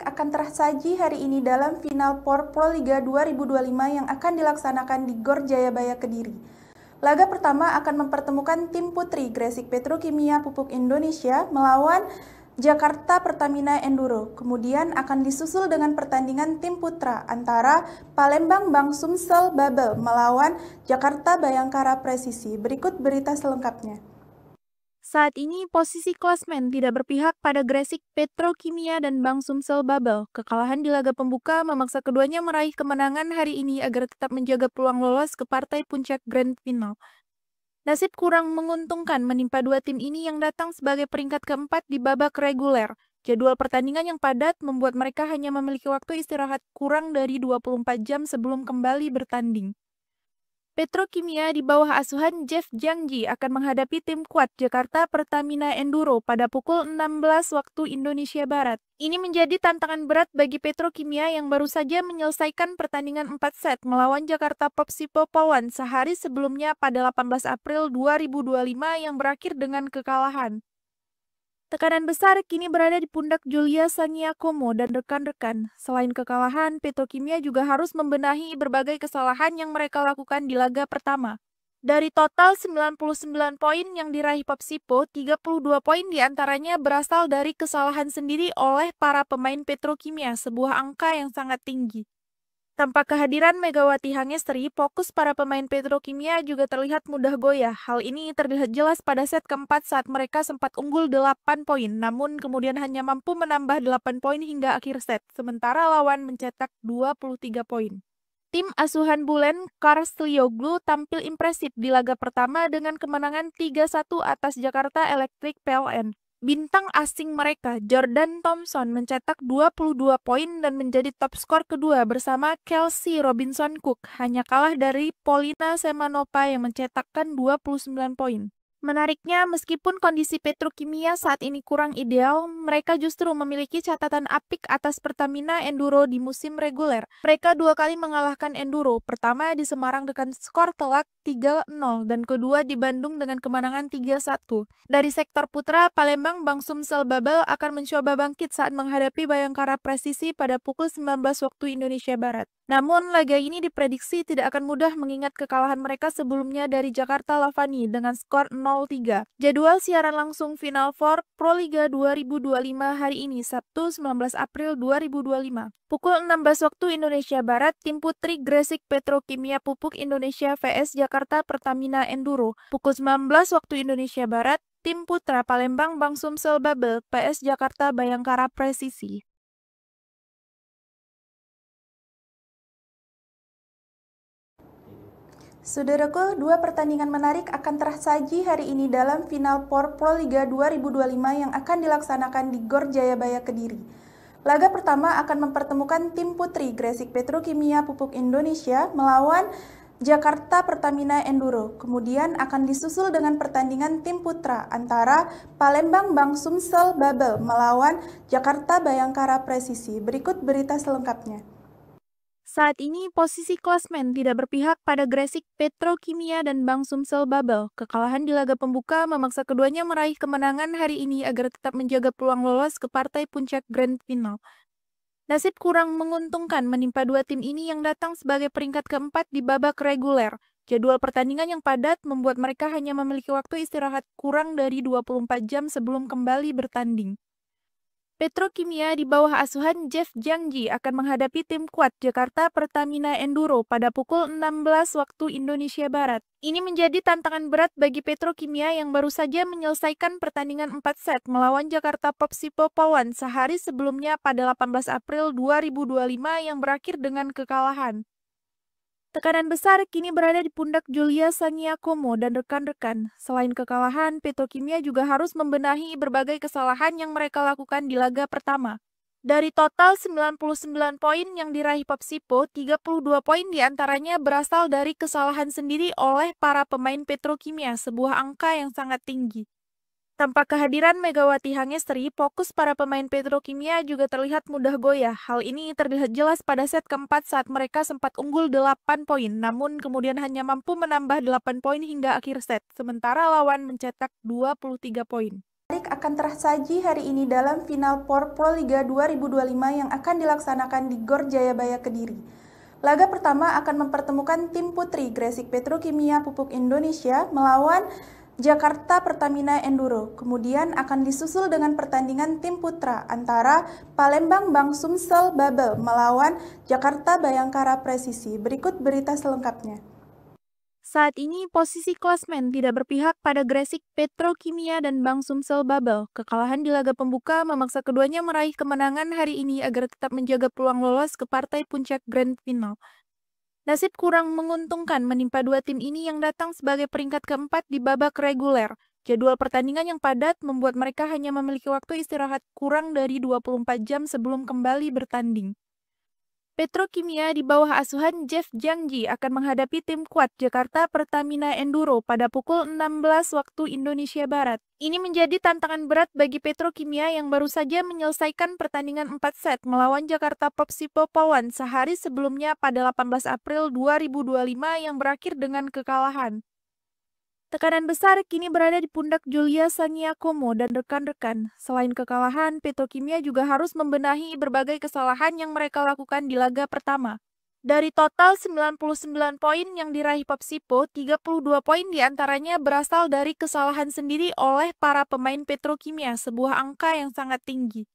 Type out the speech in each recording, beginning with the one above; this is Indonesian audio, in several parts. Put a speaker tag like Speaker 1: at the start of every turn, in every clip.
Speaker 1: akan tersaji hari ini dalam final POR Pro Liga 2025 yang akan dilaksanakan di Gor Jayabaya Kediri. Laga pertama akan mempertemukan tim putri Gresik Petrokimia Pupuk Indonesia melawan Jakarta Pertamina Enduro. Kemudian akan disusul dengan pertandingan tim putra antara Palembang Bang Sumsel Babel melawan Jakarta Bayangkara Presisi. Berikut berita selengkapnya.
Speaker 2: Saat ini posisi klasmen tidak berpihak pada Gresik Petrokimia dan Bang Sumsel Babel. Kekalahan di laga pembuka memaksa keduanya meraih kemenangan hari ini agar tetap menjaga peluang lolos ke partai puncak Grand Final. Nasib kurang menguntungkan menimpa dua tim ini yang datang sebagai peringkat keempat di babak reguler. Jadwal pertandingan yang padat membuat mereka hanya memiliki waktu istirahat kurang dari 24 jam sebelum kembali bertanding. Petrokimia di bawah asuhan Jeff Jangji akan menghadapi tim kuat Jakarta Pertamina Enduro pada pukul 16 waktu Indonesia Barat. Ini menjadi tantangan berat bagi Petrokimia yang baru saja menyelesaikan pertandingan 4 set melawan Jakarta Popsipo Polwan sehari sebelumnya pada 18 April 2025 yang berakhir dengan kekalahan. Tekanan besar kini berada di pundak Julia Sangiakomo dan rekan-rekan. Selain kekalahan, Petrokimia juga harus membenahi berbagai kesalahan yang mereka lakukan di laga pertama. Dari total 99 poin yang diraih Popsipo, 32 poin diantaranya berasal dari kesalahan sendiri oleh para pemain Petrokimia, sebuah angka yang sangat tinggi. Tanpa kehadiran Megawati Hangestri, fokus para pemain Petrokimia juga terlihat mudah goyah. Hal ini terlihat jelas pada set keempat saat mereka sempat unggul 8 poin, namun kemudian hanya mampu menambah 8 poin hingga akhir set, sementara lawan mencetak 23 poin. Tim asuhan Bulen Karslioglu tampil impresif di laga pertama dengan kemenangan 3-1 atas Jakarta Electric PLN. Bintang asing mereka, Jordan Thompson, mencetak 22 poin dan menjadi top skor kedua bersama Kelsey Robinson Cook, hanya kalah dari Polina Semanova yang mencetakkan 29 poin. Menariknya, meskipun kondisi Petrokimia saat ini kurang ideal, mereka justru memiliki catatan apik atas Pertamina Enduro di musim reguler. Mereka dua kali mengalahkan Enduro, pertama di Semarang dengan skor telak 3-0 dan kedua di Bandung dengan kemenangan 3-1. Dari sektor putra, Palembang Bang Sumsel Babel akan mencoba bangkit saat menghadapi Bayangkara Presisi pada pukul 19 waktu Indonesia Barat. Namun, laga ini diprediksi tidak akan mudah mengingat kekalahan mereka sebelumnya dari Jakarta Lavani dengan skor 0-3. Jadwal siaran langsung Final Four Pro Liga 2025 hari ini, Sabtu 19 April 2025. Pukul 16 waktu Indonesia Barat, tim putri Gresik Petrokimia Pupuk Indonesia vs Jakarta Pertamina Enduro. Pukul 19 waktu Indonesia Barat, tim putra Palembang Bang Sumsel Babel PS Jakarta Bayangkara Presisi.
Speaker 1: Saudaraku, dua pertandingan menarik akan tersaji hari ini dalam final POR Pro Liga 2025 yang akan dilaksanakan di Gor Jayabaya Kediri. Laga pertama akan mempertemukan tim putri Gresik Petrokimia Pupuk Indonesia melawan Jakarta Pertamina Enduro. Kemudian akan disusul dengan pertandingan tim putra antara Palembang Bang Sumsel Babel melawan Jakarta Bayangkara Presisi. Berikut berita selengkapnya.
Speaker 2: Saat ini posisi klasmen tidak berpihak pada Gresik Petrokimia dan Bang Sumsel Babel. Kekalahan di laga pembuka memaksa keduanya meraih kemenangan hari ini agar tetap menjaga peluang lolos ke partai puncak Grand Final. Nasib kurang menguntungkan menimpa dua tim ini yang datang sebagai peringkat keempat di babak reguler. Jadwal pertandingan yang padat membuat mereka hanya memiliki waktu istirahat kurang dari 24 jam sebelum kembali bertanding. Petrokimia di bawah asuhan Jeff Jangji akan menghadapi tim kuat Jakarta Pertamina Enduro pada pukul 16 waktu Indonesia Barat. Ini menjadi tantangan berat bagi Petrokimia yang baru saja menyelesaikan pertandingan 4 set melawan Jakarta Popsipo Polwan sehari sebelumnya pada 18 April 2025 yang berakhir dengan kekalahan. Tekanan besar kini berada di pundak Julia Sangiakomo dan rekan-rekan. Selain kekalahan, Petrokimia juga harus membenahi berbagai kesalahan yang mereka lakukan di laga pertama. Dari total 99 poin yang diraih Popsipo, 32 poin diantaranya berasal dari kesalahan sendiri oleh para pemain Petrokimia, sebuah angka yang sangat tinggi. Tanpa kehadiran Megawati Hangestri, fokus para pemain Petrokimia juga terlihat mudah goyah. Hal ini terlihat jelas pada set keempat saat mereka sempat unggul 8 poin, namun kemudian hanya mampu menambah 8 poin hingga akhir set, sementara lawan mencetak 23 poin.
Speaker 1: akan tersaji hari ini dalam final POR Proliga 2025 yang akan dilaksanakan di Gor Jayabaya Kediri. Laga pertama akan mempertemukan tim putri Gresik Petrokimia Pupuk Indonesia melawan Jakarta Pertamina Enduro. Kemudian akan disusul dengan pertandingan tim putra antara Palembang Bang Sumsel Babel melawan Jakarta Bayangkara Presisi. Berikut berita selengkapnya.
Speaker 2: Saat ini posisi klasmen tidak berpihak pada Gresik Petrokimia dan Bang Sumsel Babel. Kekalahan di laga pembuka memaksa keduanya meraih kemenangan hari ini agar tetap menjaga peluang lolos ke partai puncak Grand Final. Nasib kurang menguntungkan menimpa dua tim ini yang datang sebagai peringkat keempat di babak reguler. Jadwal pertandingan yang padat membuat mereka hanya memiliki waktu istirahat kurang dari 24 jam sebelum kembali bertanding. Petrokimia di bawah asuhan Jeff Jangji akan menghadapi tim kuat Jakarta Pertamina Enduro pada pukul 16 waktu Indonesia Barat. Ini menjadi tantangan berat bagi Petrokimia yang baru saja menyelesaikan pertandingan 4 set melawan Jakarta Popsipo Pawan sehari sebelumnya pada 18 April 2025 yang berakhir dengan kekalahan. Tekanan besar kini berada di pundak Julia Sangiakomo dan rekan-rekan. Selain kekalahan, Petrokimia juga harus membenahi berbagai kesalahan yang mereka lakukan di laga pertama. Dari total 99 poin yang diraih Popsipo, 32 poin diantaranya berasal dari kesalahan sendiri oleh para pemain Petrokimia, sebuah angka yang sangat tinggi.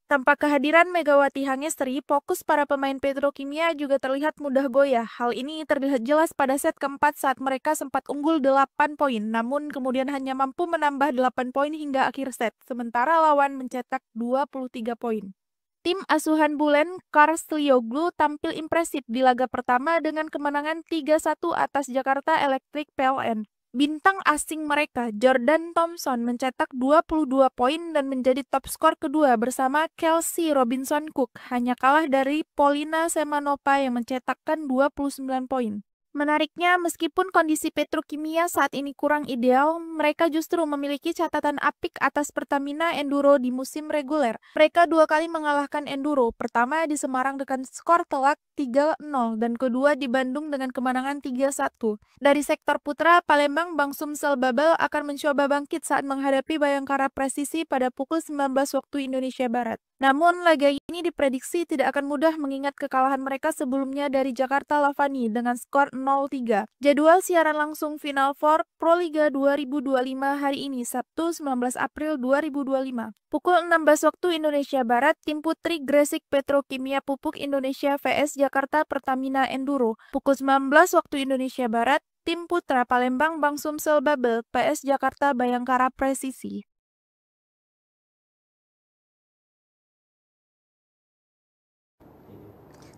Speaker 2: Tanpa kehadiran Megawati Hangestri, fokus para pemain Petrokimia juga terlihat mudah goyah. Hal ini terlihat jelas pada set keempat saat mereka sempat unggul 8 poin, namun kemudian hanya mampu menambah 8 poin hingga akhir set, sementara lawan mencetak 23 poin. Tim asuhan Bulen Karslioglu tampil impresif di laga pertama dengan kemenangan 3-1 atas Jakarta Electric PLN. Bintang asing mereka, Jordan Thompson, mencetak 22 poin dan menjadi top skor kedua bersama Kelsey Robinson Cook, hanya kalah dari Polina Semanova yang mencetakkan 29 poin. Menariknya, meskipun kondisi Petrokimia saat ini kurang ideal, mereka justru memiliki catatan apik atas Pertamina Enduro di musim reguler. Mereka dua kali mengalahkan Enduro, pertama di Semarang dengan skor telak 3-0 dan kedua di Bandung dengan kemenangan 3-1. Dari sektor putra, Palembang Bang Sumsel Babel akan mencoba bangkit saat menghadapi Bayangkara Presisi pada pukul 19 waktu Indonesia Barat. Namun, laga ini diprediksi tidak akan mudah mengingat kekalahan mereka sebelumnya dari Jakarta Lavani dengan skor 0-3. Jadwal siaran langsung Final Four Proliga 2025 hari ini, Sabtu 19 April 2025. Pukul 16 waktu Indonesia Barat, tim putri Gresik Petrokimia Pupuk Indonesia vs Jakarta Pertamina Enduro. Pukul 19 waktu Indonesia Barat, tim putra Palembang Bang Sumsel Babel vs Jakarta Bayangkara Presisi.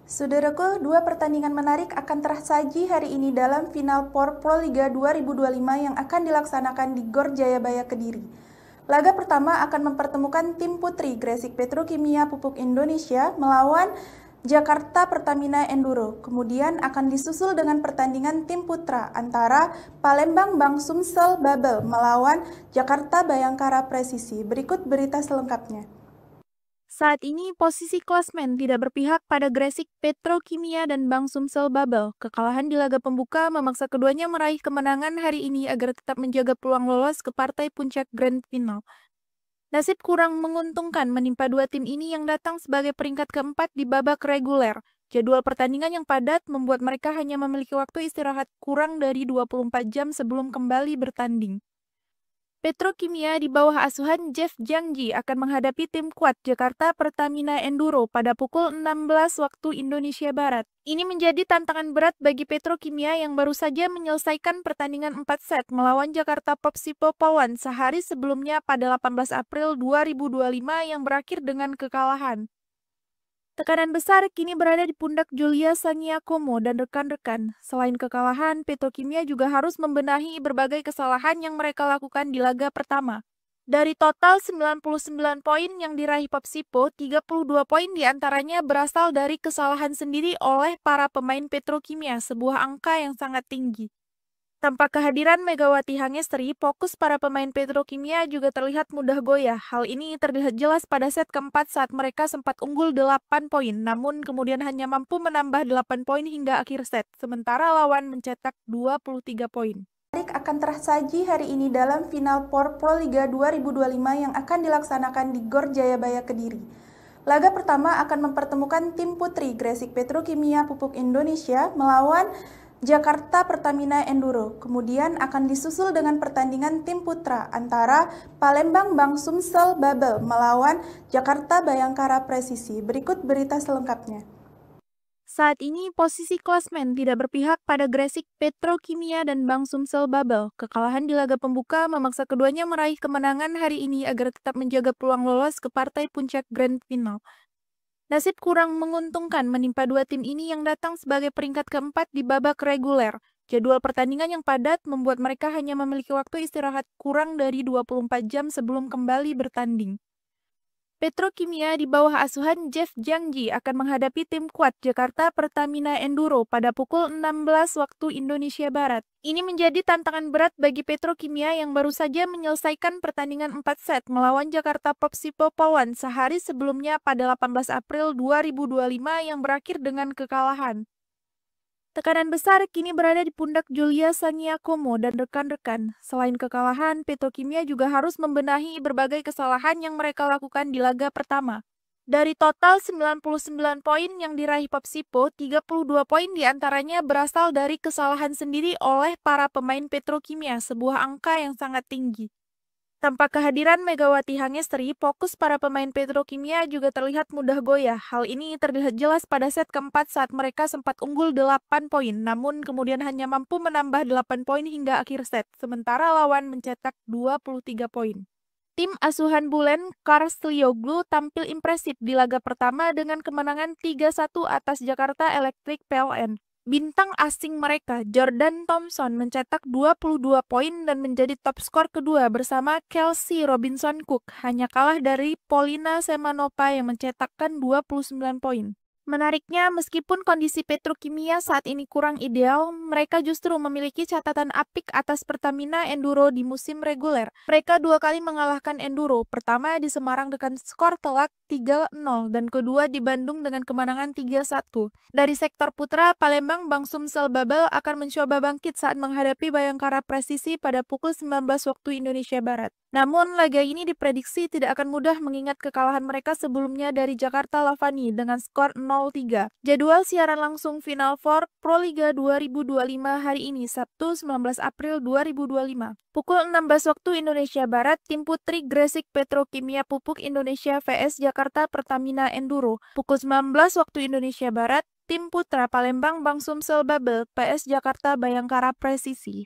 Speaker 1: Saudaraku, dua pertandingan menarik akan tersaji hari ini dalam final POR Proliga 2025 yang akan dilaksanakan di Gor Jayabaya Kediri. Laga pertama akan mempertemukan tim putri Gresik Petrokimia Pupuk Indonesia melawan Jakarta Pertamina Enduro. Kemudian akan disusul dengan pertandingan tim putra antara Palembang Bang Sumsel Babel melawan Jakarta Bayangkara Presisi. Berikut berita selengkapnya.
Speaker 2: Saat ini posisi klasmen tidak berpihak pada Gresik Petrokimia dan Bang Sumsel Babel. Kekalahan di laga pembuka memaksa keduanya meraih kemenangan hari ini agar tetap menjaga peluang lolos ke partai puncak Grand Final. Nasib kurang menguntungkan menimpa dua tim ini yang datang sebagai peringkat keempat di babak reguler. Jadwal pertandingan yang padat membuat mereka hanya memiliki waktu istirahat kurang dari 24 jam sebelum kembali bertanding. Petrokimia di bawah asuhan Jeff Jangji akan menghadapi tim kuat Jakarta Pertamina Enduro pada pukul 16 waktu Indonesia Barat. Ini menjadi tantangan berat bagi Petrokimia yang baru saja menyelesaikan pertandingan 4 set melawan Jakarta Popsipo Pawan sehari sebelumnya pada 18 April 2025 yang berakhir dengan kekalahan. Tekanan besar kini berada di pundak Julia Sangiakomo dan rekan-rekan. Selain kekalahan, Petrokimia juga harus membenahi berbagai kesalahan yang mereka lakukan di laga pertama. Dari total 99 poin yang diraih Popsipo, 32 poin diantaranya berasal dari kesalahan sendiri oleh para pemain Petrokimia, sebuah angka yang sangat tinggi. Tanpa kehadiran Megawati Hangestri, fokus para pemain Petrokimia juga terlihat mudah goyah. Hal ini terlihat jelas pada set keempat saat mereka sempat unggul 8 poin, namun kemudian hanya mampu menambah 8 poin hingga akhir set, sementara lawan mencetak 23 poin.
Speaker 1: akan tersaji hari ini dalam final POR Proliga 2025 yang akan dilaksanakan di Gor Jayabaya Kediri. Laga pertama akan mempertemukan tim putri Gresik Petrokimia Pupuk Indonesia melawan Jakarta Pertamina Enduro. Kemudian akan disusul dengan pertandingan tim putra antara Palembang Bang Sumsel Babel melawan Jakarta Bayangkara Presisi. Berikut berita selengkapnya.
Speaker 2: Saat ini posisi klasmen tidak berpihak pada Gresik Petrokimia dan Bang Sumsel Babel. Kekalahan di laga pembuka memaksa keduanya meraih kemenangan hari ini agar tetap menjaga peluang lolos ke partai puncak Grand Final. Nasib kurang menguntungkan menimpa dua tim ini yang datang sebagai peringkat keempat di babak reguler. Jadwal pertandingan yang padat membuat mereka hanya memiliki waktu istirahat kurang dari 24 jam sebelum kembali bertanding. Petrokimia di bawah asuhan Jeff Jangji akan menghadapi tim kuat Jakarta Pertamina Enduro pada pukul 16 waktu Indonesia Barat. Ini menjadi tantangan berat bagi Petrokimia yang baru saja menyelesaikan pertandingan 4 set melawan Jakarta Popsipo Polwan sehari sebelumnya pada 18 April 2025 yang berakhir dengan kekalahan. Tekanan besar kini berada di pundak Julia Sangiakomo dan rekan-rekan. Selain kekalahan, Petrokimia juga harus membenahi berbagai kesalahan yang mereka lakukan di laga pertama. Dari total 99 poin yang diraih Popsipo, 32 poin diantaranya berasal dari kesalahan sendiri oleh para pemain Petrokimia, sebuah angka yang sangat tinggi. Tanpa kehadiran Megawati Hangestri, fokus para pemain Petrokimia juga terlihat mudah goyah. Hal ini terlihat jelas pada set keempat saat mereka sempat unggul 8 poin, namun kemudian hanya mampu menambah 8 poin hingga akhir set, sementara lawan mencetak 23 poin. Tim asuhan Bulen Karslioglu tampil impresif di laga pertama dengan kemenangan 3-1 atas Jakarta Electric PLN. Bintang asing mereka, Jordan Thompson, mencetak 22 poin dan menjadi top skor kedua bersama Kelsey Robinson Cook, hanya kalah dari Polina Semanova yang mencetakkan 29 poin. Menariknya, meskipun kondisi Petrokimia saat ini kurang ideal, mereka justru memiliki catatan apik atas Pertamina Enduro di musim reguler. Mereka dua kali mengalahkan Enduro, pertama di Semarang dengan skor telak 3-0 dan kedua di Bandung dengan kemenangan 3-1. Dari sektor putra, Palembang Bang Sumsel Babel akan mencoba bangkit saat menghadapi Bayangkara Presisi pada pukul 19 waktu Indonesia Barat. Namun, laga ini diprediksi tidak akan mudah mengingat kekalahan mereka sebelumnya dari Jakarta Lavani dengan skor 0-3. Jadwal siaran langsung Final Four Proliga 2025 hari ini, Sabtu 19 April 2025. Pukul 16 waktu Indonesia Barat, tim putri Gresik Petrokimia Pupuk Indonesia vs Jakarta Pertamina Enduro. Pukul 19 waktu Indonesia Barat, tim putra Palembang Bang Sumsel Babel PS Jakarta Bayangkara Presisi.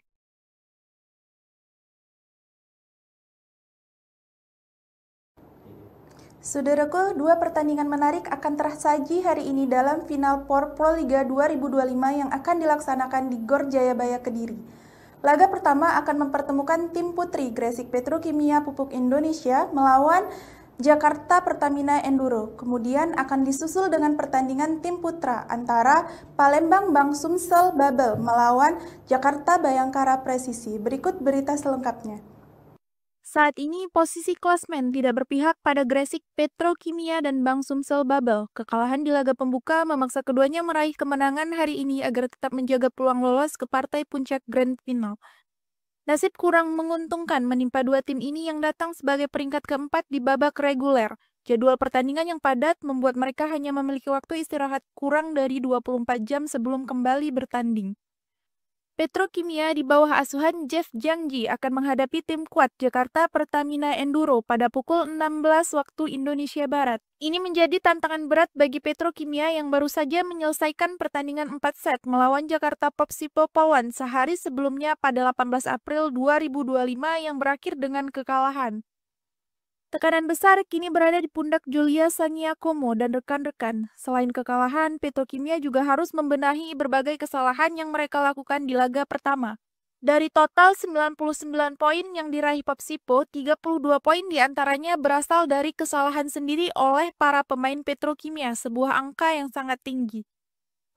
Speaker 1: Saudaraku, dua pertandingan menarik akan tersaji hari ini dalam final POR Proliga 2025 yang akan dilaksanakan di Gor Jayabaya Kediri. Laga pertama akan mempertemukan tim putri Gresik Petrokimia Pupuk Indonesia melawan Jakarta Pertamina Enduro. Kemudian akan disusul dengan pertandingan tim putra antara Palembang Bang Sumsel Babel melawan Jakarta Bayangkara Presisi. Berikut berita selengkapnya.
Speaker 2: Saat ini posisi klasmen tidak berpihak pada Gresik Petrokimia dan Bang Sumsel Babel. Kekalahan di laga pembuka memaksa keduanya meraih kemenangan hari ini agar tetap menjaga peluang lolos ke partai puncak Grand Final. Nasib kurang menguntungkan menimpa dua tim ini yang datang sebagai peringkat keempat di babak reguler. Jadwal pertandingan yang padat membuat mereka hanya memiliki waktu istirahat kurang dari 24 jam sebelum kembali bertanding. Petrokimia di bawah asuhan Jeff Jangji akan menghadapi tim kuat Jakarta Pertamina Enduro pada pukul 16 waktu Indonesia Barat. Ini menjadi tantangan berat bagi Petrokimia yang baru saja menyelesaikan pertandingan 4 set melawan Jakarta Popsipo Polwan sehari sebelumnya pada 18 April 2025 yang berakhir dengan kekalahan. Tekanan besar kini berada di pundak Julia Sangiakomo dan rekan-rekan. Selain kekalahan, Petrokimia juga harus membenahi berbagai kesalahan yang mereka lakukan di laga pertama. Dari total 99 poin yang diraih Popsipo, 32 poin diantaranya berasal dari kesalahan sendiri oleh para pemain Petrokimia, sebuah angka yang sangat tinggi.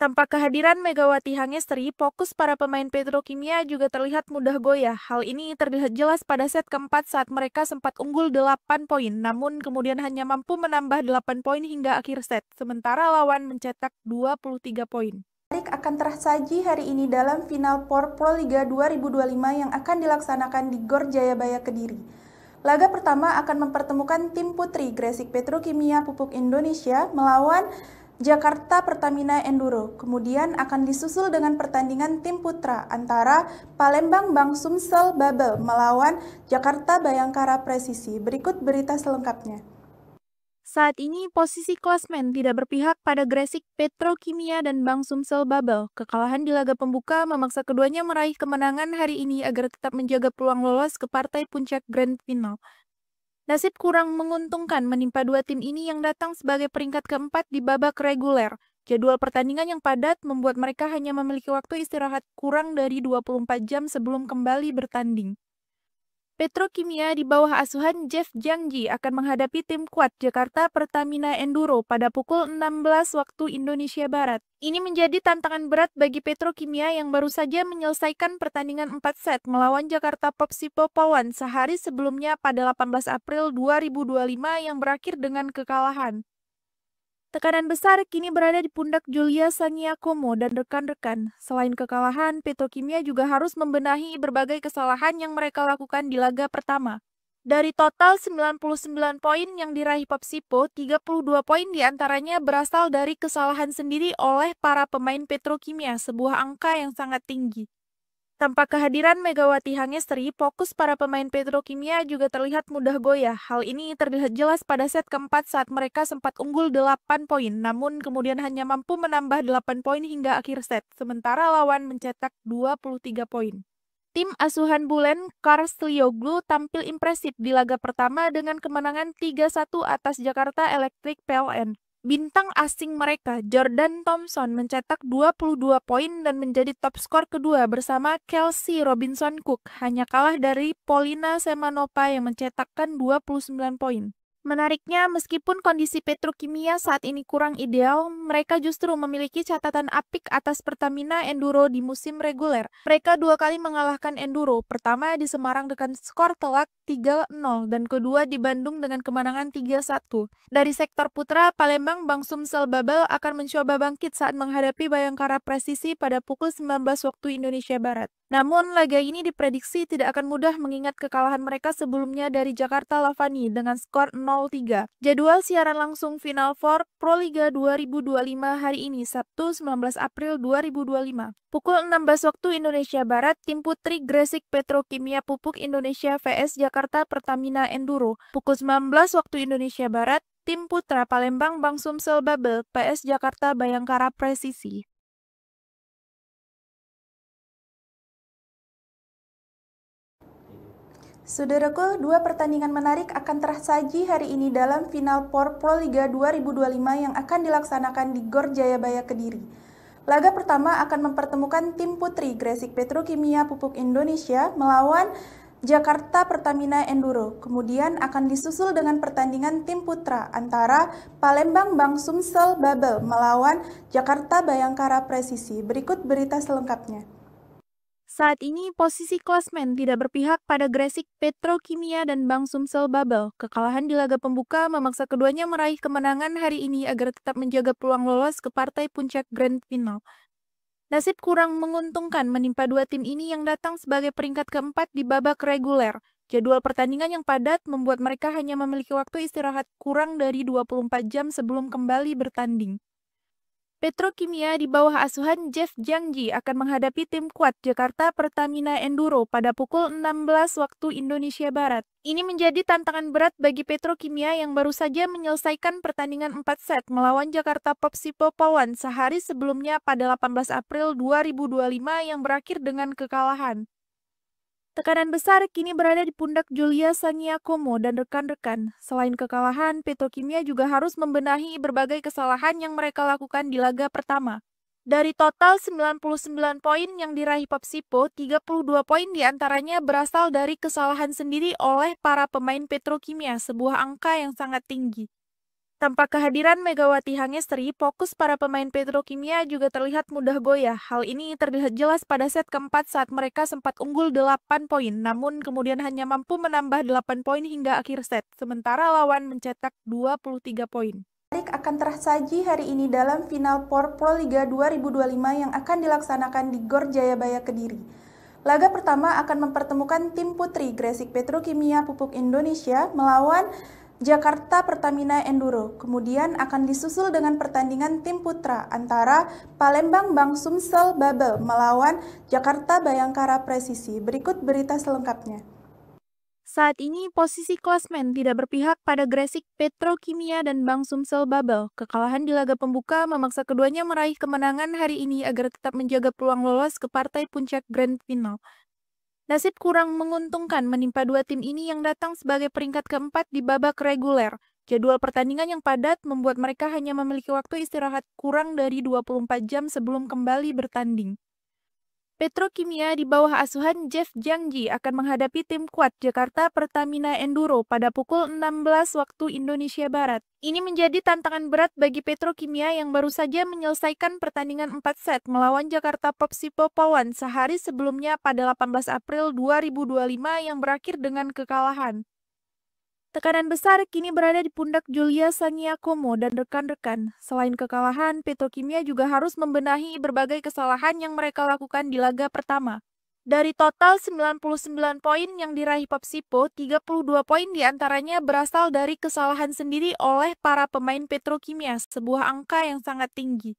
Speaker 2: Tanpa kehadiran Megawati Hangestri, fokus para pemain Petrokimia juga terlihat mudah goyah. Hal ini terlihat jelas pada set keempat saat mereka sempat unggul 8 poin, namun kemudian hanya mampu menambah 8 poin hingga akhir set, sementara lawan mencetak 23 poin.
Speaker 1: akan tersaji hari ini dalam final POR Proliga 2025 yang akan dilaksanakan di Gor Jayabaya Kediri. Laga pertama akan mempertemukan tim putri Gresik Petrokimia Pupuk Indonesia melawan Jakarta Pertamina Enduro. Kemudian akan disusul dengan pertandingan tim putra antara Palembang Bang Sumsel Babel melawan Jakarta Bayangkara Presisi. Berikut berita selengkapnya.
Speaker 2: Saat ini posisi klasmen tidak berpihak pada Gresik Petrokimia dan Bang Sumsel Babel. Kekalahan di laga pembuka memaksa keduanya meraih kemenangan hari ini agar tetap menjaga peluang lolos ke partai puncak Grand Final. Nasib kurang menguntungkan menimpa dua tim ini yang datang sebagai peringkat keempat di babak reguler. Jadwal pertandingan yang padat membuat mereka hanya memiliki waktu istirahat kurang dari 24 jam sebelum kembali bertanding. Petrokimia di bawah asuhan Jeff Jiangji akan menghadapi tim kuat Jakarta Pertamina Enduro pada pukul 16 waktu Indonesia Barat. Ini menjadi tantangan berat bagi Petrokimia yang baru saja menyelesaikan pertandingan 4 set melawan Jakarta Popsipo Polwan sehari sebelumnya pada 18 April 2025 yang berakhir dengan kekalahan. Tekanan besar kini berada di pundak Julia Sangiakomo dan rekan-rekan. Selain kekalahan, Petrokimia juga harus membenahi berbagai kesalahan yang mereka lakukan di laga pertama. Dari total 99 poin yang diraih Popsipo, 32 poin diantaranya berasal dari kesalahan sendiri oleh para pemain Petrokimia, sebuah angka yang sangat tinggi. Tanpa kehadiran Megawati Hangestri, fokus para pemain Petrokimia juga terlihat mudah goyah. Hal ini terlihat jelas pada set keempat saat mereka sempat unggul 8 poin, namun kemudian hanya mampu menambah 8 poin hingga akhir set, sementara lawan mencetak 23 poin. Tim asuhan Bulen Karslioglu tampil impresif di laga pertama dengan kemenangan 3-1 atas Jakarta Electric PLN. Bintang asing mereka, Jordan Thompson, mencetak 22 poin dan menjadi top skor kedua bersama Kelsey Robinson Cook, hanya kalah dari Polina Semanova yang mencetakkan 29 poin. Menariknya, meskipun kondisi Petrokimia saat ini kurang ideal, mereka justru memiliki catatan apik atas Pertamina Enduro di musim reguler. Mereka dua kali mengalahkan Enduro, pertama di Semarang dengan skor telak 3-0 dan kedua di Bandung dengan kemenangan 3-1. Dari sektor putra, Palembang Bang Sumsel Babel akan mencoba bangkit saat menghadapi Bayangkara Presisi pada pukul 19 waktu Indonesia Barat. Namun, laga ini diprediksi tidak akan mudah mengingat kekalahan mereka sebelumnya dari Jakarta Lavani dengan skor 0-3. Jadwal siaran langsung Final Four Proliga 2025 hari ini, Sabtu 19 April 2025. Pukul 16 waktu Indonesia Barat, tim putri Gresik Petrokimia Pupuk Indonesia vs Jakarta Pertamina Enduro. Pukul 19 waktu Indonesia Barat, tim putra Palembang Bang Sumsel Babel PS Jakarta Bayangkara Presisi.
Speaker 1: Saudaraku, dua pertandingan menarik akan tersaji hari ini dalam final POR Proliga 2025 yang akan dilaksanakan di Gor Jayabaya Kediri. Laga pertama akan mempertemukan tim putri Gresik Petrokimia Pupuk Indonesia melawan Jakarta Pertamina Enduro. Kemudian akan disusul dengan pertandingan tim putra antara Palembang Bang Sumsel Babel melawan Jakarta Bayangkara Presisi. Berikut berita selengkapnya.
Speaker 2: Saat ini posisi klasmen tidak berpihak pada Gresik Petrokimia dan Bang Sumsel Babel. Kekalahan di laga pembuka memaksa keduanya meraih kemenangan hari ini agar tetap menjaga peluang lolos ke partai puncak Grand Final. Nasib kurang menguntungkan menimpa dua tim ini yang datang sebagai peringkat keempat di babak reguler. Jadwal pertandingan yang padat membuat mereka hanya memiliki waktu istirahat kurang dari 24 jam sebelum kembali bertanding. Petrokimia di bawah asuhan Jeff Jiangji akan menghadapi tim kuat Jakarta Pertamina Enduro pada pukul 16 waktu Indonesia Barat. Ini menjadi tantangan berat bagi Petrokimia yang baru saja menyelesaikan pertandingan 4 set melawan Jakarta Popsipo Polwan sehari sebelumnya pada 18 April 2025 yang berakhir dengan kekalahan. Tekanan besar kini berada di pundak Julia Sangiakomo dan rekan-rekan. Selain kekalahan, Petrokimia juga harus membenahi berbagai kesalahan yang mereka lakukan di laga pertama. Dari total 99 poin yang diraih Popsipo, 32 poin diantaranya berasal dari kesalahan sendiri oleh para pemain Petrokimia, sebuah angka yang sangat tinggi. Tanpa kehadiran Megawati Hangestri, fokus para pemain Petrokimia juga terlihat mudah goyah. Hal ini terlihat jelas pada set keempat saat mereka sempat unggul 8 poin, namun kemudian hanya mampu menambah 8 poin hingga akhir set, sementara lawan mencetak 23 poin.
Speaker 1: akan tersaji hari ini dalam final POR Proliga 2025 yang akan dilaksanakan di Gor Jayabaya Kediri. Laga pertama akan mempertemukan tim putri Gresik Petrokimia Pupuk Indonesia melawan Jakarta Pertamina Enduro. Kemudian akan disusul dengan pertandingan tim putra antara Palembang Bang Sumsel Babel melawan Jakarta Bayangkara Presisi. Berikut berita selengkapnya.
Speaker 2: Saat ini posisi klasmen tidak berpihak pada Gresik Petrokimia dan Bang Sumsel Babel. Kekalahan di laga pembuka memaksa keduanya meraih kemenangan hari ini agar tetap menjaga peluang lolos ke partai puncak Grand Final. Nasib kurang menguntungkan menimpa dua tim ini yang datang sebagai peringkat keempat di babak reguler. Jadwal pertandingan yang padat membuat mereka hanya memiliki waktu istirahat kurang dari 24 jam sebelum kembali bertanding. Petrokimia di bawah asuhan Jeff Jiangji akan menghadapi tim kuat Jakarta Pertamina Enduro pada pukul 16 waktu Indonesia Barat. Ini menjadi tantangan berat bagi Petrokimia yang baru saja menyelesaikan pertandingan 4 set melawan Jakarta Popsipo Polwan sehari sebelumnya pada 18 April 2025 yang berakhir dengan kekalahan. Tekanan besar kini berada di pundak Julia Sangiakomo dan rekan-rekan. Selain kekalahan, Petrokimia juga harus membenahi berbagai kesalahan yang mereka lakukan di laga pertama. Dari total 99 poin yang diraih Popsipo, 32 poin diantaranya berasal dari kesalahan sendiri oleh para pemain Petrokimia, sebuah angka yang sangat tinggi.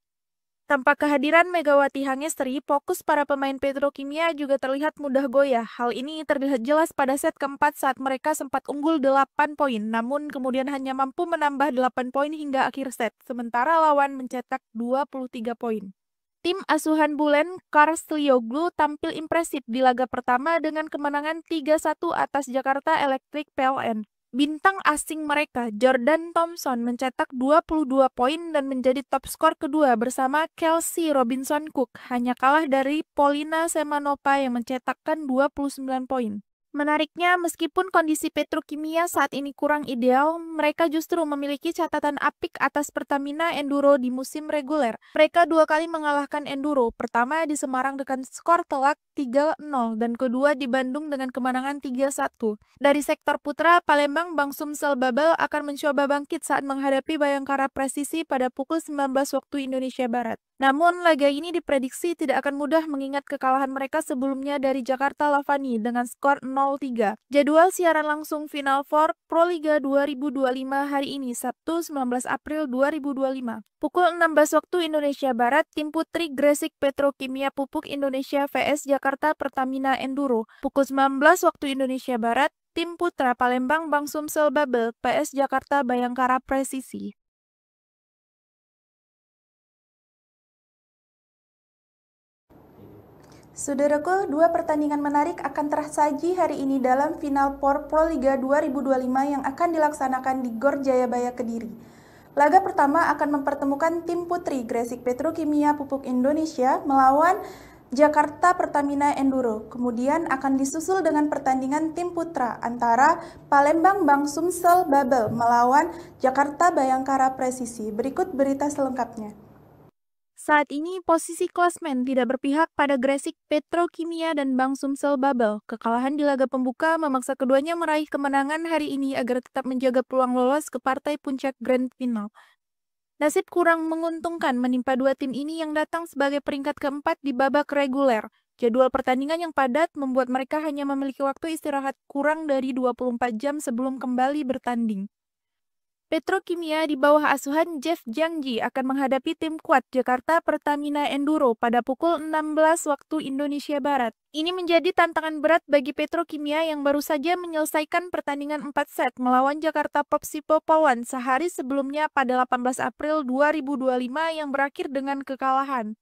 Speaker 2: Tanpa kehadiran Megawati Hangestri, fokus para pemain Petrokimia juga terlihat mudah goyah. Hal ini terlihat jelas pada set keempat saat mereka sempat unggul 8 poin, namun kemudian hanya mampu menambah 8 poin hingga akhir set, sementara lawan mencetak 23 poin. Tim asuhan Bulen Karslioglu tampil impresif di laga pertama dengan kemenangan 3-1 atas Jakarta Electric PLN. Bintang asing mereka, Jordan Thompson, mencetak 22 poin dan menjadi top skor kedua bersama Kelsey Robinson Cook, hanya kalah dari Polina Semanova yang mencetakkan 29 poin. Menariknya, meskipun kondisi Petrokimia saat ini kurang ideal, mereka justru memiliki catatan apik atas Pertamina Enduro di musim reguler. Mereka dua kali mengalahkan Enduro, pertama di Semarang dengan skor telak 3-0 dan kedua di Bandung dengan kemenangan 3-1. Dari sektor putra, Palembang Bang Sumsel Babel akan mencoba bangkit saat menghadapi Bayangkara Presisi pada pukul 19 waktu Indonesia Barat. Namun, laga ini diprediksi tidak akan mudah mengingat kekalahan mereka sebelumnya dari Jakarta Lavani dengan skor 0-3. Jadwal siaran langsung Final Four Proliga 2025 hari ini, Sabtu 19 April 2025. Pukul 16 waktu Indonesia Barat, tim putri Gresik Petrokimia Pupuk Indonesia vs Jakarta Pertamina Enduro. Pukul 19 waktu Indonesia Barat, tim putra Palembang Bang Sumsel Babel vs Jakarta Bayangkara Presisi.
Speaker 1: Saudaraku, dua pertandingan menarik akan tersaji hari ini dalam final POR Proliga 2025 yang akan dilaksanakan di Gor Jayabaya Kediri. Laga pertama akan mempertemukan tim putri Gresik Petrokimia Pupuk Indonesia melawan Jakarta Pertamina Enduro. Kemudian akan disusul dengan pertandingan tim putra antara Palembang Bang Sumsel Babel melawan Jakarta Bayangkara Presisi. Berikut berita selengkapnya.
Speaker 2: Saat ini posisi klasmen tidak berpihak pada Gresik Petrokimia dan Bang Sumsel Babel. Kekalahan di laga pembuka memaksa keduanya meraih kemenangan hari ini agar tetap menjaga peluang lolos ke partai puncak Grand Final. Nasib kurang menguntungkan menimpa dua tim ini yang datang sebagai peringkat keempat di babak reguler. Jadwal pertandingan yang padat membuat mereka hanya memiliki waktu istirahat kurang dari 24 jam sebelum kembali bertanding. Petrokimia di bawah asuhan Jeff Jiangji akan menghadapi tim kuat Jakarta Pertamina Enduro pada pukul 16 waktu Indonesia Barat. Ini menjadi tantangan berat bagi Petrokimia yang baru saja menyelesaikan pertandingan 4 set melawan Jakarta Popsipo Polwan sehari sebelumnya pada 18 April 2025 yang berakhir dengan kekalahan.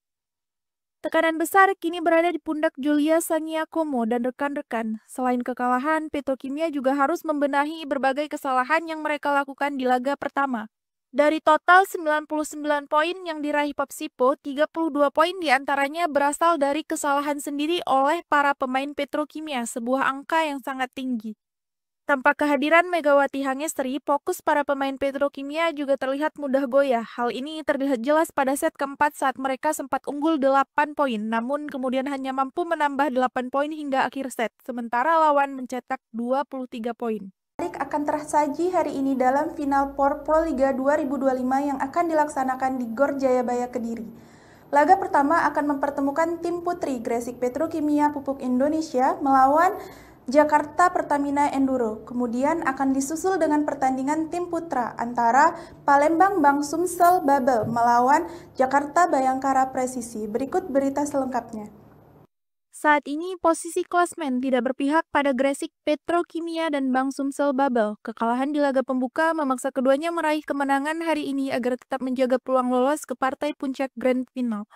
Speaker 2: Tekanan besar kini berada di pundak Julia Sangiakomo dan rekan-rekan. Selain kekalahan, Petrokimia juga harus membenahi berbagai kesalahan yang mereka lakukan di laga pertama. Dari total 99 poin yang diraih Popsipo, 32 poin diantaranya berasal dari kesalahan sendiri oleh para pemain Petrokimia, sebuah angka yang sangat tinggi. Tanpa kehadiran Megawati Hangestri, fokus para pemain Petrokimia juga terlihat mudah goyah. Hal ini terlihat jelas pada set keempat saat mereka sempat unggul 8 poin, namun kemudian hanya mampu menambah 8 poin hingga akhir set, sementara lawan mencetak 23 poin.
Speaker 1: akan tersaji hari ini dalam final POR Proliga 2025 yang akan dilaksanakan di Gor Jayabaya Kediri. Laga pertama akan mempertemukan tim putri Gresik Petrokimia Pupuk Indonesia melawan Jakarta Pertamina Enduro. Kemudian akan disusul dengan pertandingan tim putra antara Palembang Bang Sumsel Babel melawan Jakarta Bayangkara Presisi. Berikut berita selengkapnya.
Speaker 2: Saat ini posisi klasmen tidak berpihak pada Gresik Petrokimia dan Bang Sumsel Babel. Kekalahan di laga pembuka memaksa keduanya meraih kemenangan hari ini agar tetap menjaga peluang lolos ke partai puncak Grand Final.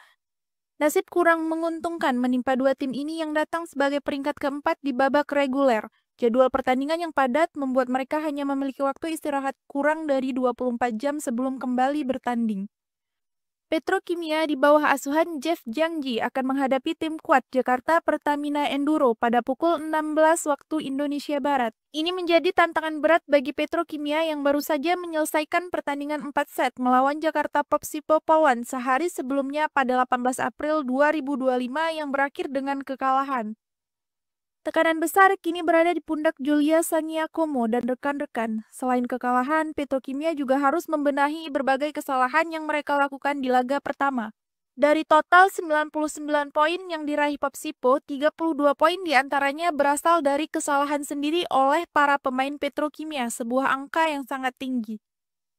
Speaker 2: Nasib kurang menguntungkan menimpa dua tim ini yang datang sebagai peringkat keempat di babak reguler. Jadwal pertandingan yang padat membuat mereka hanya memiliki waktu istirahat kurang dari 24 jam sebelum kembali bertanding. Petrokimia di bawah asuhan Jeff Jangji akan menghadapi tim kuat Jakarta Pertamina Enduro pada pukul 16 waktu Indonesia Barat. Ini menjadi tantangan berat bagi Petrokimia yang baru saja menyelesaikan pertandingan 4 set melawan Jakarta Popsipo Pawan sehari sebelumnya pada 18 April 2025 yang berakhir dengan kekalahan. Tekanan besar kini berada di pundak Julia Sangiakomo dan rekan-rekan. Selain kekalahan, Petrokimia juga harus membenahi berbagai kesalahan yang mereka lakukan di laga pertama. Dari total 99 poin yang diraih Popsipo, 32 poin diantaranya berasal dari kesalahan sendiri oleh para pemain Petrokimia, sebuah angka yang sangat tinggi.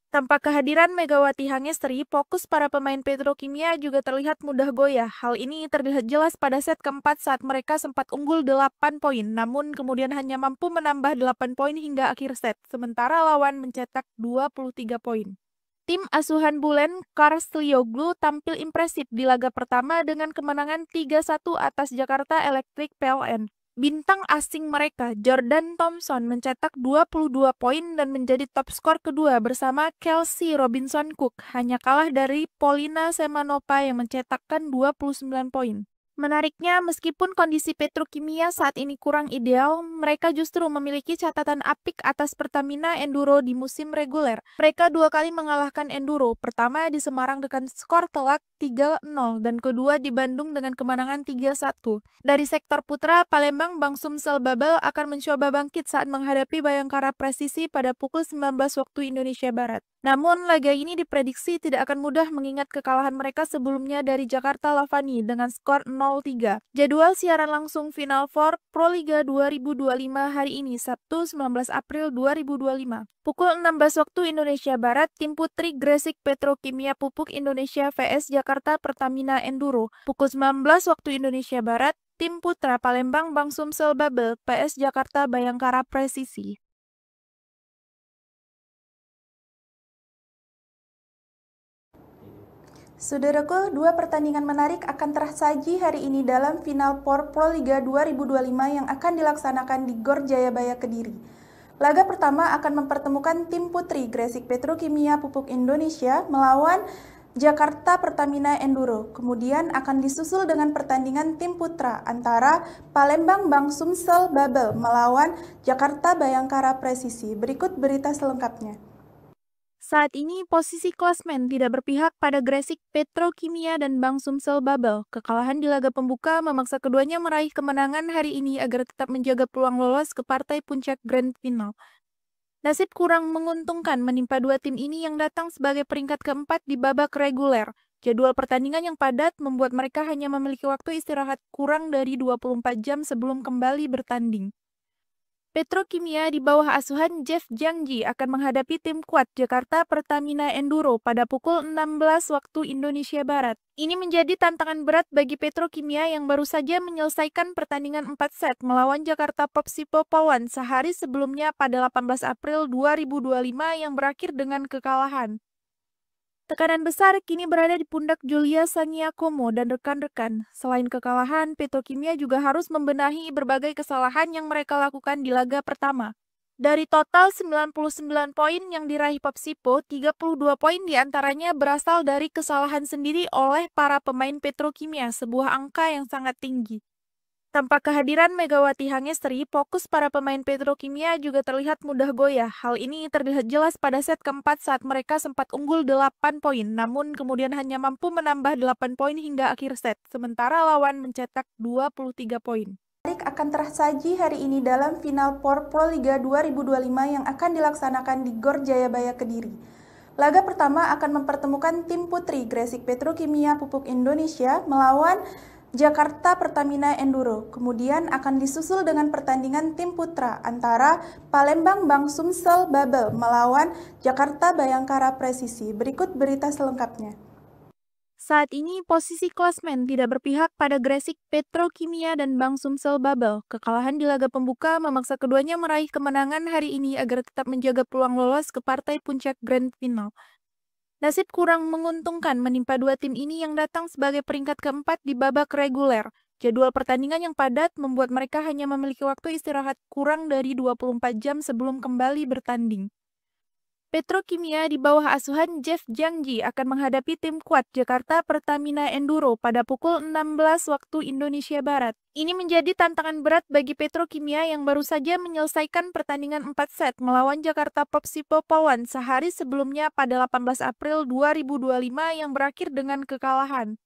Speaker 2: Tanpa kehadiran Megawati Hangestri, fokus para pemain Petrokimia juga terlihat mudah goyah. Hal ini terlihat jelas pada set keempat saat mereka sempat unggul 8 poin, namun kemudian hanya mampu menambah 8 poin hingga akhir set, sementara lawan mencetak 23 poin. Tim asuhan Bulen Karslioglu tampil impresif di laga pertama dengan kemenangan 3-1 atas Jakarta Electric PLN. Bintang asing mereka, Jordan Thompson, mencetak 22 poin dan menjadi top skor kedua bersama Kelsey Robinson Cook, hanya kalah dari Polina Semanova yang mencetakkan 29 poin. Menariknya, meskipun kondisi Petrokimia saat ini kurang ideal, mereka justru memiliki catatan apik atas Pertamina Enduro di musim reguler. Mereka dua kali mengalahkan Enduro, pertama di Semarang dengan skor telak 3-0 dan kedua di Bandung dengan kemenangan 3-1. Dari sektor putra, Palembang Bang Sumsel Babel akan mencoba bangkit saat menghadapi Bayangkara Presisi pada pukul 19 waktu Indonesia Barat. Namun, laga ini diprediksi tidak akan mudah mengingat kekalahan mereka sebelumnya dari Jakarta Lavani dengan skor 0-3. Jadwal siaran langsung Final Four Proliga 2025 hari ini, Sabtu 19 April 2025. Pukul 16 waktu Indonesia Barat, tim putri Gresik Petrokimia Pupuk Indonesia vs Jakarta Pertamina Enduro. Pukul 19 waktu Indonesia Barat, tim putra Palembang Bang Sumsel Babel PS Jakarta Bayangkara Presisi.
Speaker 1: Saudaraku, dua pertandingan menarik akan tersaji hari ini dalam final POR Proliga 2025 yang akan dilaksanakan di Gor Jayabaya Kediri. Laga pertama akan mempertemukan tim putri Gresik Petrokimia Pupuk Indonesia melawan Jakarta Pertamina Enduro. Kemudian akan disusul dengan pertandingan tim putra antara Palembang Bang Sumsel Babel melawan Jakarta Bayangkara Presisi. Berikut berita selengkapnya.
Speaker 2: Saat ini posisi klasmen tidak berpihak pada Gresik Petrokimia dan Bang Sumsel Babel. Kekalahan di laga pembuka memaksa keduanya meraih kemenangan hari ini agar tetap menjaga peluang lolos ke partai puncak Grand Final. Nasib kurang menguntungkan menimpa dua tim ini yang datang sebagai peringkat keempat di babak reguler. Jadwal pertandingan yang padat membuat mereka hanya memiliki waktu istirahat kurang dari 24 jam sebelum kembali bertanding. Petrokimia di bawah asuhan Jeff Jangji akan menghadapi tim kuat Jakarta Pertamina Enduro pada pukul 16 waktu Indonesia Barat. Ini menjadi tantangan berat bagi Petrokimia yang baru saja menyelesaikan pertandingan 4 set melawan Jakarta Popsipo Pawan sehari sebelumnya pada 18 April 2025 yang berakhir dengan kekalahan. Tekanan besar kini berada di pundak Julia Sangiakomo dan rekan-rekan. Selain kekalahan, Petrokimia juga harus membenahi berbagai kesalahan yang mereka lakukan di laga pertama. Dari total 99 poin yang diraih Popsipo, 32 poin diantaranya berasal dari kesalahan sendiri oleh para pemain Petrokimia, sebuah angka yang sangat tinggi. Tanpa kehadiran Megawati Hangestri, fokus para pemain Petrokimia juga terlihat mudah goyah. Hal ini terlihat jelas pada set keempat saat mereka sempat unggul 8 poin, namun kemudian hanya mampu menambah 8 poin hingga akhir set, sementara lawan mencetak 23 poin.
Speaker 1: akan tersaji hari ini dalam final POR Proliga 2025 yang akan dilaksanakan di Gor Jayabaya Kediri. Laga pertama akan mempertemukan tim putri Gresik Petrokimia Pupuk Indonesia melawan Jakarta Pertamina Enduro. Kemudian akan disusul dengan pertandingan tim putra antara Palembang Bang Sumsel Babel melawan Jakarta Bayangkara Presisi. Berikut berita selengkapnya.
Speaker 2: Saat ini posisi klasmen tidak berpihak pada Gresik Petrokimia dan Bang Sumsel Babel. Kekalahan di laga pembuka memaksa keduanya meraih kemenangan hari ini agar tetap menjaga peluang lolos ke partai puncak Grand Final. Nasib kurang menguntungkan menimpa dua tim ini yang datang sebagai peringkat keempat di babak reguler. Jadwal pertandingan yang padat membuat mereka hanya memiliki waktu istirahat kurang dari 24 jam sebelum kembali bertanding. Petrokimia di bawah asuhan Jeff Jangji akan menghadapi tim kuat Jakarta Pertamina Enduro pada pukul 16 waktu Indonesia Barat. Ini menjadi tantangan berat bagi Petrokimia yang baru saja menyelesaikan pertandingan 4 set melawan Jakarta Popsipo Pawan sehari sebelumnya pada 18 April 2025 yang berakhir dengan kekalahan.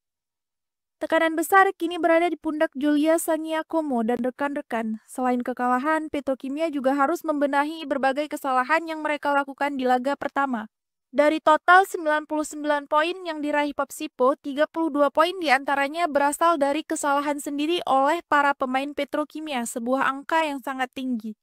Speaker 2: Tekanan besar kini berada di pundak Julia Sangiakomo dan rekan-rekan. Selain kekalahan, Petrokimia juga harus membenahi berbagai kesalahan yang mereka lakukan di laga pertama. Dari total 99 poin yang diraih Popsipo, 32 poin diantaranya berasal dari kesalahan sendiri oleh para pemain Petrokimia, sebuah angka yang sangat tinggi.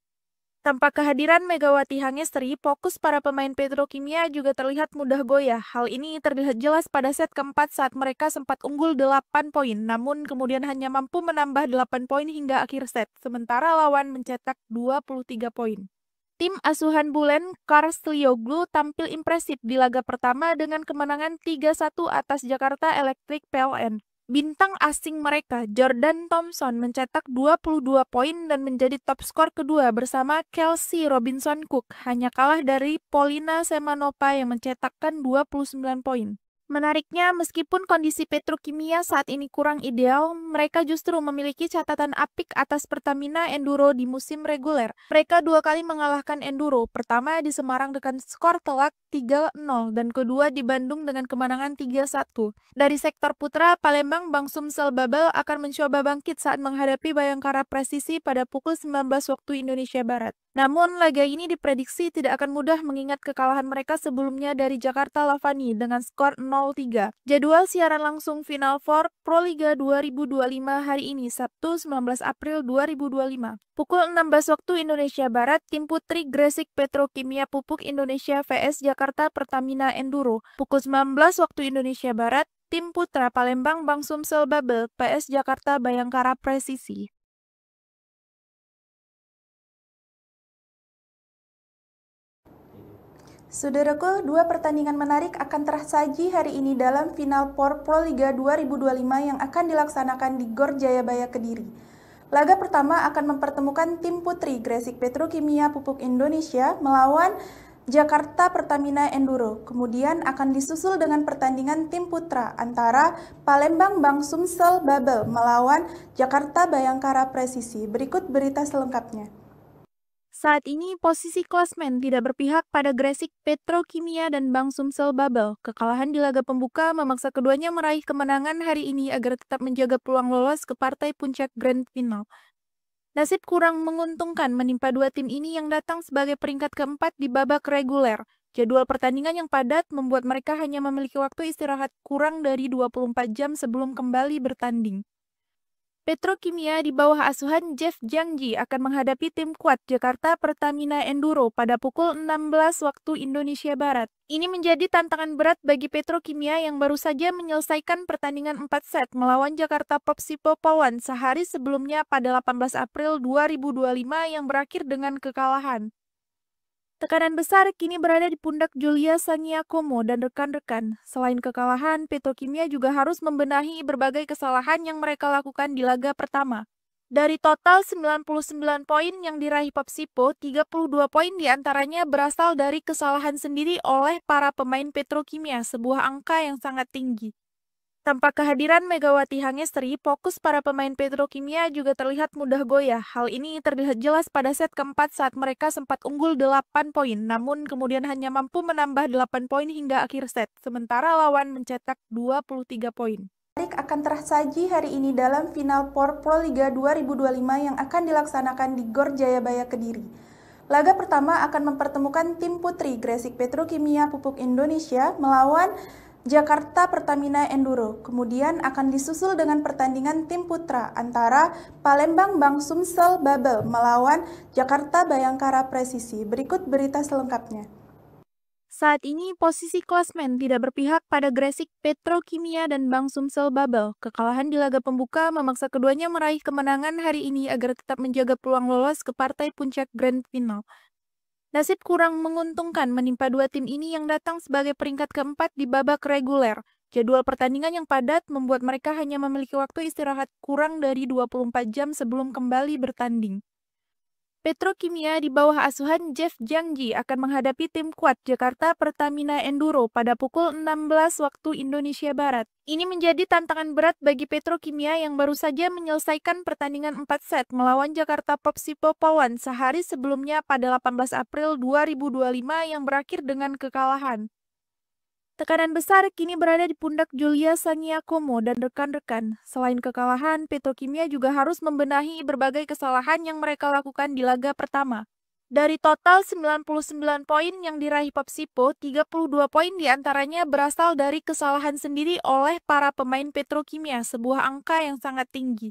Speaker 2: Tanpa kehadiran Megawati Hangestri, fokus para pemain Petrokimia juga terlihat mudah goyah. Hal ini terlihat jelas pada set keempat saat mereka sempat unggul 8 poin, namun kemudian hanya mampu menambah 8 poin hingga akhir set, sementara lawan mencetak 23 poin. Tim asuhan Bulen Karslioglu tampil impresif di laga pertama dengan kemenangan 3-1 atas Jakarta Electric PLN. Bintang asing mereka, Jordan Thompson, mencetak 22 poin dan menjadi top skor kedua bersama Kelsey Robinson Cook, hanya kalah dari Polina Semanova yang mencetakkan 29 poin. Menariknya, meskipun kondisi Petrokimia saat ini kurang ideal, mereka justru memiliki catatan apik atas Pertamina Enduro di musim reguler. Mereka dua kali mengalahkan Enduro, pertama di Semarang dengan skor telak 3-0 dan kedua di Bandung dengan kemenangan 3-1. Dari sektor putra, Palembang Bang Sumsel Babel akan mencoba bangkit saat menghadapi Bayangkara Presisi pada pukul 19 waktu Indonesia Barat. Namun, laga ini diprediksi tidak akan mudah mengingat kekalahan mereka sebelumnya dari Jakarta Lavani dengan skor 0-3. Jadwal siaran langsung Final Four Proliga 2025 hari ini, Sabtu 19 April 2025. Pukul 16 waktu Indonesia Barat, tim putri Gresik Petrokimia Pupuk Indonesia vs Jakarta Pertamina Enduro. Pukul 19 waktu Indonesia Barat, tim putra Palembang Bang Sumsel Babel vs Jakarta Bayangkara Presisi.
Speaker 1: Saudaraku, dua pertandingan menarik akan tersaji hari ini dalam final POR Proliga 2025 yang akan dilaksanakan di Gor Jayabaya Kediri. Laga pertama akan mempertemukan tim putri Gresik Petrokimia Pupuk Indonesia melawan Jakarta Pertamina Enduro. Kemudian akan disusul dengan pertandingan tim putra antara Palembang Bang Sumsel Babel melawan Jakarta Bayangkara Presisi. Berikut berita selengkapnya.
Speaker 2: Saat ini posisi klasmen tidak berpihak pada Gresik Petrokimia dan Bang Sumsel Babel. Kekalahan di laga pembuka memaksa keduanya meraih kemenangan hari ini agar tetap menjaga peluang lolos ke partai puncak Grand Final. Nasib kurang menguntungkan menimpa dua tim ini yang datang sebagai peringkat keempat di babak reguler. Jadwal pertandingan yang padat membuat mereka hanya memiliki waktu istirahat kurang dari 24 jam sebelum kembali bertanding. Petrokimia di bawah asuhan Jeff Jangji akan menghadapi tim kuat Jakarta Pertamina Enduro pada pukul 16 waktu Indonesia Barat. Ini menjadi tantangan berat bagi Petrokimia yang baru saja menyelesaikan pertandingan 4 set melawan Jakarta Popsipo Pawan sehari sebelumnya pada 18 April 2025 yang berakhir dengan kekalahan. Tekanan besar kini berada di pundak Julia Sangiakomo dan rekan-rekan. Selain kekalahan, Petrokimia juga harus membenahi berbagai kesalahan yang mereka lakukan di laga pertama. Dari total 99 poin yang diraih Popsipo, 32 poin diantaranya berasal dari kesalahan sendiri oleh para pemain Petrokimia, sebuah angka yang sangat tinggi. Tanpa kehadiran Megawati Hangestri, fokus para pemain Petrokimia juga terlihat mudah goyah. Hal ini terlihat jelas pada set keempat saat mereka sempat unggul 8 poin, namun kemudian hanya mampu menambah 8 poin hingga akhir set, sementara lawan mencetak 23 poin.
Speaker 1: akan tersaji hari ini dalam final POR Proliga 2025 yang akan dilaksanakan di Gor Jayabaya Kediri. Laga pertama akan mempertemukan tim putri Gresik Petrokimia Pupuk Indonesia melawan Jakarta Pertamina Enduro. Kemudian akan disusul dengan pertandingan tim putra antara Palembang Bang Sumsel Babel melawan Jakarta Bayangkara Presisi. Berikut berita selengkapnya.
Speaker 2: Saat ini posisi klasmen tidak berpihak pada Gresik Petrokimia dan Bang Sumsel Babel. Kekalahan di laga pembuka memaksa keduanya meraih kemenangan hari ini agar tetap menjaga peluang lolos ke partai puncak Grand Final. Nasib kurang menguntungkan menimpa dua tim ini yang datang sebagai peringkat keempat di babak reguler. Jadwal pertandingan yang padat membuat mereka hanya memiliki waktu istirahat kurang dari 24 jam sebelum kembali bertanding. Petrokimia di bawah asuhan Jeff Jiangji akan menghadapi tim kuat Jakarta Pertamina Enduro pada pukul 16 waktu Indonesia Barat. Ini menjadi tantangan berat bagi Petrokimia yang baru saja menyelesaikan pertandingan 4 set melawan Jakarta Popsipo Polwan sehari sebelumnya pada 18 April 2025 yang berakhir dengan kekalahan. Tekanan besar kini berada di pundak Julia Sangiakomo dan rekan-rekan. Selain kekalahan, Petrokimia juga harus membenahi berbagai kesalahan yang mereka lakukan di laga pertama. Dari total 99 poin yang diraih Popsipo, 32 poin diantaranya berasal dari kesalahan sendiri oleh para pemain Petrokimia, sebuah angka yang sangat tinggi.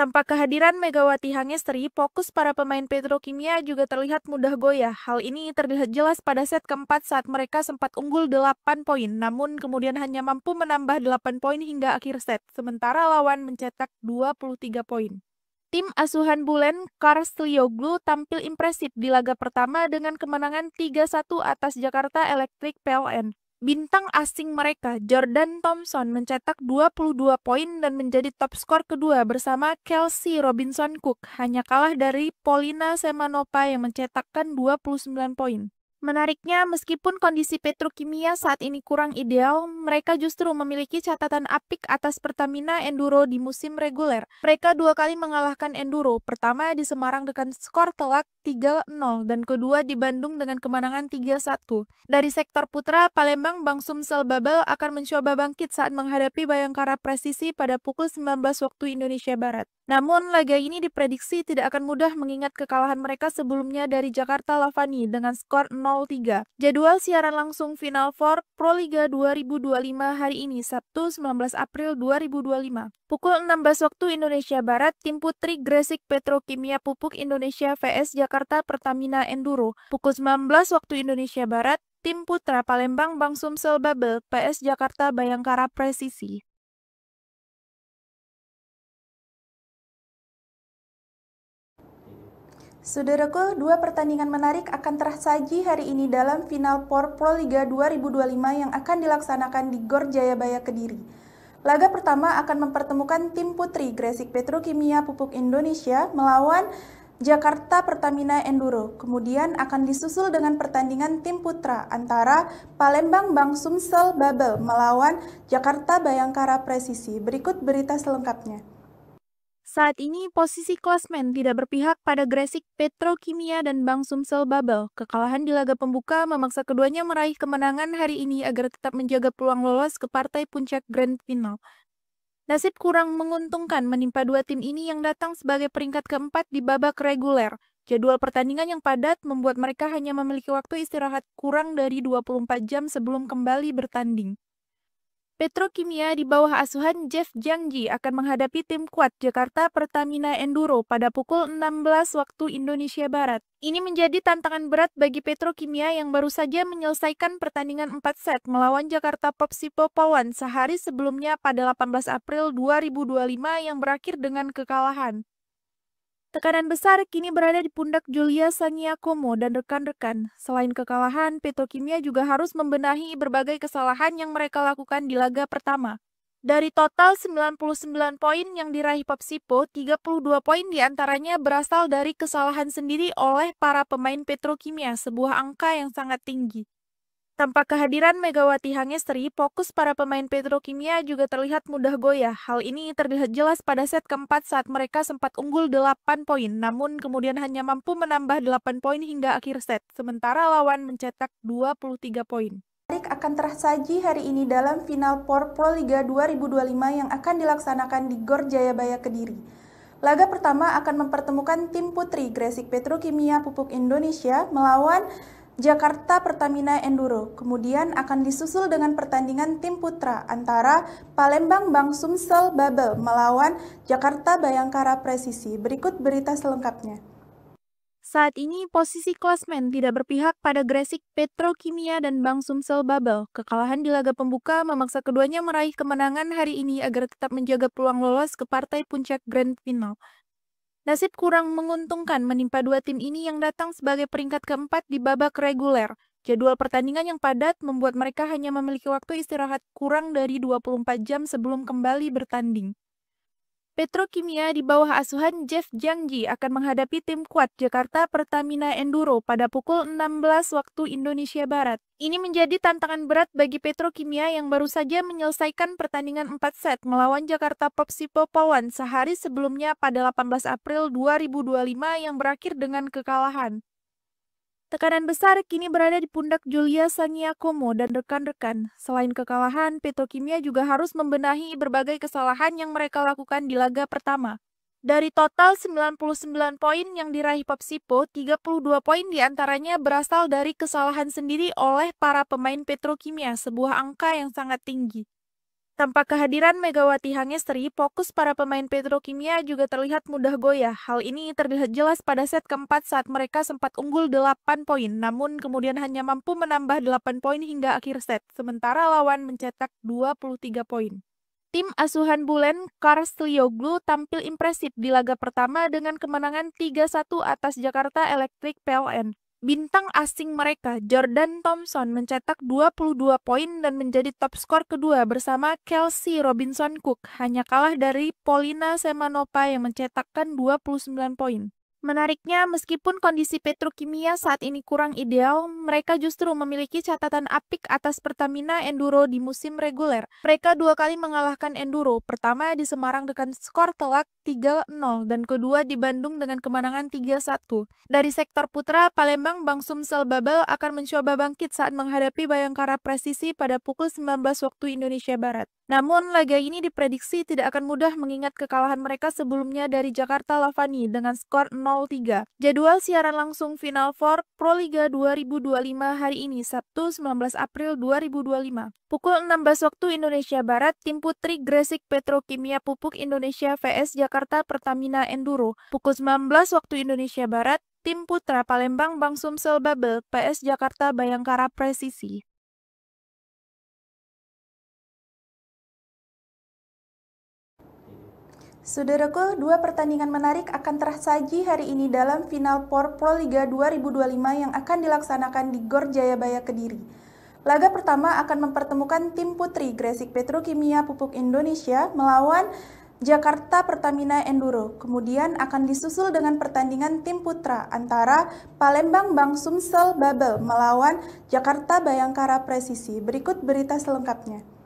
Speaker 2: Tanpa kehadiran Megawati Hangestri, fokus para pemain Petrokimia juga terlihat mudah goyah. Hal ini terlihat jelas pada set keempat saat mereka sempat unggul 8 poin, namun kemudian hanya mampu menambah 8 poin hingga akhir set, sementara lawan mencetak 23 poin. Tim asuhan Bulen Karslioglu tampil impresif di laga pertama dengan kemenangan 3-1 atas Jakarta Electric PLN. Bintang asing mereka, Jordan Thompson, mencetak 22 poin dan menjadi top skor kedua bersama Kelsey Robinson Cook, hanya kalah dari Polina Semanova yang mencetakkan 29 poin. Menariknya, meskipun kondisi Petrokimia saat ini kurang ideal, mereka justru memiliki catatan apik atas Pertamina Enduro di musim reguler. Mereka dua kali mengalahkan Enduro, pertama di Semarang dengan skor telak 3-0 dan kedua di Bandung dengan kemenangan 3-1. Dari sektor putra, Palembang Bang Sumsel Babel akan mencoba bangkit saat menghadapi Bayangkara Presisi pada pukul 19 waktu Indonesia Barat. Namun, laga ini diprediksi tidak akan mudah mengingat kekalahan mereka sebelumnya dari Jakarta Lavani dengan skor 0-3. Jadwal siaran langsung Final Four Proliga 2025 hari ini, Sabtu 19 April 2025. Pukul 16 waktu Indonesia Barat, tim putri Gresik Petrokimia Pupuk Indonesia vs Jakarta Pertamina Enduro. Pukul 19 waktu Indonesia Barat, tim putra Palembang Bang Sumsel Babel vs Jakarta Bayangkara Presisi.
Speaker 1: Saudaraku, dua pertandingan menarik akan tersaji hari ini dalam final POR Proliga 2025 yang akan dilaksanakan di Gor Jayabaya Kediri. Laga pertama akan mempertemukan tim putri Gresik Petrokimia Pupuk Indonesia melawan Jakarta Pertamina Enduro. Kemudian akan disusul dengan pertandingan tim putra antara Palembang Bang Sumsel Babel melawan Jakarta Bayangkara Presisi. Berikut berita selengkapnya.
Speaker 2: Saat ini posisi klasmen tidak berpihak pada Gresik Petrokimia dan Bang Sumsel Babel. Kekalahan di laga pembuka memaksa keduanya meraih kemenangan hari ini agar tetap menjaga peluang lolos ke partai puncak Grand Final. Nasib kurang menguntungkan menimpa dua tim ini yang datang sebagai peringkat keempat di babak reguler. Jadwal pertandingan yang padat membuat mereka hanya memiliki waktu istirahat kurang dari 24 jam sebelum kembali bertanding. Petrokimia di bawah asuhan Jeff Jiangji akan menghadapi tim kuat Jakarta Pertamina Enduro pada pukul 16 waktu Indonesia Barat. Ini menjadi tantangan berat bagi Petrokimia yang baru saja menyelesaikan pertandingan 4 set melawan Jakarta Popsipo Polwan sehari sebelumnya pada 18 April 2025 yang berakhir dengan kekalahan. Tekanan besar kini berada di pundak Julia Sangiakomo dan rekan-rekan. Selain kekalahan, Petrokimia juga harus membenahi berbagai kesalahan yang mereka lakukan di laga pertama. Dari total 99 poin yang diraih Popsipo, 32 poin diantaranya berasal dari kesalahan sendiri oleh para pemain Petrokimia, sebuah angka yang sangat tinggi. Tanpa kehadiran Megawati Hangestri, fokus para pemain Petrokimia juga terlihat mudah goyah. Hal ini terlihat jelas pada set keempat saat mereka sempat unggul 8 poin, namun kemudian hanya mampu menambah 8 poin hingga akhir set, sementara lawan mencetak 23 poin.
Speaker 1: akan tersaji hari ini dalam final POR Proliga 2025 yang akan dilaksanakan di Gor Jayabaya Kediri. Laga pertama akan mempertemukan tim putri Gresik Petrokimia Pupuk Indonesia melawan Jakarta Pertamina Enduro. Kemudian akan disusul dengan pertandingan tim putra antara Palembang Bang Sumsel Babel melawan Jakarta Bayangkara Presisi. Berikut berita selengkapnya.
Speaker 2: Saat ini posisi klasmen tidak berpihak pada Gresik Petrokimia dan Bang Sumsel Babel. Kekalahan di laga pembuka memaksa keduanya meraih kemenangan hari ini agar tetap menjaga peluang lolos ke partai puncak Grand Final. Nasib kurang menguntungkan menimpa dua tim ini yang datang sebagai peringkat keempat di babak reguler. Jadwal pertandingan yang padat membuat mereka hanya memiliki waktu istirahat kurang dari 24 jam sebelum kembali bertanding. Petrokimia di bawah asuhan Jeff Jangji akan menghadapi tim kuat Jakarta Pertamina Enduro pada pukul 16 waktu Indonesia Barat. Ini menjadi tantangan berat bagi Petrokimia yang baru saja menyelesaikan pertandingan 4 set melawan Jakarta Popsipo Polwan sehari sebelumnya pada 18 April 2025 yang berakhir dengan kekalahan. Tekanan besar kini berada di pundak Julia Sangiakomo dan rekan-rekan. Selain kekalahan, Petrokimia juga harus membenahi berbagai kesalahan yang mereka lakukan di laga pertama. Dari total 99 poin yang diraih Popsipo, 32 poin diantaranya berasal dari kesalahan sendiri oleh para pemain Petrokimia, sebuah angka yang sangat tinggi. Tanpa kehadiran Megawati Hangestri, fokus para pemain Petrokimia juga terlihat mudah goyah. Hal ini terlihat jelas pada set keempat saat mereka sempat unggul 8 poin, namun kemudian hanya mampu menambah 8 poin hingga akhir set, sementara lawan mencetak 23 poin. Tim asuhan Bulen, Karslioglu tampil impresif di laga pertama dengan kemenangan 3-1 atas Jakarta Electric PLN. Bintang asing mereka, Jordan Thompson, mencetak 22 poin dan menjadi top skor kedua bersama Kelsey Robinson Cook, hanya kalah dari Polina Semanova yang mencetakkan 29 poin. Menariknya, meskipun kondisi Petrokimia saat ini kurang ideal, mereka justru memiliki catatan apik atas Pertamina Enduro di musim reguler. Mereka dua kali mengalahkan Enduro, pertama di Semarang dengan skor telak 3-0 dan kedua di Bandung dengan kemenangan 3-1. Dari sektor putra, Palembang Bang Sumsel Babel akan mencoba bangkit saat menghadapi Bayangkara Presisi pada pukul 19 waktu Indonesia Barat. Namun, laga ini diprediksi tidak akan mudah mengingat kekalahan mereka sebelumnya dari Jakarta Lavani dengan skor 0-3. Jadwal siaran langsung Final Four Proliga 2025 hari ini, Sabtu 19 April 2025. Pukul 16 waktu Indonesia Barat, tim putri Gresik Petrokimia Pupuk Indonesia vs Jakarta Pertamina Enduro. Pukul 19 waktu Indonesia Barat, tim putra Palembang Bang Sumsel Babel vs Jakarta Bayangkara Presisi.
Speaker 1: Saudaraku, dua pertandingan menarik akan tersaji hari ini dalam final POR Proliga 2025 yang akan dilaksanakan di Gor Jayabaya Kediri. Laga pertama akan mempertemukan tim putri Gresik Petrokimia Pupuk Indonesia melawan Jakarta Pertamina Enduro. Kemudian akan disusul dengan pertandingan tim putra antara Palembang Bang Sumsel Babel melawan Jakarta Bayangkara Presisi. Berikut berita selengkapnya.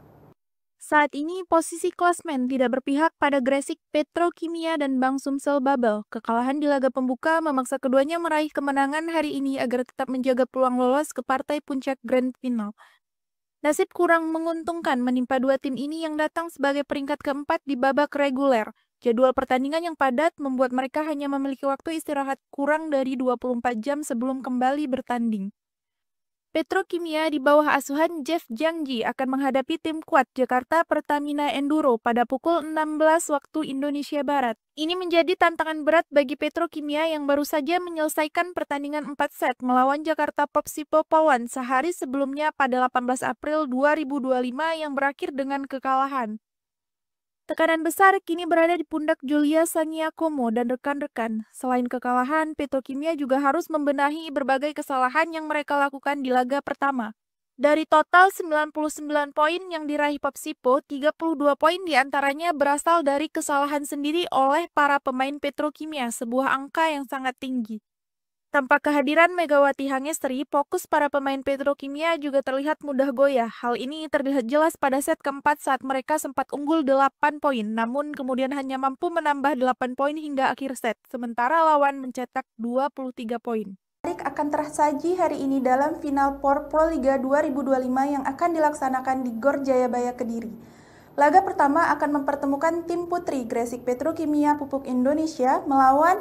Speaker 2: Saat ini posisi klasmen tidak berpihak pada Gresik Petrokimia dan Bang Sumsel Babel. Kekalahan di laga pembuka memaksa keduanya meraih kemenangan hari ini agar tetap menjaga peluang lolos ke partai puncak Grand Final. Nasib kurang menguntungkan menimpa dua tim ini yang datang sebagai peringkat keempat di babak reguler. Jadwal pertandingan yang padat membuat mereka hanya memiliki waktu istirahat kurang dari 24 jam sebelum kembali bertanding. Petrokimia di bawah asuhan Jeff Jangji akan menghadapi tim kuat Jakarta Pertamina Enduro pada pukul 16 waktu Indonesia Barat. Ini menjadi tantangan berat bagi Petrokimia yang baru saja menyelesaikan pertandingan 4 set melawan Jakarta Popsipo Polwan sehari sebelumnya pada 18 April 2025 yang berakhir dengan kekalahan. Tekanan besar kini berada di pundak Julia Sangiakomo dan rekan-rekan. Selain kekalahan, Petrokimia juga harus membenahi berbagai kesalahan yang mereka lakukan di laga pertama. Dari total 99 poin yang diraih Popsipo, 32 poin diantaranya berasal dari kesalahan sendiri oleh para pemain Petrokimia, sebuah angka yang sangat tinggi. Tanpa kehadiran Megawati Hangestri, fokus para pemain Petrokimia juga terlihat mudah goyah. Hal ini terlihat jelas pada set keempat saat mereka sempat unggul 8 poin, namun kemudian hanya mampu menambah 8 poin hingga akhir set, sementara lawan mencetak 23 poin.
Speaker 1: akan tersaji hari ini dalam final POR Proliga 2025 yang akan dilaksanakan di Gor Jayabaya Kediri. Laga pertama akan mempertemukan tim putri Gresik Petrokimia Pupuk Indonesia melawan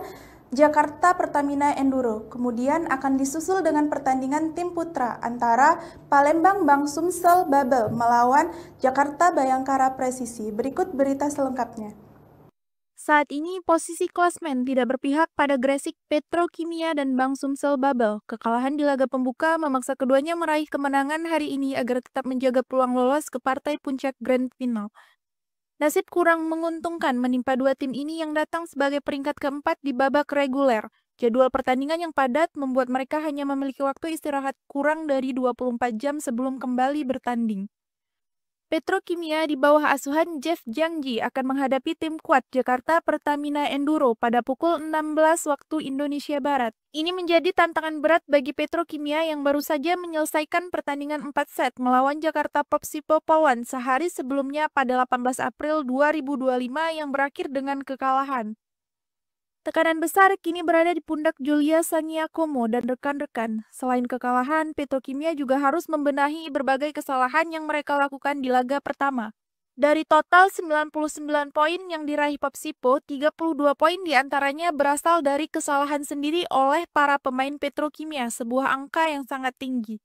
Speaker 1: Jakarta Pertamina Enduro. Kemudian akan disusul dengan pertandingan tim putra antara Palembang Bang Sumsel Babel melawan Jakarta Bayangkara Presisi. Berikut berita selengkapnya.
Speaker 2: Saat ini posisi klasmen tidak berpihak pada Gresik Petrokimia dan Bang Sumsel Babel. Kekalahan di laga pembuka memaksa keduanya meraih kemenangan hari ini agar tetap menjaga peluang lolos ke partai puncak Grand Final. Nasib kurang menguntungkan menimpa dua tim ini yang datang sebagai peringkat keempat di babak reguler. Jadwal pertandingan yang padat membuat mereka hanya memiliki waktu istirahat kurang dari 24 jam sebelum kembali bertanding. Petrokimia di bawah asuhan Jeff Jangji akan menghadapi tim kuat Jakarta Pertamina Enduro pada pukul 16 waktu Indonesia Barat. Ini menjadi tantangan berat bagi Petrokimia yang baru saja menyelesaikan pertandingan 4 set melawan Jakarta Popsipo Polwan sehari sebelumnya pada 18 April 2025 yang berakhir dengan kekalahan. Tekanan besar kini berada di pundak Julia Sangiakomo dan rekan-rekan. Selain kekalahan, Petrokimia juga harus membenahi berbagai kesalahan yang mereka lakukan di laga pertama. Dari total 99 poin yang diraih Popsipo, 32 poin diantaranya berasal dari kesalahan sendiri oleh para pemain Petrokimia, sebuah angka yang sangat tinggi.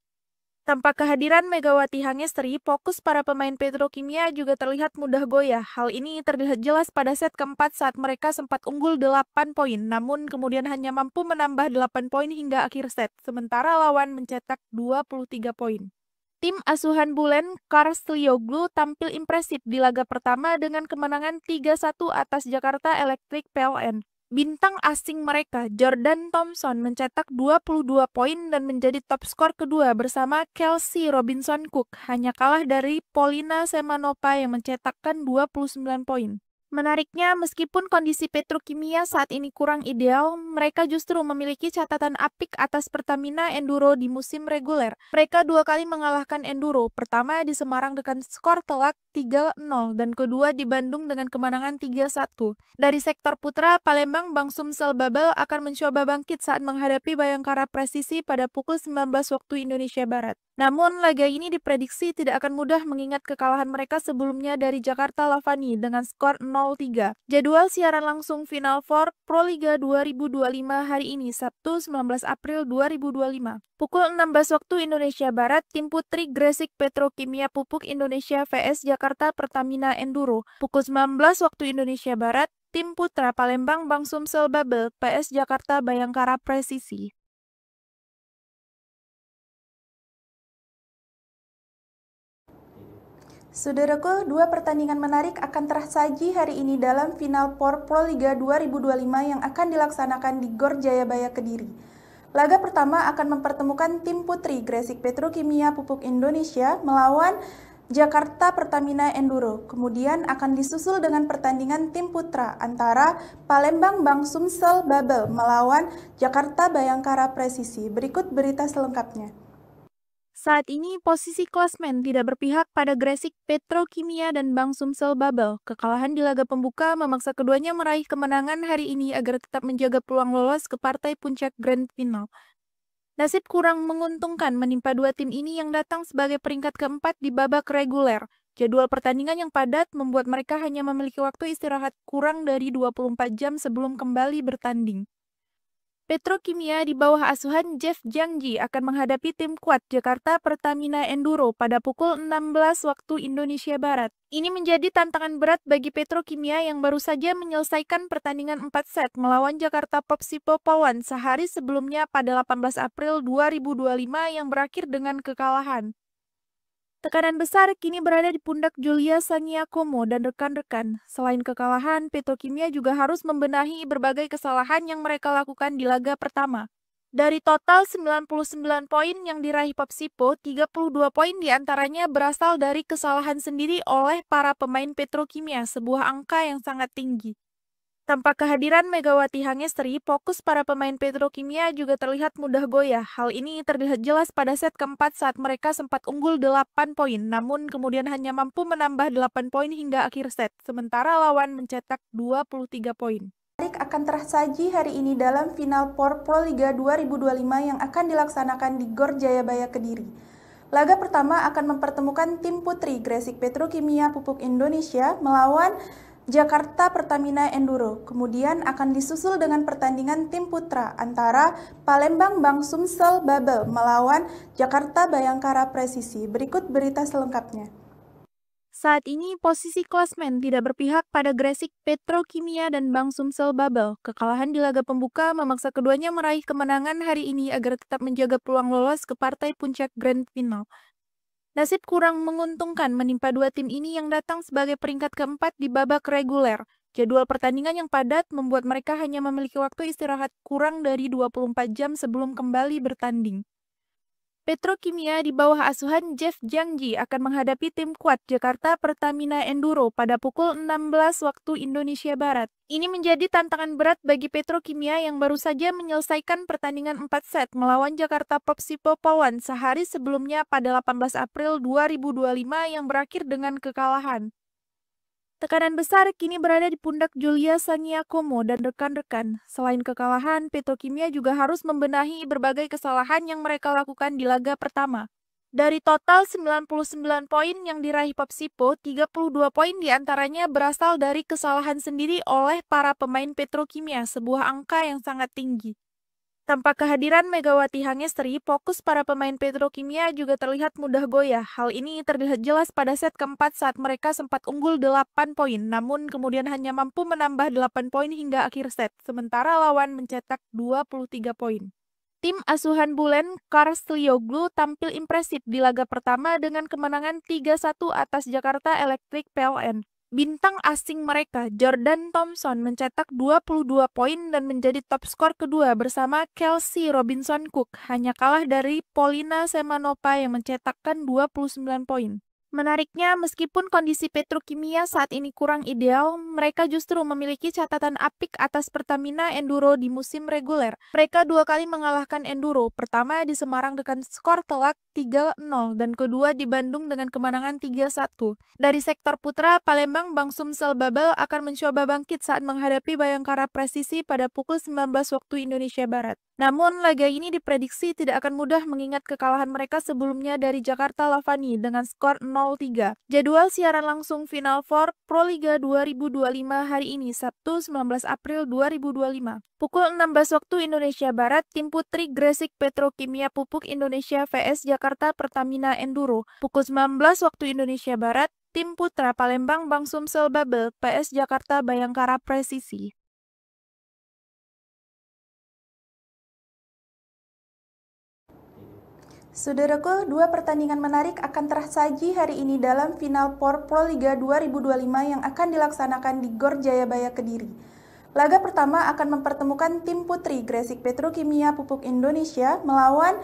Speaker 2: Tanpa kehadiran Megawati Hangestri, fokus para pemain Petrokimia juga terlihat mudah goyah. Hal ini terlihat jelas pada set keempat saat mereka sempat unggul 8 poin, namun kemudian hanya mampu menambah 8 poin hingga akhir set, sementara lawan mencetak 23 poin. Tim asuhan Bulen, Karslioglu tampil impresif di laga pertama dengan kemenangan 3-1 atas Jakarta Electric PLN. Bintang asing mereka, Jordan Thompson, mencetak 22 poin dan menjadi top skor kedua bersama Kelsey Robinson Cook, hanya kalah dari Polina Semanova yang mencetakkan 29 poin. Menariknya, meskipun kondisi Petrokimia saat ini kurang ideal, mereka justru memiliki catatan apik atas Pertamina Enduro di musim reguler. Mereka dua kali mengalahkan Enduro, pertama di Semarang dengan skor telak 3-0 dan kedua di Bandung dengan kemenangan 3-1. Dari sektor putra, Palembang Bang Sumsel Babel akan mencoba bangkit saat menghadapi Bayangkara Presisi pada pukul 19 waktu Indonesia Barat. Namun, laga ini diprediksi tidak akan mudah mengingat kekalahan mereka sebelumnya dari Jakarta Lavani dengan skor 0-3. Jadwal siaran langsung Final Four Proliga 2025 hari ini, Sabtu 19 April 2025. Pukul 16 waktu Indonesia Barat, tim putri Gresik Petrokimia Pupuk Indonesia vs Jakarta Pertamina Enduro. Pukul 19 waktu Indonesia Barat, tim putra Palembang Bang Sumsel Babel vs Jakarta Bayangkara Presisi.
Speaker 1: Saudaraku, dua pertandingan menarik akan tersaji hari ini dalam final POR Proliga 2025 yang akan dilaksanakan di Gor Jayabaya Kediri. Laga pertama akan mempertemukan tim putri Gresik Petrokimia Pupuk Indonesia melawan Jakarta Pertamina Enduro. Kemudian akan disusul dengan pertandingan tim putra antara Palembang Bang Sumsel Babel melawan Jakarta Bayangkara Presisi. Berikut berita selengkapnya.
Speaker 2: Saat ini posisi klasmen tidak berpihak pada Gresik Petrokimia dan Bang Sumsel Babel. Kekalahan di laga pembuka memaksa keduanya meraih kemenangan hari ini agar tetap menjaga peluang lolos ke partai puncak Grand Final. Nasib kurang menguntungkan menimpa dua tim ini yang datang sebagai peringkat keempat di babak reguler. Jadwal pertandingan yang padat membuat mereka hanya memiliki waktu istirahat kurang dari 24 jam sebelum kembali bertanding. Petrokimia di bawah asuhan Jeff Jangji akan menghadapi tim kuat Jakarta Pertamina Enduro pada pukul 16 waktu Indonesia Barat. Ini menjadi tantangan berat bagi Petrokimia yang baru saja menyelesaikan pertandingan 4 set melawan Jakarta Popsipo Polwan sehari sebelumnya pada 18 April 2025 yang berakhir dengan kekalahan. Tekanan besar kini berada di pundak Julia Sangiakomo dan rekan-rekan. Selain kekalahan, Petrokimia juga harus membenahi berbagai kesalahan yang mereka lakukan di laga pertama. Dari total 99 poin yang diraih Popsipo, 32 poin diantaranya berasal dari kesalahan sendiri oleh para pemain Petrokimia, sebuah angka yang sangat tinggi. Tanpa kehadiran Megawati Hangestri, fokus para pemain Petrokimia juga terlihat mudah goyah. Hal ini terlihat jelas pada set keempat saat mereka sempat unggul 8 poin, namun kemudian hanya mampu menambah 8 poin hingga akhir set, sementara lawan mencetak 23 poin.
Speaker 1: akan tersaji hari ini dalam final POR Proliga 2025 yang akan dilaksanakan di Gor Jayabaya Kediri. Laga pertama akan mempertemukan tim putri Gresik Petrokimia Pupuk Indonesia melawan Jakarta Pertamina Enduro. Kemudian akan disusul dengan pertandingan tim putra antara Palembang Bang Sumsel Babel melawan Jakarta Bayangkara Presisi. Berikut berita selengkapnya.
Speaker 2: Saat ini posisi klasmen tidak berpihak pada Gresik Petrokimia dan Bang Sumsel Babel. Kekalahan di laga pembuka memaksa keduanya meraih kemenangan hari ini agar tetap menjaga peluang lolos ke partai puncak Grand Final. Nasib kurang menguntungkan menimpa dua tim ini yang datang sebagai peringkat keempat di babak reguler. Jadwal pertandingan yang padat membuat mereka hanya memiliki waktu istirahat kurang dari 24 jam sebelum kembali bertanding. Petrokimia di bawah asuhan Jeff Jangji akan menghadapi tim kuat Jakarta Pertamina Enduro pada pukul 16 waktu Indonesia Barat. Ini menjadi tantangan berat bagi Petrokimia yang baru saja menyelesaikan pertandingan 4 set melawan Jakarta Popsipo Polwan sehari sebelumnya pada 18 April 2025 yang berakhir dengan kekalahan. Tekanan besar kini berada di pundak Julia Saniakomo dan rekan-rekan. Selain kekalahan, Petrokimia juga harus membenahi berbagai kesalahan yang mereka lakukan di laga pertama. Dari total 99 poin yang diraih Popsipo, 32 poin diantaranya berasal dari kesalahan sendiri oleh para pemain Petrokimia, sebuah angka yang sangat tinggi. Tanpa kehadiran Megawati Hangestri, fokus para pemain Petrokimia juga terlihat mudah goyah. Hal ini terlihat jelas pada set keempat saat mereka sempat unggul 8 poin, namun kemudian hanya mampu menambah 8 poin hingga akhir set, sementara lawan mencetak 23 poin. Tim asuhan Bulen Karslioglu tampil impresif di laga pertama dengan kemenangan 3-1 atas Jakarta Electric PLN. Bintang asing mereka, Jordan Thompson, mencetak 22 poin dan menjadi top skor kedua bersama Kelsey Robinson Cook, hanya kalah dari Polina Semanova yang mencetakkan 29 poin. Menariknya, meskipun kondisi Petrokimia saat ini kurang ideal, mereka justru memiliki catatan apik atas Pertamina Enduro di musim reguler. Mereka dua kali mengalahkan Enduro, pertama di Semarang dengan skor telak 3-0 dan kedua di Bandung dengan kemenangan 3-1. Dari sektor putra, Palembang Bang Sumsel Babel akan mencoba bangkit saat menghadapi Bayangkara Presisi pada pukul 19 waktu Indonesia Barat. Namun, laga ini diprediksi tidak akan mudah mengingat kekalahan mereka sebelumnya dari Jakarta Lavani dengan skor 0-3. Jadwal siaran langsung Final Four Proliga 2025 hari ini, Sabtu 19 April 2025. Pukul 16 waktu Indonesia Barat, tim putri Gresik Petrokimia Pupuk Indonesia vs Jakarta Pertamina Enduro. Pukul 19 waktu Indonesia Barat, tim putra Palembang Bang Sumsel Babel vs Jakarta Bayangkara Presisi.
Speaker 1: Saudaraku, dua pertandingan menarik akan tersaji hari ini dalam final POR Proliga 2025 yang akan dilaksanakan di Gor Jayabaya Kediri. Laga pertama akan mempertemukan tim putri Gresik Petrokimia Pupuk Indonesia melawan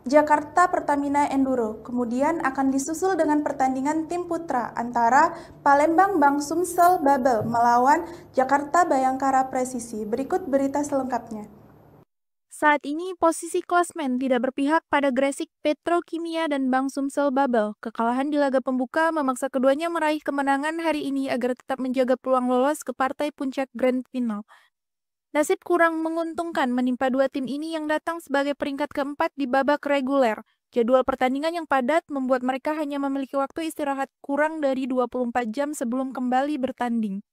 Speaker 1: Jakarta Pertamina Enduro. Kemudian akan disusul dengan pertandingan tim putra antara Palembang Bang Sumsel Babel melawan Jakarta Bayangkara Presisi. Berikut berita selengkapnya.
Speaker 2: Saat ini posisi klasmen tidak berpihak pada Gresik Petrokimia dan Bang Sumsel Babel. Kekalahan di laga pembuka memaksa keduanya meraih kemenangan hari ini agar tetap menjaga peluang lolos ke partai puncak Grand Final. Nasib kurang menguntungkan menimpa dua tim ini yang datang sebagai peringkat keempat di babak reguler. Jadwal pertandingan yang padat membuat mereka hanya memiliki waktu istirahat kurang dari 24 jam sebelum kembali bertanding.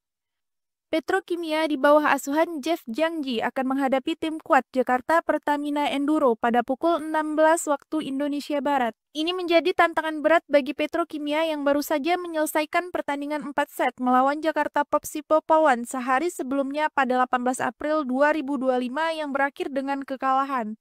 Speaker 2: Petrokimia di bawah asuhan Jeff Jangji akan menghadapi tim kuat Jakarta Pertamina Enduro pada pukul 16 waktu Indonesia Barat. Ini menjadi tantangan berat bagi Petrokimia yang baru saja menyelesaikan pertandingan 4 set melawan Jakarta Popsipo Polwan sehari sebelumnya pada 18 April 2025 yang berakhir dengan kekalahan.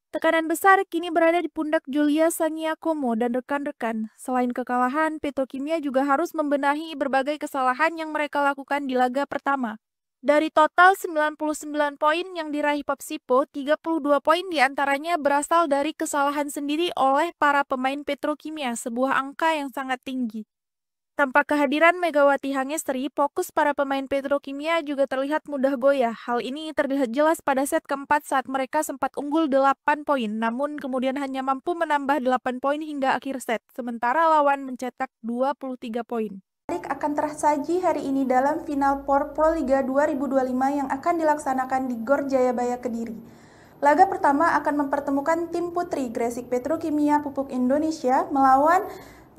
Speaker 2: Tekanan besar kini berada di pundak Julia Saniakomo dan rekan-rekan. Selain kekalahan, Petrokimia juga harus membenahi berbagai kesalahan yang mereka lakukan di laga pertama. Dari total 99 poin yang diraih Popsipo, 32 poin diantaranya berasal dari kesalahan sendiri oleh para pemain Petrokimia, sebuah angka yang sangat tinggi. Tanpa kehadiran Megawati Hangestri, fokus para pemain Petrokimia juga terlihat mudah goyah. Hal ini terlihat jelas pada set keempat saat mereka sempat unggul 8 poin, namun kemudian hanya mampu menambah 8 poin hingga akhir set, sementara lawan mencetak 23 poin.
Speaker 1: akan tersaji hari ini dalam final POR Proliga 2025 yang akan dilaksanakan di Gor Jayabaya Kediri. Laga pertama akan mempertemukan tim putri Gresik Petrokimia Pupuk Indonesia melawan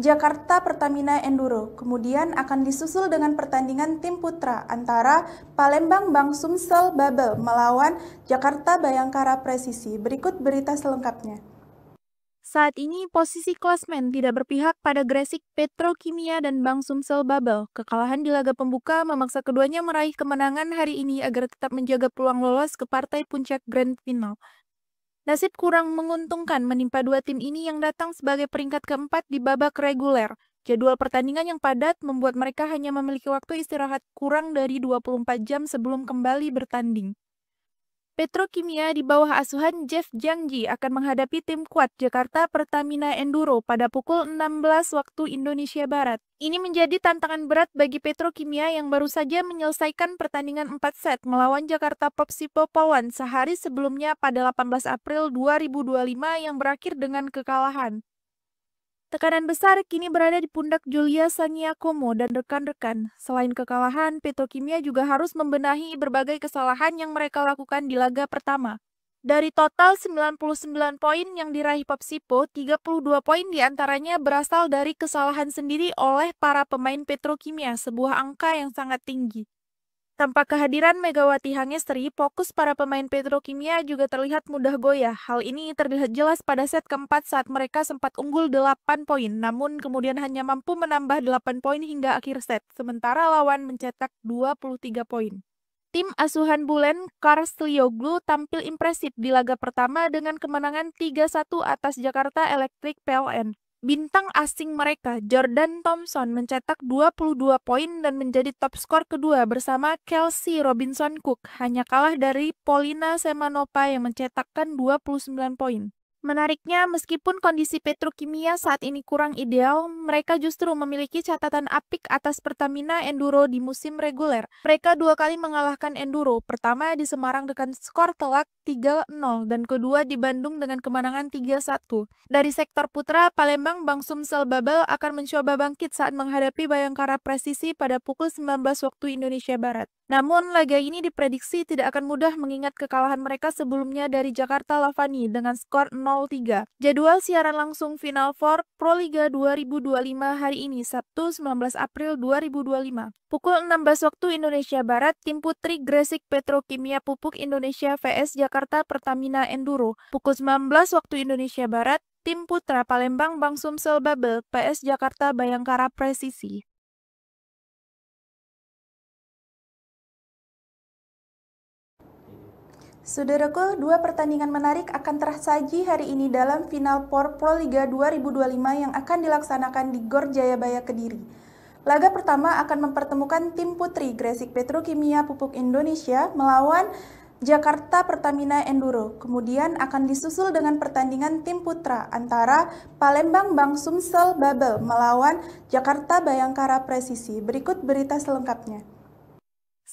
Speaker 1: Jakarta Pertamina Enduro. Kemudian akan disusul dengan pertandingan tim putra antara Palembang Bang Sumsel Babel melawan Jakarta Bayangkara Presisi. Berikut berita selengkapnya.
Speaker 2: Saat ini posisi klasmen tidak berpihak pada Gresik Petrokimia dan Bang Sumsel Babel. Kekalahan di laga pembuka memaksa keduanya meraih kemenangan hari ini agar tetap menjaga peluang lolos ke partai puncak Grand Final. Nasib kurang menguntungkan menimpa dua tim ini yang datang sebagai peringkat keempat di babak reguler. Jadwal pertandingan yang padat membuat mereka hanya memiliki waktu istirahat kurang dari 24 jam sebelum kembali bertanding. Petrokimia di bawah asuhan Jeff Jangji akan menghadapi tim kuat Jakarta Pertamina Enduro pada pukul 16 waktu Indonesia Barat. Ini menjadi tantangan berat bagi Petrokimia yang baru saja menyelesaikan pertandingan 4 set melawan Jakarta Popsipo Pawan sehari sebelumnya pada 18 April 2025 yang berakhir dengan kekalahan. Tekanan besar kini berada di pundak Julia Saniakomo dan rekan-rekan. Selain kekalahan, Petrokimia juga harus membenahi berbagai kesalahan yang mereka lakukan di laga pertama. Dari total 99 poin yang diraih Popsipo, 32 poin diantaranya berasal dari kesalahan sendiri oleh para pemain Petrokimia, sebuah angka yang sangat tinggi. Tanpa kehadiran Megawati Hangestri, fokus para pemain Petrokimia juga terlihat mudah goyah. Hal ini terlihat jelas pada set keempat saat mereka sempat unggul 8 poin, namun kemudian hanya mampu menambah 8 poin hingga akhir set, sementara lawan mencetak 23 poin. Tim asuhan Bulen Karslioglu tampil impresif di laga pertama dengan kemenangan 3-1 atas Jakarta Electric PLN. Bintang asing mereka, Jordan Thompson, mencetak 22 poin dan menjadi top skor kedua bersama Kelsey Robinson Cook, hanya kalah dari Polina Semanova yang mencetakkan 29 poin. Menariknya, meskipun kondisi Petrokimia saat ini kurang ideal, mereka justru memiliki catatan apik atas Pertamina Enduro di musim reguler. Mereka dua kali mengalahkan Enduro, pertama di Semarang dengan skor telak 3-0 dan kedua di Bandung dengan kemenangan 3-1. Dari sektor putra, Palembang Bang Sumsel Babel akan mencoba bangkit saat menghadapi Bayangkara Presisi pada pukul 19 waktu Indonesia Barat. Namun, laga ini diprediksi tidak akan mudah mengingat kekalahan mereka sebelumnya dari Jakarta Lavani dengan skor 0-3. Jadwal siaran langsung Final Four Proliga 2025 hari ini, Sabtu 19 April 2025. Pukul 16 waktu Indonesia Barat, tim putri Gresik Petrokimia Pupuk Indonesia vs Jakarta Pertamina Enduro. Pukul 19 waktu Indonesia Barat, tim putra Palembang Bang Sumsel Babel vs Jakarta Bayangkara Presisi.
Speaker 1: Saudaraku, dua pertandingan menarik akan tersaji hari ini dalam final POR Proliga 2025 yang akan dilaksanakan di Gor Jayabaya Kediri. Laga pertama akan mempertemukan tim putri Gresik Petrokimia Pupuk Indonesia melawan Jakarta Pertamina Enduro. Kemudian akan disusul dengan pertandingan tim putra antara Palembang Bang Sumsel Babel melawan Jakarta Bayangkara Presisi. Berikut berita selengkapnya.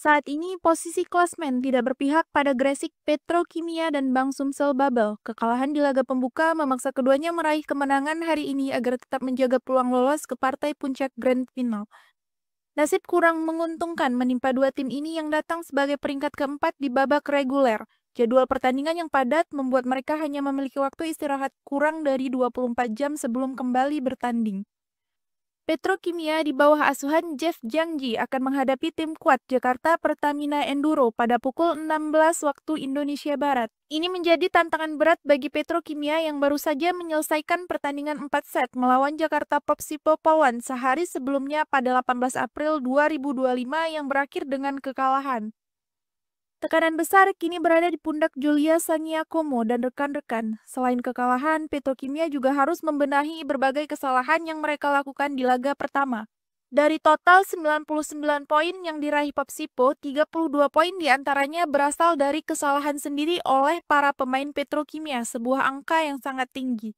Speaker 2: Saat ini posisi klasmen tidak berpihak pada Gresik Petrokimia dan Bang Sumsel Babel. Kekalahan di laga pembuka memaksa keduanya meraih kemenangan hari ini agar tetap menjaga peluang lolos ke partai puncak Grand Final. Nasib kurang menguntungkan menimpa dua tim ini yang datang sebagai peringkat keempat di babak reguler. Jadwal pertandingan yang padat membuat mereka hanya memiliki waktu istirahat kurang dari 24 jam sebelum kembali bertanding. Petrokimia di bawah asuhan Jeff Jangji akan menghadapi tim kuat Jakarta Pertamina Enduro pada pukul 16 waktu Indonesia Barat. Ini menjadi tantangan berat bagi Petrokimia yang baru saja menyelesaikan pertandingan 4 set melawan Jakarta Popsipo Pawan sehari sebelumnya pada 18 April 2025 yang berakhir dengan kekalahan. Tekanan besar kini berada di pundak Julia Saniakomo dan rekan-rekan. Selain kekalahan, Petrokimia juga harus membenahi berbagai kesalahan yang mereka lakukan di laga pertama. Dari total 99 poin yang diraih Popsipo, 32 poin diantaranya berasal dari kesalahan sendiri oleh para pemain Petrokimia, sebuah angka yang sangat tinggi.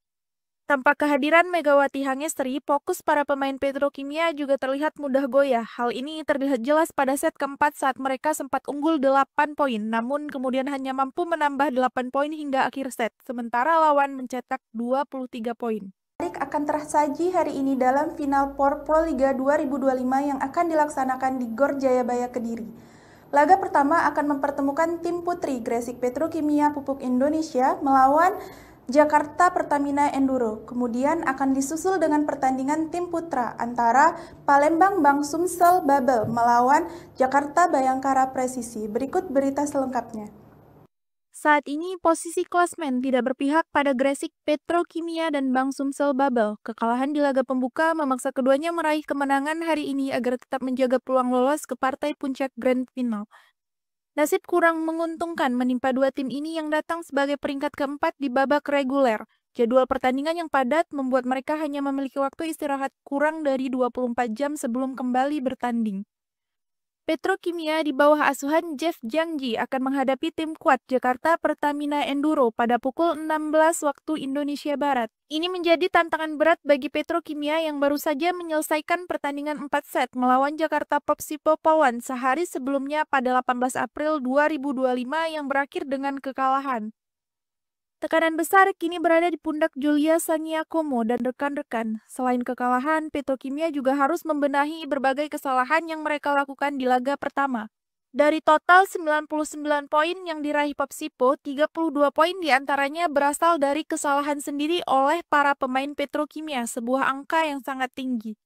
Speaker 2: Tanpa kehadiran Megawati Hangestri, fokus para pemain Petrokimia juga terlihat mudah goyah. Hal ini terlihat jelas pada set keempat saat mereka sempat unggul 8 poin, namun kemudian hanya mampu menambah 8 poin hingga akhir set, sementara lawan mencetak 23 poin.
Speaker 1: akan tersaji hari ini dalam final POR Proliga 2025 yang akan dilaksanakan di Gor Jayabaya Kediri. Laga pertama akan mempertemukan tim putri Gresik Petrokimia Pupuk Indonesia melawan Jakarta Pertamina Enduro. Kemudian akan disusul dengan pertandingan tim putra antara Palembang Bang Sumsel Babel melawan Jakarta Bayangkara Presisi. Berikut berita selengkapnya.
Speaker 2: Saat ini posisi klasmen tidak berpihak pada Gresik Petrokimia dan Bang Sumsel Babel. Kekalahan di laga pembuka memaksa keduanya meraih kemenangan hari ini agar tetap menjaga peluang lolos ke partai puncak Grand Final. Nasib kurang menguntungkan menimpa dua tim ini yang datang sebagai peringkat keempat di babak reguler. Jadwal pertandingan yang padat membuat mereka hanya memiliki waktu istirahat kurang dari 24 jam sebelum kembali bertanding. Petrokimia di bawah asuhan Jeff Jangji akan menghadapi tim kuat Jakarta Pertamina Enduro pada pukul 16 waktu Indonesia Barat. Ini menjadi tantangan berat bagi Petrokimia yang baru saja menyelesaikan pertandingan 4 set melawan Jakarta Popsipo Pawan sehari sebelumnya pada 18 April 2025 yang berakhir dengan kekalahan. Tekanan besar kini berada di pundak Julia Saniakomo dan rekan-rekan. Selain kekalahan, Petrokimia juga harus membenahi berbagai kesalahan yang mereka lakukan di laga pertama. Dari total 99 poin yang diraih Popsipo, 32 poin diantaranya berasal dari kesalahan sendiri oleh para pemain Petrokimia, sebuah angka yang sangat tinggi.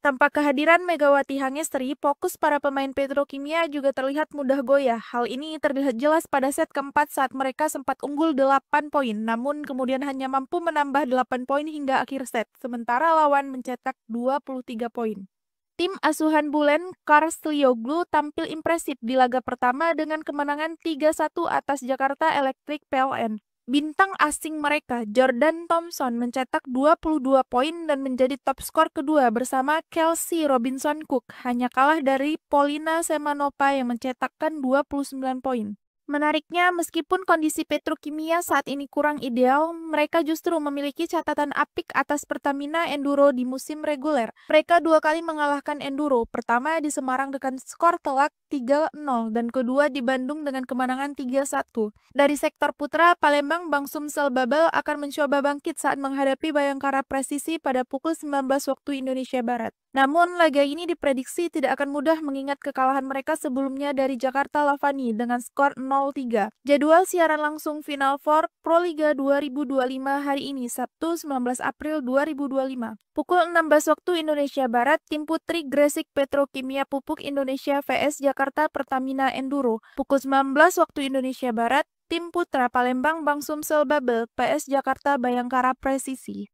Speaker 2: Tanpa kehadiran Megawati Hangestri, fokus para pemain Petrokimia juga terlihat mudah goyah. Hal ini terlihat jelas pada set keempat saat mereka sempat unggul 8 poin, namun kemudian hanya mampu menambah 8 poin hingga akhir set, sementara lawan mencetak 23 poin. Tim asuhan Bulen Karslioglu tampil impresif di laga pertama dengan kemenangan 3-1 atas Jakarta Electric PLN. Bintang asing mereka, Jordan Thompson, mencetak 22 poin dan menjadi top skor kedua bersama Kelsey Robinson Cook, hanya kalah dari Polina Semanova yang mencetakkan 29 poin. Menariknya, meskipun kondisi Petrokimia saat ini kurang ideal, mereka justru memiliki catatan apik atas Pertamina Enduro di musim reguler. Mereka dua kali mengalahkan Enduro, pertama di Semarang dengan skor telak 3-0 dan kedua di Bandung dengan kemenangan 3-1. Dari sektor putra, Palembang Bang Sumsel Babel akan mencoba bangkit saat menghadapi Bayangkara Presisi pada pukul 19 waktu Indonesia Barat. Namun, laga ini diprediksi tidak akan mudah mengingat kekalahan mereka sebelumnya dari Jakarta Lavani dengan skor 0-3. Jadwal siaran langsung Final Four Proliga 2025 hari ini, Sabtu 19 April 2025. Pukul 16 waktu Indonesia Barat, tim putri Gresik Petrokimia Pupuk Indonesia vs Jakarta Pertamina Enduro. Pukul 19 waktu Indonesia Barat, tim putra Palembang Bang Sumsel Babel vs Jakarta Bayangkara Presisi.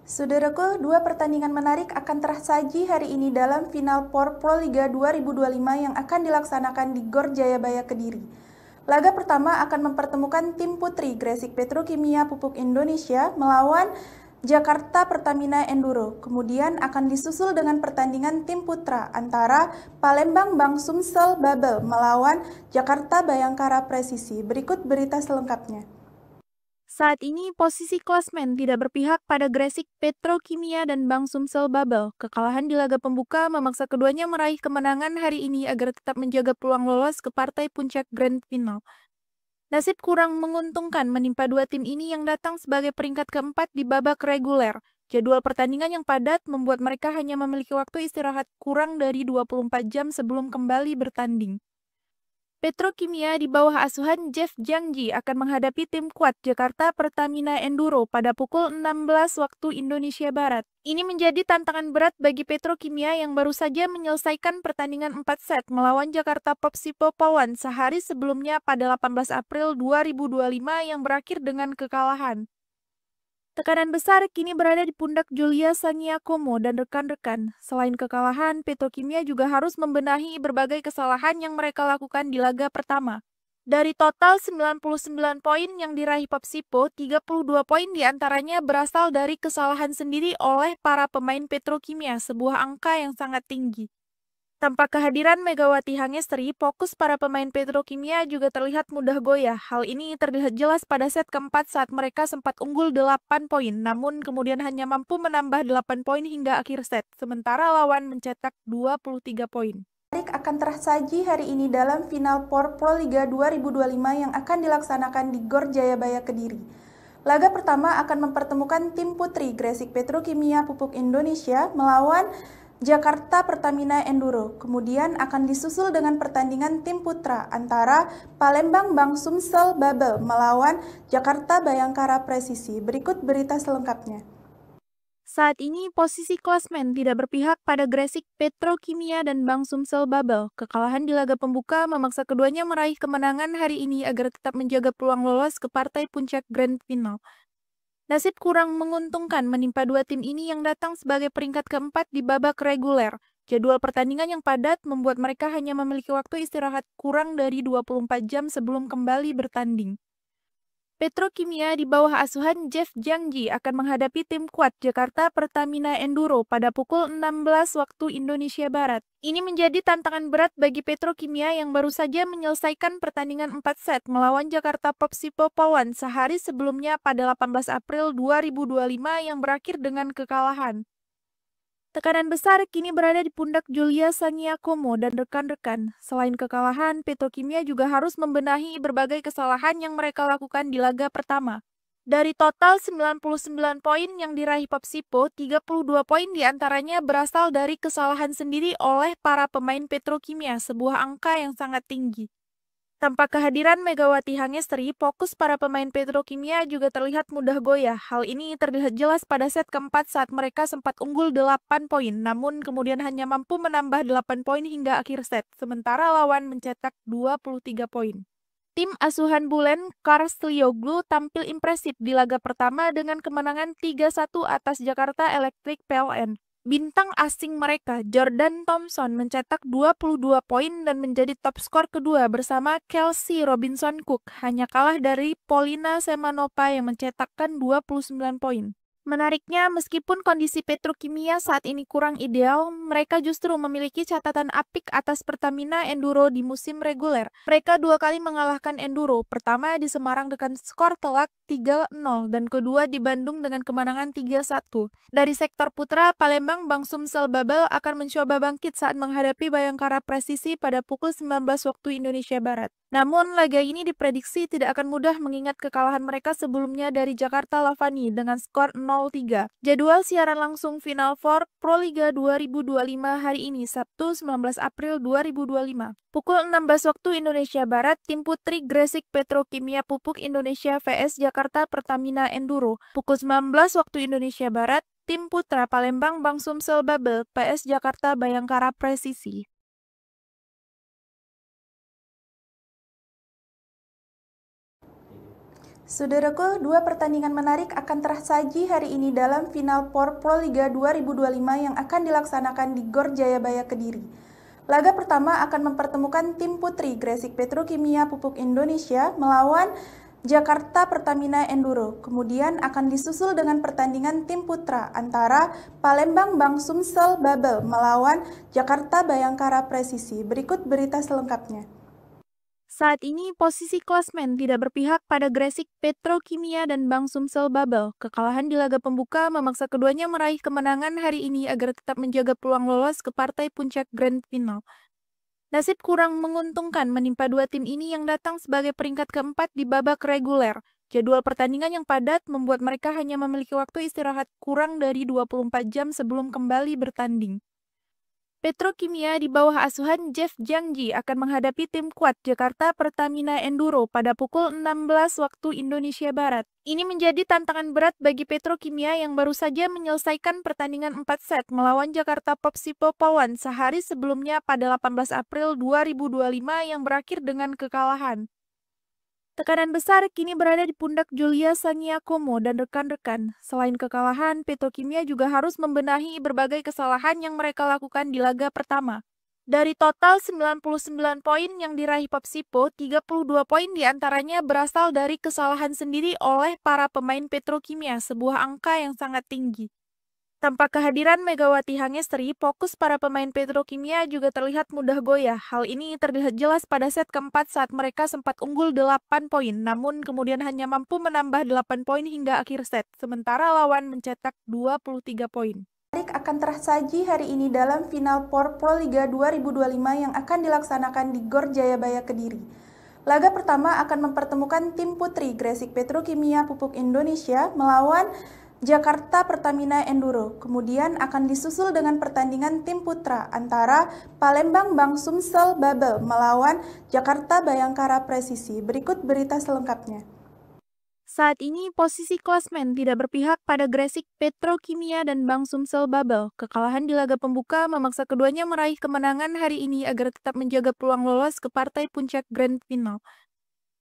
Speaker 1: Saudaraku, dua pertandingan menarik akan tersaji hari ini dalam final POR Proliga 2025 yang akan dilaksanakan di Gor Jayabaya Kediri. Laga pertama akan mempertemukan tim putri Gresik Petrokimia Pupuk Indonesia melawan Jakarta Pertamina Enduro. Kemudian akan disusul dengan pertandingan tim putra antara Palembang Bang Sumsel Babel melawan Jakarta Bayangkara Presisi. Berikut berita selengkapnya.
Speaker 2: Saat ini posisi klasmen tidak berpihak pada Gresik Petrokimia dan Bang Sumsel Babel. Kekalahan di laga pembuka memaksa keduanya meraih kemenangan hari ini agar tetap menjaga peluang lolos ke partai puncak Grand Final. Nasib kurang menguntungkan menimpa dua tim ini yang datang sebagai peringkat keempat di babak reguler. Jadwal pertandingan yang padat membuat mereka hanya memiliki waktu istirahat kurang dari 24 jam sebelum kembali bertanding. Petrokimia di bawah asuhan Jeff Jangji akan menghadapi tim kuat Jakarta Pertamina Enduro pada pukul 16 waktu Indonesia Barat. Ini menjadi tantangan berat bagi Petrokimia yang baru saja menyelesaikan pertandingan 4 set melawan Jakarta Popsipo Pawan sehari sebelumnya pada 18 April 2025 yang berakhir dengan kekalahan. Tekanan besar kini berada di pundak Julia Saniakomo dan rekan-rekan. Selain kekalahan, Petrokimia juga harus membenahi berbagai kesalahan yang mereka lakukan di laga pertama. Dari total 99 poin yang diraih Popsipo, 32 poin diantaranya berasal dari kesalahan sendiri oleh para pemain Petrokimia, sebuah angka yang sangat tinggi. Tanpa kehadiran Megawati Hangestri, fokus para pemain Petrokimia juga terlihat mudah goyah. Hal ini terlihat jelas pada set keempat saat mereka sempat unggul 8 poin, namun kemudian hanya mampu menambah 8 poin hingga akhir set, sementara lawan mencetak 23 poin.
Speaker 1: akan tersaji hari ini dalam final POR Proliga 2025 yang akan dilaksanakan di Gor Jayabaya Kediri. Laga pertama akan mempertemukan tim putri Gresik Petrokimia Pupuk Indonesia melawan Jakarta Pertamina Enduro. Kemudian akan disusul dengan pertandingan tim putra antara Palembang Bang Sumsel Babel melawan Jakarta Bayangkara Presisi. Berikut berita selengkapnya.
Speaker 2: Saat ini posisi klasmen tidak berpihak pada Gresik Petrokimia dan Bang Sumsel Babel. Kekalahan di laga pembuka memaksa keduanya meraih kemenangan hari ini agar tetap menjaga peluang lolos ke partai puncak Grand Final. Nasib kurang menguntungkan menimpa dua tim ini yang datang sebagai peringkat keempat di babak reguler. Jadwal pertandingan yang padat membuat mereka hanya memiliki waktu istirahat kurang dari 24 jam sebelum kembali bertanding. Petrokimia di bawah asuhan Jeff Jangji akan menghadapi tim kuat Jakarta Pertamina Enduro pada pukul 16 waktu Indonesia Barat. Ini menjadi tantangan berat bagi Petrokimia yang baru saja menyelesaikan pertandingan 4 set melawan Jakarta Popsipo Polwan sehari sebelumnya pada 18 April 2025 yang berakhir dengan kekalahan. Tekanan besar kini berada di pundak Julia Sangiakomo dan rekan-rekan. Selain kekalahan, Petrokimia juga harus membenahi berbagai kesalahan yang mereka lakukan di laga pertama. Dari total 99 poin yang diraih Popsipo, 32 poin diantaranya berasal dari kesalahan sendiri oleh para pemain Petrokimia, sebuah angka yang sangat tinggi. Tanpa kehadiran Megawati Hangestri, fokus para pemain Petrokimia juga terlihat mudah goyah. Hal ini terlihat jelas pada set keempat saat mereka sempat unggul 8 poin, namun kemudian hanya mampu menambah 8 poin hingga akhir set, sementara lawan mencetak 23 poin. Tim asuhan Bulen Karslioglu tampil impresif di laga pertama dengan kemenangan 3-1 atas Jakarta Electric PLN. Bintang asing mereka, Jordan Thompson, mencetak 22 poin dan menjadi top skor kedua bersama Kelsey Robinson Cook, hanya kalah dari Polina Semanova yang mencetakkan 29 poin. Menariknya, meskipun kondisi Petrokimia saat ini kurang ideal, mereka justru memiliki catatan apik atas Pertamina Enduro di musim reguler. Mereka dua kali mengalahkan Enduro, pertama di Semarang dengan skor telak 3-0 dan kedua di Bandung dengan kemenangan 3-1. Dari sektor putra, Palembang Bang Sumsel Babel akan mencoba bangkit saat menghadapi Bayangkara Presisi pada pukul 19 waktu Indonesia Barat. Namun, laga ini diprediksi tidak akan mudah mengingat kekalahan mereka sebelumnya dari Jakarta Lavani dengan skor 0-3. Jadwal siaran langsung Final Four Proliga 2025 hari ini, Sabtu 19 April 2025. Pukul 16 waktu Indonesia Barat, tim putri Gresik Petrokimia Pupuk Indonesia vs Jakarta Pertamina Enduro. Pukul 19 waktu Indonesia Barat, tim putra Palembang Bang Sumsel Babel vs Jakarta Bayangkara Presisi.
Speaker 1: Saudaraku, dua pertandingan menarik akan tersaji hari ini dalam final POR Proliga 2025 yang akan dilaksanakan di Gor Jayabaya Kediri. Laga pertama akan mempertemukan tim putri Gresik Petrokimia Pupuk Indonesia melawan Jakarta Pertamina Enduro. Kemudian akan disusul dengan pertandingan tim putra antara Palembang Bang Sumsel Babel melawan Jakarta Bayangkara Presisi. Berikut berita selengkapnya.
Speaker 2: Saat ini posisi klasmen tidak berpihak pada Gresik Petrokimia dan Bang Sumsel Babel. Kekalahan di laga pembuka memaksa keduanya meraih kemenangan hari ini agar tetap menjaga peluang lolos ke partai puncak Grand Final. Nasib kurang menguntungkan menimpa dua tim ini yang datang sebagai peringkat keempat di babak reguler. Jadwal pertandingan yang padat membuat mereka hanya memiliki waktu istirahat kurang dari 24 jam sebelum kembali bertanding. Petrokimia di bawah asuhan Jeff Jangji akan menghadapi tim kuat Jakarta Pertamina Enduro pada pukul 16 waktu Indonesia Barat. Ini menjadi tantangan berat bagi Petrokimia yang baru saja menyelesaikan pertandingan 4 set melawan Jakarta Popsipo Polwan sehari sebelumnya pada 18 April 2025 yang berakhir dengan kekalahan. Tekanan besar kini berada di pundak Julia Sangiakomo dan rekan-rekan. Selain kekalahan, Petrokimia juga harus membenahi berbagai kesalahan yang mereka lakukan di laga pertama. Dari total 99 poin yang diraih Popsipo, 32 poin diantaranya berasal dari kesalahan sendiri oleh para pemain Petrokimia, sebuah angka yang sangat tinggi. Tanpa kehadiran Megawati Hangestri, fokus para pemain Petrokimia juga terlihat mudah goyah. Hal ini terlihat jelas pada set keempat saat mereka sempat unggul 8 poin, namun kemudian hanya mampu menambah 8 poin hingga akhir set, sementara lawan mencetak 23 poin.
Speaker 1: akan tersaji hari ini dalam final POR Proliga 2025 yang akan dilaksanakan di Gor Jayabaya Kediri. Laga pertama akan mempertemukan tim putri Gresik Petrokimia Pupuk Indonesia melawan Jakarta Pertamina Enduro. Kemudian akan disusul dengan pertandingan tim putra antara Palembang Bang Sumsel Babel melawan Jakarta Bayangkara Presisi. Berikut berita selengkapnya.
Speaker 2: Saat ini posisi klasmen tidak berpihak pada Gresik Petrokimia dan Bang Sumsel Babel. Kekalahan di laga pembuka memaksa keduanya meraih kemenangan hari ini agar tetap menjaga peluang lolos ke partai puncak Grand Final.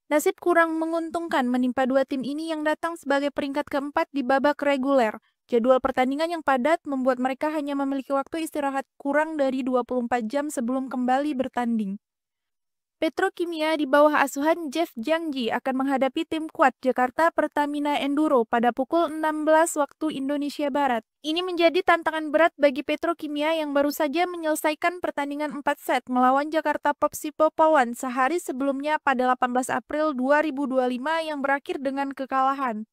Speaker 2: Nasib kurang menguntungkan menimpa dua tim ini yang datang sebagai peringkat keempat di babak reguler. Jadwal pertandingan yang padat membuat mereka hanya memiliki waktu istirahat kurang dari 24 jam sebelum kembali bertanding. Petrokimia di bawah asuhan Jeff Jiangji akan menghadapi tim kuat Jakarta Pertamina Enduro pada pukul 16 waktu Indonesia Barat. Ini menjadi tantangan berat bagi Petrokimia yang baru saja menyelesaikan pertandingan 4 set melawan Jakarta Popsipo Pawan sehari sebelumnya pada 18 April 2025 yang berakhir dengan kekalahan.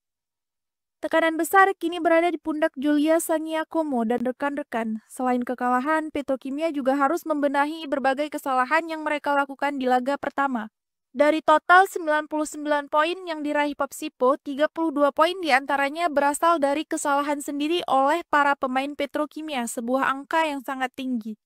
Speaker 2: Tekanan besar kini berada di pundak Julia Sangiakomo dan rekan-rekan. Selain kekalahan, Petrokimia juga harus membenahi berbagai kesalahan yang mereka lakukan di laga pertama. Dari total 99 poin yang diraih Popsipo, 32 poin diantaranya berasal dari kesalahan sendiri oleh para pemain Petrokimia, sebuah angka yang sangat tinggi.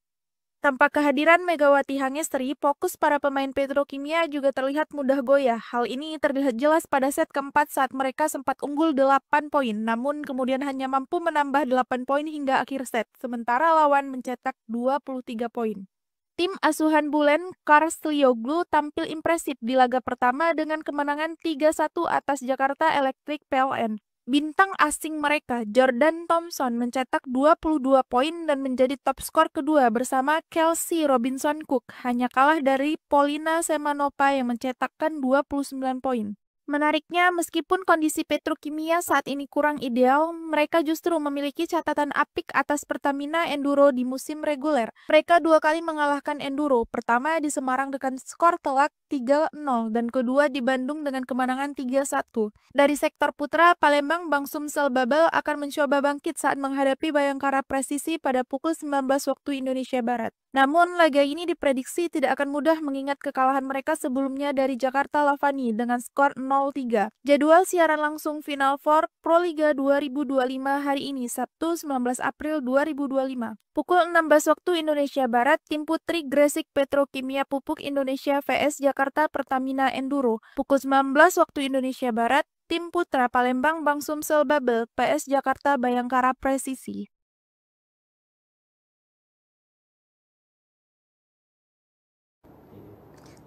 Speaker 2: Tanpa kehadiran Megawati Hangestri, fokus para pemain Petrokimia juga terlihat mudah goyah. Hal ini terlihat jelas pada set keempat saat mereka sempat unggul 8 poin, namun kemudian hanya mampu menambah 8 poin hingga akhir set, sementara lawan mencetak 23 poin. Tim asuhan Bulen Karslioglu tampil impresif di laga pertama dengan kemenangan 3-1 atas Jakarta Electric PLN. Bintang asing mereka, Jordan Thompson, mencetak 22 poin dan menjadi top skor kedua bersama Kelsey Robinson Cook, hanya kalah dari Polina Semanova yang mencetakkan 29 poin. Menariknya, meskipun kondisi Petrokimia saat ini kurang ideal, mereka justru memiliki catatan apik atas Pertamina Enduro di musim reguler. Mereka dua kali mengalahkan Enduro, pertama di Semarang dengan skor telak 3-0 dan kedua di Bandung dengan kemenangan 3-1. Dari sektor putra, Palembang Bang Sumsel Babel akan mencoba bangkit saat menghadapi Bayangkara Presisi pada pukul 19 waktu Indonesia Barat. Namun, laga ini diprediksi tidak akan mudah mengingat kekalahan mereka sebelumnya dari Jakarta Lavani dengan skor 0-3. Jadwal siaran langsung Final Four Proliga 2025 hari ini, Sabtu 19 April 2025. Pukul 16 waktu Indonesia Barat, tim putri Gresik Petrokimia Pupuk Indonesia vs Jakarta Pertamina Enduro. Pukul 19 waktu Indonesia Barat, tim putra Palembang Bang Sumsel Babel vs Jakarta Bayangkara Presisi.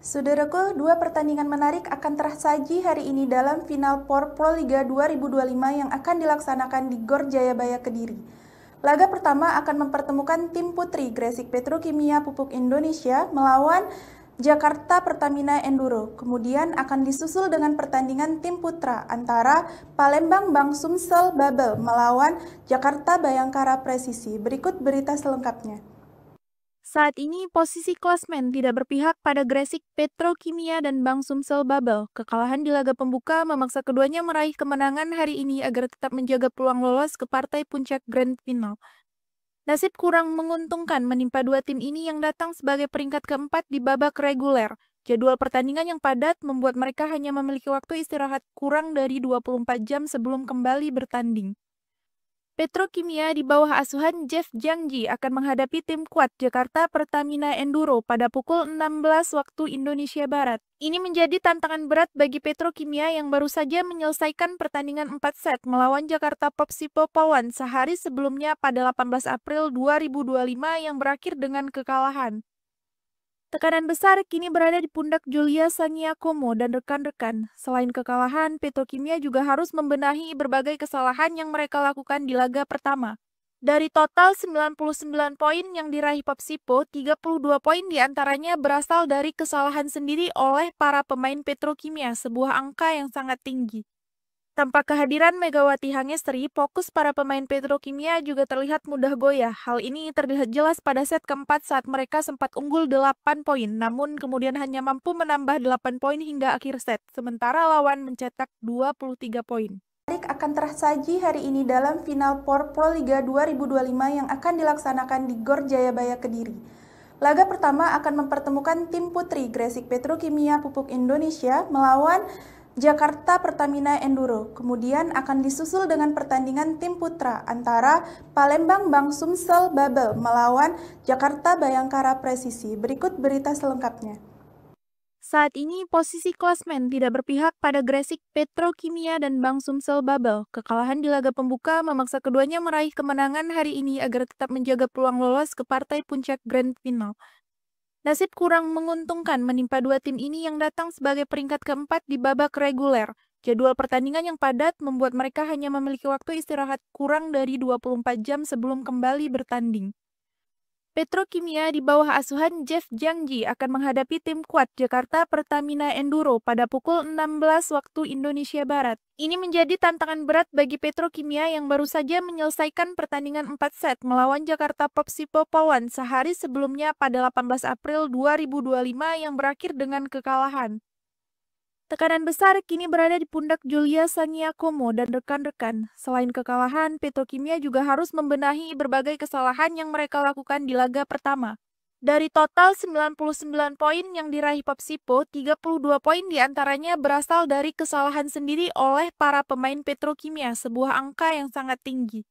Speaker 1: Saudaraku, dua pertandingan menarik akan tersaji hari ini dalam final POR Proliga 2025 yang akan dilaksanakan di Gor Jayabaya Kediri. Laga pertama akan mempertemukan tim putri Gresik Petrokimia Pupuk Indonesia melawan Jakarta Pertamina Enduro. Kemudian akan disusul dengan pertandingan tim putra antara Palembang Bang Sumsel Babel melawan Jakarta Bayangkara Presisi. Berikut berita selengkapnya.
Speaker 2: Saat ini posisi klasmen tidak berpihak pada Gresik Petrokimia dan Bang Sumsel Babel. Kekalahan di laga pembuka memaksa keduanya meraih kemenangan hari ini agar tetap menjaga peluang lolos ke partai puncak Grand Final. Nasib kurang menguntungkan menimpa dua tim ini yang datang sebagai peringkat keempat di babak reguler. Jadwal pertandingan yang padat membuat mereka hanya memiliki waktu istirahat kurang dari 24 jam sebelum kembali bertanding. Petrokimia di bawah asuhan Jeff Jiangji akan menghadapi tim kuat Jakarta Pertamina Enduro pada pukul 16 waktu Indonesia Barat. Ini menjadi tantangan berat bagi Petrokimia yang baru saja menyelesaikan pertandingan 4 set melawan Jakarta Popsipo Pawan sehari sebelumnya pada 18 April 2025 yang berakhir dengan kekalahan. Tekanan besar kini berada di pundak Julia Sangiakomo dan rekan-rekan. Selain kekalahan, Petrokimia juga harus membenahi berbagai kesalahan yang mereka lakukan di laga pertama. Dari total 99 poin yang diraih Popsipo, 32 poin diantaranya berasal dari kesalahan sendiri oleh para pemain Petrokimia, sebuah angka yang sangat tinggi. Tanpa kehadiran Megawati Hangestri, fokus para pemain Petrokimia juga terlihat mudah goyah. Hal ini terlihat jelas pada set keempat saat mereka sempat unggul 8 poin, namun kemudian hanya mampu menambah 8 poin hingga akhir set, sementara lawan mencetak 23 poin.
Speaker 1: akan tersaji hari ini dalam final POR Proliga 2025 yang akan dilaksanakan di Gor Jayabaya Kediri. Laga pertama akan mempertemukan tim putri Gresik Petrokimia Pupuk Indonesia melawan Jakarta Pertamina Enduro. Kemudian akan disusul dengan pertandingan tim putra antara Palembang Bang Sumsel Babel melawan Jakarta Bayangkara Presisi. Berikut berita selengkapnya.
Speaker 2: Saat ini posisi klasmen tidak berpihak pada Gresik Petrokimia dan Bang Sumsel Babel. Kekalahan di laga pembuka memaksa keduanya meraih kemenangan hari ini agar tetap menjaga peluang lolos ke partai puncak Grand Final. Nasib kurang menguntungkan menimpa dua tim ini yang datang sebagai peringkat keempat di babak reguler. Jadwal pertandingan yang padat membuat mereka hanya memiliki waktu istirahat kurang dari 24 jam sebelum kembali bertanding. Petrokimia di bawah asuhan Jeff Jiangji akan menghadapi tim kuat Jakarta Pertamina Enduro pada pukul 16 waktu Indonesia Barat. Ini menjadi tantangan berat bagi Petrokimia yang baru saja menyelesaikan pertandingan 4 set melawan Jakarta Popsipo Pawan sehari sebelumnya pada 18 April 2025 yang berakhir dengan kekalahan. Tekanan besar kini berada di pundak Julia Sangiakomo dan rekan-rekan. Selain kekalahan, Petrokimia juga harus membenahi berbagai kesalahan yang mereka lakukan di laga pertama. Dari total 99 poin yang diraih Popsipo, 32 poin diantaranya berasal dari kesalahan sendiri oleh para pemain Petrokimia, sebuah angka yang sangat tinggi.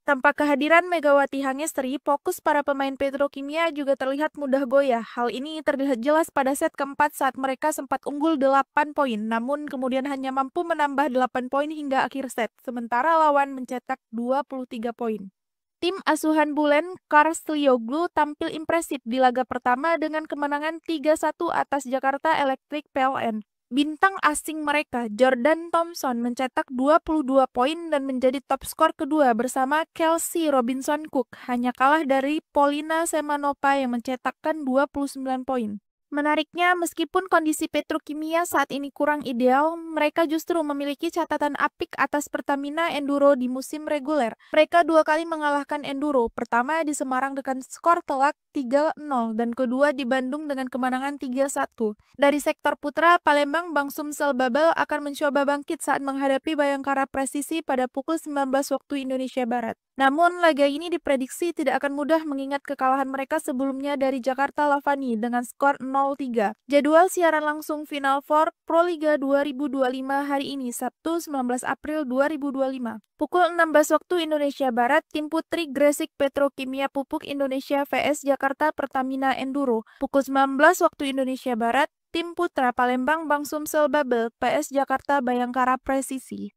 Speaker 2: Tanpa kehadiran Megawati Hangestri, fokus para pemain Petrokimia juga terlihat mudah goyah. Hal ini terlihat jelas pada set keempat saat mereka sempat unggul 8 poin, namun kemudian hanya mampu menambah 8 poin hingga akhir set, sementara lawan mencetak 23 poin. Tim asuhan Bulen Karstlioglu tampil impresif di laga pertama dengan kemenangan 3-1 atas Jakarta Electric PLN. Bintang asing mereka, Jordan Thompson, mencetak 22 poin dan menjadi top skor kedua bersama Kelsey Robinson Cook, hanya kalah dari Polina Semanova yang mencetakkan 29 poin. Menariknya, meskipun kondisi Petrokimia saat ini kurang ideal, mereka justru memiliki catatan apik atas Pertamina Enduro di musim reguler. Mereka dua kali mengalahkan Enduro, pertama di Semarang dengan skor telak 3-0 dan kedua di Bandung dengan kemenangan 3-1. Dari sektor putra, Palembang Bang Sumsel Babel akan mencoba bangkit saat menghadapi Bayangkara Presisi pada pukul 19 waktu Indonesia Barat. Namun, laga ini diprediksi tidak akan mudah mengingat kekalahan mereka sebelumnya dari Jakarta Lavani dengan skor 0-3. Jadwal siaran langsung Final Four Proliga 2025 hari ini, Sabtu 19 April 2025. Pukul 16 waktu Indonesia Barat, tim putri Gresik Petrokimia Pupuk Indonesia vs Jakarta Pertamina Enduro. Pukul 19 waktu Indonesia Barat, tim putra Palembang Bang Sumsel Babel vs Jakarta Bayangkara Presisi.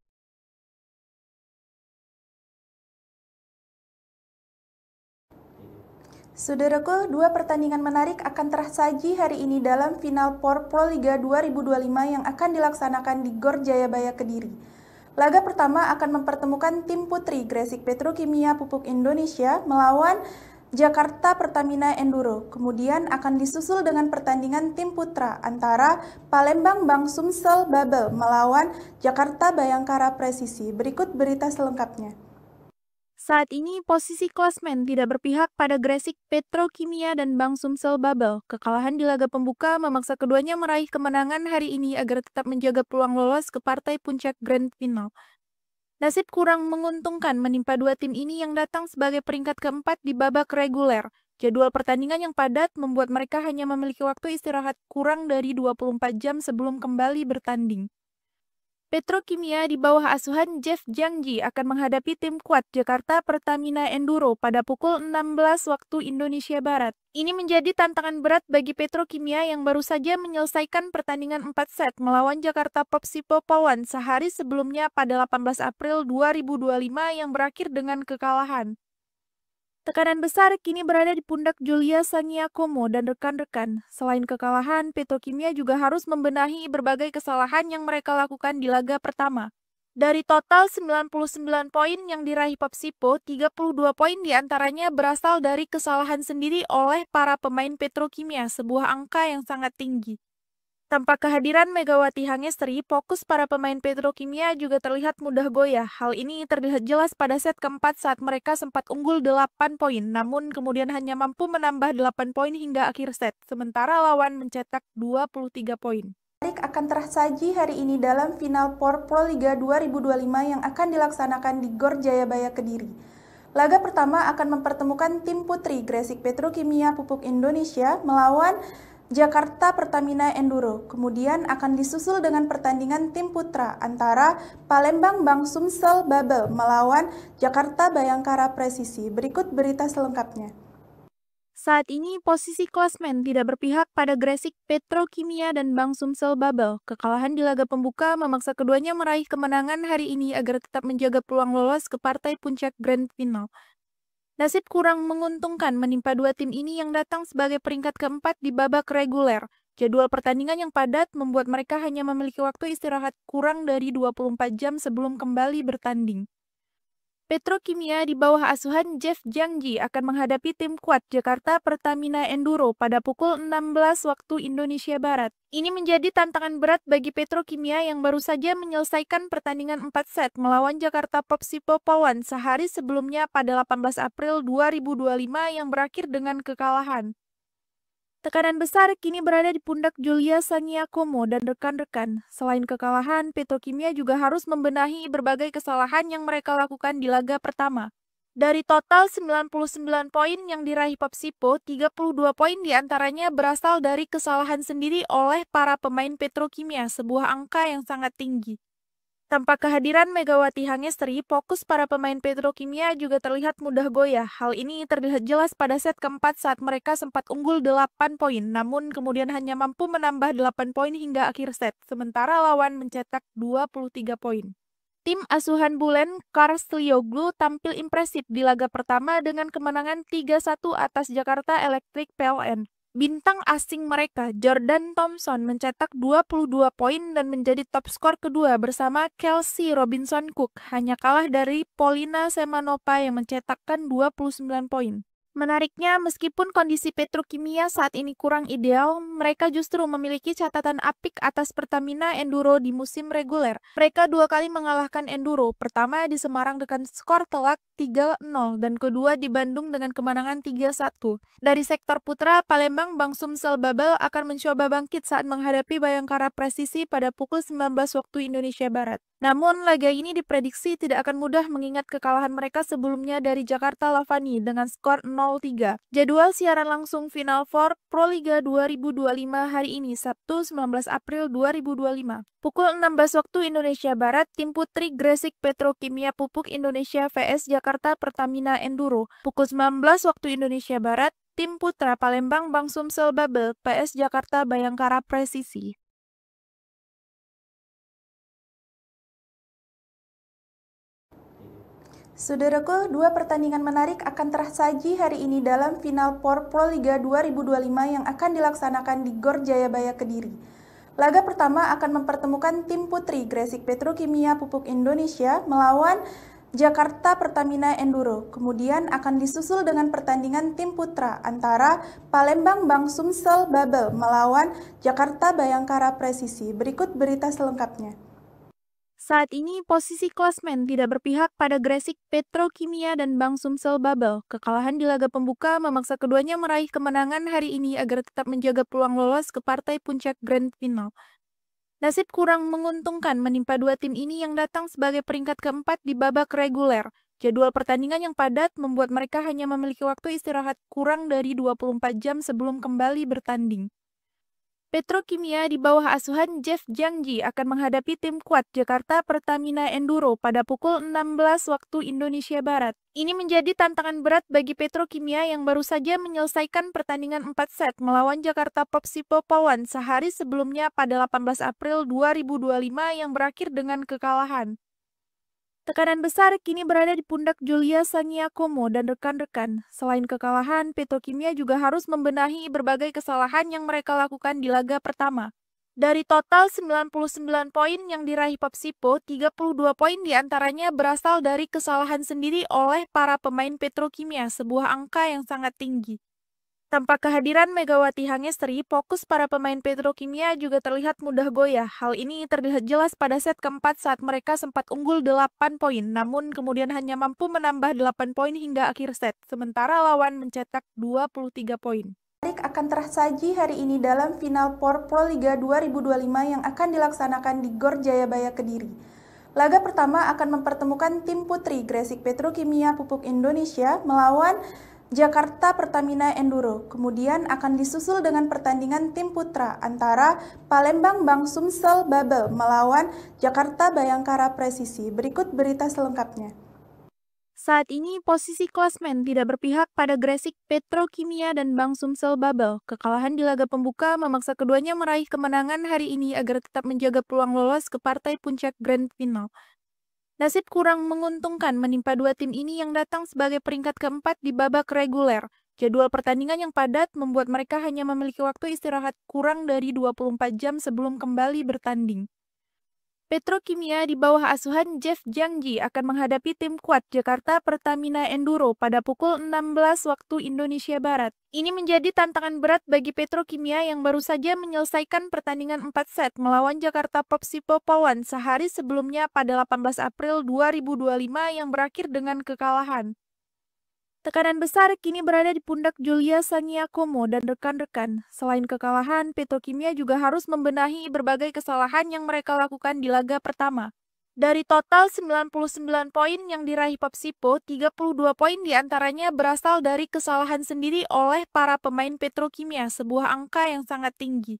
Speaker 1: Saudaraku, dua pertandingan menarik akan tersaji hari ini dalam final POR Proliga 2025 yang akan dilaksanakan di Gor Jayabaya Kediri. Laga pertama akan mempertemukan tim putri Gresik Petrokimia Pupuk Indonesia melawan Jakarta Pertamina Enduro. Kemudian akan disusul dengan pertandingan tim putra antara Palembang Bang Sumsel Babel melawan Jakarta Bayangkara Presisi. Berikut berita selengkapnya.
Speaker 2: Saat ini posisi klasmen tidak berpihak pada Gresik Petrokimia dan Bang Sumsel Babel. Kekalahan di laga pembuka memaksa keduanya meraih kemenangan hari ini agar tetap menjaga peluang lolos ke partai puncak Grand Final. Nasib kurang menguntungkan menimpa dua tim ini yang datang sebagai peringkat keempat di babak reguler. Jadwal pertandingan yang padat membuat mereka hanya memiliki waktu istirahat kurang dari 24 jam sebelum kembali bertanding. Petrokimia di bawah asuhan Jeff Jiangji akan menghadapi tim kuat Jakarta Pertamina Enduro pada pukul 16 waktu Indonesia Barat. Ini menjadi tantangan berat bagi Petrokimia yang baru saja menyelesaikan pertandingan 4 set melawan Jakarta Popsipo Pawan sehari sebelumnya pada 18 April 2025 yang berakhir dengan kekalahan. Tekanan besar kini berada di pundak Julia Sangiakomo dan rekan-rekan. Selain kekalahan, Petrokimia juga harus membenahi berbagai kesalahan yang mereka lakukan di laga pertama. Dari total 99 poin yang diraih Popsipo, 32 poin diantaranya berasal dari kesalahan sendiri oleh para pemain Petrokimia, sebuah angka yang sangat tinggi. Tanpa kehadiran Megawati Hangestri, fokus para pemain Petrokimia juga terlihat mudah goyah. Hal ini terlihat jelas pada set keempat saat mereka sempat unggul 8 poin, namun kemudian hanya mampu menambah 8 poin hingga akhir set, sementara lawan mencetak 23 poin.
Speaker 1: akan tersaji hari ini dalam final POR Proliga 2025 yang akan dilaksanakan di Gor Jayabaya Kediri. Laga pertama akan mempertemukan tim putri Gresik Petrokimia Pupuk Indonesia melawan Jakarta Pertamina Enduro. Kemudian akan disusul dengan pertandingan tim putra antara Palembang Bang Sumsel Babel melawan Jakarta Bayangkara Presisi. Berikut berita selengkapnya.
Speaker 2: Saat ini posisi klasmen tidak berpihak pada Gresik Petrokimia dan Bang Sumsel Babel. Kekalahan di laga pembuka memaksa keduanya meraih kemenangan hari ini agar tetap menjaga peluang lolos ke partai puncak Grand Final. Nasib kurang menguntungkan menimpa dua tim ini yang datang sebagai peringkat keempat di babak reguler. Jadwal pertandingan yang padat membuat mereka hanya memiliki waktu istirahat kurang dari 24 jam sebelum kembali bertanding. Petrokimia di bawah asuhan Jeff Jangji akan menghadapi tim kuat Jakarta Pertamina Enduro pada pukul 16 waktu Indonesia Barat. Ini menjadi tantangan berat bagi Petrokimia yang baru saja menyelesaikan pertandingan 4 set melawan Jakarta Popsipo Pawan sehari sebelumnya pada 18 April 2025 yang berakhir dengan kekalahan. Tekanan besar kini berada di pundak Julia Sangiakomo dan rekan-rekan. Selain kekalahan, Petrokimia juga harus membenahi berbagai kesalahan yang mereka lakukan di laga pertama. Dari total 99 poin yang diraih Popsipo, 32 poin diantaranya berasal dari kesalahan sendiri oleh para pemain Petrokimia, sebuah angka yang sangat tinggi. Tanpa kehadiran Megawati Hangestri, fokus para pemain Petrokimia juga terlihat mudah goyah. Hal ini terlihat jelas pada set keempat saat mereka sempat unggul 8 poin, namun kemudian hanya mampu menambah 8 poin hingga akhir set, sementara lawan mencetak 23 poin. Tim asuhan Bulen Karslioglu tampil impresif di laga pertama dengan kemenangan 3-1 atas Jakarta Electric PLN. Bintang asing mereka, Jordan Thompson, mencetak 22 poin dan menjadi top skor kedua bersama Kelsey Robinson Cook, hanya kalah dari Polina Semanova yang mencetakkan 29 poin. Menariknya, meskipun kondisi Petrokimia saat ini kurang ideal, mereka justru memiliki catatan apik atas Pertamina Enduro di musim reguler. Mereka dua kali mengalahkan Enduro, pertama di Semarang dengan skor telak 3-0 dan kedua di Bandung dengan kemenangan 3-1. Dari sektor putra, Palembang Bang Sumsel Babel akan mencoba bangkit saat menghadapi Bayangkara Presisi pada pukul 19 waktu Indonesia Barat. Namun, laga ini diprediksi tidak akan mudah mengingat kekalahan mereka sebelumnya dari Jakarta Lavani dengan skor 0-3. Jadwal siaran langsung Final Four Proliga 2025 hari ini, Sabtu 19 April 2025. Pukul 16 waktu Indonesia Barat, tim putri Gresik Petrokimia Pupuk Indonesia vs Jakarta Pertamina Enduro. Pukul 19 waktu Indonesia Barat, tim putra Palembang Bang Sumsel Babel vs Jakarta Bayangkara Presisi.
Speaker 1: Saudaraku, dua pertandingan menarik akan tersaji hari ini dalam final POR Proliga 2025 yang akan dilaksanakan di Gor Jayabaya Kediri. Laga pertama akan mempertemukan tim putri Gresik Petrokimia Pupuk Indonesia melawan Jakarta Pertamina Enduro. Kemudian akan disusul dengan pertandingan tim putra antara Palembang Bang Sumsel Babel melawan Jakarta Bayangkara Presisi. Berikut berita selengkapnya.
Speaker 2: Saat ini posisi klasmen tidak berpihak pada Gresik Petrokimia dan Bang Sumsel Babel. Kekalahan di laga pembuka memaksa keduanya meraih kemenangan hari ini agar tetap menjaga peluang lolos ke partai puncak Grand Final. Nasib kurang menguntungkan menimpa dua tim ini yang datang sebagai peringkat keempat di babak reguler. Jadwal pertandingan yang padat membuat mereka hanya memiliki waktu istirahat kurang dari 24 jam sebelum kembali bertanding. Petrokimia di bawah asuhan Jeff Jangji akan menghadapi tim kuat Jakarta Pertamina Enduro pada pukul 16 waktu Indonesia Barat. Ini menjadi tantangan berat bagi Petrokimia yang baru saja menyelesaikan pertandingan 4 set melawan Jakarta Popsipo Pawan sehari sebelumnya pada 18 April 2025 yang berakhir dengan kekalahan. Tekanan besar kini berada di pundak Julia Sangiakomo dan rekan-rekan. Selain kekalahan, Petrokimia juga harus membenahi berbagai kesalahan yang mereka lakukan di laga pertama. Dari total 99 poin yang diraih Popsipo, 32 poin diantaranya berasal dari kesalahan sendiri oleh para pemain Petrokimia, sebuah angka yang sangat tinggi. Tanpa kehadiran Megawati Hangestri, fokus para pemain Petrokimia juga terlihat mudah goyah. Hal ini terlihat jelas pada set keempat saat mereka sempat unggul 8 poin, namun kemudian hanya mampu menambah 8 poin hingga akhir set, sementara lawan mencetak 23 poin.
Speaker 1: Akan tersaji hari ini dalam final POR Pro Liga 2025 yang akan dilaksanakan di Gor Jayabaya Kediri. Laga pertama akan mempertemukan tim putri Gresik Petrokimia Pupuk Indonesia melawan Jakarta Pertamina Enduro. Kemudian akan disusul dengan pertandingan tim putra antara Palembang Bang Sumsel Babel melawan Jakarta Bayangkara Presisi. Berikut berita selengkapnya.
Speaker 2: Saat ini posisi klasmen tidak berpihak pada Gresik Petrokimia dan Bang Sumsel Babel. Kekalahan di laga pembuka memaksa keduanya meraih kemenangan hari ini agar tetap menjaga peluang lolos ke partai puncak Grand Final. Nasib kurang menguntungkan menimpa dua tim ini yang datang sebagai peringkat keempat di babak reguler. Jadwal pertandingan yang padat membuat mereka hanya memiliki waktu istirahat kurang dari 24 jam sebelum kembali bertanding. Petrokimia di bawah asuhan Jeff Jangji akan menghadapi tim kuat Jakarta Pertamina Enduro pada pukul 16 waktu Indonesia Barat. Ini menjadi tantangan berat bagi Petrokimia yang baru saja menyelesaikan pertandingan 4 set melawan Jakarta Popsipo Polwan sehari sebelumnya pada 18 April 2025 yang berakhir dengan kekalahan. Tekanan besar kini berada di pundak Julia Sangiakomo dan rekan-rekan. Selain kekalahan, Petrokimia juga harus membenahi berbagai kesalahan yang mereka lakukan di laga pertama. Dari total 99 poin yang diraih Popsipo, 32 poin diantaranya berasal dari kesalahan sendiri oleh para pemain Petrokimia, sebuah angka yang sangat tinggi.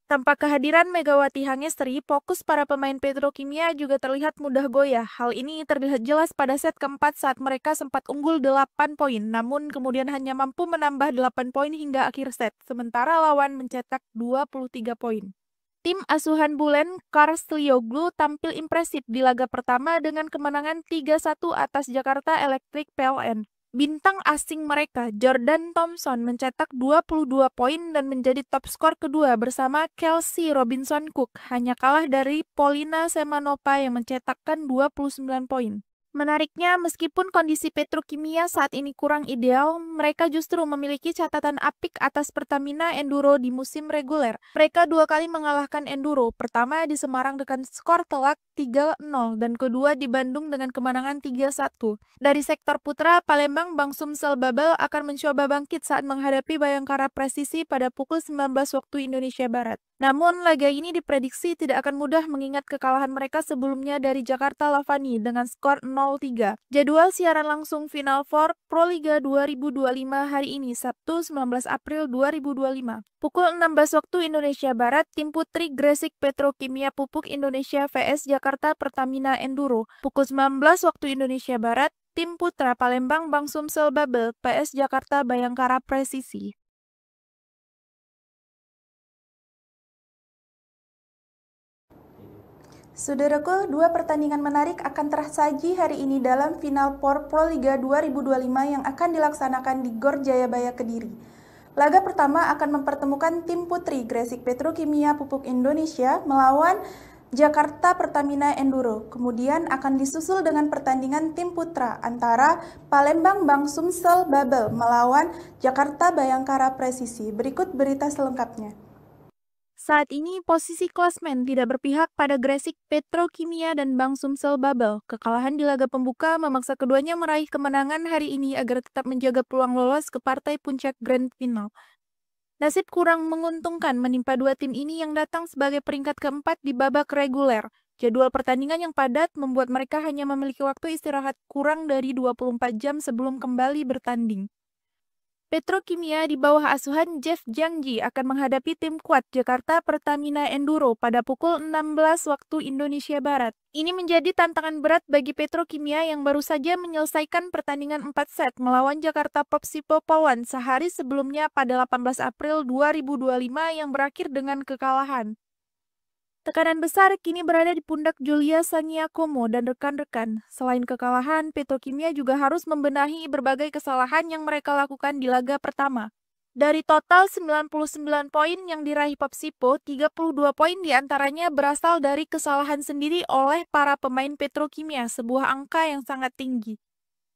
Speaker 2: Tanpa kehadiran Megawati Hangestri, fokus para pemain Petrokimia juga terlihat mudah goyah. Hal ini terlihat jelas pada set keempat saat mereka sempat unggul 8 poin, namun kemudian hanya mampu menambah 8 poin hingga akhir set, sementara lawan mencetak 23 poin. Tim asuhan Bulen Karslioglu tampil impresif di laga pertama dengan kemenangan 3-1 atas Jakarta Electric PLN. Bintang asing mereka, Jordan Thompson, mencetak 22 poin dan menjadi top skor kedua bersama Kelsey Robinson Cook, hanya kalah dari Polina Semanova yang mencetakkan 29 poin. Menariknya, meskipun kondisi Petrokimia saat ini kurang ideal, mereka justru memiliki catatan apik atas Pertamina Enduro di musim reguler. Mereka dua kali mengalahkan Enduro, pertama di Semarang dengan skor telak 3-0 dan kedua di Bandung dengan kemenangan 3-1. Dari sektor putra, Palembang Bang Sumsel Babel akan mencoba bangkit saat menghadapi Bayangkara Presisi pada pukul 19 waktu Indonesia Barat. Namun, laga ini diprediksi tidak akan mudah mengingat kekalahan mereka sebelumnya dari Jakarta Lavani dengan skor 0-3. Jadwal siaran langsung Final Four Pro Liga 2025 hari ini, Sabtu 19 April 2025. Pukul 16 waktu Indonesia Barat, tim putri Gresik Petrokimia Pupuk Indonesia vs Jakarta Pertamina Enduro. Pukul 19 waktu Indonesia Barat, tim putra Palembang Bang Sumsel Babel vs Jakarta Bayangkara Presisi.
Speaker 1: Saudaraku, dua pertandingan menarik akan tersaji hari ini dalam final POR Pro Liga 2025 yang akan dilaksanakan di Gor Jayabaya Kediri. Laga pertama akan mempertemukan tim putri Gresik Petrokimia Pupuk Indonesia melawan Jakarta Pertamina Enduro. Kemudian akan disusul dengan pertandingan tim putra antara Palembang Bang Sumsel Babel melawan Jakarta Bayangkara Presisi. Berikut berita selengkapnya.
Speaker 2: Saat ini posisi klasmen tidak berpihak pada Gresik Petrokimia dan Bang Sumsel Babel. Kekalahan di laga pembuka memaksa keduanya meraih kemenangan hari ini agar tetap menjaga peluang lolos ke partai puncak Grand Final. Nasib kurang menguntungkan menimpa dua tim ini yang datang sebagai peringkat keempat di babak reguler. Jadwal pertandingan yang padat membuat mereka hanya memiliki waktu istirahat kurang dari 24 jam sebelum kembali bertanding. Petrokimia di bawah asuhan Jeff Jangji akan menghadapi tim kuat Jakarta Pertamina Enduro pada pukul 16 waktu Indonesia Barat. Ini menjadi tantangan berat bagi Petrokimia yang baru saja menyelesaikan pertandingan 4 set melawan Jakarta Popsipo Polwan sehari sebelumnya pada 18 April 2025 yang berakhir dengan kekalahan. Tekanan besar kini berada di pundak Julia Sangiakomo dan rekan-rekan. Selain kekalahan, Petrokimia juga harus membenahi berbagai kesalahan yang mereka lakukan di laga pertama. Dari total 99 poin yang diraih Popsipo, 32 poin diantaranya berasal dari kesalahan sendiri oleh para pemain Petrokimia, sebuah angka yang sangat tinggi.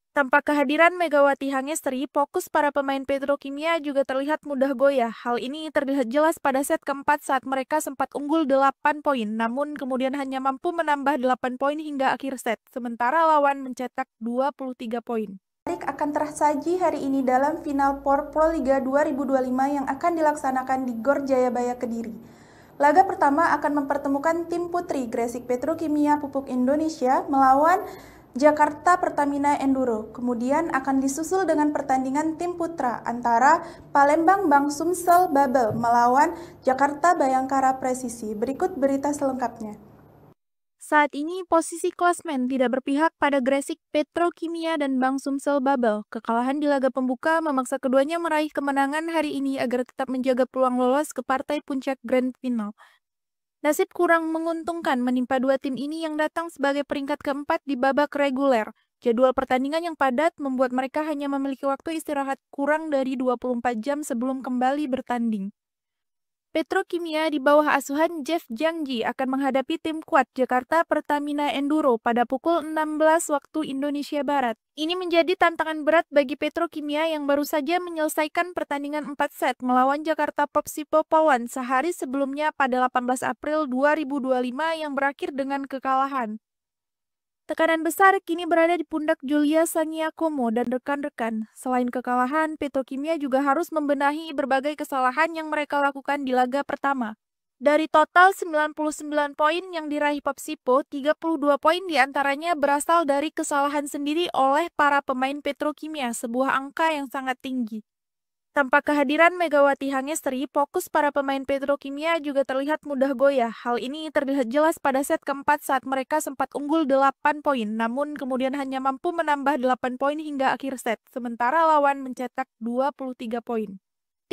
Speaker 2: Tanpa kehadiran Megawati Hangestri, fokus para pemain Petrokimia juga terlihat mudah goyah. Hal ini terlihat jelas pada set keempat saat mereka sempat unggul 8 poin, namun kemudian hanya mampu menambah 8 poin hingga akhir set, sementara lawan mencetak 23 poin.
Speaker 1: akan tersaji hari ini dalam final POR Proliga 2025 yang akan dilaksanakan di Gor Jayabaya Kediri. Laga pertama akan mempertemukan tim putri Gresik Petrokimia Pupuk Indonesia melawan Jakarta Pertamina Enduro. Kemudian akan disusul dengan pertandingan tim putra antara Palembang Bang Sumsel Babel melawan Jakarta Bayangkara Presisi. Berikut berita selengkapnya.
Speaker 2: Saat ini posisi klasmen tidak berpihak pada Gresik Petrokimia dan Bang Sumsel Babel. Kekalahan di laga pembuka memaksa keduanya meraih kemenangan hari ini agar tetap menjaga peluang lolos ke partai puncak Grand Final. Nasib kurang menguntungkan menimpa dua tim ini yang datang sebagai peringkat keempat di babak reguler. Jadwal pertandingan yang padat membuat mereka hanya memiliki waktu istirahat kurang dari 24 jam sebelum kembali bertanding. Petrokimia di bawah asuhan Jeff Jangji akan menghadapi tim kuat Jakarta Pertamina Enduro pada pukul 16 waktu Indonesia Barat. Ini menjadi tantangan berat bagi Petrokimia yang baru saja menyelesaikan pertandingan 4 set melawan Jakarta Popsipo Polwan sehari sebelumnya pada 18 April 2025 yang berakhir dengan kekalahan. Tekanan besar kini berada di pundak Julia Sangiakomo dan rekan-rekan. Selain kekalahan, Petrokimia juga harus membenahi berbagai kesalahan yang mereka lakukan di laga pertama. Dari total 99 poin yang diraih Popsipo, 32 poin diantaranya berasal dari kesalahan sendiri oleh para pemain Petrokimia, sebuah angka yang sangat tinggi. Tanpa kehadiran Megawati Hangestri, fokus para pemain Petrokimia juga terlihat mudah goyah. Hal ini terlihat jelas pada set keempat saat mereka sempat unggul 8 poin, namun kemudian hanya mampu menambah 8 poin hingga akhir set, sementara lawan mencetak 23 poin.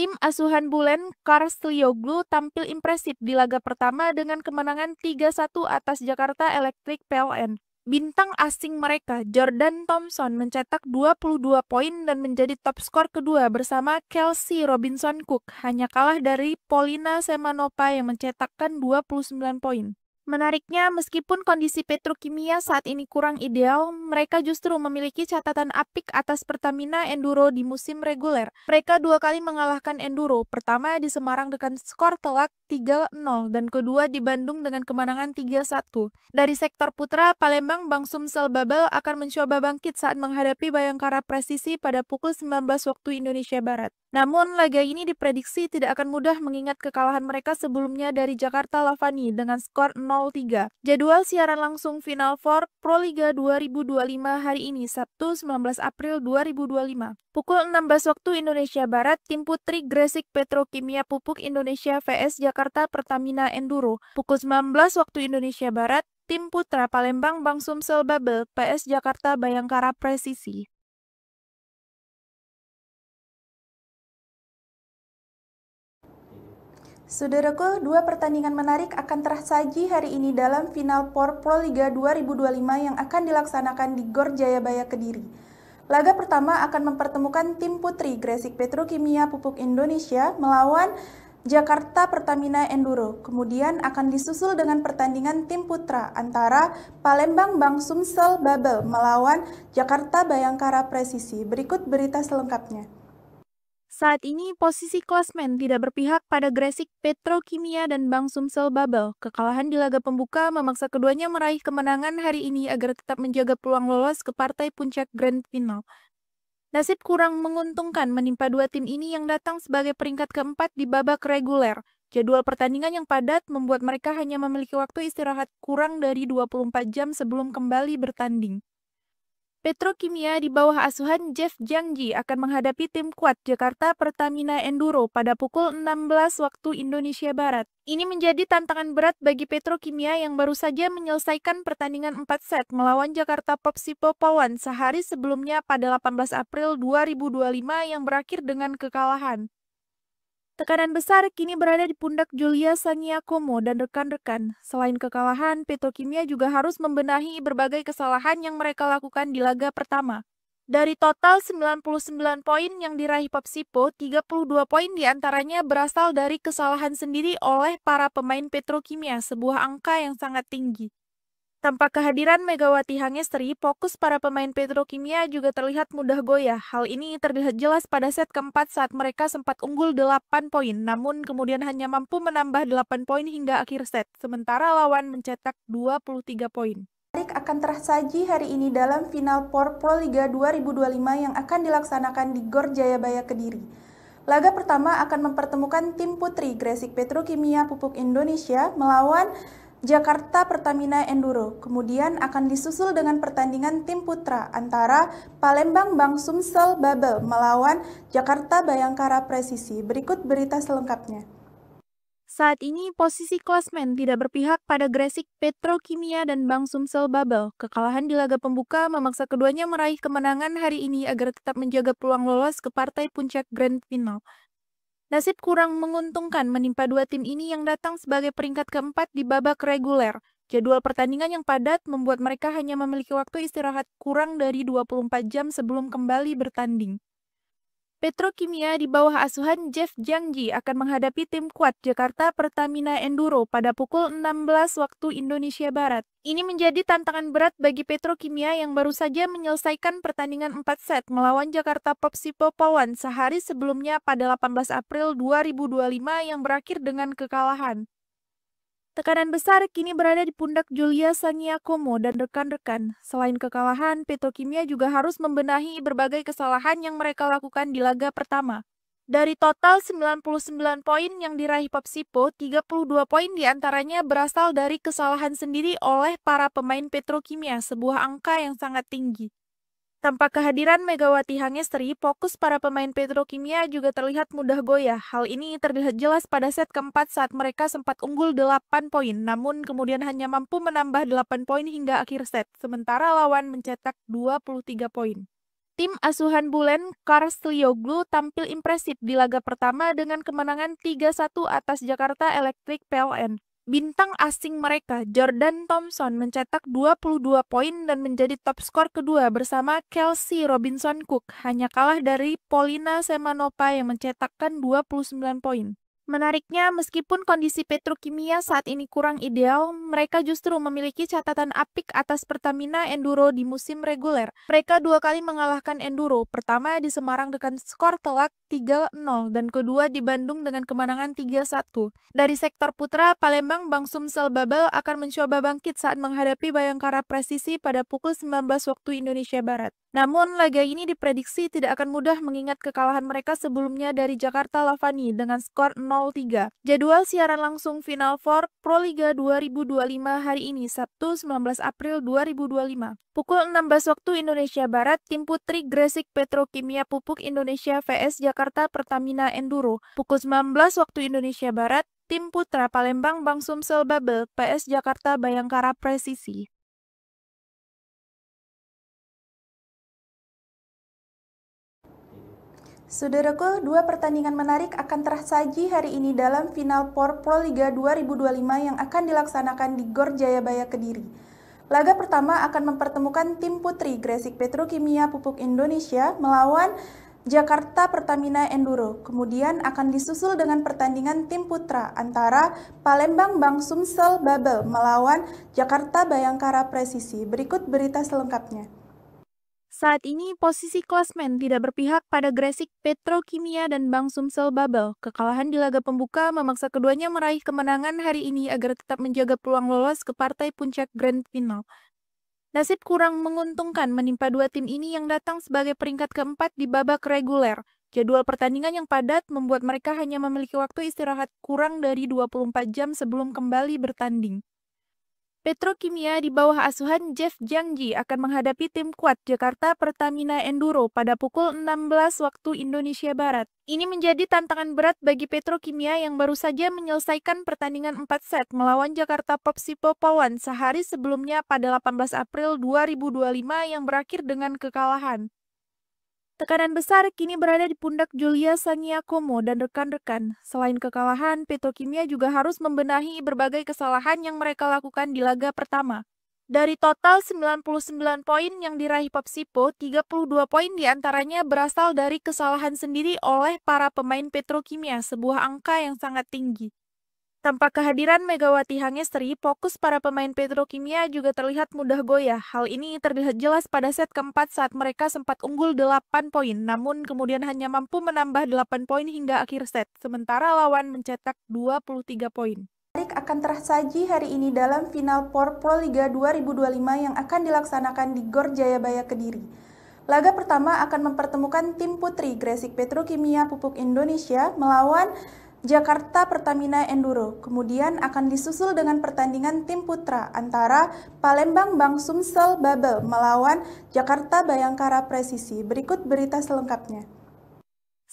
Speaker 2: Tim asuhan Bulen Karslioglu tampil impresif di laga pertama dengan kemenangan 3-1 atas Jakarta Electric PLN. Bintang asing mereka, Jordan Thompson, mencetak 22 poin dan menjadi top skor kedua bersama Kelsey Robinson Cook, hanya kalah dari Polina Semanova yang mencetakkan 29 poin. Menariknya, meskipun kondisi Petrokimia saat ini kurang ideal, mereka justru memiliki catatan apik atas Pertamina Enduro di musim reguler. Mereka dua kali mengalahkan Enduro, pertama di Semarang dengan skor telak 3-0 dan kedua di Bandung dengan kemenangan 3-1. Dari sektor putra, Palembang Bang Sumsel Babel akan mencoba bangkit saat menghadapi Bayangkara Presisi pada pukul 19 waktu Indonesia Barat. Namun, laga ini diprediksi tidak akan mudah mengingat kekalahan mereka sebelumnya dari Jakarta Lavani dengan skor 0-3. Jadwal siaran langsung Final Four Proliga 2025 hari ini, Sabtu 19 April 2025. Pukul 16 waktu Indonesia Barat, tim putri Gresik Petrokimia Pupuk Indonesia vs Jakarta Pertamina Enduro. Pukul 19 waktu Indonesia Barat, tim putra Palembang Bang Sumsel Babel PS Jakarta Bayangkara Presisi.
Speaker 1: Saudaraku, dua pertandingan menarik akan tersaji hari ini dalam final POR Proliga 2025 yang akan dilaksanakan di Gor Jayabaya Kediri. Laga pertama akan mempertemukan tim putri Gresik Petrokimia Pupuk Indonesia melawan Jakarta Pertamina Enduro. Kemudian akan disusul dengan pertandingan tim putra antara Palembang Bang Sumsel Babel melawan Jakarta Bayangkara Presisi. Berikut berita selengkapnya.
Speaker 2: Saat ini posisi klasmen tidak berpihak pada Gresik Petrokimia dan Bang Sumsel Babel. Kekalahan di laga pembuka memaksa keduanya meraih kemenangan hari ini agar tetap menjaga peluang lolos ke partai puncak Grand Final. Nasib kurang menguntungkan menimpa dua tim ini yang datang sebagai peringkat keempat di babak reguler. Jadwal pertandingan yang padat membuat mereka hanya memiliki waktu istirahat kurang dari 24 jam sebelum kembali bertanding. Petrokimia di bawah asuhan Jeff Jangji akan menghadapi tim kuat Jakarta Pertamina Enduro pada pukul 16 waktu Indonesia Barat. Ini menjadi tantangan berat bagi Petrokimia yang baru saja menyelesaikan pertandingan 4 set melawan Jakarta Popsipo Polwan sehari sebelumnya pada 18 April 2025 yang berakhir dengan kekalahan. Tekanan besar kini berada di pundak Julia Sangiakomo dan rekan-rekan. Selain kekalahan, Petrokimia juga harus membenahi berbagai kesalahan yang mereka lakukan di laga pertama. Dari total 99 poin yang diraih Popsipo, 32 poin diantaranya berasal dari kesalahan sendiri oleh para pemain Petrokimia, sebuah angka yang sangat tinggi. Tanpa kehadiran Megawati Hangestri, fokus para pemain Petrokimia juga terlihat mudah goyah. Hal ini terlihat jelas pada set keempat saat mereka sempat unggul 8 poin, namun kemudian hanya mampu menambah 8 poin hingga akhir set, sementara lawan mencetak 23 poin.
Speaker 1: akan tersaji hari ini dalam final POR Proliga 2025 yang akan dilaksanakan di Gor Jayabaya Kediri. Laga pertama akan mempertemukan tim putri Gresik Petrokimia Pupuk Indonesia melawan Jakarta Pertamina Enduro. Kemudian akan disusul dengan pertandingan tim putra antara Palembang Bang Sumsel Babel melawan Jakarta Bayangkara Presisi. Berikut berita selengkapnya.
Speaker 2: Saat ini posisi klasmen tidak berpihak pada Gresik Petrokimia dan Bang Sumsel Babel. Kekalahan di laga pembuka memaksa keduanya meraih kemenangan hari ini agar tetap menjaga peluang lolos ke partai puncak Grand Final. Nasib kurang menguntungkan menimpa dua tim ini yang datang sebagai peringkat keempat di babak reguler. Jadwal pertandingan yang padat membuat mereka hanya memiliki waktu istirahat kurang dari 24 jam sebelum kembali bertanding. Petrokimia di bawah asuhan Jeff Jiangji akan menghadapi tim kuat Jakarta Pertamina Enduro pada pukul 16 waktu Indonesia Barat. Ini menjadi tantangan berat bagi Petrokimia yang baru saja menyelesaikan pertandingan 4 set melawan Jakarta Popsipo Polwan sehari sebelumnya pada 18 April 2025 yang berakhir dengan kekalahan. Tekanan besar kini berada di pundak Julia Sangiakomo dan rekan-rekan. Selain kekalahan, Petrokimia juga harus membenahi berbagai kesalahan yang mereka lakukan di laga pertama. Dari total 99 poin yang diraih Popsipo, 32 poin diantaranya berasal dari kesalahan sendiri oleh para pemain Petrokimia, sebuah angka yang sangat tinggi. Tanpa kehadiran Megawati Hangestri, fokus para pemain Petrokimia juga terlihat mudah goyah. Hal ini terlihat jelas pada set keempat saat mereka sempat unggul 8 poin, namun kemudian hanya mampu menambah 8 poin hingga akhir set, sementara lawan mencetak 23 poin. Tim asuhan Bulen Karslioglu tampil impresif di laga pertama dengan kemenangan 3-1 atas Jakarta Electric PLN. Bintang asing mereka, Jordan Thompson, mencetak 22 poin dan menjadi top skor kedua bersama Kelsey Robinson Cook, hanya kalah dari Polina Semanova yang mencetakkan 29 poin. Menariknya, meskipun kondisi Petrokimia saat ini kurang ideal, mereka justru memiliki catatan apik atas Pertamina Enduro di musim reguler. Mereka dua kali mengalahkan Enduro, pertama di Semarang dengan skor telak 3-0 dan kedua di Bandung dengan kemenangan 3-1. Dari sektor putra, Palembang Bang Sumsel Babel akan mencoba bangkit saat menghadapi Bayangkara Presisi pada pukul 19 waktu Indonesia Barat. Namun, laga ini diprediksi tidak akan mudah mengingat kekalahan mereka sebelumnya dari Jakarta Lavani dengan skor 0-3. Jadwal siaran langsung Final Four Proliga 2025 hari ini, Sabtu 19 April 2025. Pukul 16 waktu Indonesia Barat, tim putri Gresik Petrokimia Pupuk Indonesia vs Jakarta Pertamina Enduro. Pukul 19 waktu Indonesia Barat, tim putra Palembang Bang Sumsel Babel vs Jakarta Bayangkara Presisi.
Speaker 1: Saudaraku, dua pertandingan menarik akan tersaji hari ini dalam final POR Proliga 2025 yang akan dilaksanakan di Gor Jayabaya Kediri. Laga pertama akan mempertemukan tim putri Gresik Petrokimia Pupuk Indonesia melawan Jakarta Pertamina Enduro. Kemudian akan disusul dengan pertandingan tim putra antara Palembang Bang Sumsel Babel melawan Jakarta Bayangkara Presisi. Berikut berita selengkapnya.
Speaker 2: Saat ini posisi klasmen tidak berpihak pada Gresik Petrokimia dan Bang Sumsel Babel. Kekalahan di laga pembuka memaksa keduanya meraih kemenangan hari ini agar tetap menjaga peluang lolos ke partai puncak Grand Final. Nasib kurang menguntungkan menimpa dua tim ini yang datang sebagai peringkat keempat di babak reguler. Jadwal pertandingan yang padat membuat mereka hanya memiliki waktu istirahat kurang dari 24 jam sebelum kembali bertanding. Petrokimia di bawah asuhan Jeff Jiangji akan menghadapi tim kuat Jakarta Pertamina Enduro pada pukul 16 waktu Indonesia Barat. Ini menjadi tantangan berat bagi Petrokimia yang baru saja menyelesaikan pertandingan 4 set melawan Jakarta Popsipo Polwan sehari sebelumnya pada 18 April 2025 yang berakhir dengan kekalahan. Tekanan besar kini berada di pundak Julia Sangiakomo dan rekan-rekan. Selain kekalahan, Petrokimia juga harus membenahi berbagai kesalahan yang mereka lakukan di laga pertama. Dari total 99 poin yang diraih Popsipo, 32 poin diantaranya berasal dari kesalahan sendiri oleh para pemain Petrokimia, sebuah angka yang sangat tinggi. Tanpa kehadiran Megawati Hangestri, fokus para pemain Petrokimia juga terlihat mudah goyah. Hal ini terlihat jelas pada set keempat saat mereka sempat unggul 8 poin, namun kemudian hanya mampu menambah 8 poin hingga akhir set, sementara lawan mencetak 23 poin.
Speaker 1: akan tersaji hari ini dalam final POR Proliga 2025 yang akan dilaksanakan di Gor Jayabaya Kediri. Laga pertama akan mempertemukan tim putri Gresik Petrokimia Pupuk Indonesia melawan Jakarta Pertamina Enduro. Kemudian akan disusul dengan pertandingan tim putra antara Palembang Bang Sumsel Babel melawan Jakarta Bayangkara Presisi. Berikut berita selengkapnya.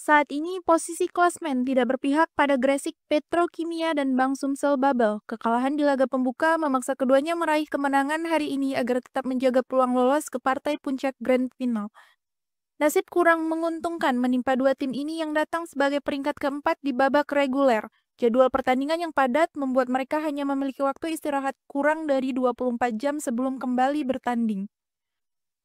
Speaker 2: Saat ini posisi klasmen tidak berpihak pada Gresik Petrokimia dan Bang Sumsel Babel. Kekalahan di laga pembuka memaksa keduanya meraih kemenangan hari ini agar tetap menjaga peluang lolos ke partai puncak Grand Final. Nasib kurang menguntungkan menimpa dua tim ini yang datang sebagai peringkat keempat di babak reguler. Jadwal pertandingan yang padat membuat mereka hanya memiliki waktu istirahat kurang dari 24 jam sebelum kembali bertanding.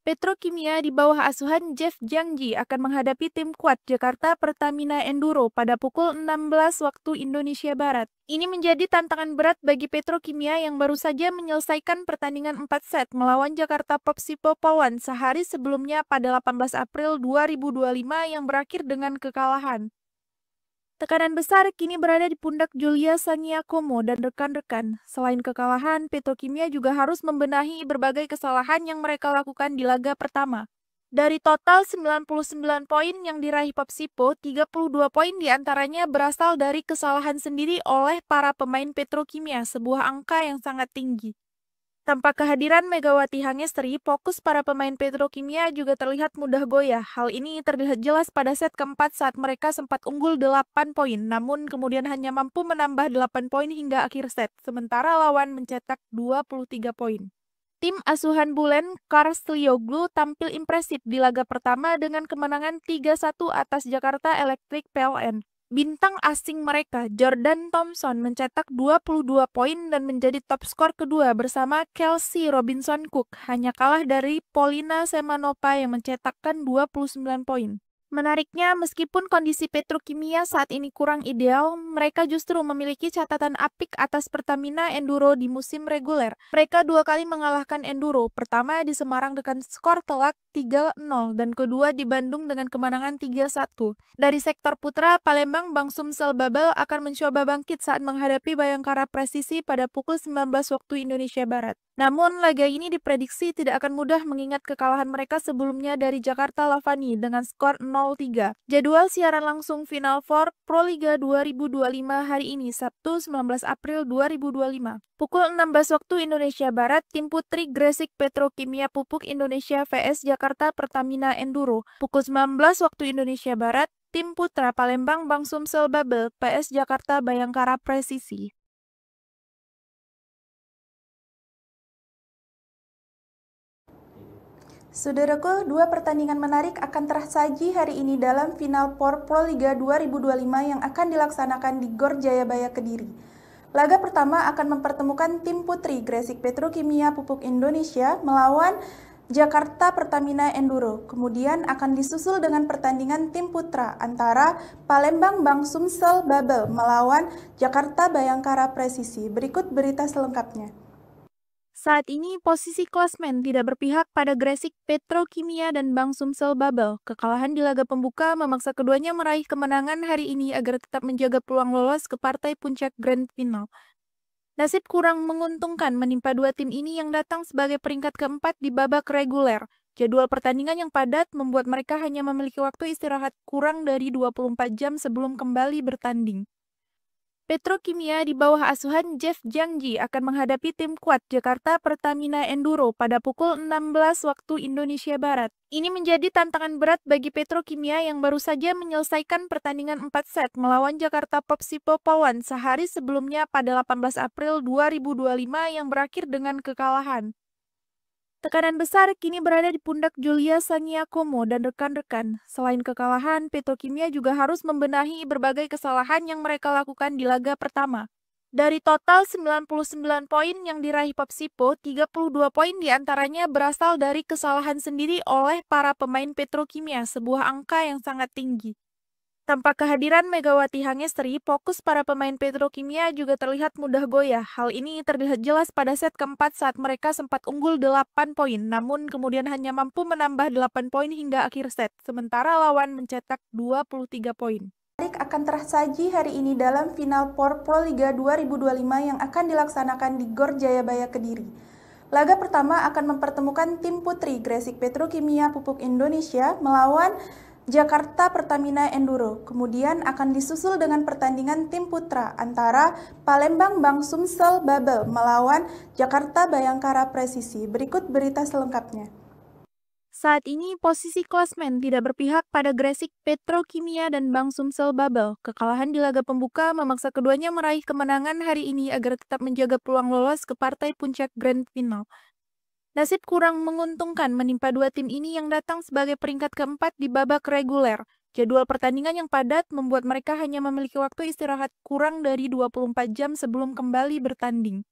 Speaker 2: Petrokimia di bawah asuhan Jeff Jiangji akan menghadapi tim kuat Jakarta Pertamina Enduro pada pukul 16 waktu Indonesia Barat. Ini menjadi tantangan berat bagi Petrokimia yang baru saja menyelesaikan pertandingan 4 set melawan Jakarta Popsipo Polwan sehari sebelumnya pada 18 April 2025 yang berakhir dengan kekalahan. Tekanan besar kini berada di pundak Julia Saniakomo dan rekan-rekan. Selain kekalahan, Petrokimia juga harus membenahi berbagai kesalahan yang mereka lakukan di laga pertama. Dari total 99 poin yang diraih Popsipo, 32 poin diantaranya berasal dari kesalahan sendiri oleh para pemain Petrokimia, sebuah angka yang sangat tinggi. Tanpa kehadiran Megawati Hangestri, fokus para pemain Petrokimia juga terlihat mudah goyah. Hal ini terlihat jelas pada set keempat saat mereka sempat unggul 8 poin, namun kemudian hanya mampu menambah 8 poin hingga akhir set, sementara lawan mencetak 23 poin. Tim asuhan Bulen Karslioglu tampil impresif di laga pertama dengan kemenangan 3-1 atas Jakarta Electric PLN. Bintang asing mereka, Jordan Thompson, mencetak 22 poin dan menjadi top skor kedua bersama Kelsey Robinson Cook, hanya kalah dari Polina Semanova yang mencetakkan 29 poin. Menariknya, meskipun kondisi Petrokimia saat ini kurang ideal, mereka justru memiliki catatan apik atas Pertamina Enduro di musim reguler. Mereka dua kali mengalahkan Enduro, pertama di Semarang dengan skor telak 3-0 dan kedua di Bandung dengan kemenangan 3-1. Dari sektor putra, Palembang Bang Sumsel Babel akan mencoba bangkit saat menghadapi Bayangkara Presisi pada pukul 19 waktu Indonesia Barat. Namun, laga ini diprediksi tidak akan mudah mengingat kekalahan mereka sebelumnya dari Jakarta Lavani dengan skor 0-3. Jadwal siaran langsung Final Four Proliga 2025 hari ini, Sabtu 19 April 2025. Pukul 16 waktu Indonesia Barat, tim putri Gresik Petrokimia Pupuk Indonesia vs Jakarta Pertamina Enduro. Pukul 19 waktu Indonesia Barat, tim putra Palembang Bang Sumsel Babel vs Jakarta Bayangkara Presisi.
Speaker 1: Saudaraku, dua pertandingan menarik akan tersaji hari ini dalam final POR Proliga 2025 yang akan dilaksanakan di Gor Jayabaya Kediri. Laga pertama akan mempertemukan tim putri Gresik Petrokimia Pupuk Indonesia melawan Jakarta Pertamina Enduro. Kemudian akan disusul dengan pertandingan tim putra antara Palembang Bang Sumsel Babel melawan Jakarta Bayangkara Presisi. Berikut berita selengkapnya.
Speaker 2: Saat ini posisi klasmen tidak berpihak pada Gresik Petrokimia dan Bang Sumsel Babel. Kekalahan di laga pembuka memaksa keduanya meraih kemenangan hari ini agar tetap menjaga peluang lolos ke partai puncak Grand Final. Nasib kurang menguntungkan menimpa dua tim ini yang datang sebagai peringkat keempat di babak reguler. Jadwal pertandingan yang padat membuat mereka hanya memiliki waktu istirahat kurang dari 24 jam sebelum kembali bertanding. Petrokimia di bawah asuhan Jeff Jiangji akan menghadapi tim kuat Jakarta Pertamina Enduro pada pukul 16 waktu Indonesia Barat. Ini menjadi tantangan berat bagi Petrokimia yang baru saja menyelesaikan pertandingan 4 set melawan Jakarta Popsipo Polwan sehari sebelumnya pada 18 April 2025 yang berakhir dengan kekalahan. Tekanan besar kini berada di pundak Julia Saniakomo dan rekan-rekan. Selain kekalahan, Petrokimia juga harus membenahi berbagai kesalahan yang mereka lakukan di laga pertama. Dari total 99 poin yang diraih Popsipo, 32 poin diantaranya berasal dari kesalahan sendiri oleh para pemain Petrokimia, sebuah angka yang sangat tinggi. Tanpa kehadiran Megawati Hangestri, fokus para pemain Petrokimia juga terlihat mudah goyah. Hal ini terlihat jelas pada set keempat saat mereka sempat unggul 8 poin, namun kemudian hanya mampu menambah 8 poin hingga akhir set, sementara lawan mencetak 23 poin.
Speaker 1: akan tersaji hari ini dalam final POR Proliga 2025 yang akan dilaksanakan di Gor Jayabaya Kediri. Laga pertama akan mempertemukan tim putri Gresik Petrokimia Pupuk Indonesia melawan Jakarta Pertamina Enduro. Kemudian akan disusul dengan pertandingan tim putra antara Palembang Bang Sumsel Babel melawan Jakarta Bayangkara Presisi. Berikut berita selengkapnya.
Speaker 2: Saat ini posisi klasmen tidak berpihak pada Gresik Petrokimia dan Bang Sumsel Babel. Kekalahan di laga pembuka memaksa keduanya meraih kemenangan hari ini agar tetap menjaga peluang lolos ke partai puncak Grand Final. Nasib kurang menguntungkan menimpa dua tim ini yang datang sebagai peringkat keempat di babak reguler. Jadwal pertandingan yang padat membuat mereka hanya memiliki waktu istirahat kurang dari 24 jam sebelum kembali bertanding.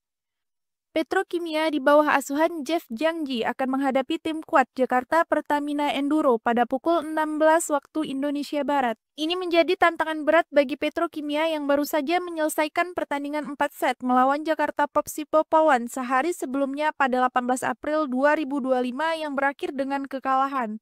Speaker 2: Petrokimia di bawah asuhan Jeff Jangji akan menghadapi tim kuat Jakarta Pertamina Enduro pada pukul 16 waktu Indonesia Barat. Ini menjadi tantangan berat bagi Petrokimia yang baru saja menyelesaikan pertandingan 4 set melawan Jakarta Popsipo Polwan sehari sebelumnya pada 18 April 2025 yang berakhir dengan kekalahan.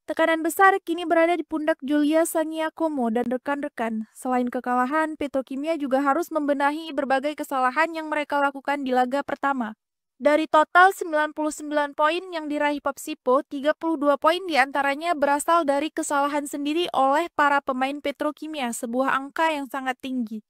Speaker 2: Tekanan besar kini berada di pundak Julia Saniakomo dan rekan-rekan. Selain kekalahan, Petrokimia juga harus membenahi berbagai kesalahan yang mereka lakukan di laga pertama. Dari total 99 poin yang diraih Popsipo, 32 poin diantaranya berasal dari kesalahan sendiri oleh para pemain Petrokimia, sebuah angka yang sangat tinggi.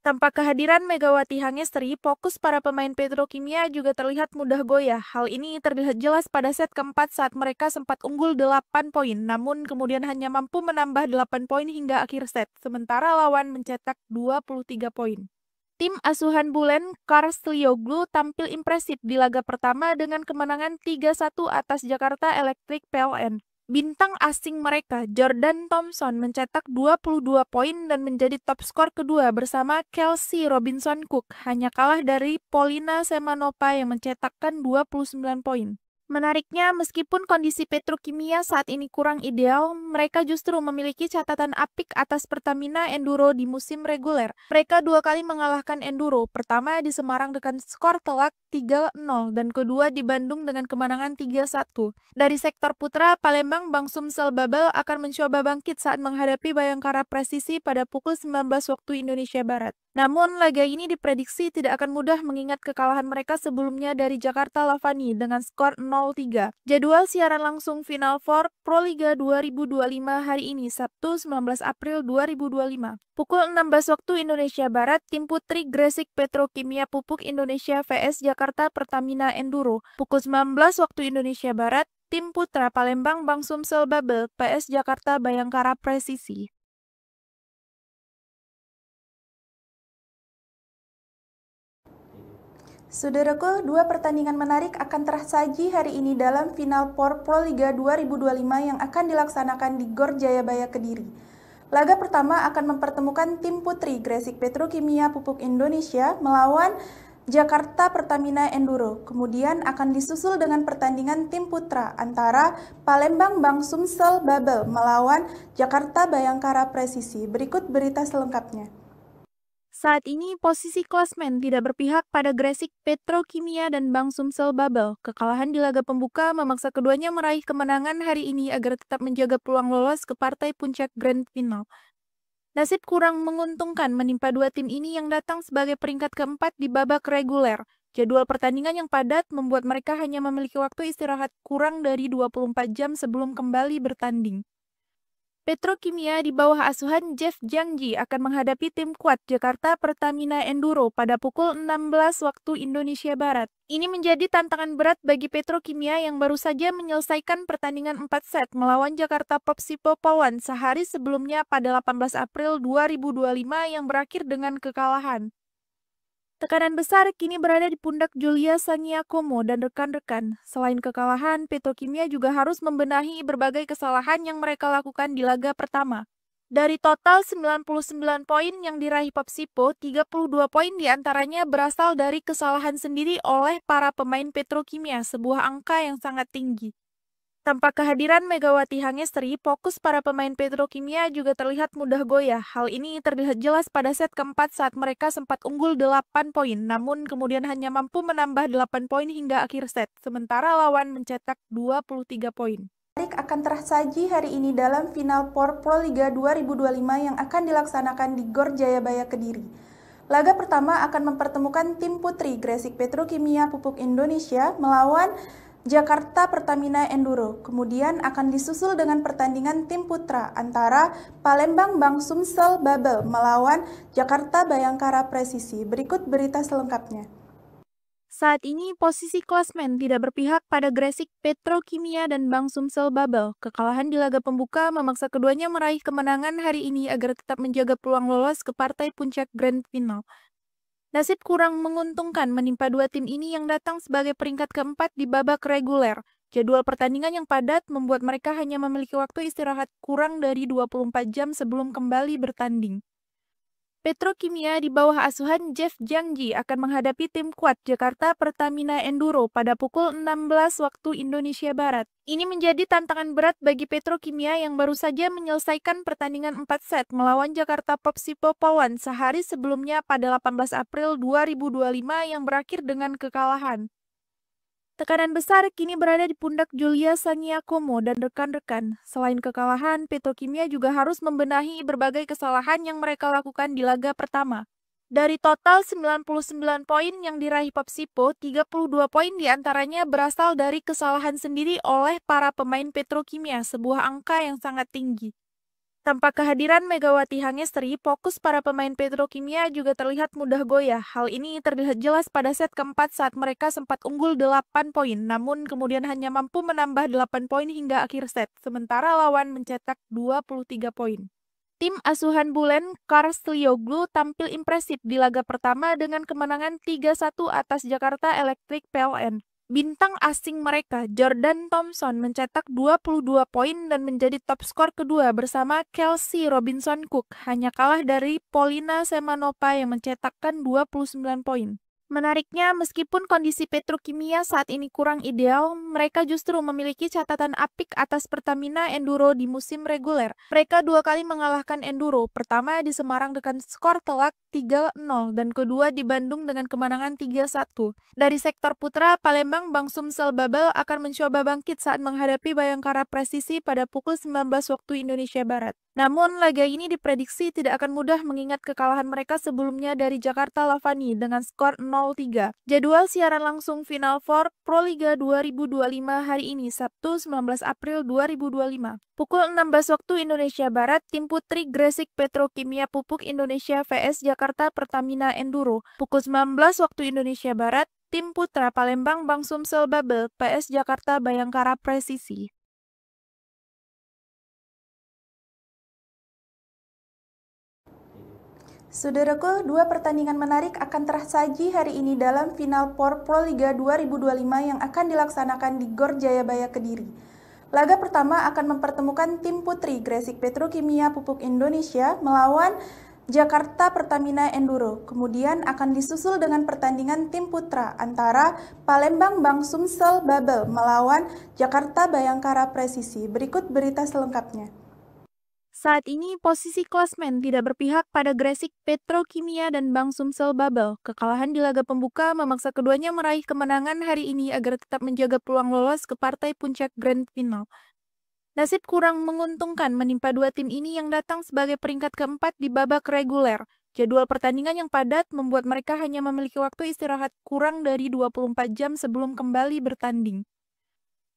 Speaker 2: Tanpa kehadiran Megawati Hangestri, fokus para pemain Petrokimia juga terlihat mudah goyah. Hal ini terlihat jelas pada set keempat saat mereka sempat unggul 8 poin, namun kemudian hanya mampu menambah 8 poin hingga akhir set, sementara lawan mencetak 23 poin. Tim asuhan Bulen, Karslioglu tampil impresif di laga pertama dengan kemenangan 3-1 atas Jakarta Electric PLN. Bintang asing mereka, Jordan Thompson, mencetak 22 poin dan menjadi top skor kedua bersama Kelsey Robinson Cook, hanya kalah dari Polina Semanova yang mencetakkan 29 poin. Menariknya, meskipun kondisi Petrokimia saat ini kurang ideal, mereka justru memiliki catatan apik atas Pertamina Enduro di musim reguler. Mereka dua kali mengalahkan Enduro, pertama di Semarang dengan skor telak 3-0 dan kedua di Bandung dengan kemenangan 3-1. Dari sektor putra, Palembang Bang Sumsel Babel akan mencoba bangkit saat menghadapi Bayangkara Presisi pada pukul 19 waktu Indonesia Barat. Namun, laga ini diprediksi tidak akan mudah mengingat kekalahan mereka sebelumnya dari Jakarta Lavani dengan skor 0-3. Jadwal siaran langsung Final Four Proliga 2025 hari ini, Sabtu 19 April 2025. Pukul 16 waktu Indonesia Barat, tim putri Gresik Petrokimia Pupuk Indonesia vs Jakarta Pertamina Enduro. Pukul 19 waktu Indonesia Barat, tim putra Palembang Bang Sumsel Babel vs Jakarta Bayangkara Presisi.
Speaker 1: Saudaraku, dua pertandingan menarik akan tersaji hari ini dalam final POR Proliga 2025 yang akan dilaksanakan di Gor Jayabaya Kediri. Laga pertama akan mempertemukan tim putri Gresik Petrokimia Pupuk Indonesia melawan Jakarta Pertamina Enduro. Kemudian akan disusul dengan pertandingan tim putra antara Palembang Bang Sumsel Babel melawan Jakarta Bayangkara Presisi. Berikut berita selengkapnya.
Speaker 2: Saat ini posisi klasmen tidak berpihak pada Gresik Petrokimia dan Bang Sumsel Babel. Kekalahan di laga pembuka memaksa keduanya meraih kemenangan hari ini agar tetap menjaga peluang lolos ke partai puncak Grand Final. Nasib kurang menguntungkan menimpa dua tim ini yang datang sebagai peringkat keempat di babak reguler. Jadwal pertandingan yang padat membuat mereka hanya memiliki waktu istirahat kurang dari 24 jam sebelum kembali bertanding. Petrokimia di bawah asuhan Jeff Jangji akan menghadapi tim kuat Jakarta Pertamina Enduro pada pukul 16 waktu Indonesia Barat. Ini menjadi tantangan berat bagi Petrokimia yang baru saja menyelesaikan pertandingan 4 set melawan Jakarta Popsipo Polwan sehari sebelumnya pada 18 April 2025 yang berakhir dengan kekalahan. Tekanan besar kini berada di pundak Julia Saniakomo dan rekan-rekan. Selain kekalahan, Petrokimia juga harus membenahi berbagai kesalahan yang mereka lakukan di laga pertama. Dari total 99 poin yang diraih Popsipo, 32 poin diantaranya berasal dari kesalahan sendiri oleh para pemain Petrokimia, sebuah angka yang sangat tinggi. Tanpa kehadiran Megawati Hangestri, fokus para pemain Petrokimia juga terlihat mudah goyah. Hal ini terlihat jelas pada set keempat saat mereka sempat unggul 8 poin, namun kemudian hanya mampu menambah 8 poin hingga akhir set, sementara lawan mencetak 23 poin.
Speaker 1: akan tersaji hari ini dalam final POR Proliga 2025 yang akan dilaksanakan di Gor Jayabaya Kediri. Laga pertama akan mempertemukan tim putri Gresik Petrokimia Pupuk Indonesia melawan Jakarta Pertamina Enduro. Kemudian akan disusul dengan pertandingan tim putra antara Palembang Bang Sumsel Babel melawan Jakarta Bayangkara Presisi. Berikut berita selengkapnya.
Speaker 2: Saat ini posisi klasmen tidak berpihak pada Gresik Petrokimia dan Bang Sumsel Babel. Kekalahan di laga pembuka memaksa keduanya meraih kemenangan hari ini agar tetap menjaga peluang lolos ke partai puncak Grand Final. Nasib kurang menguntungkan menimpa dua tim ini yang datang sebagai peringkat keempat di babak reguler. Jadwal pertandingan yang padat membuat mereka hanya memiliki waktu istirahat kurang dari 24 jam sebelum kembali bertanding. Petrokimia di bawah asuhan Jeff Jangji akan menghadapi tim kuat Jakarta Pertamina Enduro pada pukul 16 waktu Indonesia Barat. Ini menjadi tantangan berat bagi Petrokimia yang baru saja menyelesaikan pertandingan 4 set melawan Jakarta Popsipo Polwan sehari sebelumnya pada 18 April 2025 yang berakhir dengan kekalahan. Tekanan besar kini berada di pundak Julia Sangiakomo dan rekan-rekan. Selain kekalahan, Petrokimia juga harus membenahi berbagai kesalahan yang mereka lakukan di laga pertama. Dari total 99 poin yang diraih Popsipo, 32 poin diantaranya berasal dari kesalahan sendiri oleh para pemain Petrokimia, sebuah angka yang sangat tinggi. Tanpa kehadiran Megawati Hangestri, fokus para pemain Petrokimia juga terlihat mudah goyah. Hal ini terlihat jelas pada set keempat saat mereka sempat unggul 8 poin, namun kemudian hanya mampu menambah 8 poin hingga akhir set, sementara lawan mencetak 23 poin. Tim asuhan Bulen Karslioglu tampil impresif di laga pertama dengan kemenangan 3-1 atas Jakarta Electric PLN. Bintang asing mereka, Jordan Thompson, mencetak 22 poin dan menjadi top skor kedua bersama Kelsey Robinson Cook, hanya kalah dari Polina Semanova yang mencetakkan 29 poin. Menariknya, meskipun kondisi Petrokimia saat ini kurang ideal, mereka justru memiliki catatan apik atas Pertamina Enduro di musim reguler. Mereka dua kali mengalahkan Enduro, pertama di Semarang dengan skor telak 3-0 dan kedua di Bandung dengan kemenangan 3-1. Dari sektor putra, Palembang Bang Sumsel Babel akan mencoba bangkit saat menghadapi Bayangkara Presisi pada pukul 19 waktu Indonesia Barat. Namun, laga ini diprediksi tidak akan mudah mengingat kekalahan mereka sebelumnya dari Jakarta Lavani dengan skor 0-3. Jadwal siaran langsung Final Four Proliga 2025 hari ini, Sabtu 19 April 2025. Pukul 16 waktu Indonesia Barat, tim putri Gresik Petrokimia Pupuk Indonesia vs Jakarta Pertamina Enduro. Pukul 19 waktu Indonesia Barat, tim putra Palembang Bang Sumsel Babel vs Jakarta Bayangkara Presisi.
Speaker 1: Saudaraku, dua pertandingan menarik akan tersaji hari ini dalam final POR Proliga 2025 yang akan dilaksanakan di Gor Jayabaya Kediri. Laga pertama akan mempertemukan tim putri Gresik Petrokimia Pupuk Indonesia melawan Jakarta Pertamina Enduro. Kemudian akan disusul dengan pertandingan tim putra antara Palembang Bang Sumsel Babel melawan Jakarta Bayangkara Presisi. Berikut berita selengkapnya.
Speaker 2: Saat ini posisi klasmen tidak berpihak pada Gresik Petrokimia dan Bang Sumsel Babel. Kekalahan di laga pembuka memaksa keduanya meraih kemenangan hari ini agar tetap menjaga peluang lolos ke partai puncak Grand Final. Nasib kurang menguntungkan menimpa dua tim ini yang datang sebagai peringkat keempat di babak reguler. Jadwal pertandingan yang padat membuat mereka hanya memiliki waktu istirahat kurang dari 24 jam sebelum kembali bertanding.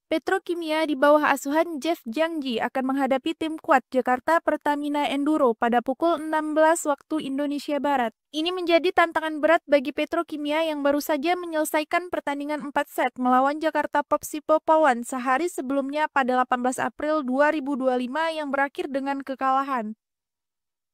Speaker 2: Petrokimia di bawah asuhan Jeff Jangji akan menghadapi tim kuat Jakarta Pertamina Enduro pada pukul 16 waktu Indonesia Barat. Ini menjadi tantangan berat bagi Petrokimia yang baru saja menyelesaikan pertandingan 4 set melawan Jakarta Popsipo Polwan sehari sebelumnya pada 18 April 2025 yang berakhir dengan kekalahan.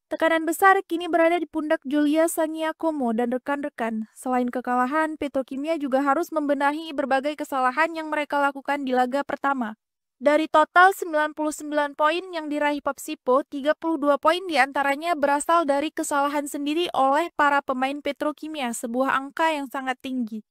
Speaker 2: Tekanan besar kini berada di pundak Julia Sangiakomo dan rekan-rekan. Selain kekalahan, Petrokimia juga harus membenahi berbagai kesalahan yang mereka lakukan di laga pertama. Dari total 99 poin yang diraih Popsipo, 32 poin diantaranya berasal dari kesalahan sendiri oleh para pemain Petrokimia, sebuah angka yang sangat tinggi.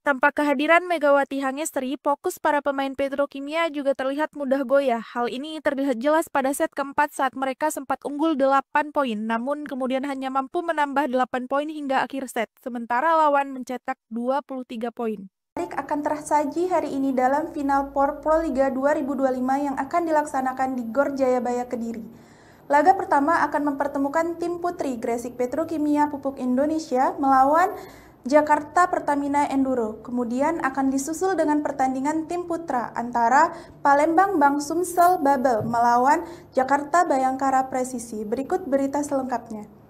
Speaker 2: Tanpa kehadiran Megawati Hangestri, fokus para pemain Petrokimia juga terlihat mudah goyah. Hal ini terlihat jelas pada set keempat saat mereka sempat unggul 8 poin, namun kemudian hanya mampu menambah 8 poin hingga akhir set, sementara lawan mencetak 23 poin.
Speaker 1: akan tersaji hari ini dalam final POR Proliga 2025 yang akan dilaksanakan di Gor Jayabaya Kediri. Laga pertama akan mempertemukan tim putri Gresik Petrokimia Pupuk Indonesia melawan Jakarta Pertamina Enduro. Kemudian akan disusul dengan pertandingan tim putra antara Palembang Bang Sumsel Babel melawan Jakarta Bayangkara Presisi. Berikut berita selengkapnya.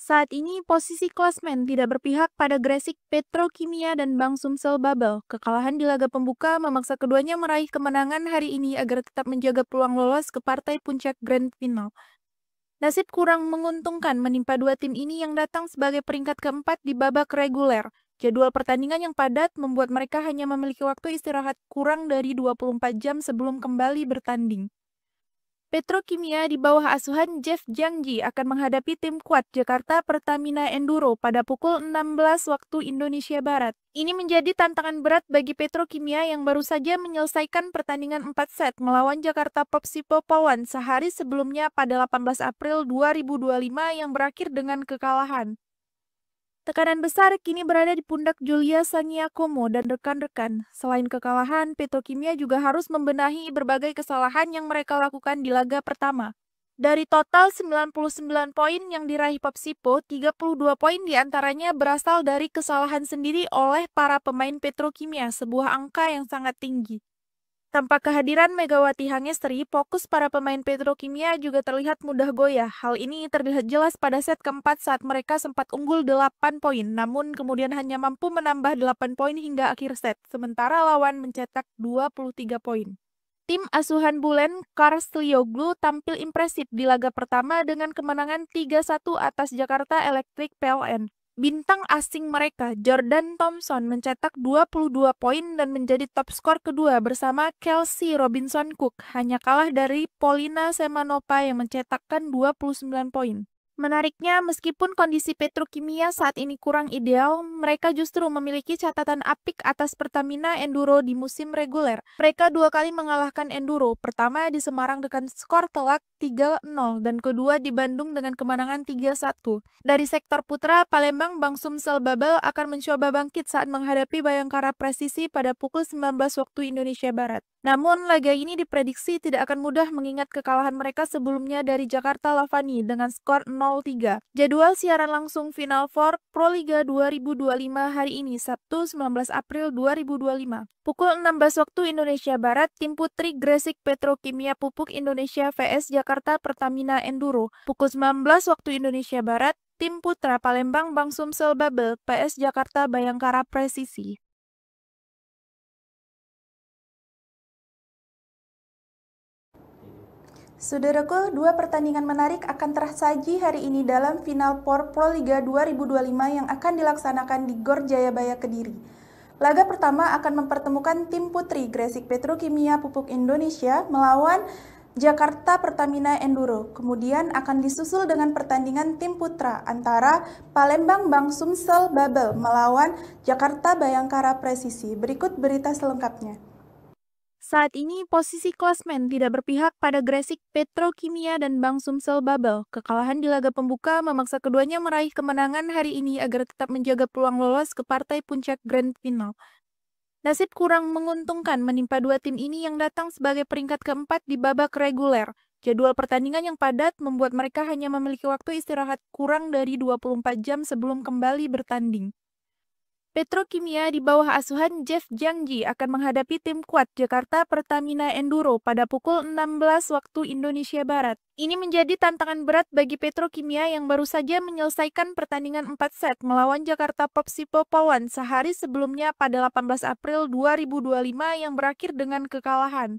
Speaker 2: Saat ini posisi klasmen tidak berpihak pada Gresik Petrokimia dan Bang Sumsel Babel. Kekalahan di laga pembuka memaksa keduanya meraih kemenangan hari ini agar tetap menjaga peluang lolos ke partai puncak Grand Final. Nasib kurang menguntungkan menimpa dua tim ini yang datang sebagai peringkat keempat di babak reguler. Jadwal pertandingan yang padat membuat mereka hanya memiliki waktu istirahat kurang dari 24 jam sebelum kembali bertanding. Petrokimia di bawah asuhan Jeff Jangji akan menghadapi tim kuat Jakarta Pertamina Enduro pada pukul 16 waktu Indonesia Barat. Ini menjadi tantangan berat bagi Petrokimia yang baru saja menyelesaikan pertandingan 4 set melawan Jakarta Popsipo Pawan sehari sebelumnya pada 18 April 2025 yang berakhir dengan kekalahan. Tekanan besar kini berada di pundak Julia Sangiakomo dan rekan-rekan. Selain kekalahan, Petrokimia juga harus membenahi berbagai kesalahan yang mereka lakukan di laga pertama. Dari total 99 poin yang diraih Popsipo, 32 poin diantaranya berasal dari kesalahan sendiri oleh para pemain Petrokimia, sebuah angka yang sangat tinggi. Tanpa kehadiran Megawati Hangestri, fokus para pemain Petrokimia juga terlihat mudah goyah. Hal ini terlihat jelas pada set keempat saat mereka sempat unggul 8 poin, namun kemudian hanya mampu menambah 8 poin hingga akhir set, sementara lawan mencetak 23 poin. Tim asuhan Bulen Karslioglu tampil impresif di laga pertama dengan kemenangan 3-1 atas Jakarta Electric PLN. Bintang asing mereka, Jordan Thompson, mencetak 22 poin dan menjadi top skor kedua bersama Kelsey Robinson Cook, hanya kalah dari Polina Semanova yang mencetakkan 29 poin. Menariknya, meskipun kondisi Petrokimia saat ini kurang ideal, mereka justru memiliki catatan apik atas Pertamina Enduro di musim reguler. Mereka dua kali mengalahkan Enduro, pertama di Semarang dengan skor telak 3-0 dan kedua di Bandung dengan kemenangan 3-1. Dari sektor putra, Palembang Bang Sumsel Babel akan mencoba bangkit saat menghadapi Bayangkara Presisi pada pukul 19 waktu Indonesia Barat. Namun, laga ini diprediksi tidak akan mudah mengingat kekalahan mereka sebelumnya dari Jakarta Lavani dengan skor 0-3. Jadwal siaran langsung Final Four Proliga 2025 hari ini, Sabtu 19 April 2025. Pukul 16 waktu Indonesia Barat, tim putri Gresik Petrokimia Pupuk Indonesia vs Jakarta Pertamina Enduro. Pukul 19 waktu Indonesia Barat, tim putra Palembang Bang Sumsel Babel vs Jakarta Bayangkara Presisi.
Speaker 1: Saudaraku, dua pertandingan menarik akan tersaji hari ini dalam final POR Proliga 2025 yang akan dilaksanakan di Gor Jayabaya Kediri. Laga pertama akan mempertemukan tim putri Gresik Petrokimia Pupuk Indonesia melawan Jakarta Pertamina Enduro. Kemudian akan disusul dengan pertandingan tim putra antara Palembang Bang Sumsel Babel melawan Jakarta Bayangkara Presisi. Berikut berita selengkapnya.
Speaker 2: Saat ini posisi klasmen tidak berpihak pada Gresik Petrokimia dan Bang Sumsel Babel. Kekalahan di laga pembuka memaksa keduanya meraih kemenangan hari ini agar tetap menjaga peluang lolos ke partai puncak Grand Final. Nasib kurang menguntungkan menimpa dua tim ini yang datang sebagai peringkat keempat di babak reguler. Jadwal pertandingan yang padat membuat mereka hanya memiliki waktu istirahat kurang dari 24 jam sebelum kembali bertanding. Petrokimia di bawah asuhan Jeff Jangji akan menghadapi tim kuat Jakarta Pertamina Enduro pada pukul 16 waktu Indonesia Barat. Ini menjadi tantangan berat bagi Petrokimia yang baru saja menyelesaikan pertandingan 4 set melawan Jakarta Popsipo Pawan sehari sebelumnya pada 18 April 2025 yang berakhir dengan kekalahan.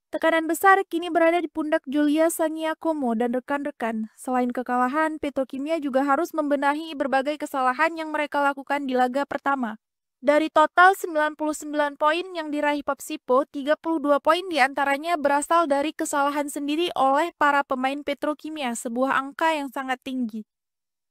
Speaker 2: Tekanan besar kini berada di pundak Julia Sangiakomo dan rekan-rekan. Selain kekalahan, Petrokimia juga harus membenahi berbagai kesalahan yang mereka lakukan di laga pertama. Dari total 99 poin yang diraih Popsipo, 32 poin diantaranya berasal dari kesalahan sendiri oleh para pemain Petrokimia, sebuah angka yang sangat tinggi.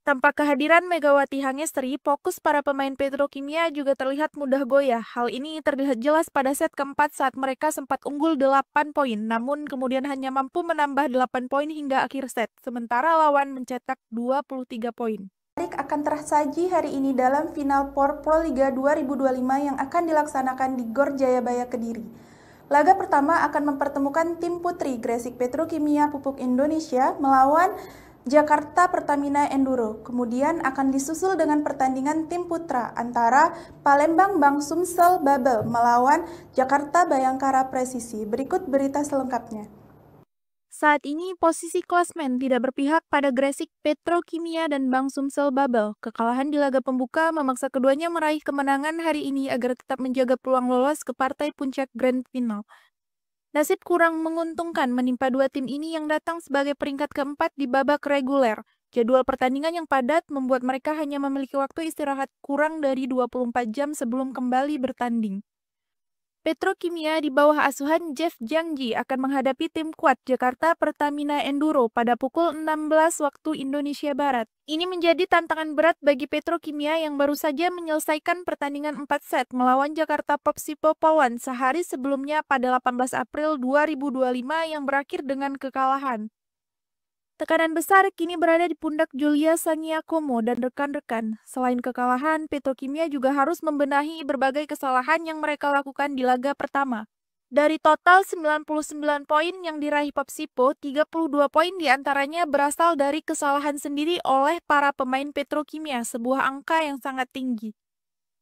Speaker 2: Tanpa kehadiran Megawati Hangestri, fokus para pemain Petrokimia juga terlihat mudah goyah. Hal ini terlihat jelas pada set keempat saat mereka sempat unggul 8 poin, namun kemudian hanya mampu menambah 8 poin hingga akhir set, sementara lawan mencetak 23 poin.
Speaker 1: akan tersaji hari ini dalam final POR Proliga 2025 yang akan dilaksanakan di Gor Jayabaya Kediri. Laga pertama akan mempertemukan tim putri Gresik Petrokimia Pupuk Indonesia melawan Jakarta Pertamina Enduro. Kemudian akan disusul dengan pertandingan tim putra antara Palembang Bang Sumsel Babel melawan Jakarta Bayangkara Presisi. Berikut berita selengkapnya.
Speaker 2: Saat ini posisi klasmen tidak berpihak pada Gresik Petrokimia dan Bang Sumsel Babel. Kekalahan di laga pembuka memaksa keduanya meraih kemenangan hari ini agar tetap menjaga peluang lolos ke partai puncak Grand Final. Nasib kurang menguntungkan menimpa dua tim ini yang datang sebagai peringkat keempat di babak reguler. Jadwal pertandingan yang padat membuat mereka hanya memiliki waktu istirahat kurang dari 24 jam sebelum kembali bertanding. Petrokimia di bawah asuhan Jeff Jangji akan menghadapi tim kuat Jakarta Pertamina Enduro pada pukul 16 waktu Indonesia Barat. Ini menjadi tantangan berat bagi Petrokimia yang baru saja menyelesaikan pertandingan 4 set melawan Jakarta Popsipo Polwan sehari sebelumnya pada 18 April 2025 yang berakhir dengan kekalahan. Tekanan besar kini berada di pundak Julia Saniakomo dan rekan-rekan. Selain kekalahan, Petrokimia juga harus membenahi berbagai kesalahan yang mereka lakukan di laga pertama. Dari total 99 poin yang diraih Popsipo, 32 poin diantaranya berasal dari kesalahan sendiri oleh para pemain Petrokimia, sebuah angka yang sangat tinggi.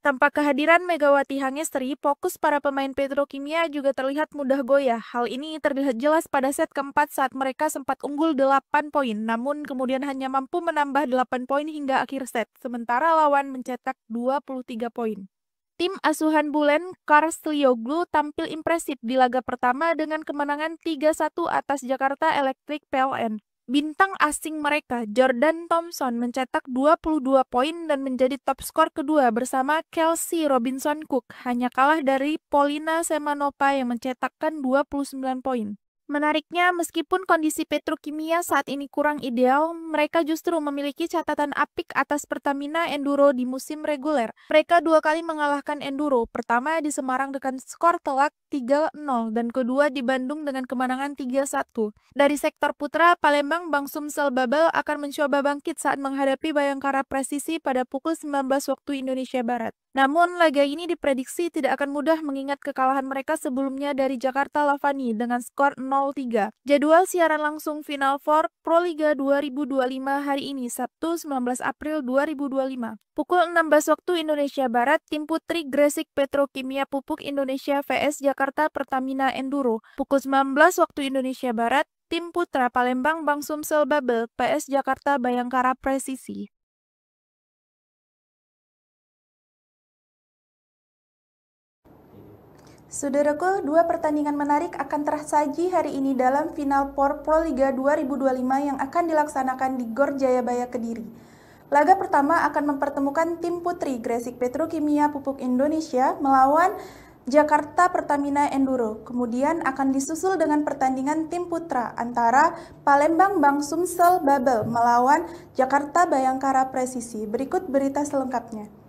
Speaker 2: Tanpa kehadiran Megawati Hangestri, fokus para pemain Petrokimia juga terlihat mudah goyah. Hal ini terlihat jelas pada set keempat saat mereka sempat unggul 8 poin, namun kemudian hanya mampu menambah 8 poin hingga akhir set, sementara lawan mencetak 23 poin. Tim asuhan Bulen Karslioglu tampil impresif di laga pertama dengan kemenangan 3-1 atas Jakarta Electric PLN. Bintang asing mereka, Jordan Thompson, mencetak 22 poin dan menjadi top skor kedua bersama Kelsey Robinson Cook, hanya kalah dari Polina Semanova yang mencetakkan 29 poin. Menariknya, meskipun kondisi Petrokimia saat ini kurang ideal, mereka justru memiliki catatan apik atas Pertamina Enduro di musim reguler. Mereka dua kali mengalahkan Enduro, pertama di Semarang dengan skor telak 3-0 dan kedua di Bandung dengan kemenangan 3-1. Dari sektor putra, Palembang Bang Sumsel Babel akan mencoba bangkit saat menghadapi Bayangkara Presisi pada pukul 19 waktu Indonesia Barat. Namun, laga ini diprediksi tidak akan mudah mengingat kekalahan mereka sebelumnya dari Jakarta Lavani dengan skor 0-3. Jadwal siaran langsung Final Four Proliga 2025 hari ini, Sabtu 19 April 2025. Pukul 16 waktu Indonesia Barat, tim putri Gresik Petrokimia Pupuk Indonesia vs Jakarta Pertamina Enduro. Pukul 19 waktu Indonesia Barat, tim putra Palembang Bang Sumsel Babel vs Jakarta Bayangkara Presisi.
Speaker 1: Saudaraku, dua pertandingan menarik akan tersaji hari ini dalam final POR Proliga 2025 yang akan dilaksanakan di Gor Jayabaya Kediri. Laga pertama akan mempertemukan tim putri Gresik Petrokimia Pupuk Indonesia melawan Jakarta Pertamina Enduro. Kemudian akan disusul dengan pertandingan tim putra antara Palembang Bang Sumsel Babel melawan Jakarta Bayangkara Presisi. Berikut berita selengkapnya.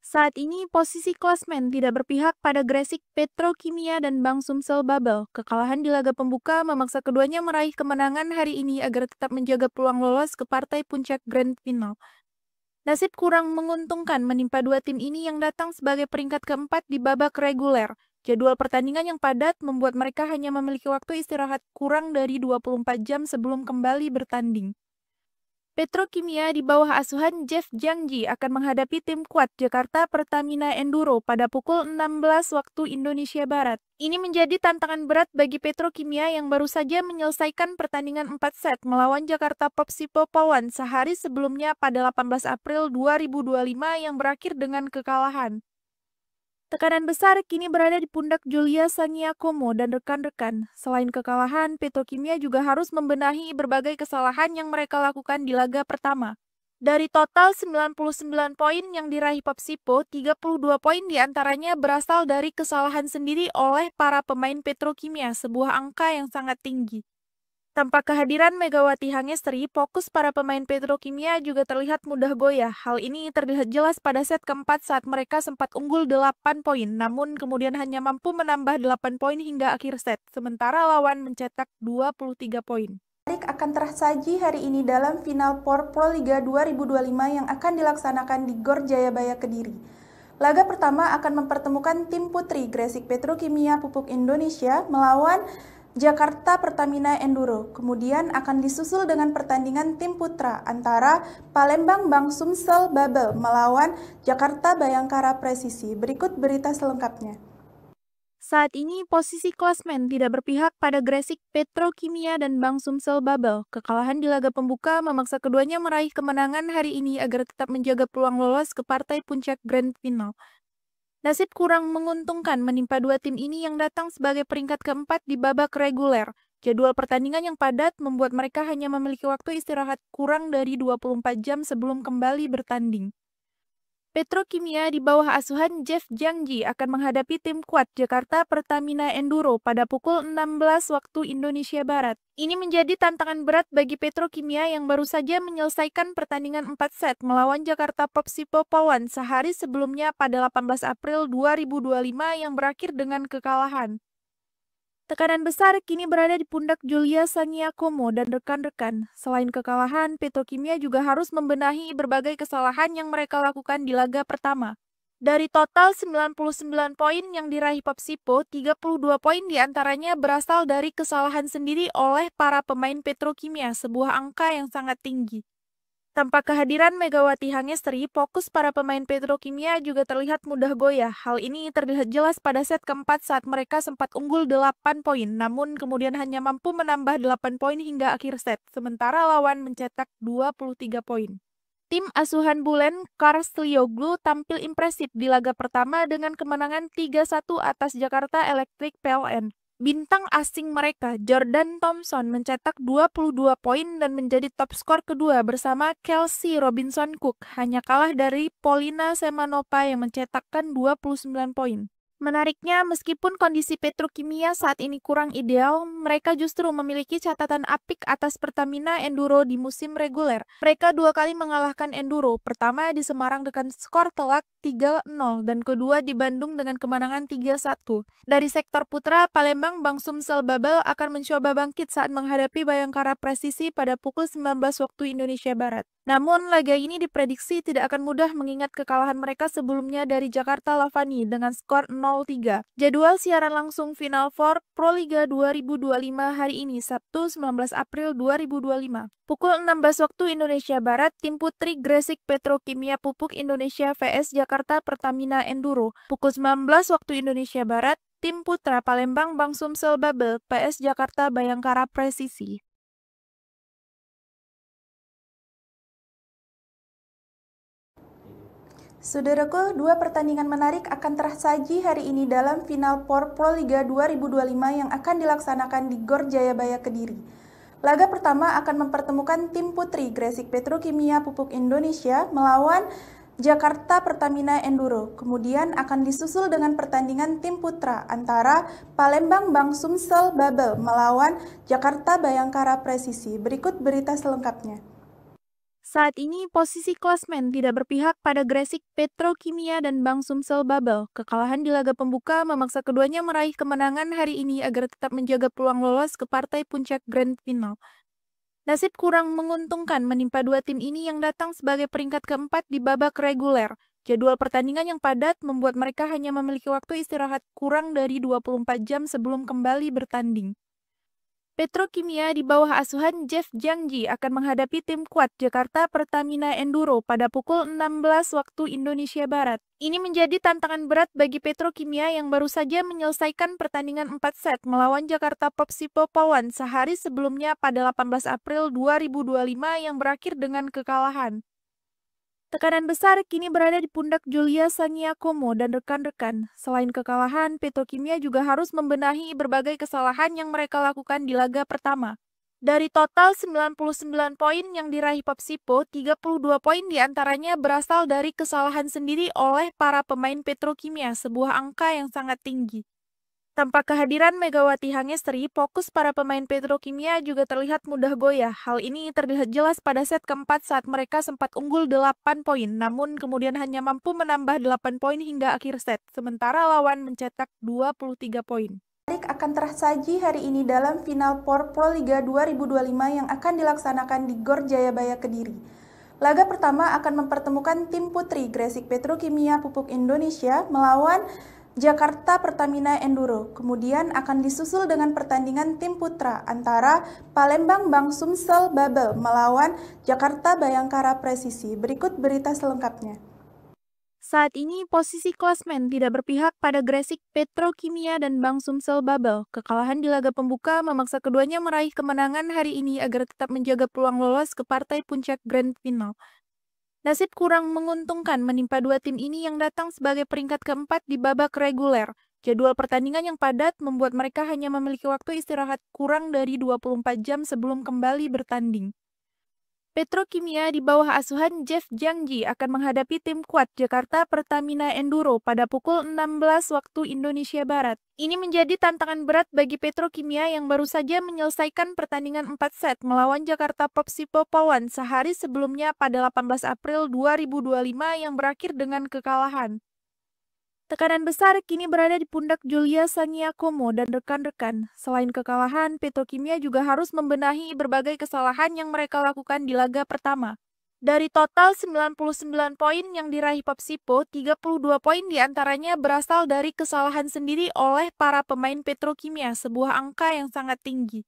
Speaker 2: Saat ini posisi klasmen tidak berpihak pada Gresik Petrokimia dan Bang Sumsel Babel. Kekalahan di laga pembuka memaksa keduanya meraih kemenangan hari ini agar tetap menjaga peluang lolos ke partai puncak Grand Final. Nasib kurang menguntungkan menimpa dua tim ini yang datang sebagai peringkat keempat di babak reguler. Jadwal pertandingan yang padat membuat mereka hanya memiliki waktu istirahat kurang dari 24 jam sebelum kembali bertanding. Petrokimia di bawah asuhan Jeff Jangji akan menghadapi tim kuat Jakarta Pertamina Enduro pada pukul 16 waktu Indonesia Barat. Ini menjadi tantangan berat bagi Petrokimia yang baru saja menyelesaikan pertandingan 4 set melawan Jakarta Popsipo Polwan sehari sebelumnya pada 18 April 2025 yang berakhir dengan kekalahan. Tekanan besar kini berada di pundak Julia Saniakomo dan rekan-rekan. Selain kekalahan, Petrokimia juga harus membenahi berbagai kesalahan yang mereka lakukan di laga pertama. Dari total 99 poin yang diraih Popsipo, 32 poin diantaranya berasal dari kesalahan sendiri oleh para pemain Petrokimia, sebuah angka yang sangat tinggi. Tanpa kehadiran Megawati Hangestri, fokus para pemain Petrokimia juga terlihat mudah goyah. Hal ini terlihat jelas pada set keempat saat mereka sempat unggul 8 poin, namun kemudian hanya mampu menambah 8 poin hingga akhir set, sementara lawan mencetak 23 poin.
Speaker 1: akan tersaji hari ini dalam final POR Proliga 2025 yang akan dilaksanakan di Gor Jayabaya Kediri. Laga pertama akan mempertemukan tim putri Gresik Petrokimia Pupuk Indonesia melawan Jakarta Pertamina Enduro. Kemudian akan disusul dengan pertandingan tim putra antara Palembang Bang Sumsel Babel melawan Jakarta Bayangkara Presisi. Berikut berita selengkapnya.
Speaker 2: Saat ini posisi klasmen tidak berpihak pada Gresik Petrokimia dan Bang Sumsel Babel. Kekalahan di laga pembuka memaksa keduanya meraih kemenangan hari ini agar tetap menjaga peluang lolos ke partai puncak Grand Final. Nasib kurang menguntungkan menimpa dua tim ini yang datang sebagai peringkat keempat di babak reguler. Jadwal pertandingan yang padat membuat mereka hanya memiliki waktu istirahat kurang dari 24 jam sebelum kembali bertanding. Petrokimia di bawah asuhan Jeff Jangji akan menghadapi tim kuat Jakarta Pertamina Enduro pada pukul 16 waktu Indonesia Barat. Ini menjadi tantangan berat bagi Petrokimia yang baru saja menyelesaikan pertandingan 4 set melawan Jakarta Popsipo Polwan sehari sebelumnya pada 18 April 2025 yang berakhir dengan kekalahan. Tekanan besar kini berada di pundak Julia Saniakomo dan rekan-rekan. Selain kekalahan, Petrokimia juga harus membenahi berbagai kesalahan yang mereka lakukan di laga pertama. Dari total 99 poin yang diraih Popsipo, 32 poin diantaranya berasal dari kesalahan sendiri oleh para pemain Petrokimia, sebuah angka yang sangat tinggi. Tanpa kehadiran Megawati Hangestri, fokus para pemain Petrokimia juga terlihat mudah goyah. Hal ini terlihat jelas pada set keempat saat mereka sempat unggul 8 poin, namun kemudian hanya mampu menambah 8 poin hingga akhir set, sementara lawan mencetak 23 poin. Tim asuhan Bulen Karslioglu tampil impresif di laga pertama dengan kemenangan 3-1 atas Jakarta Electric PLN. Bintang asing mereka, Jordan Thompson, mencetak 22 poin dan menjadi top skor kedua bersama Kelsey Robinson Cook, hanya kalah dari Polina Semanova yang mencetakkan 29 poin. Menariknya, meskipun kondisi Petrokimia saat ini kurang ideal, mereka justru memiliki catatan apik atas Pertamina Enduro di musim reguler. Mereka dua kali mengalahkan Enduro, pertama di Semarang dengan skor telak 3-0 dan kedua di Bandung dengan kemenangan 3-1. Dari sektor putra, Palembang Bang Sumsel Babel akan mencoba bangkit saat menghadapi Bayangkara Presisi pada pukul 19 waktu Indonesia Barat. Namun, laga ini diprediksi tidak akan mudah mengingat kekalahan mereka sebelumnya dari Jakarta Lavani dengan skor 0-3. Jadwal siaran langsung Final Four Proliga 2025 hari ini, Sabtu 19 April 2025. Pukul 16 waktu Indonesia Barat, tim putri Gresik Petrokimia Pupuk Indonesia vs Jakarta Pertamina Enduro. Pukul 19 waktu Indonesia Barat, tim putra Palembang Bang Sumsel Babel vs Jakarta Bayangkara Presisi.
Speaker 1: Saudaraku, dua pertandingan menarik akan tersaji hari ini dalam final POR Proliga 2025 yang akan dilaksanakan di Gor Jayabaya Kediri. Laga pertama akan mempertemukan tim putri Gresik Petrokimia Pupuk Indonesia melawan Jakarta Pertamina Enduro. Kemudian akan disusul dengan pertandingan tim putra antara Palembang Bang Sumsel Babel melawan Jakarta Bayangkara Presisi. Berikut berita selengkapnya.
Speaker 2: Saat ini posisi klasmen tidak berpihak pada Gresik Petrokimia dan Bang Sumsel Babel. Kekalahan di laga pembuka memaksa keduanya meraih kemenangan hari ini agar tetap menjaga peluang lolos ke partai puncak Grand Final. Nasib kurang menguntungkan menimpa dua tim ini yang datang sebagai peringkat keempat di babak reguler. Jadwal pertandingan yang padat membuat mereka hanya memiliki waktu istirahat kurang dari 24 jam sebelum kembali bertanding. Petrokimia di bawah asuhan Jeff Jangji akan menghadapi tim kuat Jakarta Pertamina Enduro pada pukul 16 waktu Indonesia Barat. Ini menjadi tantangan berat bagi Petrokimia yang baru saja menyelesaikan pertandingan 4 set melawan Jakarta Popsipo Polwan sehari sebelumnya pada 18 April 2025 yang berakhir dengan kekalahan. Tekanan besar kini berada di pundak Julia Saniakomo dan rekan-rekan. Selain kekalahan, Petrokimia juga harus membenahi berbagai kesalahan yang mereka lakukan di laga pertama. Dari total 99 poin yang diraih Popsipo, 32 poin diantaranya berasal dari kesalahan sendiri oleh para pemain Petrokimia, sebuah angka yang sangat tinggi. Tanpa kehadiran Megawati Hangestri, fokus para pemain Petrokimia juga terlihat mudah goyah. Hal ini terlihat jelas pada set keempat saat mereka sempat unggul 8 poin, namun kemudian hanya mampu menambah 8 poin hingga akhir set, sementara lawan mencetak 23 poin.
Speaker 1: akan tersaji hari ini dalam final POR Proliga 2025 yang akan dilaksanakan di Gor Jayabaya Kediri. Laga pertama akan mempertemukan tim putri Gresik Petrokimia Pupuk Indonesia melawan Jakarta Pertamina Enduro. Kemudian akan disusul dengan pertandingan tim putra antara Palembang Bang Sumsel Babel melawan Jakarta Bayangkara Presisi. Berikut berita selengkapnya.
Speaker 2: Saat ini posisi klasmen tidak berpihak pada Gresik Petrokimia dan Bang Sumsel Babel. Kekalahan di laga pembuka memaksa keduanya meraih kemenangan hari ini agar tetap menjaga peluang lolos ke partai puncak Grand Final. Nasib kurang menguntungkan menimpa dua tim ini yang datang sebagai peringkat keempat di babak reguler. Jadwal pertandingan yang padat membuat mereka hanya memiliki waktu istirahat kurang dari 24 jam sebelum kembali bertanding. Petrokimia di bawah asuhan Jeff Jangji akan menghadapi tim kuat Jakarta Pertamina Enduro pada pukul 16 waktu Indonesia Barat. Ini menjadi tantangan berat bagi Petrokimia yang baru saja menyelesaikan pertandingan 4 set melawan Jakarta Popsipo Pawan sehari sebelumnya pada 18 April 2025 yang berakhir dengan kekalahan. Tekanan besar kini berada di pundak Julia Saniakomo dan rekan-rekan. Selain kekalahan, Petrokimia juga harus membenahi berbagai kesalahan yang mereka lakukan di laga pertama. Dari total 99 poin yang diraih Popsipo, 32 poin diantaranya berasal dari kesalahan sendiri oleh para pemain Petrokimia, sebuah angka yang sangat tinggi.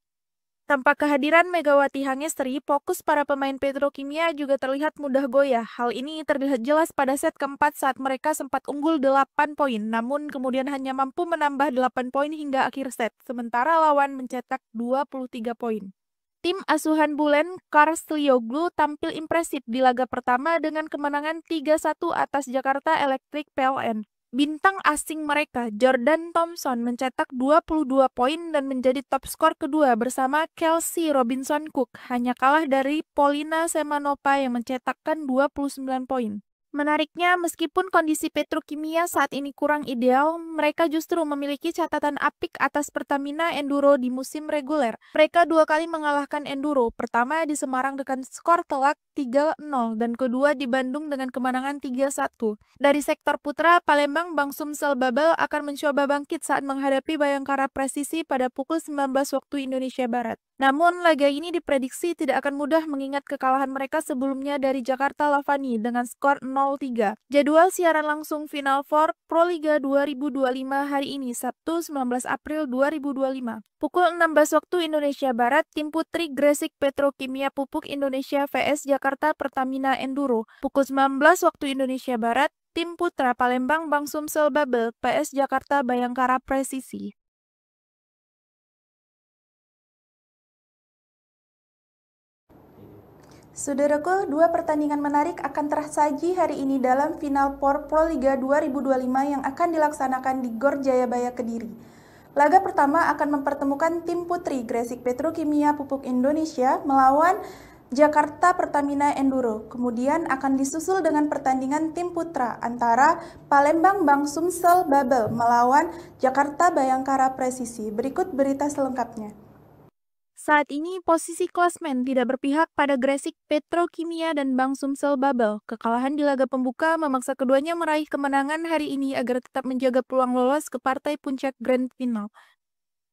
Speaker 2: Tanpa kehadiran Megawati Hangestri, fokus para pemain Petrokimia juga terlihat mudah goyah. Hal ini terlihat jelas pada set keempat saat mereka sempat unggul 8 poin, namun kemudian hanya mampu menambah 8 poin hingga akhir set, sementara lawan mencetak 23 poin. Tim asuhan Bulen Karslioglu tampil impresif di laga pertama dengan kemenangan 3-1 atas Jakarta Electric PLN. Bintang asing mereka, Jordan Thompson, mencetak 22 poin dan menjadi top skor kedua bersama Kelsey Robinson Cook, hanya kalah dari Polina Semanova yang mencetakkan 29 poin. Menariknya, meskipun kondisi Petrokimia saat ini kurang ideal, mereka justru memiliki catatan apik atas Pertamina Enduro di musim reguler. Mereka dua kali mengalahkan Enduro, pertama di Semarang dengan skor telak 3-0 dan kedua di Bandung dengan kemenangan 3-1. Dari sektor putra, Palembang Bang Sumsel Babel akan mencoba bangkit saat menghadapi Bayangkara Presisi pada pukul 19 waktu Indonesia Barat. Namun, laga ini diprediksi tidak akan mudah mengingat kekalahan mereka sebelumnya dari Jakarta Lavani dengan skor 0-3. Jadwal siaran langsung Final Four Proliga 2025 hari ini, Sabtu 19 April 2025. Pukul 16 waktu Indonesia Barat, tim putri Gresik Petrokimia Pupuk Indonesia vs Jakarta Pertamina Enduro. Pukul 19 waktu Indonesia Barat, tim putra Palembang Bang Sumsel Babel vs Jakarta Bayangkara Presisi.
Speaker 1: Saudaraku, dua pertandingan menarik akan tersaji hari ini dalam final POR Proliga 2025 yang akan dilaksanakan di Gor Jayabaya Kediri. Laga pertama akan mempertemukan tim putri Gresik Petrokimia Pupuk Indonesia melawan Jakarta Pertamina Enduro. Kemudian akan disusul dengan pertandingan tim putra antara Palembang Bang Sumsel Babel melawan Jakarta Bayangkara Presisi. Berikut berita selengkapnya.
Speaker 2: Saat ini posisi klasmen tidak berpihak pada Gresik Petrokimia dan Bang Sumsel Babel. Kekalahan di laga pembuka memaksa keduanya meraih kemenangan hari ini agar tetap menjaga peluang lolos ke partai puncak Grand Final.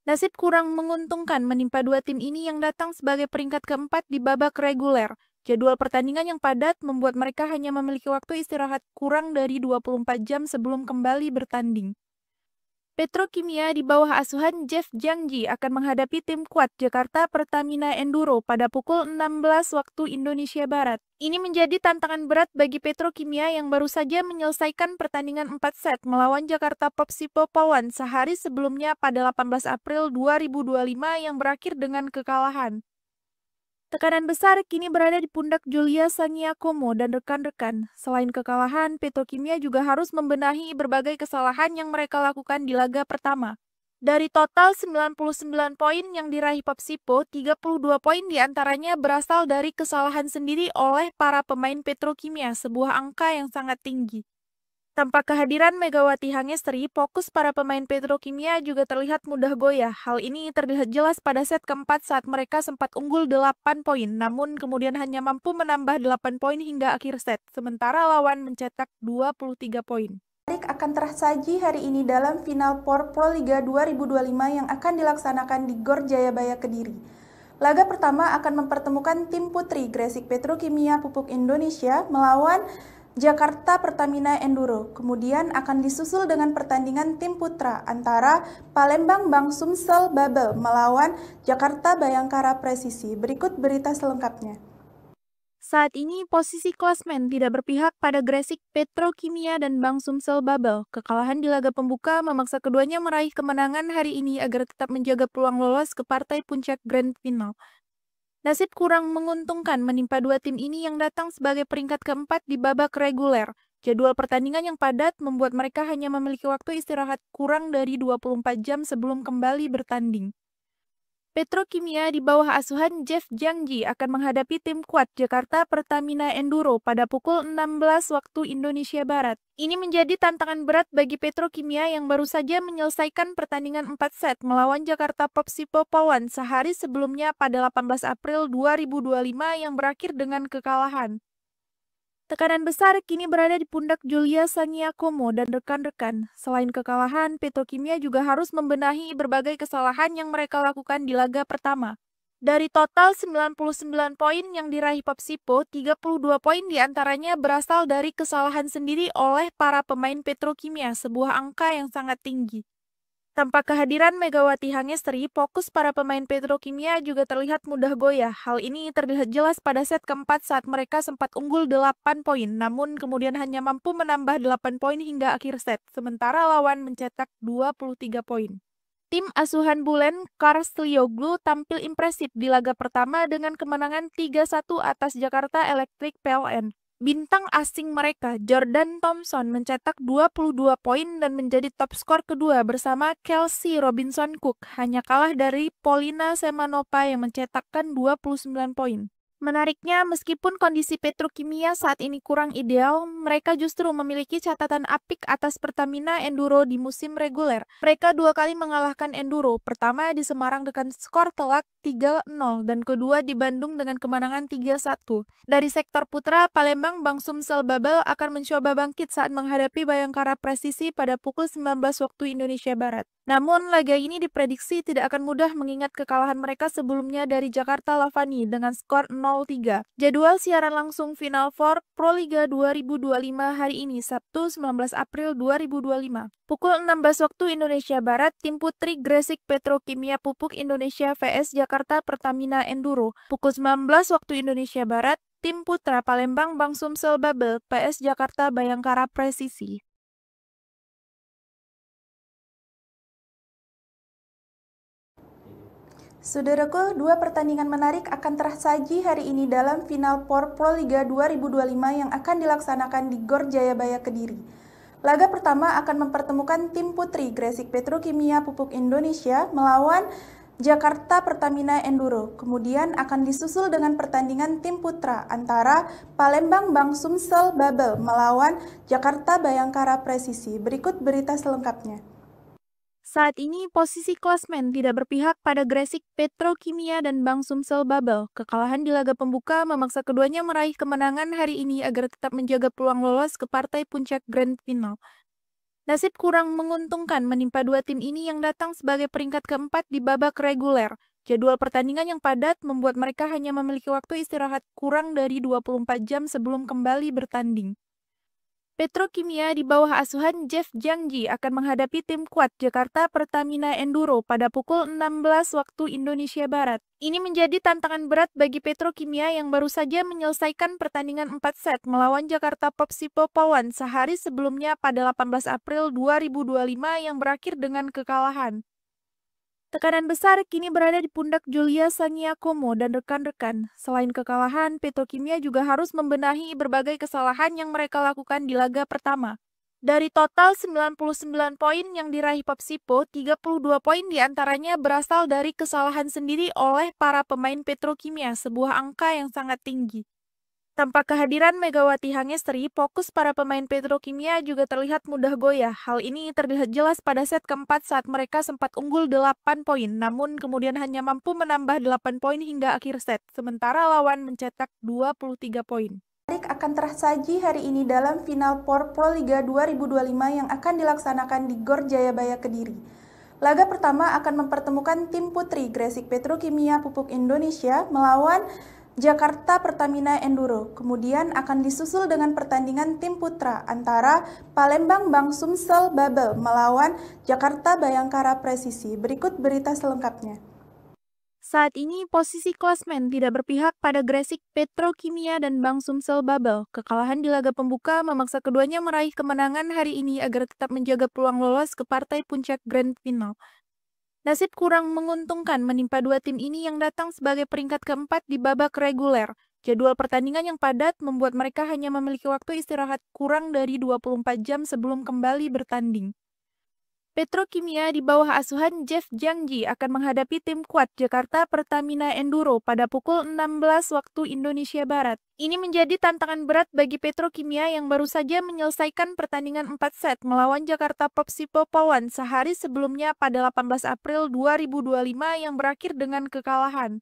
Speaker 2: Nasib kurang menguntungkan menimpa dua tim ini yang datang sebagai peringkat keempat di babak reguler. Jadwal pertandingan yang padat membuat mereka hanya memiliki waktu istirahat kurang dari 24 jam sebelum kembali bertanding. Petrokimia di bawah asuhan Jeff Jangji akan menghadapi tim kuat Jakarta Pertamina Enduro pada pukul 16 waktu Indonesia Barat. Ini menjadi tantangan berat bagi Petrokimia yang baru saja menyelesaikan pertandingan 4 set melawan Jakarta Popsipo Pawan sehari sebelumnya pada 18 April 2025 yang berakhir dengan kekalahan. Tekanan besar kini berada di pundak Julia Saniakomo dan rekan-rekan. Selain kekalahan, Petrokimia juga harus membenahi berbagai kesalahan yang mereka lakukan di laga pertama. Dari total 99 poin yang diraih Popsipo, 32 poin diantaranya berasal dari kesalahan sendiri oleh para pemain Petrokimia, sebuah angka yang sangat tinggi. Tanpa kehadiran Megawati Hangestri, fokus para pemain Petrokimia juga terlihat mudah goyah. Hal ini terlihat jelas pada set keempat saat mereka sempat unggul 8 poin, namun kemudian hanya mampu menambah 8 poin hingga akhir set, sementara lawan mencetak 23 poin.
Speaker 1: akan tersaji hari ini dalam final POR Proliga 2025 yang akan dilaksanakan di Gor Jayabaya Kediri. Laga pertama akan mempertemukan tim putri Gresik Petrokimia Pupuk Indonesia melawan Jakarta Pertamina Enduro. Kemudian akan disusul dengan pertandingan tim putra antara Palembang Bang Sumsel Babel melawan Jakarta Bayangkara Presisi. Berikut berita selengkapnya.
Speaker 2: Saat ini posisi klasmen tidak berpihak pada Gresik Petrokimia dan Bang Sumsel Babel. Kekalahan di laga pembuka memaksa keduanya meraih kemenangan hari ini agar tetap menjaga peluang lolos ke partai puncak Grand Final. Nasib kurang menguntungkan menimpa dua tim ini yang datang sebagai peringkat keempat di babak reguler. Jadwal pertandingan yang padat membuat mereka hanya memiliki waktu istirahat kurang dari 24 jam sebelum kembali bertanding. Petrokimia di bawah asuhan Jeff Jangji akan menghadapi tim kuat Jakarta Pertamina Enduro pada pukul 16 waktu Indonesia Barat. Ini menjadi tantangan berat bagi Petrokimia yang baru saja menyelesaikan pertandingan 4 set melawan Jakarta Popsipo Pawan sehari sebelumnya pada 18 April 2025 yang berakhir dengan kekalahan. Tekanan besar kini berada di pundak Julia Sangiakomo dan rekan-rekan. Selain kekalahan, Petrokimia juga harus membenahi berbagai kesalahan yang mereka lakukan di laga pertama. Dari total 99 poin yang diraih Popsipo, 32 poin diantaranya berasal dari kesalahan sendiri oleh para pemain Petrokimia, sebuah angka yang sangat tinggi. Tanpa kehadiran Megawati Hangestri, fokus para pemain Petrokimia juga terlihat mudah goyah. Hal ini terlihat jelas pada set keempat saat mereka sempat unggul 8 poin, namun kemudian hanya mampu menambah 8 poin hingga akhir set, sementara lawan mencetak 23 poin. Tim asuhan Bulen Karslioglu tampil impresif di laga pertama dengan kemenangan 3-1 atas Jakarta Electric PLN. Bintang asing mereka, Jordan Thompson, mencetak 22 poin dan menjadi top skor kedua bersama Kelsey Robinson Cook, hanya kalah dari Polina Semanova yang mencetakkan 29 poin. Menariknya, meskipun kondisi Petrokimia saat ini kurang ideal, mereka justru memiliki catatan apik atas Pertamina Enduro di musim reguler. Mereka dua kali mengalahkan Enduro, pertama di Semarang dengan skor telak 3-0 dan kedua di Bandung dengan kemenangan 3-1. Dari sektor putra, Palembang Bang Sumsel Babel akan mencoba bangkit saat menghadapi Bayangkara Presisi pada pukul 19 waktu Indonesia Barat. Namun, laga ini diprediksi tidak akan mudah mengingat kekalahan mereka sebelumnya dari Jakarta Lavani dengan skor 0-3. Jadwal siaran langsung Final Four Proliga 2025 hari ini, Sabtu 19 April 2025. Pukul 16 waktu Indonesia Barat, tim putri Gresik Petrokimia Pupuk Indonesia vs Jakarta Pertamina Enduro. Pukul 19 waktu Indonesia Barat, tim putra Palembang Bang Sumsel Babel vs Jakarta Bayangkara Presisi.
Speaker 1: Saudaraku, dua pertandingan menarik akan tersaji hari ini dalam final POR Proliga 2025 yang akan dilaksanakan di Gor Jayabaya Kediri. Laga pertama akan mempertemukan tim putri Gresik Petrokimia Pupuk Indonesia melawan Jakarta Pertamina Enduro. Kemudian akan disusul dengan pertandingan tim putra antara Palembang Bang Sumsel Babel melawan Jakarta Bayangkara Presisi. Berikut berita selengkapnya.
Speaker 2: Saat ini posisi klasmen tidak berpihak pada Gresik Petrokimia dan Bang Sumsel Babel. Kekalahan di laga pembuka memaksa keduanya meraih kemenangan hari ini agar tetap menjaga peluang lolos ke partai puncak Grand Final. Nasib kurang menguntungkan menimpa dua tim ini yang datang sebagai peringkat keempat di babak reguler. Jadwal pertandingan yang padat membuat mereka hanya memiliki waktu istirahat kurang dari 24 jam sebelum kembali bertanding. Petrokimia di bawah asuhan Jeff Jangji akan menghadapi tim kuat Jakarta Pertamina Enduro pada pukul 16 waktu Indonesia Barat. Ini menjadi tantangan berat bagi Petrokimia yang baru saja menyelesaikan pertandingan 4 set melawan Jakarta Popsipo Pawan sehari sebelumnya pada 18 April 2025 yang berakhir dengan kekalahan. Tekanan besar kini berada di pundak Julia Sangiakomo dan rekan-rekan. Selain kekalahan, Petrokimia juga harus membenahi berbagai kesalahan yang mereka lakukan di laga pertama. Dari total 99 poin yang diraih Popsipo, 32 poin diantaranya berasal dari kesalahan sendiri oleh para pemain Petrokimia, sebuah angka yang sangat tinggi. Tanpa kehadiran Megawati Hangestri, fokus para pemain Petrokimia juga terlihat mudah goyah. Hal ini terlihat jelas pada set keempat saat mereka sempat unggul 8 poin, namun kemudian hanya mampu menambah 8 poin hingga akhir set, sementara lawan mencetak 23 poin.
Speaker 1: akan tersaji hari ini dalam final POR Proliga 2025 yang akan dilaksanakan di Gor Jayabaya Kediri. Laga pertama akan mempertemukan tim putri Gresik Petrokimia Pupuk Indonesia melawan Jakarta Pertamina Enduro. Kemudian akan disusul dengan pertandingan tim putra antara Palembang Bang Sumsel Babel melawan Jakarta Bayangkara Presisi. Berikut berita selengkapnya.
Speaker 2: Saat ini posisi klasmen tidak berpihak pada Gresik Petrokimia dan Bang Sumsel Babel. Kekalahan di laga pembuka memaksa keduanya meraih kemenangan hari ini agar tetap menjaga peluang lolos ke partai puncak Grand Final. Nasib kurang menguntungkan menimpa dua tim ini yang datang sebagai peringkat keempat di babak reguler. Jadwal pertandingan yang padat membuat mereka hanya memiliki waktu istirahat kurang dari 24 jam sebelum kembali bertanding. Petrokimia di bawah asuhan Jeff Jangji akan menghadapi tim kuat Jakarta Pertamina Enduro pada pukul 16 waktu Indonesia Barat. Ini menjadi tantangan berat bagi Petrokimia yang baru saja menyelesaikan pertandingan 4 set melawan Jakarta Popsipo Pawan sehari sebelumnya pada 18 April 2025 yang berakhir dengan kekalahan.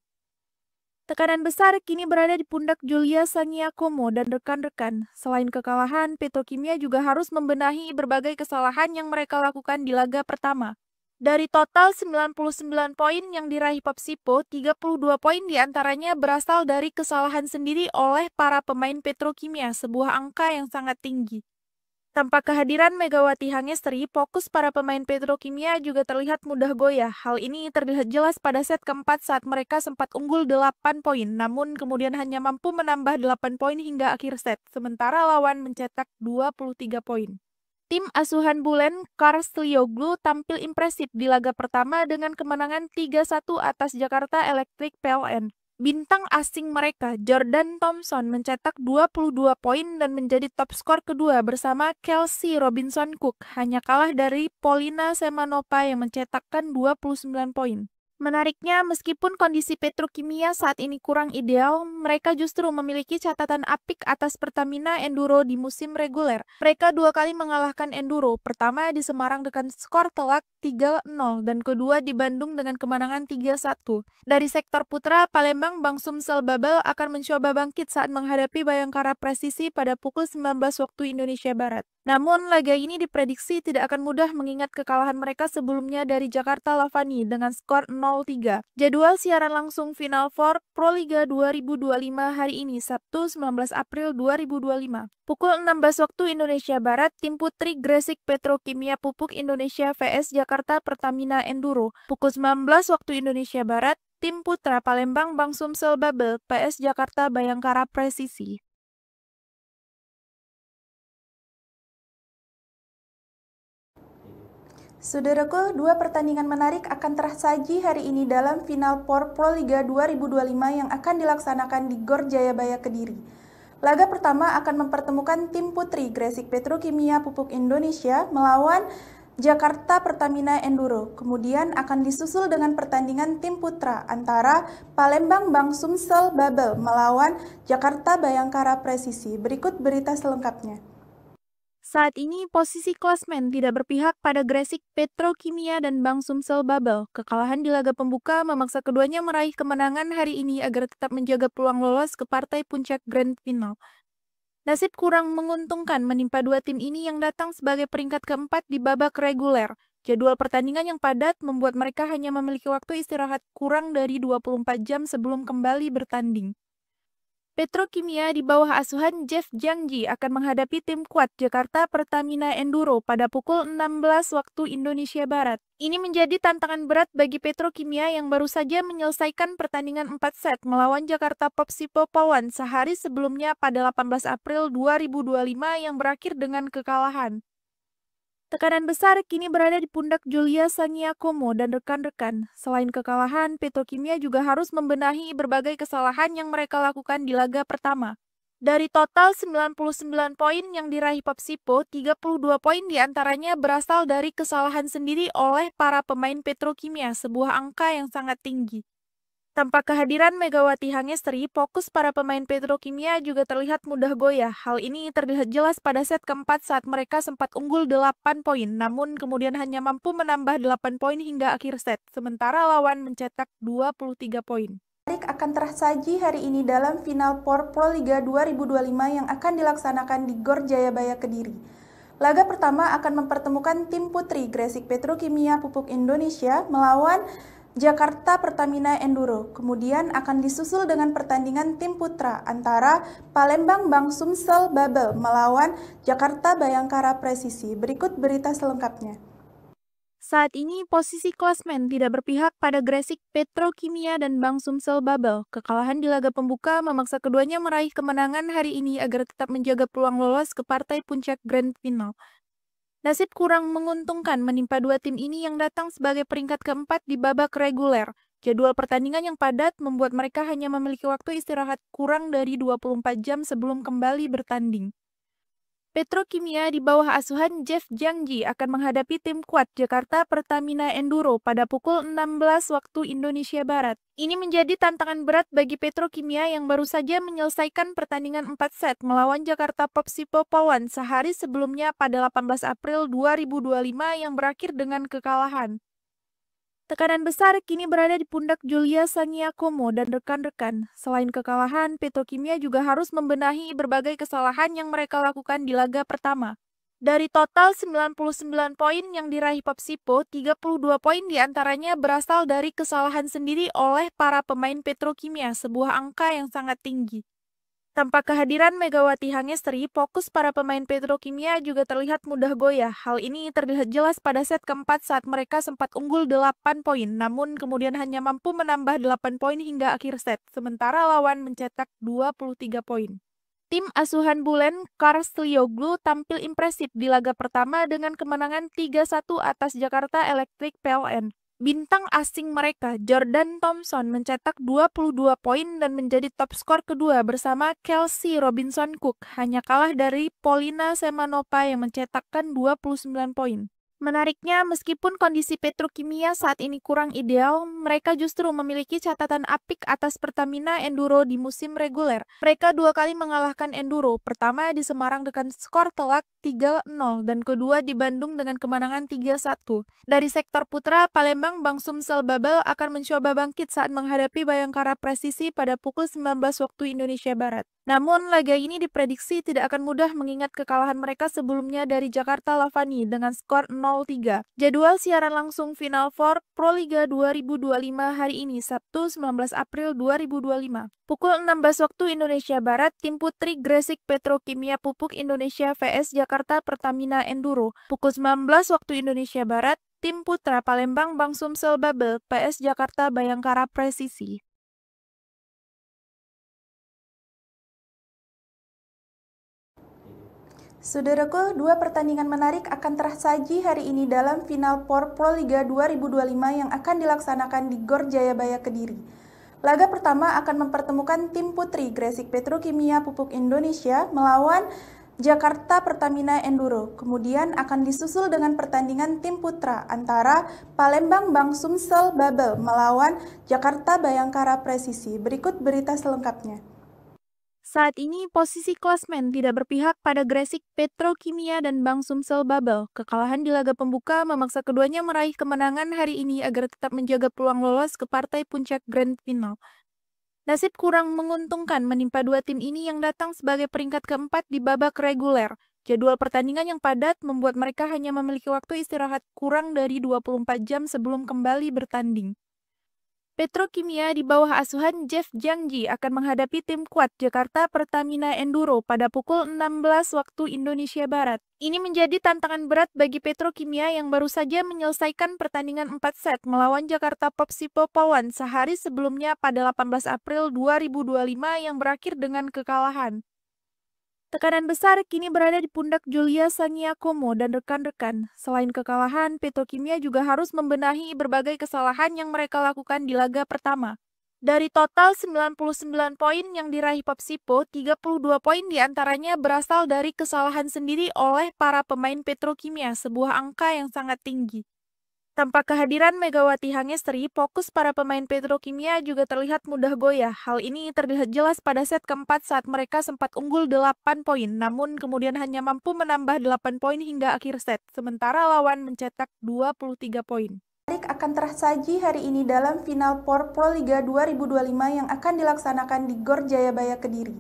Speaker 2: Tekanan besar kini berada di pundak Julia Sangiakomo dan rekan-rekan. Selain kekalahan, Petrokimia juga harus membenahi berbagai kesalahan yang mereka lakukan di laga pertama. Dari total 99 poin yang diraih Popsipo, 32 poin diantaranya berasal dari kesalahan sendiri oleh para pemain Petrokimia, sebuah angka yang sangat tinggi. Tanpa kehadiran Megawati Hangestri, fokus para pemain Petrokimia juga terlihat mudah goyah. Hal ini terlihat jelas pada set keempat saat mereka sempat unggul 8 poin, namun kemudian hanya mampu menambah 8 poin hingga akhir set, sementara lawan mencetak 23 poin. Tim asuhan Bulen Karslioglu tampil impresif di laga pertama dengan kemenangan 3-1 atas Jakarta Electric PLN. Bintang asing mereka, Jordan Thompson, mencetak 22 poin dan menjadi top skor kedua bersama Kelsey Robinson Cook, hanya kalah dari Polina Semanova yang mencetakkan 29 poin. Menariknya, meskipun kondisi Petrokimia saat ini kurang ideal, mereka justru memiliki catatan apik atas Pertamina Enduro di musim reguler. Mereka dua kali mengalahkan Enduro, pertama di Semarang dengan skor telak 3-0 dan kedua di Bandung dengan kemenangan 3-1. Dari sektor putra, Palembang Bang Sumsel Babel akan mencoba bangkit saat menghadapi Bayangkara Presisi pada pukul 19 waktu Indonesia Barat. Namun, laga ini diprediksi tidak akan mudah mengingat kekalahan mereka sebelumnya dari Jakarta Lavani dengan skor 0-3. Jadwal siaran langsung Final Four Proliga 2025 hari ini, Sabtu 19 April 2025. Pukul 16 waktu Indonesia Barat, tim putri Gresik Petrokimia Pupuk Indonesia vs Jakarta Pertamina Enduro. Pukul 19 waktu Indonesia Barat, tim putra Palembang Bang Sumsel Babel vs Jakarta Bayangkara Presisi.
Speaker 1: Saudaraku, dua pertandingan menarik akan tersaji hari ini dalam final POR Proliga 2025 yang akan dilaksanakan di Gor Jayabaya Kediri. Laga pertama akan mempertemukan tim putri Gresik Petrokimia Pupuk Indonesia melawan Jakarta Pertamina Enduro. Kemudian akan disusul dengan pertandingan tim putra antara Palembang Bang Sumsel Babel melawan Jakarta Bayangkara Presisi. Berikut berita selengkapnya.
Speaker 2: Saat ini posisi klasmen tidak berpihak pada Gresik Petrokimia dan Bang Sumsel Babel. Kekalahan di laga pembuka memaksa keduanya meraih kemenangan hari ini agar tetap menjaga peluang lolos ke partai puncak Grand Final. Nasib kurang menguntungkan menimpa dua tim ini yang datang sebagai peringkat keempat di babak reguler. Jadwal pertandingan yang padat membuat mereka hanya memiliki waktu istirahat kurang dari 24 jam sebelum kembali bertanding. Petrokimia di bawah asuhan Jeff Jangji akan menghadapi tim kuat Jakarta Pertamina Enduro pada pukul 16 waktu Indonesia Barat. Ini menjadi tantangan berat bagi Petrokimia yang baru saja menyelesaikan pertandingan 4 set melawan Jakarta Popsipo Pawan sehari sebelumnya pada 18 April 2025 yang berakhir dengan kekalahan. Tekanan besar kini berada di pundak Julia Sangiakomo dan rekan-rekan. Selain kekalahan, Petrokimia juga harus membenahi berbagai kesalahan yang mereka lakukan di laga pertama. Dari total 99 poin yang diraih Popsipo, 32 poin diantaranya berasal dari kesalahan sendiri oleh para pemain Petrokimia, sebuah angka yang sangat tinggi. Tanpa kehadiran Megawati Hangestri, fokus para pemain Petrokimia juga terlihat mudah goyah. Hal ini terlihat jelas pada set keempat saat mereka sempat unggul 8 poin, namun kemudian hanya mampu menambah 8 poin hingga akhir set, sementara lawan mencetak 23 poin.
Speaker 1: akan tersaji hari ini dalam final Pro Liga 2025 yang akan dilaksanakan di Gor Jayabaya Kediri. Laga pertama akan mempertemukan tim putri Gresik Petrokimia Pupuk Indonesia melawan Jakarta Pertamina Enduro. Kemudian akan disusul dengan pertandingan tim putra antara Palembang Bang Sumsel Babel melawan Jakarta Bayangkara Presisi. Berikut berita selengkapnya.
Speaker 2: Saat ini posisi klasmen tidak berpihak pada Gresik Petrokimia dan Bang Sumsel Babel. Kekalahan di laga pembuka memaksa keduanya meraih kemenangan hari ini agar tetap menjaga peluang lolos ke partai puncak Grand Final. Nasib kurang menguntungkan menimpa dua tim ini yang datang sebagai peringkat keempat di babak reguler. Jadwal pertandingan yang padat membuat mereka hanya memiliki waktu istirahat kurang dari 24 jam sebelum kembali bertanding. Petrokimia di bawah asuhan Jeff Jangji akan menghadapi tim kuat Jakarta Pertamina Enduro pada pukul 16 waktu Indonesia Barat. Ini menjadi tantangan berat bagi Petrokimia yang baru saja menyelesaikan pertandingan 4 set melawan Jakarta Popsipo Pawan sehari sebelumnya pada 18 April 2025 yang berakhir dengan kekalahan. Tekanan besar kini berada di pundak Julia Sangiakomo dan rekan-rekan. Selain kekalahan, Petrokimia juga harus membenahi berbagai kesalahan yang mereka lakukan di laga pertama. Dari total 99 poin yang diraih Popsipo, 32 poin diantaranya berasal dari kesalahan sendiri oleh para pemain Petrokimia, sebuah angka yang sangat tinggi. Tanpa kehadiran Megawati Hangestri, fokus para pemain Petrokimia juga terlihat mudah goyah. Hal ini terlihat jelas pada set keempat saat mereka sempat unggul 8 poin, namun kemudian hanya mampu menambah 8 poin hingga akhir set, sementara lawan mencetak 23 poin. Tim asuhan Bulen Karslioglu tampil impresif di laga pertama dengan kemenangan 3-1 atas Jakarta Electric PLN. Bintang asing mereka, Jordan Thompson, mencetak 22 poin dan menjadi top skor kedua bersama Kelsey Robinson Cook, hanya kalah dari Polina Semanova yang mencetakkan 29 poin. Menariknya, meskipun kondisi Petrokimia saat ini kurang ideal, mereka justru memiliki catatan apik atas Pertamina Enduro di musim reguler. Mereka dua kali mengalahkan Enduro, pertama di Semarang dengan skor telak 3-0 dan kedua di Bandung dengan kemenangan 3-1. Dari sektor putra, Palembang Bang Sumsel Babel akan mencoba bangkit saat menghadapi Bayangkara Presisi pada pukul 19 waktu Indonesia Barat. Namun, laga ini diprediksi tidak akan mudah mengingat kekalahan mereka sebelumnya dari Jakarta Lavani dengan skor 0-3. Jadwal siaran langsung Final Four Pro Liga 2025 hari ini, Sabtu 19 April 2025. Pukul 16 waktu Indonesia Barat, tim putri Gresik Petrokimia Pupuk Indonesia vs Jakarta Pertamina Enduro. Pukul 19 waktu Indonesia Barat, tim putra Palembang Bang Sumsel Babel PS Jakarta Bayangkara Presisi.
Speaker 1: Saudaraku, dua pertandingan menarik akan tersaji hari ini dalam final Pro Liga 2025 yang akan dilaksanakan di Gor Jayabaya Kediri. Laga pertama akan mempertemukan tim putri Gresik Petrokimia Pupuk Indonesia melawan Jakarta Pertamina Enduro. Kemudian akan disusul dengan pertandingan tim putra antara Palembang Bang Sumsel Babel melawan Jakarta Bayangkara Presisi. Berikut berita selengkapnya.
Speaker 2: Saat ini posisi klasmen tidak berpihak pada Gresik Petrokimia dan Bang Sumsel Babel. Kekalahan di laga pembuka memaksa keduanya meraih kemenangan hari ini agar tetap menjaga peluang lolos ke partai puncak Grand Final. Nasib kurang menguntungkan menimpa dua tim ini yang datang sebagai peringkat keempat di babak reguler. Jadwal pertandingan yang padat membuat mereka hanya memiliki waktu istirahat kurang dari 24 jam sebelum kembali bertanding. Petrokimia di bawah asuhan Jeff Jangji akan menghadapi tim kuat Jakarta Pertamina Enduro pada pukul 16 waktu Indonesia Barat. Ini menjadi tantangan berat bagi Petrokimia yang baru saja menyelesaikan pertandingan 4 set melawan Jakarta Popsipo Pawan sehari sebelumnya pada 18 April 2025 yang berakhir dengan kekalahan. Tekanan besar kini berada di pundak Julia Sangiakomo dan rekan-rekan. Selain kekalahan, Petrokimia juga harus membenahi berbagai kesalahan yang mereka lakukan di laga pertama. Dari total 99 poin yang diraih Popsipo, 32 poin diantaranya berasal dari kesalahan sendiri oleh para pemain Petrokimia, sebuah angka yang sangat tinggi. Tanpa kehadiran Megawati Hangestri, fokus para pemain Petrokimia juga terlihat mudah goyah. Hal ini terlihat jelas pada set keempat saat mereka sempat unggul 8 poin, namun kemudian hanya mampu menambah 8 poin hingga akhir set, sementara lawan mencetak 23 poin.
Speaker 1: akan tersaji hari ini dalam final POR Proliga 2025 yang akan dilaksanakan di Gor Jayabaya Kediri.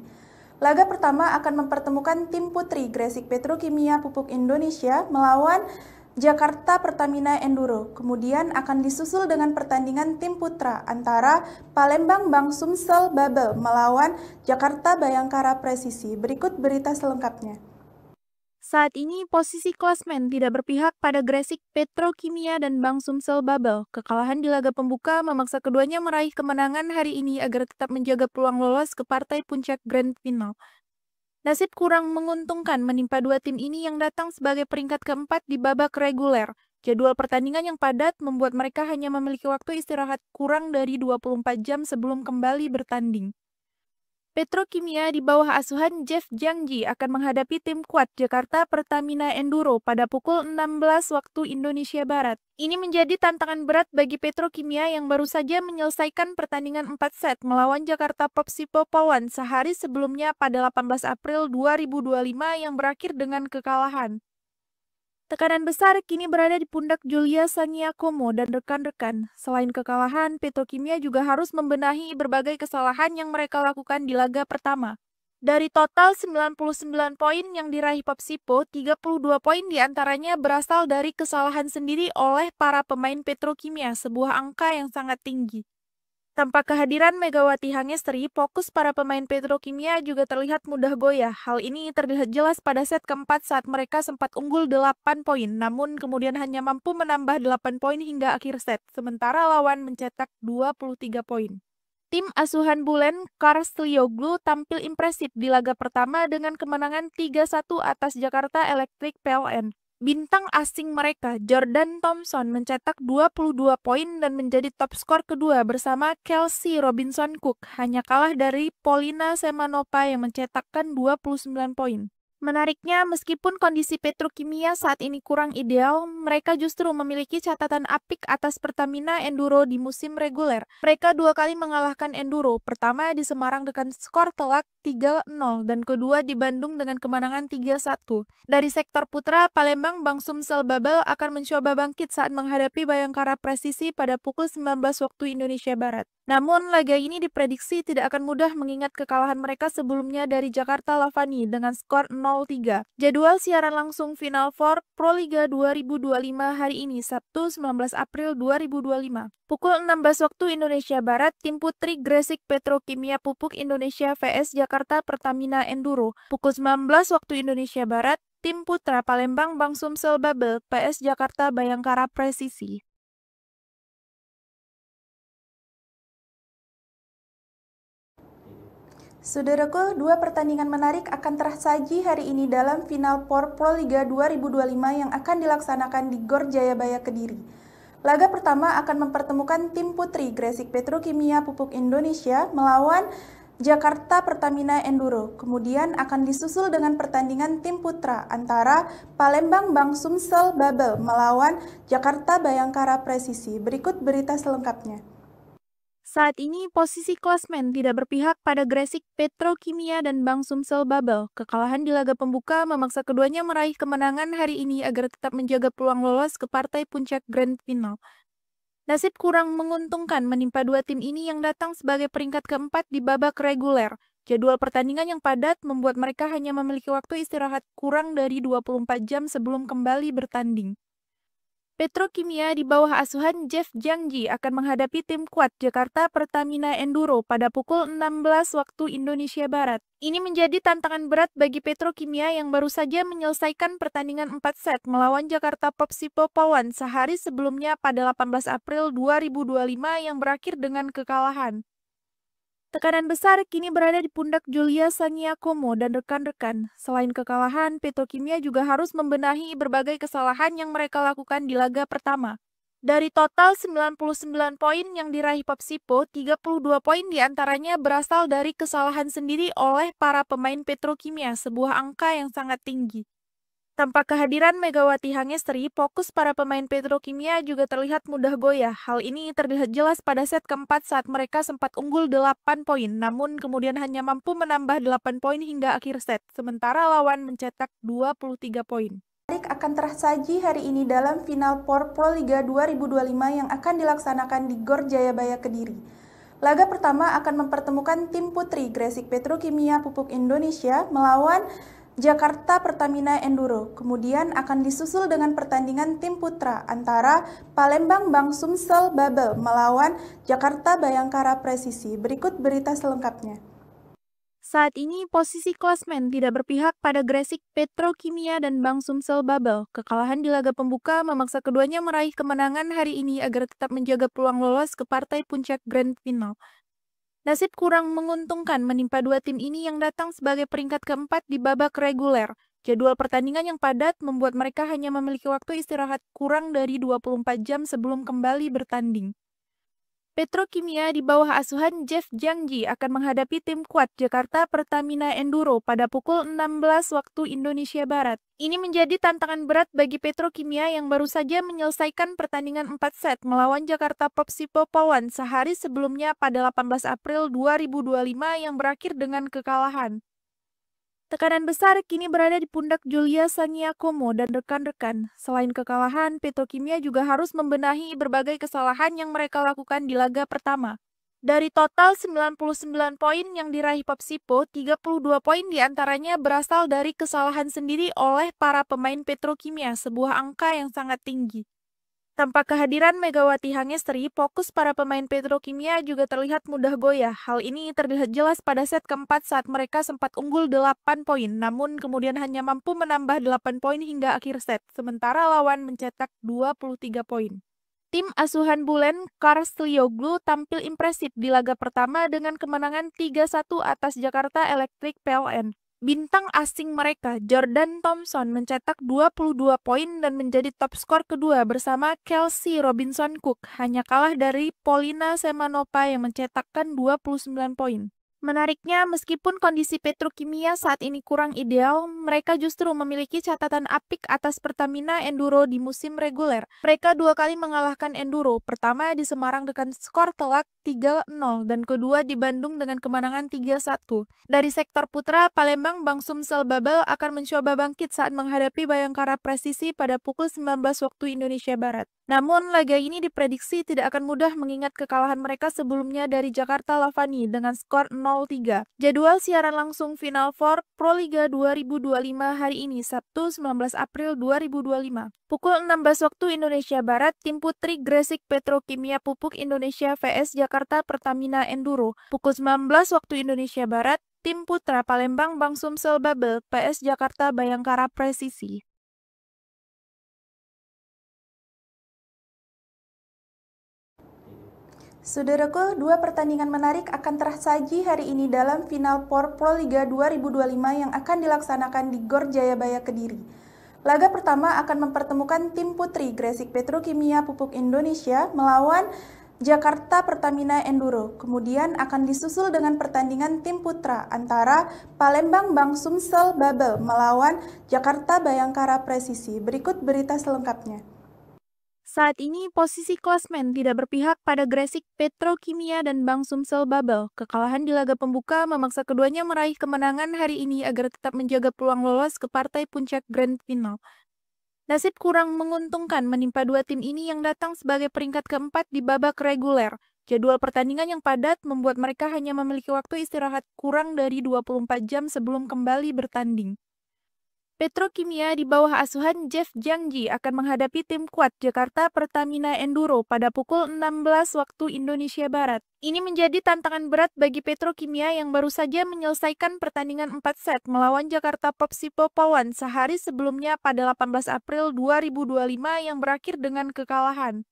Speaker 1: Laga pertama akan mempertemukan tim putri Gresik Petrokimia Pupuk Indonesia melawan Jakarta Pertamina Enduro. Kemudian akan disusul dengan pertandingan tim putra antara Palembang Bang Sumsel Babel melawan Jakarta Bayangkara Presisi. Berikut berita selengkapnya.
Speaker 2: Saat ini posisi klasmen tidak berpihak pada Gresik Petrokimia dan Bang Sumsel Babel. Kekalahan di laga pembuka memaksa keduanya meraih kemenangan hari ini agar tetap menjaga peluang lolos ke partai puncak Grand Final. Nasib kurang menguntungkan menimpa dua tim ini yang datang sebagai peringkat keempat di babak reguler. Jadwal pertandingan yang padat membuat mereka hanya memiliki waktu istirahat kurang dari 24 jam sebelum kembali bertanding. Petrokimia di bawah asuhan Jeff Jangji akan menghadapi tim kuat Jakarta Pertamina Enduro pada pukul 16 waktu Indonesia Barat. Ini menjadi tantangan berat bagi Petrokimia yang baru saja menyelesaikan pertandingan 4 set melawan Jakarta Popsipo Polwan sehari sebelumnya pada 18 April 2025 yang berakhir dengan kekalahan. Tekanan besar kini berada di pundak Julia Sangiakomo dan rekan-rekan. Selain kekalahan, Petrokimia juga harus membenahi berbagai kesalahan yang mereka lakukan di laga pertama. Dari total 99 poin yang diraih Popsipo, 32 poin diantaranya berasal dari kesalahan sendiri oleh para pemain Petrokimia, sebuah angka yang sangat tinggi. Tanpa kehadiran Megawati Hangestri, fokus para pemain Petrokimia juga terlihat mudah goyah. Hal ini terlihat jelas pada set keempat saat mereka sempat unggul 8 poin, namun kemudian hanya mampu menambah 8 poin hingga akhir set, sementara lawan mencetak 23 poin. Tim asuhan Bulen Karslioglu tampil impresif di laga pertama dengan kemenangan 3-1 atas Jakarta Electric PLN. Bintang asing mereka, Jordan Thompson, mencetak 22 poin dan menjadi top skor kedua bersama Kelsey Robinson Cook, hanya kalah dari Polina Semanova yang mencetakkan 29 poin. Menariknya, meskipun kondisi Petrokimia saat ini kurang ideal, mereka justru memiliki catatan apik atas Pertamina Enduro di musim reguler. Mereka dua kali mengalahkan Enduro, pertama di Semarang dengan skor telak 3-0 dan kedua di Bandung dengan kemenangan 3-1. Dari sektor putra, Palembang Bang Sumsel Babel akan mencoba bangkit saat menghadapi Bayangkara Presisi pada pukul 19 waktu Indonesia Barat. Namun, laga ini diprediksi tidak akan mudah mengingat kekalahan mereka sebelumnya dari Jakarta Lavani dengan skor 0-3. Jadwal siaran langsung Final Four Proliga 2025 hari ini, Sabtu 19 April 2025. Pukul 16 waktu Indonesia Barat, tim putri Gresik Petrokimia Pupuk Indonesia vs Jakarta Pertamina Enduro. Pukul 19 waktu Indonesia Barat, tim putra Palembang Bang Sumsel Babel vs Jakarta Bayangkara Presisi.
Speaker 1: Saudaraku, dua pertandingan menarik akan tersaji hari ini dalam final POR Proliga 2025 yang akan dilaksanakan di Gor Jayabaya Kediri. Laga pertama akan mempertemukan tim putri Gresik Petrokimia Pupuk Indonesia melawan Jakarta Pertamina Enduro. Kemudian akan disusul dengan pertandingan tim putra antara Palembang Bang Sumsel Babel melawan Jakarta Bayangkara Presisi. Berikut berita selengkapnya.
Speaker 2: Saat ini posisi klasmen tidak berpihak pada Gresik Petrokimia dan Bang Sumsel Babel. Kekalahan di laga pembuka memaksa keduanya meraih kemenangan hari ini agar tetap menjaga peluang lolos ke partai puncak Grand Final. Nasib kurang menguntungkan menimpa dua tim ini yang datang sebagai peringkat keempat di babak reguler. Jadwal pertandingan yang padat membuat mereka hanya memiliki waktu istirahat kurang dari 24 jam sebelum kembali bertanding. Petrokimia di bawah asuhan Jeff Jangji akan menghadapi tim kuat Jakarta Pertamina Enduro pada pukul 16 waktu Indonesia Barat. Ini menjadi tantangan berat bagi Petrokimia yang baru saja menyelesaikan pertandingan 4 set melawan Jakarta Popsipo Polwan sehari sebelumnya pada 18 April 2025 yang berakhir dengan kekalahan. Tekanan besar kini berada di pundak Julia Sangiakomo dan rekan-rekan. Selain kekalahan, Petrokimia juga harus membenahi berbagai kesalahan yang mereka lakukan di laga pertama. Dari total 99 poin yang diraih Popsipo, 32 poin diantaranya berasal dari kesalahan sendiri oleh para pemain Petrokimia, sebuah angka yang sangat tinggi. Tanpa kehadiran Megawati Hangestri, fokus para pemain Petrokimia juga terlihat mudah goyah. Hal ini terlihat jelas pada set keempat saat mereka sempat unggul 8 poin, namun kemudian hanya mampu menambah 8 poin hingga akhir set, sementara lawan mencetak 23 poin.
Speaker 1: akan tersaji hari ini dalam final POR Proliga 2025 yang akan dilaksanakan di Gor Jayabaya Kediri. Laga pertama akan mempertemukan tim putri Gresik Petrokimia Pupuk Indonesia melawan Jakarta Pertamina Enduro. Kemudian akan disusul dengan pertandingan tim putra antara Palembang Bang Sumsel Babel melawan Jakarta Bayangkara Presisi. Berikut berita selengkapnya.
Speaker 2: Saat ini posisi klasmen tidak berpihak pada Gresik Petrokimia dan Bang Sumsel Babel. Kekalahan di laga pembuka memaksa keduanya meraih kemenangan hari ini agar tetap menjaga peluang lolos ke partai puncak Grand Final. Nasib kurang menguntungkan menimpa dua tim ini yang datang sebagai peringkat keempat di babak reguler. Jadwal pertandingan yang padat membuat mereka hanya memiliki waktu istirahat kurang dari 24 jam sebelum kembali bertanding. Petrokimia di bawah asuhan Jeff Jangji akan menghadapi tim kuat Jakarta Pertamina Enduro pada pukul 16 waktu Indonesia Barat. Ini menjadi tantangan berat bagi Petrokimia yang baru saja menyelesaikan pertandingan 4 set melawan Jakarta Popsipo Polwan sehari sebelumnya pada 18 April 2025 yang berakhir dengan kekalahan. Tekanan besar kini berada di pundak Julia Sangiakomo dan rekan-rekan. Selain kekalahan, Petrokimia juga harus membenahi berbagai kesalahan yang mereka lakukan di laga pertama. Dari total 99 poin yang diraih Popsipo, 32 poin diantaranya berasal dari kesalahan sendiri oleh para pemain Petrokimia, sebuah angka yang sangat tinggi. Tanpa kehadiran Megawati Hangestri, fokus para pemain Petrokimia juga terlihat mudah goyah. Hal ini terlihat jelas pada set keempat saat mereka sempat unggul 8 poin, namun kemudian hanya mampu menambah 8 poin hingga akhir set, sementara lawan mencetak 23 poin. Tim asuhan Bulen Karslioglu tampil impresif di laga pertama dengan kemenangan 3-1 atas Jakarta Electric PLN. Bintang asing mereka, Jordan Thompson, mencetak 22 poin dan menjadi top skor kedua bersama Kelsey Robinson Cook, hanya kalah dari Polina Semanova yang mencetakkan 29 poin. Menariknya, meskipun kondisi Petrokimia saat ini kurang ideal, mereka justru memiliki catatan apik atas Pertamina Enduro di musim reguler. Mereka dua kali mengalahkan Enduro, pertama di Semarang dengan skor telak 3-0 dan kedua di Bandung dengan kemenangan 3-1. Dari sektor putra, Palembang Bang Sumsel Babel akan mencoba bangkit saat menghadapi Bayangkara Presisi pada pukul 19 waktu Indonesia Barat. Namun, laga ini diprediksi tidak akan mudah mengingat kekalahan mereka sebelumnya dari Jakarta Lavani dengan skor 0-3. Jadwal siaran langsung Final Four Proliga 2025 hari ini, Sabtu 19 April 2025. Pukul 16 waktu Indonesia Barat, tim putri Gresik Petrokimia Pupuk Indonesia vs Jakarta Pertamina Enduro. Pukul 19 waktu Indonesia Barat, tim putra Palembang Bang Sumsel Babel vs Jakarta Bayangkara Presisi.
Speaker 1: Saudaraku, dua pertandingan menarik akan tersaji hari ini dalam final POR Proliga 2025 yang akan dilaksanakan di Gor Jayabaya Kediri. Laga pertama akan mempertemukan tim putri Gresik Petrokimia Pupuk Indonesia melawan Jakarta Pertamina Enduro. Kemudian akan disusul dengan pertandingan tim putra antara Palembang Bang Sumsel Babel melawan Jakarta Bayangkara Presisi. Berikut berita selengkapnya.
Speaker 2: Saat ini posisi klasmen tidak berpihak pada Gresik Petrokimia dan Bang Sumsel Babel. Kekalahan di laga pembuka memaksa keduanya meraih kemenangan hari ini agar tetap menjaga peluang lolos ke partai puncak Grand Final. Nasib kurang menguntungkan menimpa dua tim ini yang datang sebagai peringkat keempat di babak reguler. Jadwal pertandingan yang padat membuat mereka hanya memiliki waktu istirahat kurang dari 24 jam sebelum kembali bertanding. Petrokimia di bawah asuhan Jeff Jangji akan menghadapi tim kuat Jakarta Pertamina Enduro pada pukul 16 waktu Indonesia Barat. Ini menjadi tantangan berat bagi Petrokimia yang baru saja menyelesaikan pertandingan 4 set melawan Jakarta Popsipo Polwan sehari sebelumnya pada 18 April 2025 yang berakhir dengan kekalahan.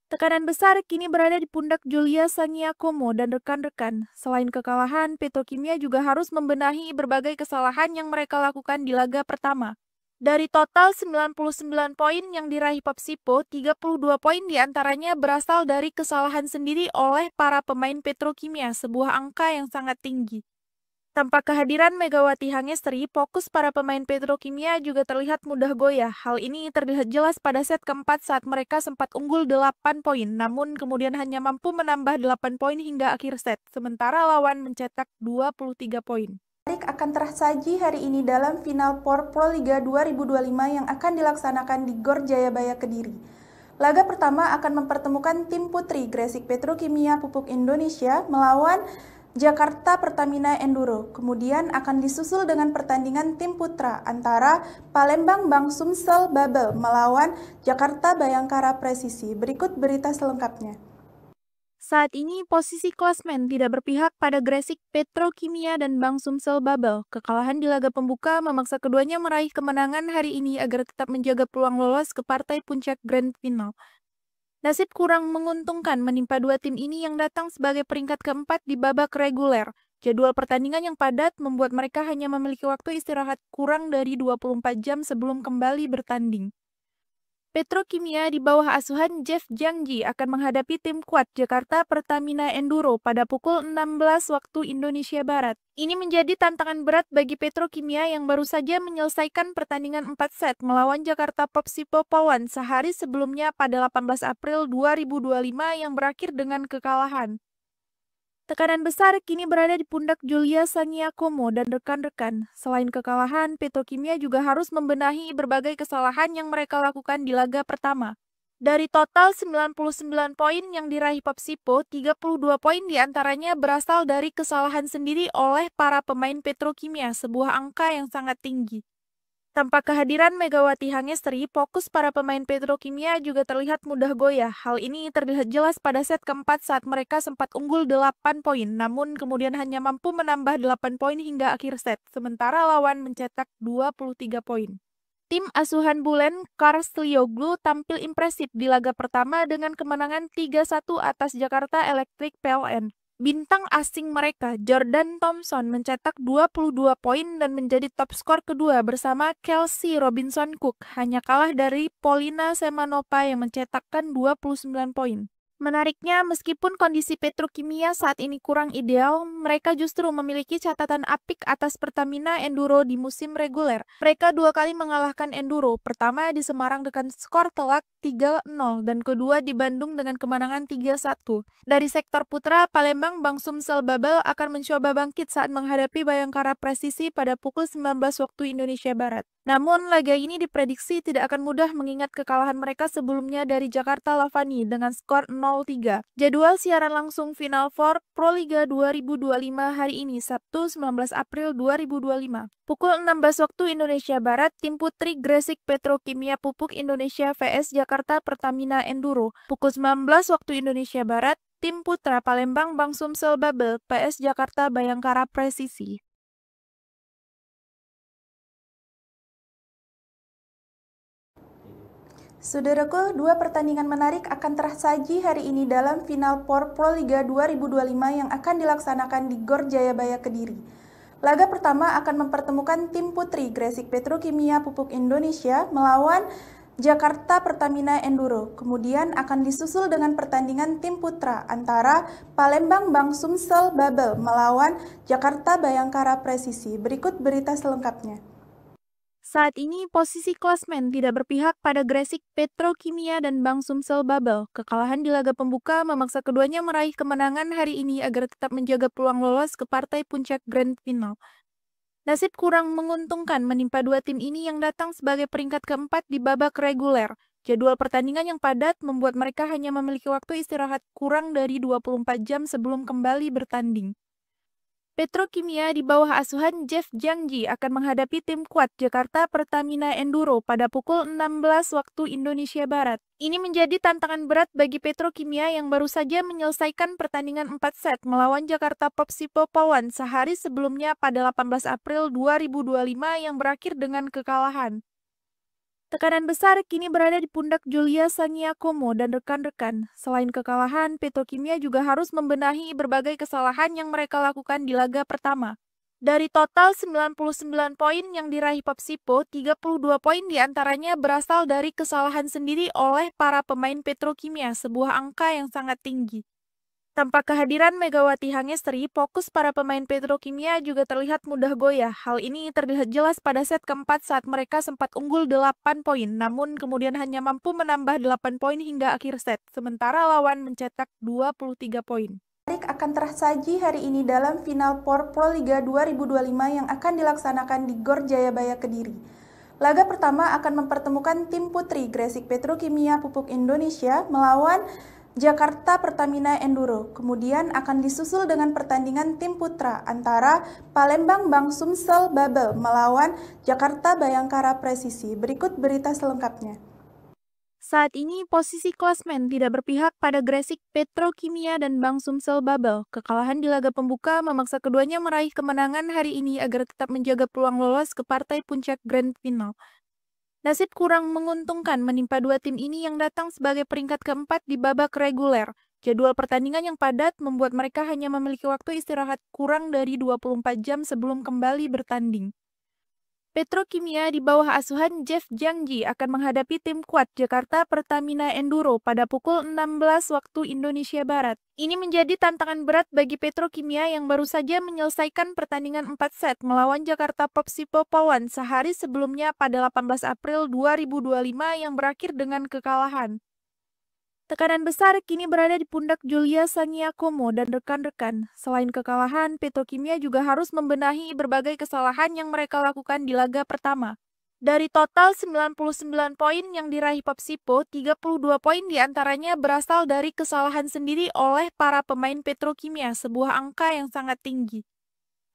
Speaker 2: Tekanan besar kini berada di pundak Julia Sangiakomo dan rekan-rekan. Selain kekalahan, Petrokimia juga harus membenahi berbagai kesalahan yang mereka lakukan di laga pertama. Dari total 99 poin yang diraih Popsipo, 32 poin diantaranya berasal dari kesalahan sendiri oleh para pemain Petrokimia, sebuah angka yang sangat tinggi. Tanpa kehadiran Megawati Hangestri, fokus para pemain Petrokimia juga terlihat mudah goyah. Hal ini terlihat jelas pada set keempat saat mereka sempat unggul 8 poin, namun kemudian hanya mampu menambah 8 poin hingga akhir set, sementara lawan mencetak 23 poin.
Speaker 1: akan tersaji hari ini dalam final POR Proliga 2025 yang akan dilaksanakan di Gor Jayabaya Kediri. Laga pertama akan mempertemukan tim putri Gresik Petrokimia Pupuk Indonesia melawan Jakarta Pertamina Enduro. Kemudian akan disusul dengan pertandingan tim putra antara Palembang Bang Sumsel Babel melawan Jakarta Bayangkara Presisi. Berikut berita selengkapnya.
Speaker 2: Saat ini posisi klasmen tidak berpihak pada Gresik Petrokimia dan Bang Sumsel Babel. Kekalahan di laga pembuka memaksa keduanya meraih kemenangan hari ini agar tetap menjaga peluang lolos ke partai puncak Grand Final. Nasib kurang menguntungkan menimpa dua tim ini yang datang sebagai peringkat keempat di babak reguler. Jadwal pertandingan yang padat membuat mereka hanya memiliki waktu istirahat kurang dari 24 jam sebelum kembali bertanding. Petrokimia di bawah asuhan Jeff Jiangji akan menghadapi tim kuat Jakarta Pertamina Enduro pada pukul 16 waktu Indonesia Barat. Ini menjadi tantangan berat bagi Petrokimia yang baru saja menyelesaikan pertandingan 4 set melawan Jakarta Popsipo Polwan sehari sebelumnya pada 18 April 2025 yang berakhir dengan kekalahan. Tekanan besar kini berada di pundak Julia Sangiakomo dan rekan-rekan. Selain kekalahan, Petrokimia juga harus membenahi berbagai kesalahan yang mereka lakukan di laga pertama. Dari total 99 poin yang diraih Popsipo, 32 poin diantaranya berasal dari kesalahan sendiri oleh para pemain Petrokimia, sebuah angka yang sangat tinggi. Tanpa kehadiran Megawati Hangestri, fokus para pemain Petrokimia juga terlihat mudah goyah. Hal ini terlihat jelas pada set keempat saat mereka sempat unggul 8 poin, namun kemudian hanya mampu menambah 8 poin hingga akhir set, sementara lawan mencetak 23 poin. Tim asuhan Bulen Karslioglu tampil impresif di laga pertama dengan kemenangan 3-1 atas Jakarta Electric PLN. Bintang asing mereka, Jordan Thompson, mencetak 22 poin dan menjadi top skor kedua bersama Kelsey Robinson Cook, hanya kalah dari Polina Semanova yang mencetakkan 29 poin. Menariknya, meskipun kondisi Petrokimia saat ini kurang ideal, mereka justru memiliki catatan apik atas Pertamina Enduro di musim reguler. Mereka dua kali mengalahkan Enduro, pertama di Semarang dengan skor telak 3-0 dan kedua di Bandung dengan kemenangan 3-1. Dari sektor putra, Palembang Bang Sumsel Babel akan mencoba bangkit saat menghadapi Bayangkara Presisi pada pukul 19 waktu Indonesia Barat. Namun, laga ini diprediksi tidak akan mudah mengingat kekalahan mereka sebelumnya dari Jakarta Lavani dengan skor 0-3. Jadwal siaran langsung Final Four Proliga 2025 hari ini, Sabtu 19 April 2025. Pukul 16 waktu Indonesia Barat, tim putri Gresik Petrokimia Pupuk Indonesia vs Jakarta Pertamina Enduro. Pukul 19 waktu Indonesia Barat, tim putra Palembang Bang Sumsel Babel vs Jakarta Bayangkara Presisi.
Speaker 1: Saudaraku, dua pertandingan menarik akan tersaji hari ini dalam final POR Proliga 2025 yang akan dilaksanakan di Gor Jayabaya Kediri. Laga pertama akan mempertemukan tim putri Gresik Petrokimia Pupuk Indonesia melawan Jakarta Pertamina Enduro. Kemudian akan disusul dengan pertandingan tim putra antara Palembang Bang Sumsel Babel melawan Jakarta Bayangkara Presisi. Berikut berita selengkapnya.
Speaker 2: Saat ini posisi klasmen tidak berpihak pada Gresik Petrokimia dan Bang Sumsel Babel. Kekalahan di laga pembuka memaksa keduanya meraih kemenangan hari ini agar tetap menjaga peluang lolos ke partai puncak Grand Final. Nasib kurang menguntungkan menimpa dua tim ini yang datang sebagai peringkat keempat di babak reguler. Jadwal pertandingan yang padat membuat mereka hanya memiliki waktu istirahat kurang dari 24 jam sebelum kembali bertanding. Petrokimia di bawah asuhan Jeff Jiangji akan menghadapi tim kuat Jakarta Pertamina Enduro pada pukul 16 waktu Indonesia Barat. Ini menjadi tantangan berat bagi Petrokimia yang baru saja menyelesaikan pertandingan 4 set melawan Jakarta Popsipo Polwan sehari sebelumnya pada 18 April 2025 yang berakhir dengan kekalahan. Tekanan besar kini berada di pundak Julia Sangiakomo dan rekan-rekan. Selain kekalahan, Petrokimia juga harus membenahi berbagai kesalahan yang mereka lakukan di laga pertama. Dari total 99 poin yang diraih Popsipo, 32 poin diantaranya berasal dari kesalahan sendiri oleh para pemain Petrokimia, sebuah angka yang sangat tinggi. Tanpa kehadiran Megawati Hangestri, fokus para pemain Petrokimia juga terlihat mudah goyah. Hal ini terlihat jelas pada set keempat saat mereka sempat unggul 8 poin, namun kemudian hanya mampu menambah 8 poin hingga akhir set, sementara lawan mencetak 23 poin.
Speaker 1: akan tersaji hari ini dalam final POR Proliga 2025 yang akan dilaksanakan di Gor Jayabaya Kediri. Laga pertama akan mempertemukan tim putri Gresik Petrokimia Pupuk Indonesia melawan Jakarta Pertamina Enduro. Kemudian akan disusul dengan pertandingan tim putra antara Palembang Bang Sumsel Babel melawan Jakarta Bayangkara Presisi. Berikut berita selengkapnya.
Speaker 2: Saat ini posisi klasmen tidak berpihak pada Gresik Petrokimia dan Bang Sumsel Babel. Kekalahan di laga pembuka memaksa keduanya meraih kemenangan hari ini agar tetap menjaga peluang lolos ke partai puncak Grand Final. Nasib kurang menguntungkan menimpa dua tim ini yang datang sebagai peringkat keempat di babak reguler. Jadwal pertandingan yang padat membuat mereka hanya memiliki waktu istirahat kurang dari 24 jam sebelum kembali bertanding. Petrokimia di bawah asuhan Jeff Jiangji akan menghadapi tim kuat Jakarta Pertamina Enduro pada pukul 16 waktu Indonesia Barat. Ini menjadi tantangan berat bagi Petrokimia yang baru saja menyelesaikan pertandingan 4 set melawan Jakarta Popsipo Polwan sehari sebelumnya pada 18 April 2025 yang berakhir dengan kekalahan. Tekanan besar kini berada di pundak Julia Sangiakomo dan rekan-rekan. Selain kekalahan, Petrokimia juga harus membenahi berbagai kesalahan yang mereka lakukan di laga pertama. Dari total 99 poin yang diraih Popsipo, 32 poin diantaranya berasal dari kesalahan sendiri oleh para pemain Petrokimia, sebuah angka yang sangat tinggi.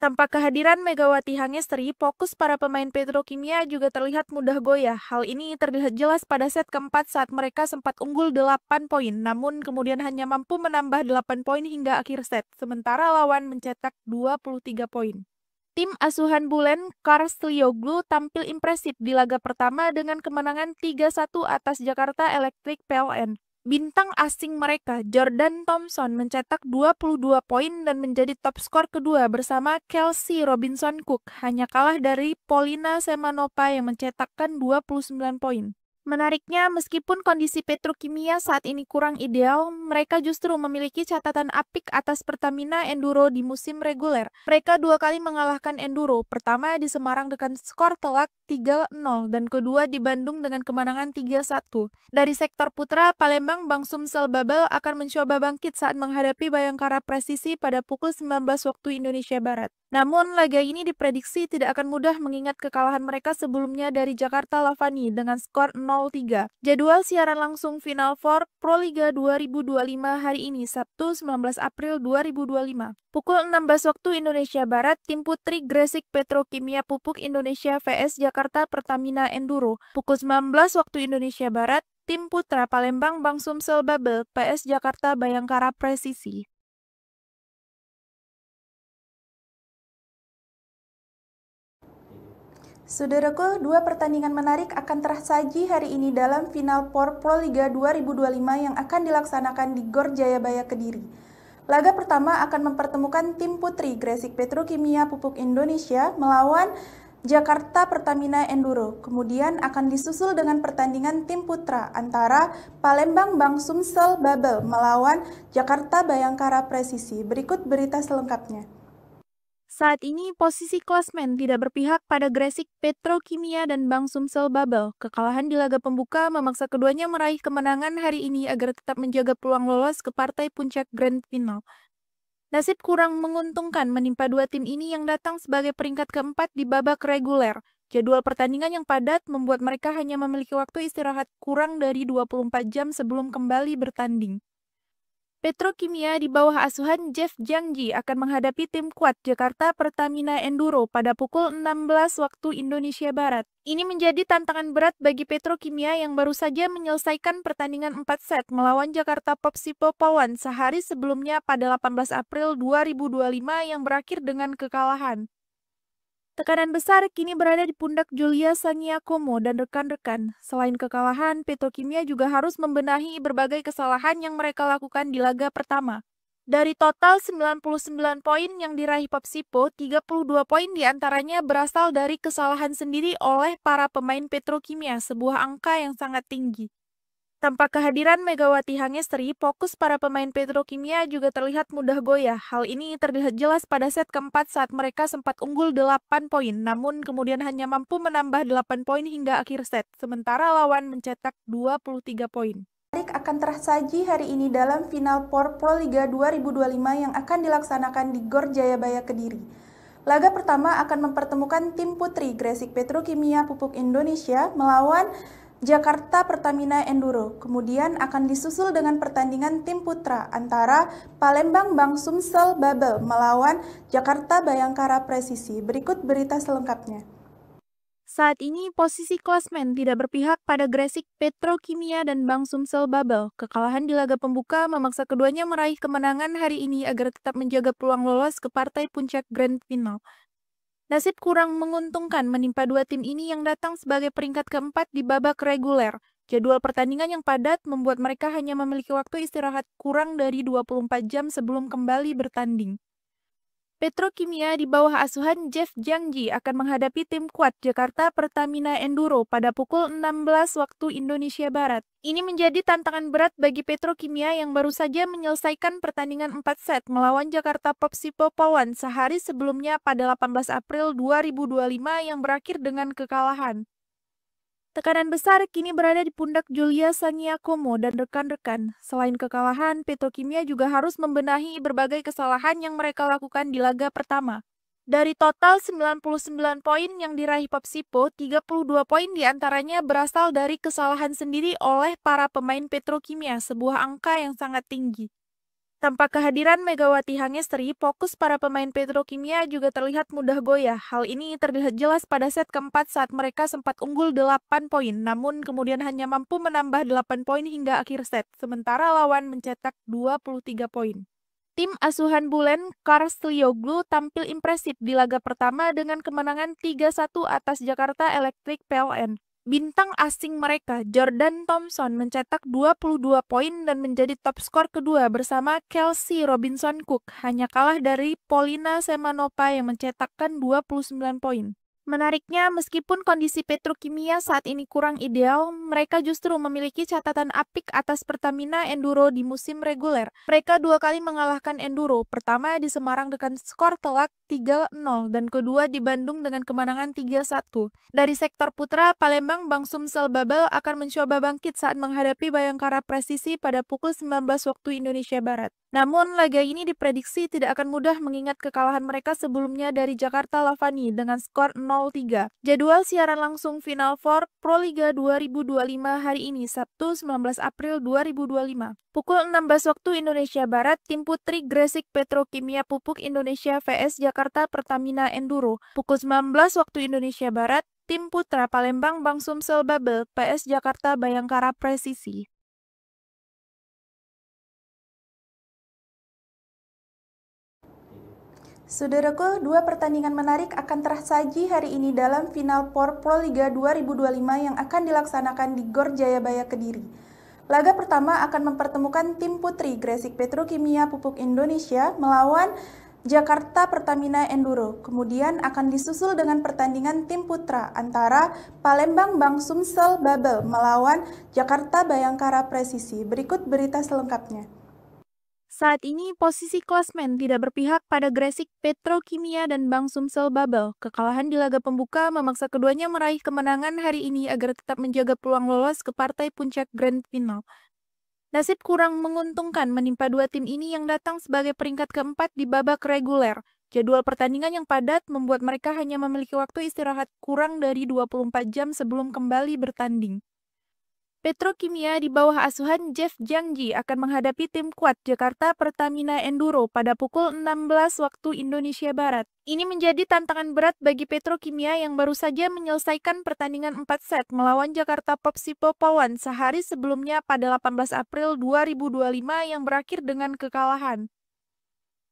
Speaker 2: Tanpa kehadiran Megawati Hangestri, fokus para pemain Petrokimia juga terlihat mudah goyah. Hal ini terlihat jelas pada set keempat saat mereka sempat unggul 8 poin, namun kemudian hanya mampu menambah 8 poin hingga akhir set, sementara lawan mencetak 23 poin. Tim asuhan Bulen, Karslioglu tampil impresif di laga pertama dengan kemenangan 3-1 atas Jakarta Electric PLN. Bintang asing mereka, Jordan Thompson, mencetak 22 poin dan menjadi top skor kedua bersama Kelsey Robinson Cook, hanya kalah dari Polina Semanova yang mencetakkan 29 poin. Menariknya, meskipun kondisi Petrokimia saat ini kurang ideal, mereka justru memiliki catatan apik atas Pertamina Enduro di musim reguler. Mereka dua kali mengalahkan Enduro, pertama di Semarang dengan skor telak 3-0 dan kedua di Bandung dengan kemenangan 3-1. Dari sektor putra, Palembang Bang Sumsel Babel akan mencoba bangkit saat menghadapi Bayangkara Presisi pada pukul 19 waktu Indonesia Barat. Namun, laga ini diprediksi tidak akan mudah mengingat kekalahan mereka sebelumnya dari Jakarta Lavani dengan skor 0-3. Jadwal siaran langsung Final Four Proliga 2025 hari ini, Sabtu 19 April 2025. Pukul 16 waktu Indonesia Barat, tim putri Gresik Petrokimia Pupuk Indonesia vs Jakarta Pertamina Enduro. Pukul 19 waktu Indonesia Barat, tim putra Palembang Bang Sumsel Babel vs Jakarta Bayangkara Presisi.
Speaker 1: Saudaraku, dua pertandingan menarik akan tersaji hari ini dalam final POR Proliga 2025 yang akan dilaksanakan di Gor Jayabaya Kediri. Laga pertama akan mempertemukan tim putri Gresik Petrokimia Pupuk Indonesia melawan Jakarta Pertamina Enduro. Kemudian akan disusul dengan pertandingan tim putra antara Palembang Bang Sumsel Babel melawan Jakarta Bayangkara Presisi. Berikut berita selengkapnya.
Speaker 2: Saat ini posisi klasmen tidak berpihak pada Gresik Petrokimia dan Bang Sumsel Babel. Kekalahan di laga pembuka memaksa keduanya meraih kemenangan hari ini agar tetap menjaga peluang lolos ke partai puncak Grand Final. Nasib kurang menguntungkan menimpa dua tim ini yang datang sebagai peringkat keempat di babak reguler. Jadwal pertandingan yang padat membuat mereka hanya memiliki waktu istirahat kurang dari 24 jam sebelum kembali bertanding. Petrokimia di bawah asuhan Jeff Jiangji akan menghadapi tim kuat Jakarta Pertamina Enduro pada pukul 16 waktu Indonesia Barat. Ini menjadi tantangan berat bagi Petrokimia yang baru saja menyelesaikan pertandingan 4 set melawan Jakarta Popsipo Polwan sehari sebelumnya pada 18 April 2025 yang berakhir dengan kekalahan. Tekanan besar kini berada di pundak Julia Sangiakomo dan rekan-rekan. Selain kekalahan, Petrokimia juga harus membenahi berbagai kesalahan yang mereka lakukan di laga pertama. Dari total 99 poin yang diraih Popsipo, 32 poin diantaranya berasal dari kesalahan sendiri oleh para pemain Petrokimia, sebuah angka yang sangat tinggi. Tanpa kehadiran Megawati Hangestri, fokus para pemain Petrokimia juga terlihat mudah goyah. Hal ini terlihat jelas pada set keempat saat mereka sempat unggul 8 poin, namun kemudian hanya mampu menambah 8 poin hingga akhir set, sementara lawan mencetak 23 poin.
Speaker 1: akan tersaji hari ini dalam final POR Proliga 2025 yang akan dilaksanakan di Gor Jayabaya Kediri. Laga pertama akan mempertemukan tim putri Gresik Petrokimia Pupuk Indonesia melawan Jakarta Pertamina Enduro. Kemudian akan disusul dengan pertandingan tim putra antara Palembang Bang Sumsel Babel melawan Jakarta Bayangkara Presisi. Berikut berita selengkapnya.
Speaker 2: Saat ini posisi klasmen tidak berpihak pada Gresik Petrokimia dan Bang Sumsel Babel. Kekalahan di laga pembuka memaksa keduanya meraih kemenangan hari ini agar tetap menjaga peluang lolos ke partai puncak Grand Final. Nasib kurang menguntungkan menimpa dua tim ini yang datang sebagai peringkat keempat di babak reguler. Jadwal pertandingan yang padat membuat mereka hanya memiliki waktu istirahat kurang dari 24 jam sebelum kembali bertanding. Petrokimia di bawah asuhan Jeff Jangji akan menghadapi tim kuat Jakarta Pertamina Enduro pada pukul 16 waktu Indonesia Barat. Ini menjadi tantangan berat bagi Petrokimia yang baru saja menyelesaikan pertandingan 4 set melawan Jakarta Popsipo Polwan sehari sebelumnya pada 18 April 2025 yang berakhir dengan kekalahan. Tekanan besar kini berada di pundak Julia Sangiakomo dan rekan-rekan. Selain kekalahan, Petrokimia juga harus membenahi berbagai kesalahan yang mereka lakukan di laga pertama. Dari total 99 poin yang diraih Popsipo, 32 poin diantaranya berasal dari kesalahan sendiri oleh para pemain Petrokimia, sebuah angka yang sangat tinggi. Tanpa kehadiran Megawati Hangestri, fokus para pemain Petrokimia juga terlihat mudah goyah. Hal ini terlihat jelas pada set keempat saat mereka sempat unggul 8 poin, namun kemudian hanya mampu menambah 8 poin hingga akhir set, sementara lawan mencetak 23 poin. Tim asuhan Bulen, Karslioglu tampil impresif di laga pertama dengan kemenangan 3-1 atas Jakarta Electric PLN. Bintang asing mereka, Jordan Thompson, mencetak 22 poin dan menjadi top skor kedua bersama Kelsey Robinson Cook, hanya kalah dari Polina Semanova yang mencetakkan 29 poin. Menariknya, meskipun kondisi Petrokimia saat ini kurang ideal, mereka justru memiliki catatan apik atas Pertamina Enduro di musim reguler. Mereka dua kali mengalahkan Enduro, pertama di Semarang dengan skor telak 3-0 dan kedua di Bandung dengan kemenangan 3-1. Dari sektor putra, Palembang Bang Sumsel Babel akan mencoba bangkit saat menghadapi Bayangkara Presisi pada pukul 19 waktu Indonesia Barat. Namun, laga ini diprediksi tidak akan mudah mengingat kekalahan mereka sebelumnya dari Jakarta Lavani dengan skor 0-3. Jadwal siaran langsung Final Four Proliga 2025 hari ini, Sabtu 19 April 2025. Pukul 16 waktu Indonesia Barat, tim putri Gresik Petrokimia Pupuk Indonesia vs Jakarta Pertamina Enduro. Pukul 19 waktu Indonesia Barat, tim putra Palembang Bang Sumsel Babel vs Jakarta Bayangkara Presisi.
Speaker 1: Saudaraku, dua pertandingan menarik akan tersaji hari ini dalam final POR Proliga 2025 yang akan dilaksanakan di Gor Jayabaya Kediri. Laga pertama akan mempertemukan tim putri Gresik Petrokimia Pupuk Indonesia melawan Jakarta Pertamina Enduro. Kemudian akan disusul dengan pertandingan tim putra antara Palembang Bang Sumsel Babel melawan Jakarta Bayangkara Presisi. Berikut berita selengkapnya.
Speaker 2: Saat ini posisi klasmen tidak berpihak pada Gresik Petrokimia dan Bang Sumsel Babel. Kekalahan di laga pembuka memaksa keduanya meraih kemenangan hari ini agar tetap menjaga peluang lolos ke partai puncak Grand Final. Nasib kurang menguntungkan menimpa dua tim ini yang datang sebagai peringkat keempat di babak reguler. Jadwal pertandingan yang padat membuat mereka hanya memiliki waktu istirahat kurang dari 24 jam sebelum kembali bertanding. Petrokimia di bawah asuhan Jeff Jangji akan menghadapi tim kuat Jakarta Pertamina Enduro pada pukul 16 waktu Indonesia Barat. Ini menjadi tantangan berat bagi Petrokimia yang baru saja menyelesaikan pertandingan 4 set melawan Jakarta Popsipo Polwan sehari sebelumnya pada 18 April 2025 yang berakhir dengan kekalahan.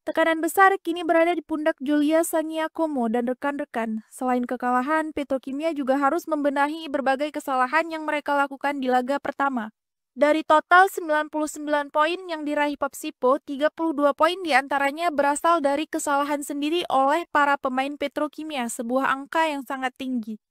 Speaker 2: Tekanan besar kini berada di pundak Julia Sangiakomo dan rekan-rekan. Selain kekalahan, Petrokimia juga harus membenahi berbagai kesalahan yang mereka lakukan di laga pertama. Dari total 99 poin yang diraih Popsipo, 32 poin diantaranya berasal dari kesalahan sendiri oleh para pemain Petrokimia, sebuah angka yang sangat tinggi.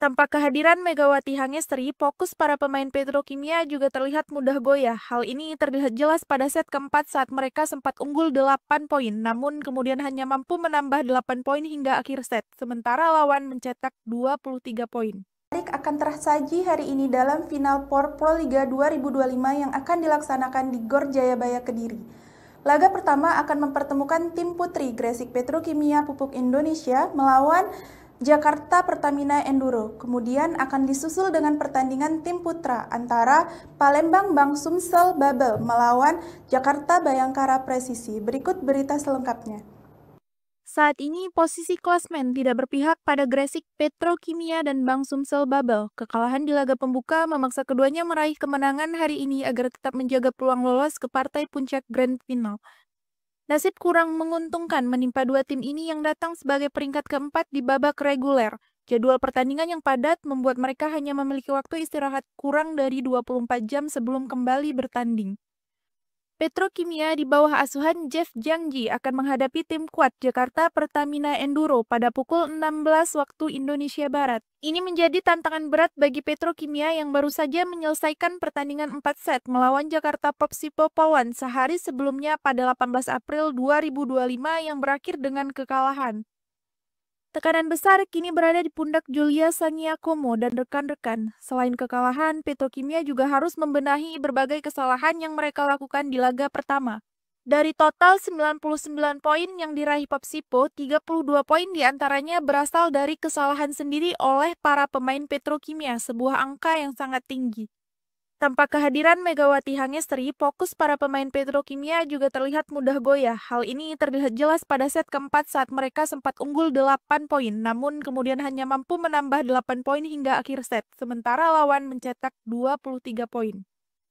Speaker 2: Tanpa kehadiran Megawati Hangestri, fokus para pemain Petrokimia juga terlihat mudah goyah. Hal ini terlihat jelas pada set keempat saat mereka sempat unggul 8 poin, namun kemudian hanya mampu menambah 8 poin hingga akhir set, sementara lawan mencetak 23 poin.
Speaker 1: akan tersaji hari ini dalam final POR Proliga 2025 yang akan dilaksanakan di Gor Jayabaya Kediri. Laga pertama akan mempertemukan tim putri Gresik Petrokimia Pupuk Indonesia melawan Jakarta Pertamina Enduro. Kemudian akan disusul dengan pertandingan tim putra antara Palembang Bang Sumsel Babel melawan Jakarta Bayangkara Presisi. Berikut berita selengkapnya.
Speaker 2: Saat ini posisi klasmen tidak berpihak pada Gresik Petrokimia dan Bang Sumsel Babel. Kekalahan di laga pembuka memaksa keduanya meraih kemenangan hari ini agar tetap menjaga peluang lolos ke partai puncak Grand Final. Nasib kurang menguntungkan menimpa dua tim ini yang datang sebagai peringkat keempat di babak reguler. Jadwal pertandingan yang padat membuat mereka hanya memiliki waktu istirahat kurang dari 24 jam sebelum kembali bertanding. Petrokimia di bawah asuhan Jeff Jangji akan menghadapi tim kuat Jakarta Pertamina Enduro pada pukul 16 waktu Indonesia Barat. Ini menjadi tantangan berat bagi Petrokimia yang baru saja menyelesaikan pertandingan 4 set melawan Jakarta Popsipo Polwan sehari sebelumnya pada 18 April 2025 yang berakhir dengan kekalahan. Tekanan besar kini berada di pundak Julia Saniakomo dan rekan-rekan. Selain kekalahan, Petrokimia juga harus membenahi berbagai kesalahan yang mereka lakukan di laga pertama. Dari total 99 poin yang diraih Popsipo, 32 poin diantaranya berasal dari kesalahan sendiri oleh para pemain Petrokimia, sebuah angka yang sangat tinggi. Tanpa kehadiran Megawati Hangestri, fokus para pemain Petrokimia juga terlihat mudah goyah. Hal ini terlihat jelas pada set keempat saat mereka sempat unggul 8 poin, namun kemudian hanya mampu menambah 8 poin hingga akhir set, sementara lawan mencetak 23 poin.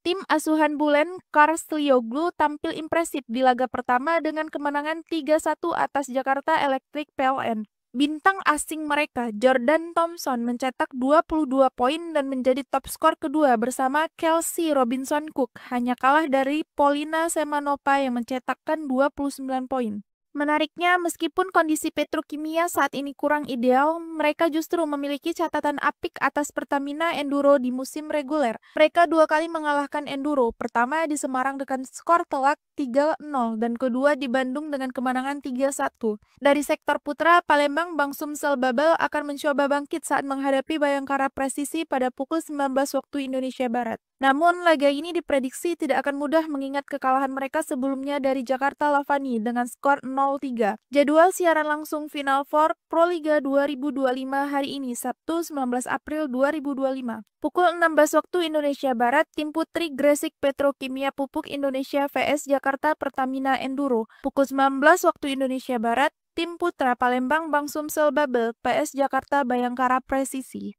Speaker 2: Tim asuhan Bulen Karslioglu tampil impresif di laga pertama dengan kemenangan 3-1 atas Jakarta Electric PLN. Bintang asing mereka, Jordan Thompson, mencetak 22 poin dan menjadi top skor kedua bersama Kelsey Robinson Cook, hanya kalah dari Polina Semanova yang mencetakkan 29 poin. Menariknya, meskipun kondisi Petrokimia saat ini kurang ideal, mereka justru memiliki catatan apik atas Pertamina Enduro di musim reguler. Mereka dua kali mengalahkan Enduro, pertama di Semarang dengan skor telak 3-0 dan kedua di Bandung dengan kemenangan 3-1. Dari sektor putra, Palembang Bang Sumsel Babel akan mencoba bangkit saat menghadapi Bayangkara Presisi pada pukul 19 waktu Indonesia Barat. Namun, laga ini diprediksi tidak akan mudah mengingat kekalahan mereka sebelumnya dari Jakarta Lavani dengan skor 0-3. Jadwal siaran langsung Final Four Proliga 2025 hari ini, Sabtu 19 April 2025. Pukul 16 waktu Indonesia Barat, tim putri Gresik Petrokimia Pupuk Indonesia vs Jakarta Pertamina Enduro. Pukul 19 waktu Indonesia Barat, tim putra Palembang Bang Sumsel Babel vs Jakarta Bayangkara Presisi.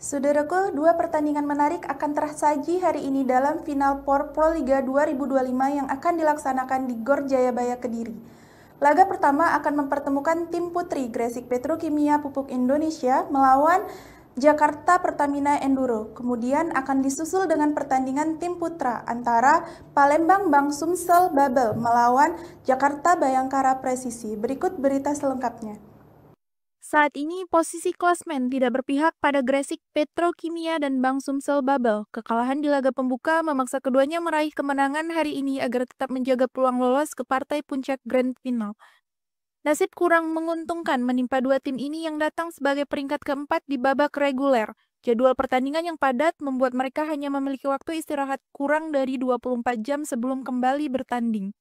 Speaker 1: Saudaraku, dua pertandingan menarik akan tersaji hari ini dalam final POR Proliga 2025 yang akan dilaksanakan di Gor Jayabaya Kediri. Laga pertama akan mempertemukan tim putri Gresik Petrokimia Pupuk Indonesia melawan Jakarta Pertamina Enduro. Kemudian akan disusul dengan pertandingan tim putra antara Palembang Bang Sumsel Babel melawan Jakarta Bayangkara Presisi. Berikut berita selengkapnya.
Speaker 2: Saat ini posisi klasmen tidak berpihak pada Gresik Petrokimia dan Bang Sumsel Babel. Kekalahan di laga pembuka memaksa keduanya meraih kemenangan hari ini agar tetap menjaga peluang lolos ke partai puncak Grand Final. Nasib kurang menguntungkan menimpa dua tim ini yang datang sebagai peringkat keempat di babak reguler. Jadwal pertandingan yang padat membuat mereka hanya memiliki waktu istirahat kurang dari 24 jam sebelum kembali bertanding.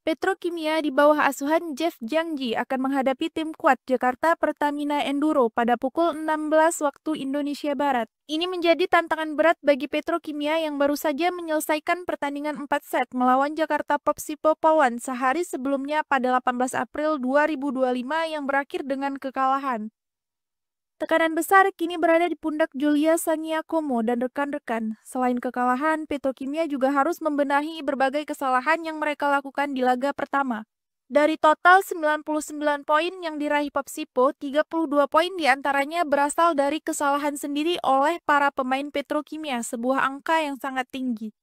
Speaker 2: Petrokimia di bawah asuhan Jeff Jangji akan menghadapi tim kuat Jakarta Pertamina Enduro pada pukul 16 waktu Indonesia Barat. Ini menjadi tantangan berat bagi Petrokimia yang baru saja menyelesaikan pertandingan 4 set melawan Jakarta Popsipo Polwan sehari sebelumnya pada 18 April 2025 yang berakhir dengan kekalahan. Tekanan besar kini berada di pundak Julia Saniakomo dan rekan-rekan. Selain kekalahan, Petrokimia juga harus membenahi berbagai kesalahan yang mereka lakukan di laga pertama. Dari total 99 poin yang diraih Popsipo, 32 poin diantaranya berasal dari kesalahan sendiri oleh para pemain Petrokimia, sebuah angka yang sangat tinggi.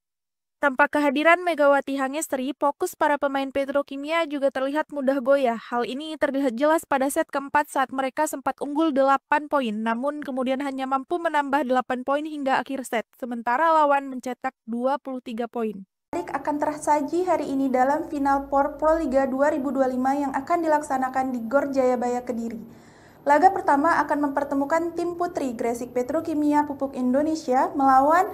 Speaker 2: Tanpa kehadiran Megawati Hangestri, fokus para pemain Petrokimia juga terlihat mudah goyah. Hal ini terlihat jelas pada set keempat saat mereka sempat unggul 8 poin, namun kemudian hanya mampu menambah 8 poin hingga akhir set, sementara lawan mencetak 23 poin.
Speaker 1: akan tersaji hari ini dalam final POR Proliga 2025 yang akan dilaksanakan di Gor Jayabaya Kediri. Laga pertama akan mempertemukan tim putri Gresik Petrokimia Pupuk Indonesia melawan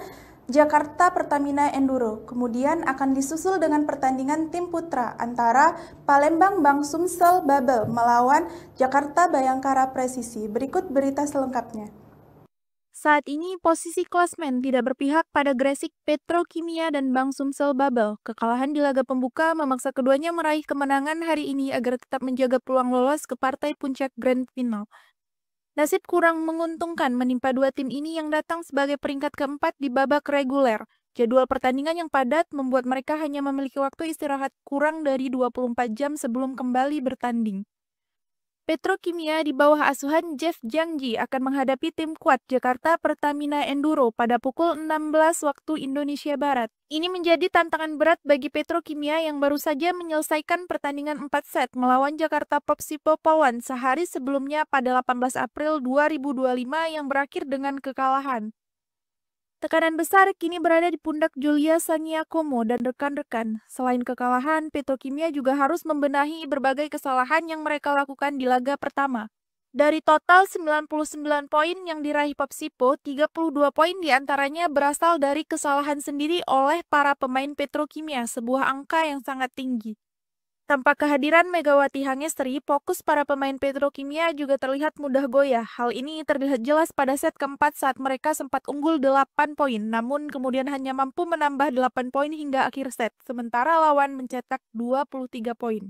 Speaker 1: Jakarta Pertamina Enduro. Kemudian akan disusul dengan pertandingan tim putra antara Palembang Bang Sumsel Babel melawan Jakarta Bayangkara Presisi. Berikut berita selengkapnya.
Speaker 2: Saat ini posisi klasmen tidak berpihak pada Gresik Petrokimia dan Bang Sumsel Babel. Kekalahan di laga pembuka memaksa keduanya meraih kemenangan hari ini agar tetap menjaga peluang lolos ke partai puncak Grand Final. Nasib kurang menguntungkan menimpa dua tim ini yang datang sebagai peringkat keempat di babak reguler. Jadwal pertandingan yang padat membuat mereka hanya memiliki waktu istirahat kurang dari 24 jam sebelum kembali bertanding. Petrokimia di bawah asuhan Jeff Jangji akan menghadapi tim kuat Jakarta Pertamina Enduro pada pukul 16 waktu Indonesia Barat. Ini menjadi tantangan berat bagi Petrokimia yang baru saja menyelesaikan pertandingan 4 set melawan Jakarta Popsipo Pawan sehari sebelumnya pada 18 April 2025 yang berakhir dengan kekalahan. Tekanan besar kini berada di pundak Julia Saniakomo dan rekan-rekan. Selain kekalahan, Petrokimia juga harus membenahi berbagai kesalahan yang mereka lakukan di laga pertama. Dari total 99 poin yang diraih Popsipo, 32 poin diantaranya berasal dari kesalahan sendiri oleh para pemain Petrokimia, sebuah angka yang sangat tinggi. Tanpa kehadiran Megawati Hangestri, fokus para pemain Petrokimia juga terlihat mudah goyah. Hal ini terlihat jelas pada set keempat saat mereka sempat unggul 8 poin, namun kemudian hanya mampu menambah 8 poin hingga akhir set, sementara lawan mencetak 23 poin.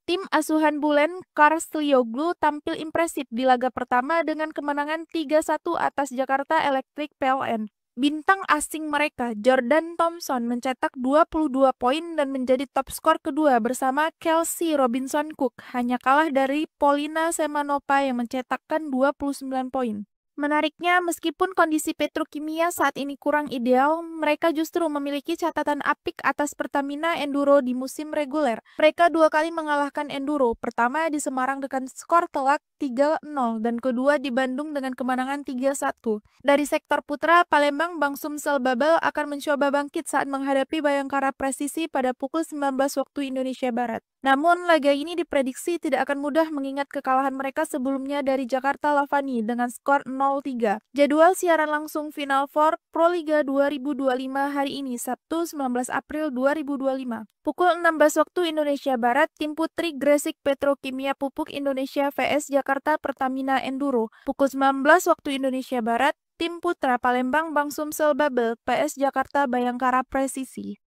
Speaker 2: Tim asuhan Bulen Karslioglu tampil impresif di laga pertama dengan kemenangan 3-1 atas Jakarta Electric PLN. Bintang asing mereka, Jordan Thompson, mencetak 22 poin dan menjadi top skor kedua bersama Kelsey Robinson Cook, hanya kalah dari Polina Semanova yang mencetakkan 29 poin. Menariknya, meskipun kondisi Petrokimia saat ini kurang ideal, mereka justru memiliki catatan apik atas Pertamina Enduro di musim reguler. Mereka dua kali mengalahkan Enduro, pertama di Semarang dengan skor telak 3-0 dan kedua di Bandung dengan kemenangan 3-1. Dari sektor putra, Palembang Bang Sumsel Babel akan mencoba bangkit saat menghadapi Bayangkara Presisi pada pukul 19 waktu Indonesia Barat. Namun, laga ini diprediksi tidak akan mudah mengingat kekalahan mereka sebelumnya dari Jakarta Lavani dengan skor 0-3. Jadwal siaran langsung Final Four Proliga 2025 hari ini, Sabtu 19 April 2025. Pukul 16 waktu Indonesia Barat, tim putri Gresik Petrokimia Pupuk Indonesia vs Jakarta Pertamina Enduro. Pukul 19 waktu Indonesia Barat, tim putra Palembang Bang Sumsel Babel vs Jakarta Bayangkara Presisi.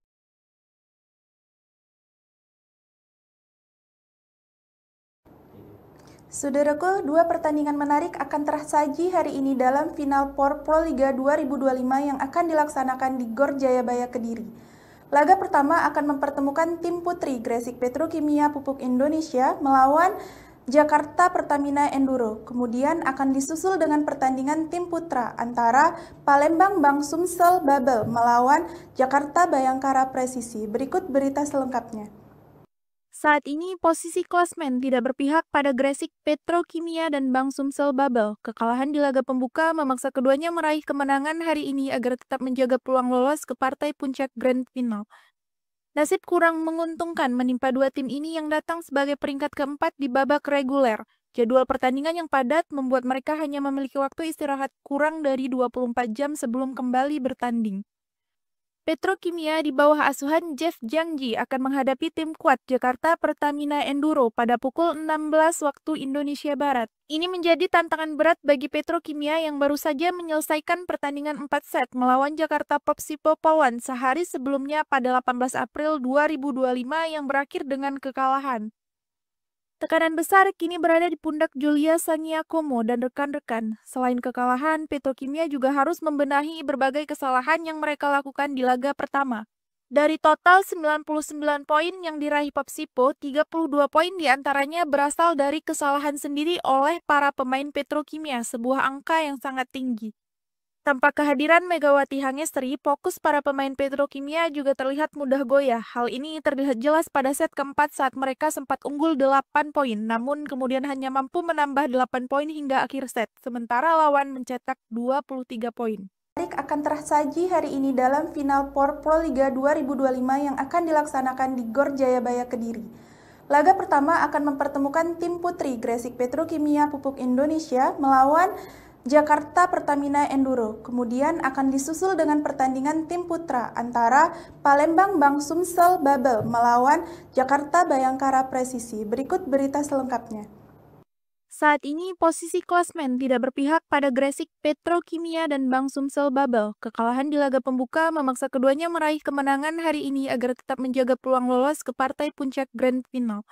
Speaker 1: Saudaraku, dua pertandingan menarik akan tersaji hari ini dalam final POR Proliga 2025 yang akan dilaksanakan di Gor Jayabaya Kediri. Laga pertama akan mempertemukan tim putri Gresik Petrokimia Pupuk Indonesia melawan Jakarta Pertamina Enduro. Kemudian akan disusul dengan pertandingan tim putra antara Palembang Bang Sumsel Babel melawan Jakarta Bayangkara Presisi. Berikut berita selengkapnya.
Speaker 2: Saat ini posisi klasmen tidak berpihak pada Gresik Petrokimia dan Bang Sumsel Babel. Kekalahan di laga pembuka memaksa keduanya meraih kemenangan hari ini agar tetap menjaga peluang lolos ke partai puncak Grand Final. Nasib kurang menguntungkan menimpa dua tim ini yang datang sebagai peringkat keempat di babak reguler. Jadwal pertandingan yang padat membuat mereka hanya memiliki waktu istirahat kurang dari 24 jam sebelum kembali bertanding. Petrokimia di bawah asuhan Jeff Jangji akan menghadapi tim kuat Jakarta Pertamina Enduro pada pukul 16 waktu Indonesia Barat. Ini menjadi tantangan berat bagi Petrokimia yang baru saja menyelesaikan pertandingan 4 set melawan Jakarta Popsipo Pawan sehari sebelumnya pada 18 April 2025 yang berakhir dengan kekalahan. Tekanan besar kini berada di pundak Julia Saniakomo dan rekan-rekan. Selain kekalahan, Petrokimia juga harus membenahi berbagai kesalahan yang mereka lakukan di laga pertama. Dari total 99 poin yang diraih Popsipo, 32 poin diantaranya berasal dari kesalahan sendiri oleh para pemain Petrokimia, sebuah angka yang sangat tinggi. Tanpa kehadiran Megawati Hangestri, fokus para pemain Petrokimia juga terlihat mudah goyah. Hal ini terlihat jelas pada set keempat saat mereka sempat unggul 8 poin, namun kemudian hanya mampu menambah 8 poin hingga akhir set, sementara lawan mencetak 23 poin.
Speaker 1: akan tersaji hari ini dalam final POR Proliga 2025 yang akan dilaksanakan di Gor Jayabaya Kediri. Laga pertama akan mempertemukan tim putri Gresik Petrokimia Pupuk Indonesia melawan Jakarta Pertamina Enduro. Kemudian akan disusul dengan pertandingan tim putra antara Palembang Bang Sumsel Babel melawan Jakarta Bayangkara Presisi. Berikut berita selengkapnya.
Speaker 2: Saat ini posisi klasmen tidak berpihak pada Gresik Petrokimia dan Bang Sumsel Babel. Kekalahan di laga pembuka memaksa keduanya meraih kemenangan hari ini agar tetap menjaga peluang lolos ke partai puncak Grand Final.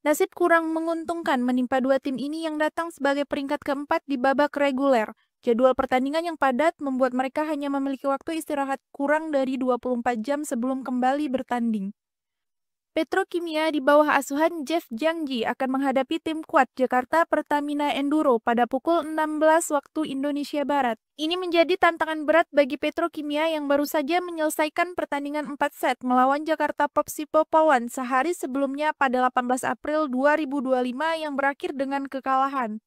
Speaker 2: Nasib kurang menguntungkan menimpa dua tim ini yang datang sebagai peringkat keempat di babak reguler. Jadwal pertandingan yang padat membuat mereka hanya memiliki waktu istirahat kurang dari 24 jam sebelum kembali bertanding. Petrokimia di bawah asuhan Jeff Jangji akan menghadapi tim kuat Jakarta Pertamina Enduro pada pukul 16 waktu Indonesia Barat. Ini menjadi tantangan berat bagi Petrokimia yang baru saja menyelesaikan pertandingan 4 set melawan Jakarta Popsipo Polwan sehari sebelumnya pada 18 April 2025 yang berakhir dengan kekalahan.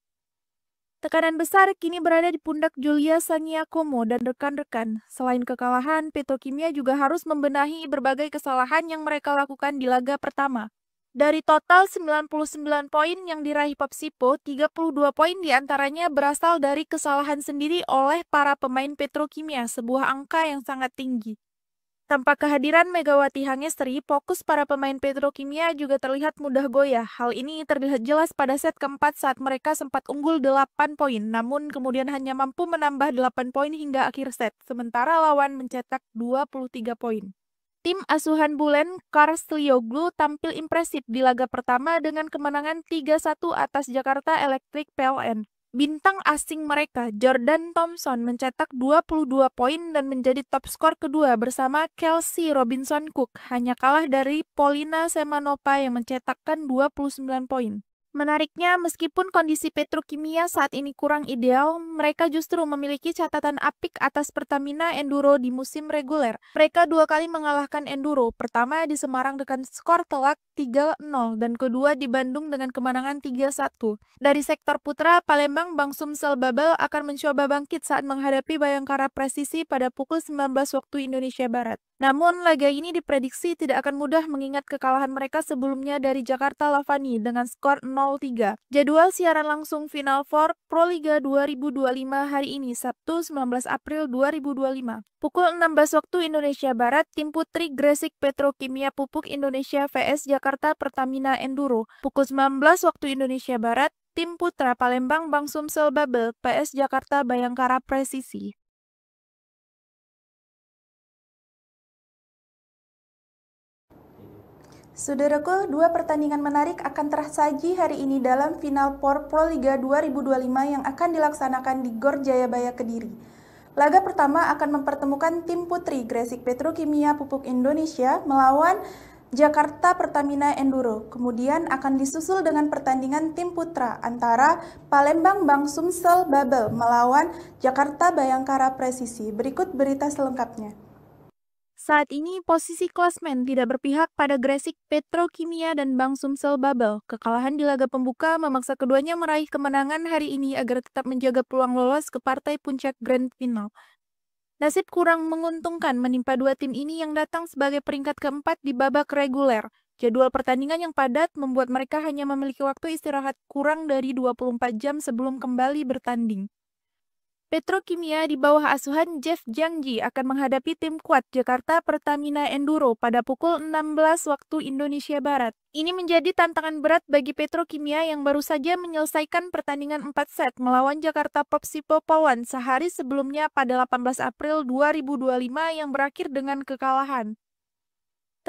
Speaker 2: Tekanan besar kini berada di pundak Julia Saniakomo dan rekan-rekan. Selain kekalahan, Petrokimia juga harus membenahi berbagai kesalahan yang mereka lakukan di laga pertama. Dari total 99 poin yang diraih Popsipo, 32 poin diantaranya berasal dari kesalahan sendiri oleh para pemain Petrokimia, sebuah angka yang sangat tinggi. Tanpa kehadiran Megawati Hangestri, fokus para pemain Petrokimia juga terlihat mudah goyah. Hal ini terlihat jelas pada set keempat saat mereka sempat unggul 8 poin, namun kemudian hanya mampu menambah 8 poin hingga akhir set, sementara lawan mencetak 23 poin. Tim asuhan Bulen Karslioglu tampil impresif di laga pertama dengan kemenangan 3-1 atas Jakarta Electric PLN. Bintang asing mereka, Jordan Thompson, mencetak 22 poin dan menjadi top skor kedua bersama Kelsey Robinson Cook, hanya kalah dari Polina Semanova yang mencetakkan 29 poin. Menariknya, meskipun kondisi Petrokimia saat ini kurang ideal, mereka justru memiliki catatan apik atas Pertamina Enduro di musim reguler. Mereka dua kali mengalahkan Enduro, pertama di Semarang dengan skor telak 3-0 dan kedua di Bandung dengan kemenangan 3-1. Dari sektor putra, Palembang Bang Sumsel Babel akan mencoba bangkit saat menghadapi Bayangkara Presisi pada pukul 19 waktu Indonesia Barat. Namun, laga ini diprediksi tidak akan mudah mengingat kekalahan mereka sebelumnya dari Jakarta Lavani dengan skor 0-3. Jadwal siaran langsung Final Four Proliga 2025 hari ini, Sabtu 19 April 2025. Pukul 16 waktu Indonesia Barat, tim putri Gresik Petrokimia Pupuk Indonesia vs Jakarta Pertamina Enduro. Pukul 19 waktu Indonesia Barat, tim putra Palembang Bang Sumsel Babel vs Jakarta Bayangkara Presisi.
Speaker 1: Saudaraku, dua pertandingan menarik akan tersaji hari ini dalam final POR Proliga 2025 yang akan dilaksanakan di Gor Jayabaya Kediri. Laga pertama akan mempertemukan tim putri Gresik Petrokimia Pupuk Indonesia melawan Jakarta Pertamina Enduro. Kemudian akan disusul dengan pertandingan tim putra antara Palembang Bang Sumsel Babel melawan Jakarta Bayangkara Presisi. Berikut berita selengkapnya.
Speaker 2: Saat ini posisi klasmen tidak berpihak pada Gresik Petrokimia dan Bang Sumsel Babel. Kekalahan di laga pembuka memaksa keduanya meraih kemenangan hari ini agar tetap menjaga peluang lolos ke partai puncak Grand Final. Nasib kurang menguntungkan menimpa dua tim ini yang datang sebagai peringkat keempat di babak reguler. Jadwal pertandingan yang padat membuat mereka hanya memiliki waktu istirahat kurang dari 24 jam sebelum kembali bertanding. Petrokimia di bawah asuhan Jeff Jangji akan menghadapi tim kuat Jakarta Pertamina Enduro pada pukul 16 waktu Indonesia Barat. Ini menjadi tantangan berat bagi Petrokimia yang baru saja menyelesaikan pertandingan 4 set melawan Jakarta Popsipo Polwan sehari sebelumnya pada 18 April 2025 yang berakhir dengan kekalahan.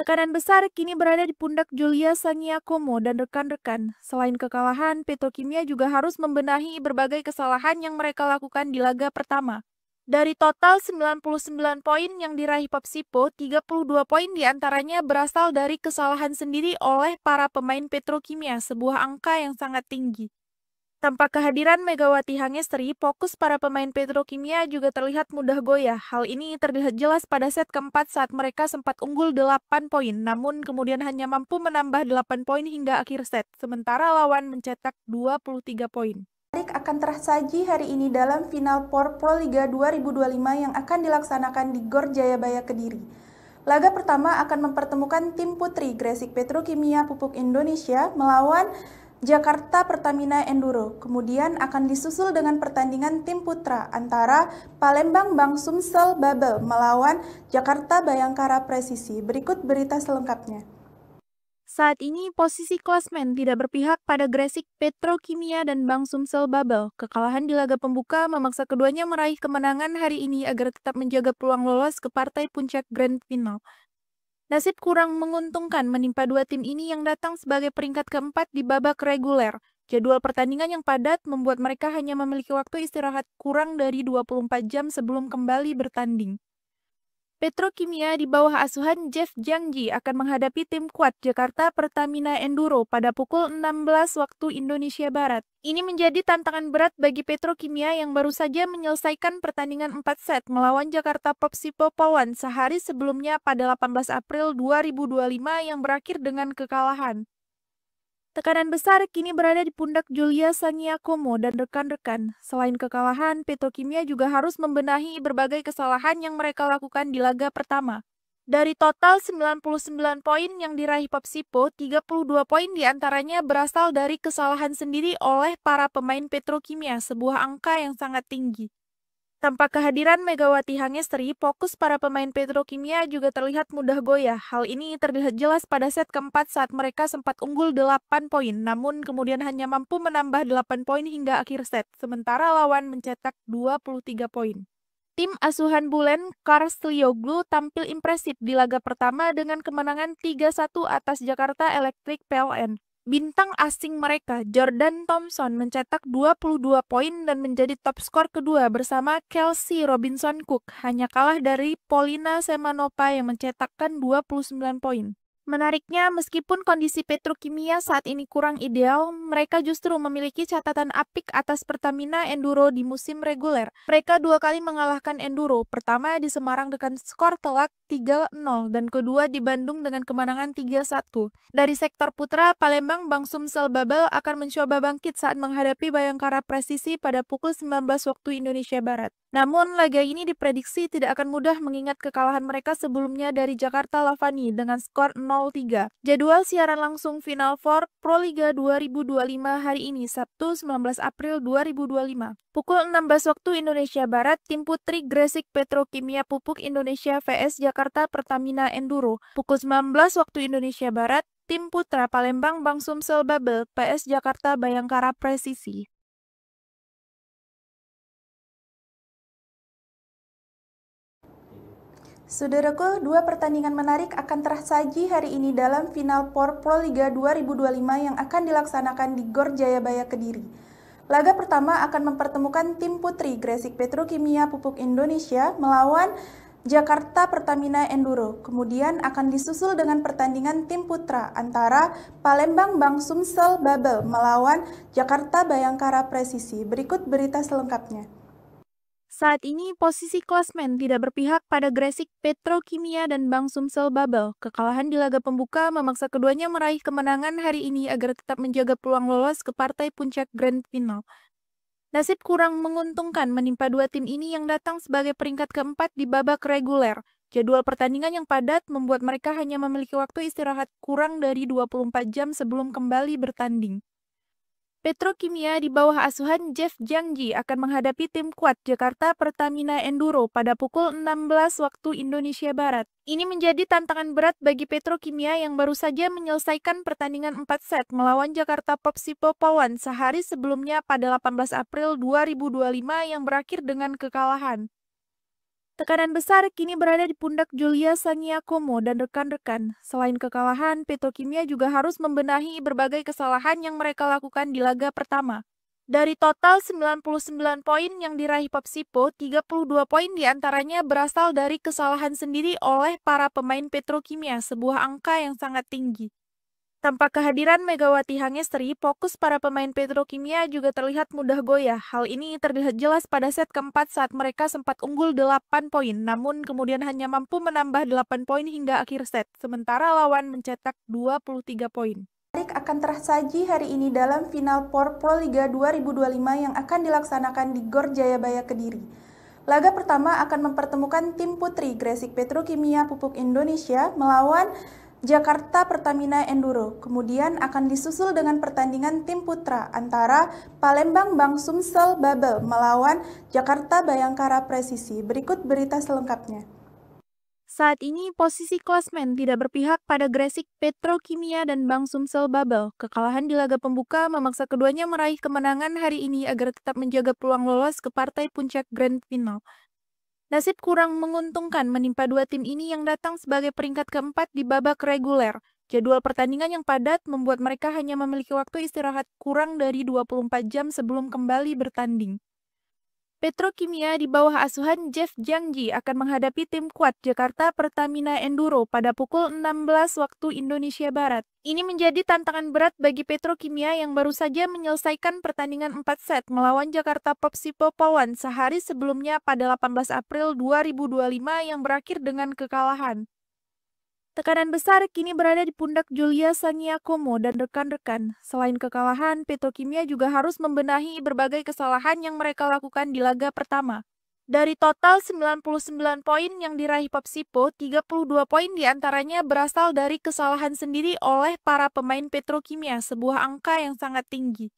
Speaker 2: Tekanan besar kini berada di pundak Julia Saniakomo dan rekan-rekan. Selain kekalahan, Petrokimia juga harus membenahi berbagai kesalahan yang mereka lakukan di laga pertama. Dari total 99 poin yang diraih Popsipo, 32 poin diantaranya berasal dari kesalahan sendiri oleh para pemain Petrokimia, sebuah angka yang sangat tinggi. Tanpa kehadiran Megawati Hangestri, fokus para pemain Petrokimia juga terlihat mudah goyah. Hal ini terlihat jelas pada set keempat saat mereka sempat unggul 8 poin, namun kemudian hanya mampu menambah 8 poin hingga akhir set, sementara lawan mencetak 23 poin.
Speaker 1: akan tersaji hari ini dalam final POR Proliga 2025 yang akan dilaksanakan di Gor Jayabaya Kediri. Laga pertama akan mempertemukan tim putri Gresik Petrokimia Pupuk Indonesia melawan Jakarta Pertamina Enduro. Kemudian akan disusul dengan pertandingan tim putra antara Palembang Bang Sumsel Babel melawan Jakarta Bayangkara Presisi. Berikut berita selengkapnya.
Speaker 2: Saat ini posisi klasmen tidak berpihak pada Gresik Petrokimia dan Bang Sumsel Babel. Kekalahan di laga pembuka memaksa keduanya meraih kemenangan hari ini agar tetap menjaga peluang lolos ke partai puncak Grand Final. Nasib kurang menguntungkan menimpa dua tim ini yang datang sebagai peringkat keempat di babak reguler. Jadwal pertandingan yang padat membuat mereka hanya memiliki waktu istirahat kurang dari 24 jam sebelum kembali bertanding. Petrokimia di bawah asuhan Jeff Jangji akan menghadapi tim kuat Jakarta Pertamina Enduro pada pukul 16 waktu Indonesia Barat. Ini menjadi tantangan berat bagi Petrokimia yang baru saja menyelesaikan pertandingan 4 set melawan Jakarta Popsipo Pawan sehari sebelumnya pada 18 April 2025 yang berakhir dengan kekalahan. Tekanan besar kini berada di pundak Julia Sangiakomo dan rekan-rekan. Selain kekalahan, Petrokimia juga harus membenahi berbagai kesalahan yang mereka lakukan di laga pertama. Dari total 99 poin yang diraih Popsipo, 32 poin diantaranya berasal dari kesalahan sendiri oleh para pemain Petrokimia, sebuah angka yang sangat tinggi. Tanpa kehadiran Megawati Hangestri, fokus para pemain Petrokimia juga terlihat mudah goyah. Hal ini terlihat jelas pada set keempat saat mereka sempat unggul 8 poin, namun kemudian hanya mampu menambah 8 poin hingga akhir set, sementara lawan mencetak 23 poin. Tim asuhan Bulen Karslioglu tampil impresif di laga pertama dengan kemenangan 3-1 atas Jakarta Electric PLN. Bintang asing mereka, Jordan Thompson, mencetak 22 poin dan menjadi top skor kedua bersama Kelsey Robinson Cook, hanya kalah dari Polina Semanova yang mencetakkan 29 poin. Menariknya, meskipun kondisi Petrokimia saat ini kurang ideal, mereka justru memiliki catatan apik atas Pertamina Enduro di musim reguler. Mereka dua kali mengalahkan Enduro, pertama di Semarang dengan skor telak 3-0 dan kedua di Bandung dengan kemenangan 3-1. Dari sektor putra, Palembang Bang Sumsel Babel akan mencoba bangkit saat menghadapi Bayangkara Presisi pada pukul 19 waktu Indonesia Barat. Namun, laga ini diprediksi tidak akan mudah mengingat kekalahan mereka sebelumnya dari Jakarta Lavani dengan skor 0-3. Jadwal siaran langsung Final Four Proliga 2025 hari ini, Sabtu 19 April 2025. Pukul 16 waktu Indonesia Barat, tim putri Gresik Petrokimia Pupuk Indonesia vs Jakarta Pertamina Enduro. Pukul 19 waktu Indonesia Barat, tim putra Palembang Bang Sumsel Babel vs Jakarta Bayangkara Presisi.
Speaker 1: Saudaraku, dua pertandingan menarik akan tersaji hari ini dalam final POR Proliga 2025 yang akan dilaksanakan di Gor Jayabaya Kediri. Laga pertama akan mempertemukan tim putri Gresik Petrokimia Pupuk Indonesia melawan Jakarta Pertamina Enduro. Kemudian akan disusul dengan pertandingan tim putra antara Palembang Bang Sumsel Babel melawan Jakarta Bayangkara Presisi. Berikut berita selengkapnya.
Speaker 2: Saat ini posisi klasmen tidak berpihak pada Gresik Petrokimia dan Bang Sumsel Babel. Kekalahan di laga pembuka memaksa keduanya meraih kemenangan hari ini agar tetap menjaga peluang lolos ke partai puncak Grand Final. Nasib kurang menguntungkan menimpa dua tim ini yang datang sebagai peringkat keempat di babak reguler. Jadwal pertandingan yang padat membuat mereka hanya memiliki waktu istirahat kurang dari 24 jam sebelum kembali bertanding. Petrokimia di bawah asuhan Jeff Jangji akan menghadapi tim kuat Jakarta Pertamina Enduro pada pukul 16 waktu Indonesia Barat. Ini menjadi tantangan berat bagi Petrokimia yang baru saja menyelesaikan pertandingan 4 set melawan Jakarta Popsipo Pawan sehari sebelumnya pada 18 April 2025 yang berakhir dengan kekalahan. Tekanan besar kini berada di pundak Julia Sangiakomo dan rekan-rekan. Selain kekalahan, Petrokimia juga harus membenahi berbagai kesalahan yang mereka lakukan di laga pertama. Dari total 99 poin yang diraih Popsipo, 32 poin diantaranya berasal dari kesalahan sendiri oleh para pemain Petrokimia, sebuah angka yang sangat tinggi. Tanpa kehadiran Megawati Hangestri, fokus para pemain Petrokimia juga terlihat mudah goyah. Hal ini terlihat jelas pada set keempat saat mereka sempat unggul 8 poin, namun kemudian hanya mampu menambah 8 poin hingga akhir set, sementara lawan mencetak 23 poin.
Speaker 1: akan tersaji hari ini dalam final POR Proliga 2025 yang akan dilaksanakan di Gor Jayabaya Kediri. Laga pertama akan mempertemukan tim putri Gresik Petrokimia Pupuk Indonesia melawan Jakarta Pertamina Enduro. Kemudian akan disusul dengan pertandingan tim putra antara Palembang Bang Sumsel Babel melawan Jakarta Bayangkara Presisi. Berikut berita selengkapnya.
Speaker 2: Saat ini posisi klasmen tidak berpihak pada Gresik Petrokimia dan Bang Sumsel Babel. Kekalahan di laga pembuka memaksa keduanya meraih kemenangan hari ini agar tetap menjaga peluang lolos ke partai puncak Grand Final. Nasib kurang menguntungkan menimpa dua tim ini yang datang sebagai peringkat keempat di babak reguler. Jadwal pertandingan yang padat membuat mereka hanya memiliki waktu istirahat kurang dari 24 jam sebelum kembali bertanding. Petrokimia di bawah asuhan Jeff Jangji akan menghadapi tim kuat Jakarta Pertamina Enduro pada pukul 16 waktu Indonesia Barat. Ini menjadi tantangan berat bagi Petrokimia yang baru saja menyelesaikan pertandingan 4 set melawan Jakarta Popsipo Polwan sehari sebelumnya pada 18 April 2025 yang berakhir dengan kekalahan. Tekanan besar kini berada di pundak Julia Sangiakomo dan rekan-rekan. Selain kekalahan, Petrokimia juga harus membenahi berbagai kesalahan yang mereka lakukan di laga pertama. Dari total 99 poin yang diraih Popsipo, 32 poin diantaranya berasal dari kesalahan sendiri oleh para pemain Petrokimia, sebuah angka yang sangat tinggi.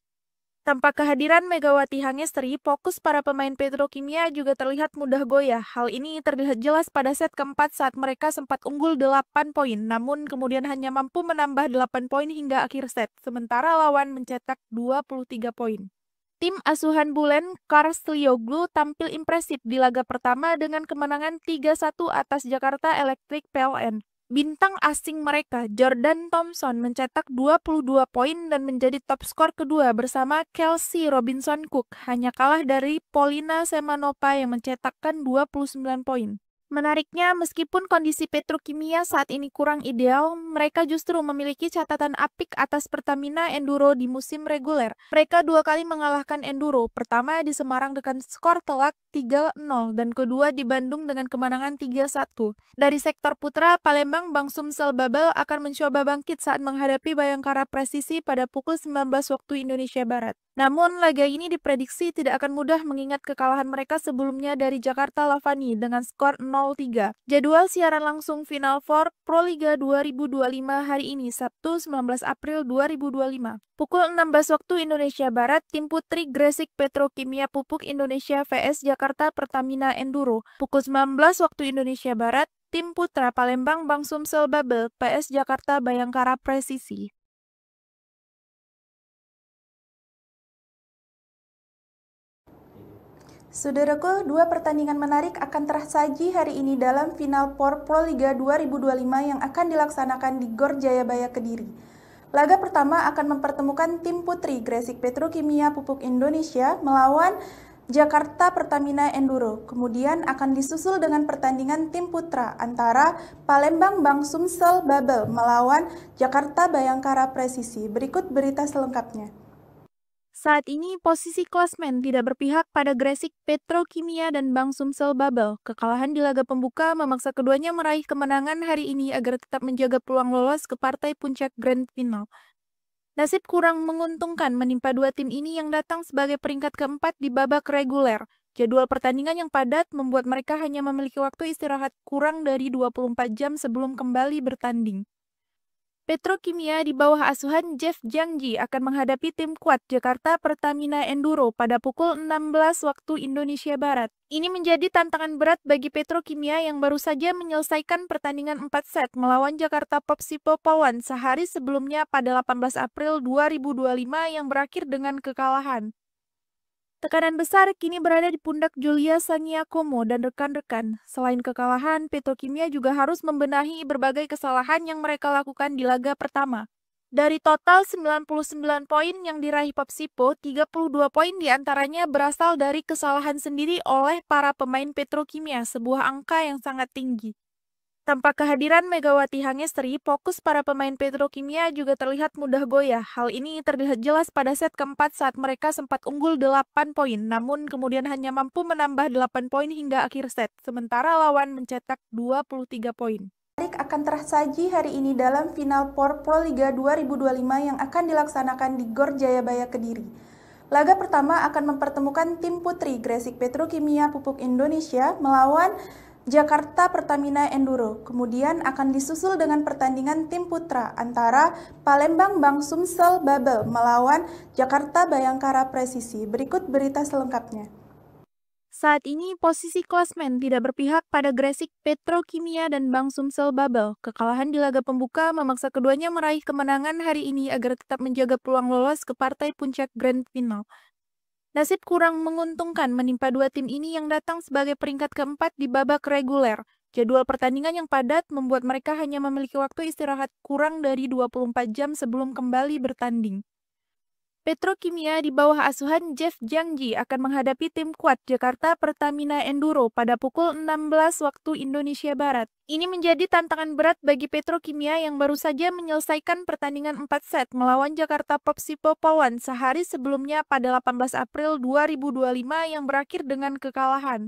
Speaker 2: Tanpa kehadiran Megawati Hangestri, fokus para pemain Petrokimia juga terlihat mudah goyah. Hal ini terlihat jelas pada set keempat saat mereka sempat unggul 8 poin, namun kemudian hanya mampu menambah 8 poin hingga akhir set, sementara lawan mencetak 23 poin. Tim asuhan Bulen Karslioglu tampil impresif di laga pertama dengan kemenangan 3-1 atas Jakarta Electric PLN. Bintang asing mereka, Jordan Thompson, mencetak 22 poin dan menjadi top skor kedua bersama Kelsey Robinson Cook, hanya kalah dari Polina Semanova yang mencetakkan 29 poin. Menariknya, meskipun kondisi Petrokimia saat ini kurang ideal, mereka justru memiliki catatan apik atas Pertamina Enduro di musim reguler. Mereka dua kali mengalahkan Enduro, pertama di Semarang dengan skor telak 3-0 dan kedua di Bandung dengan kemenangan 3-1. Dari sektor putra, Palembang Bang Sumsel Babel akan mencoba bangkit saat menghadapi Bayangkara Presisi pada pukul 19 waktu Indonesia Barat. Namun, laga ini diprediksi tidak akan mudah mengingat kekalahan mereka sebelumnya dari Jakarta Lavani dengan skor 0-3. Jadwal siaran langsung Final Four Proliga 2025 hari ini, Sabtu 19 April 2025. Pukul 16 waktu Indonesia Barat, tim putri Gresik Petrokimia Pupuk Indonesia vs Jakarta Pertamina Enduro. Pukul 19 waktu Indonesia Barat, tim putra Palembang Bang Sumsel Babel vs Jakarta Bayangkara Presisi.
Speaker 1: Saudaraku, dua pertandingan menarik akan tersaji hari ini dalam final POR Proliga 2025 yang akan dilaksanakan di Gor Jayabaya Kediri. Laga pertama akan mempertemukan tim putri Gresik Petrokimia Pupuk Indonesia melawan Jakarta Pertamina Enduro. Kemudian akan disusul dengan pertandingan tim putra antara Palembang Bang Sumsel Babel melawan Jakarta Bayangkara Presisi. Berikut berita selengkapnya.
Speaker 2: Saat ini posisi klasmen tidak berpihak pada Gresik Petrokimia dan Bang Sumsel Babel. Kekalahan di laga pembuka memaksa keduanya meraih kemenangan hari ini agar tetap menjaga peluang lolos ke partai puncak Grand Final. Nasib kurang menguntungkan menimpa dua tim ini yang datang sebagai peringkat keempat di babak reguler. Jadwal pertandingan yang padat membuat mereka hanya memiliki waktu istirahat kurang dari 24 jam sebelum kembali bertanding. Petrokimia di bawah asuhan Jeff Jangji akan menghadapi tim kuat Jakarta Pertamina Enduro pada pukul 16 waktu Indonesia Barat. Ini menjadi tantangan berat bagi Petrokimia yang baru saja menyelesaikan pertandingan 4 set melawan Jakarta Popsipo Polwan sehari sebelumnya pada 18 April 2025 yang berakhir dengan kekalahan. Tekanan besar kini berada di pundak Julia Sangiakomo dan rekan-rekan. Selain kekalahan, Petrokimia juga harus membenahi berbagai kesalahan yang mereka lakukan di laga pertama. Dari total 99 poin yang diraih Popsipo, 32 poin diantaranya berasal dari kesalahan sendiri oleh para pemain Petrokimia, sebuah angka yang sangat tinggi. Tanpa kehadiran Megawati Hangestri, fokus para pemain Petrokimia juga terlihat mudah goyah. Hal ini terlihat jelas pada set keempat saat mereka sempat unggul 8 poin, namun kemudian hanya mampu menambah 8 poin hingga akhir set, sementara lawan mencetak 23 poin.
Speaker 1: akan tersaji hari ini dalam final POR Proliga 2025 yang akan dilaksanakan di Gor Jayabaya Kediri. Laga pertama akan mempertemukan tim putri Gresik Petrokimia Pupuk Indonesia melawan Jakarta Pertamina Enduro. Kemudian akan disusul dengan pertandingan tim putra antara Palembang Bang Sumsel Babel melawan Jakarta Bayangkara Presisi. Berikut berita selengkapnya.
Speaker 2: Saat ini posisi klasmen tidak berpihak pada Gresik Petrokimia dan Bang Sumsel Babel. Kekalahan di laga pembuka memaksa keduanya meraih kemenangan hari ini agar tetap menjaga peluang lolos ke partai puncak Grand Final. Nasib kurang menguntungkan menimpa dua tim ini yang datang sebagai peringkat keempat di babak reguler. Jadwal pertandingan yang padat membuat mereka hanya memiliki waktu istirahat kurang dari 24 jam sebelum kembali bertanding. Petrokimia di bawah asuhan Jeff Jangji akan menghadapi tim kuat Jakarta Pertamina Enduro pada pukul 16 waktu Indonesia Barat. Ini menjadi tantangan berat bagi Petrokimia yang baru saja menyelesaikan pertandingan 4 set melawan Jakarta Popsipo Pawan sehari sebelumnya pada 18 April 2025 yang berakhir dengan kekalahan.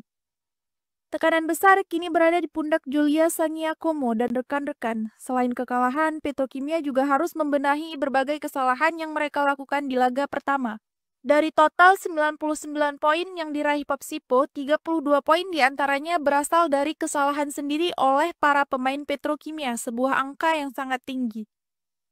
Speaker 2: Tekanan besar kini berada di pundak Julia Sangiakomo dan rekan-rekan. Selain kekalahan, Petrokimia juga harus membenahi berbagai kesalahan yang mereka lakukan di laga pertama. Dari total 99 poin yang diraih Popsipo, 32 poin diantaranya berasal dari kesalahan sendiri oleh para pemain Petrokimia, sebuah angka yang sangat tinggi.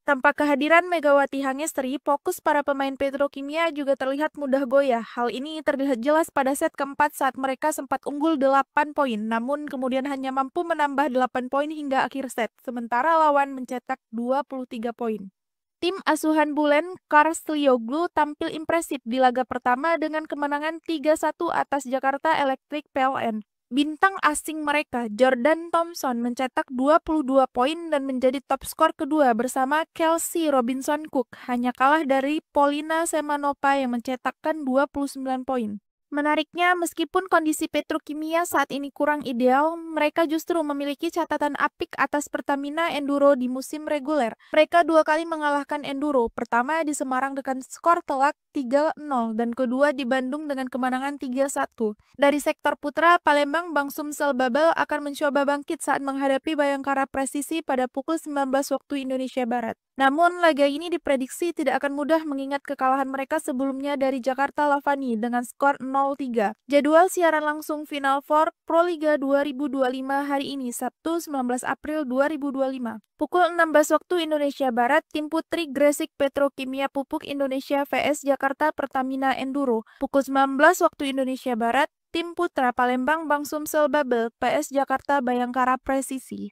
Speaker 2: Tanpa kehadiran Megawati Hangestri, fokus para pemain Petrokimia juga terlihat mudah goyah. Hal ini terlihat jelas pada set keempat saat mereka sempat unggul 8 poin, namun kemudian hanya mampu menambah 8 poin hingga akhir set, sementara lawan mencetak 23 poin. Tim asuhan Bulen Karstlioglu tampil impresif di laga pertama dengan kemenangan 3-1 atas Jakarta Electric PLN. Bintang asing mereka, Jordan Thompson, mencetak 22 poin dan menjadi top skor kedua bersama Kelsey Robinson Cook, hanya kalah dari Polina Semanova yang mencetakkan 29 poin. Menariknya, meskipun kondisi Petrokimia saat ini kurang ideal, mereka justru memiliki catatan apik atas Pertamina Enduro di musim reguler. Mereka dua kali mengalahkan Enduro, pertama di Semarang dengan skor telak 3-0 dan kedua di Bandung dengan kemenangan 3-1. Dari sektor putra, Palembang Bang Sumsel Babel akan mencoba bangkit saat menghadapi Bayangkara Presisi pada pukul 19 waktu Indonesia Barat. Namun, laga ini diprediksi tidak akan mudah mengingat kekalahan mereka sebelumnya dari Jakarta Lavani dengan skor 0-3. Jadwal siaran langsung Final Four Proliga 2025 hari ini, Sabtu 19 April 2025. Pukul 16 waktu Indonesia Barat, tim putri Gresik Petrokimia Pupuk Indonesia vs Jakarta Pertamina Enduro. Pukul 19 waktu Indonesia Barat, tim putra Palembang Bang Sumsel Babel vs Jakarta Bayangkara Presisi.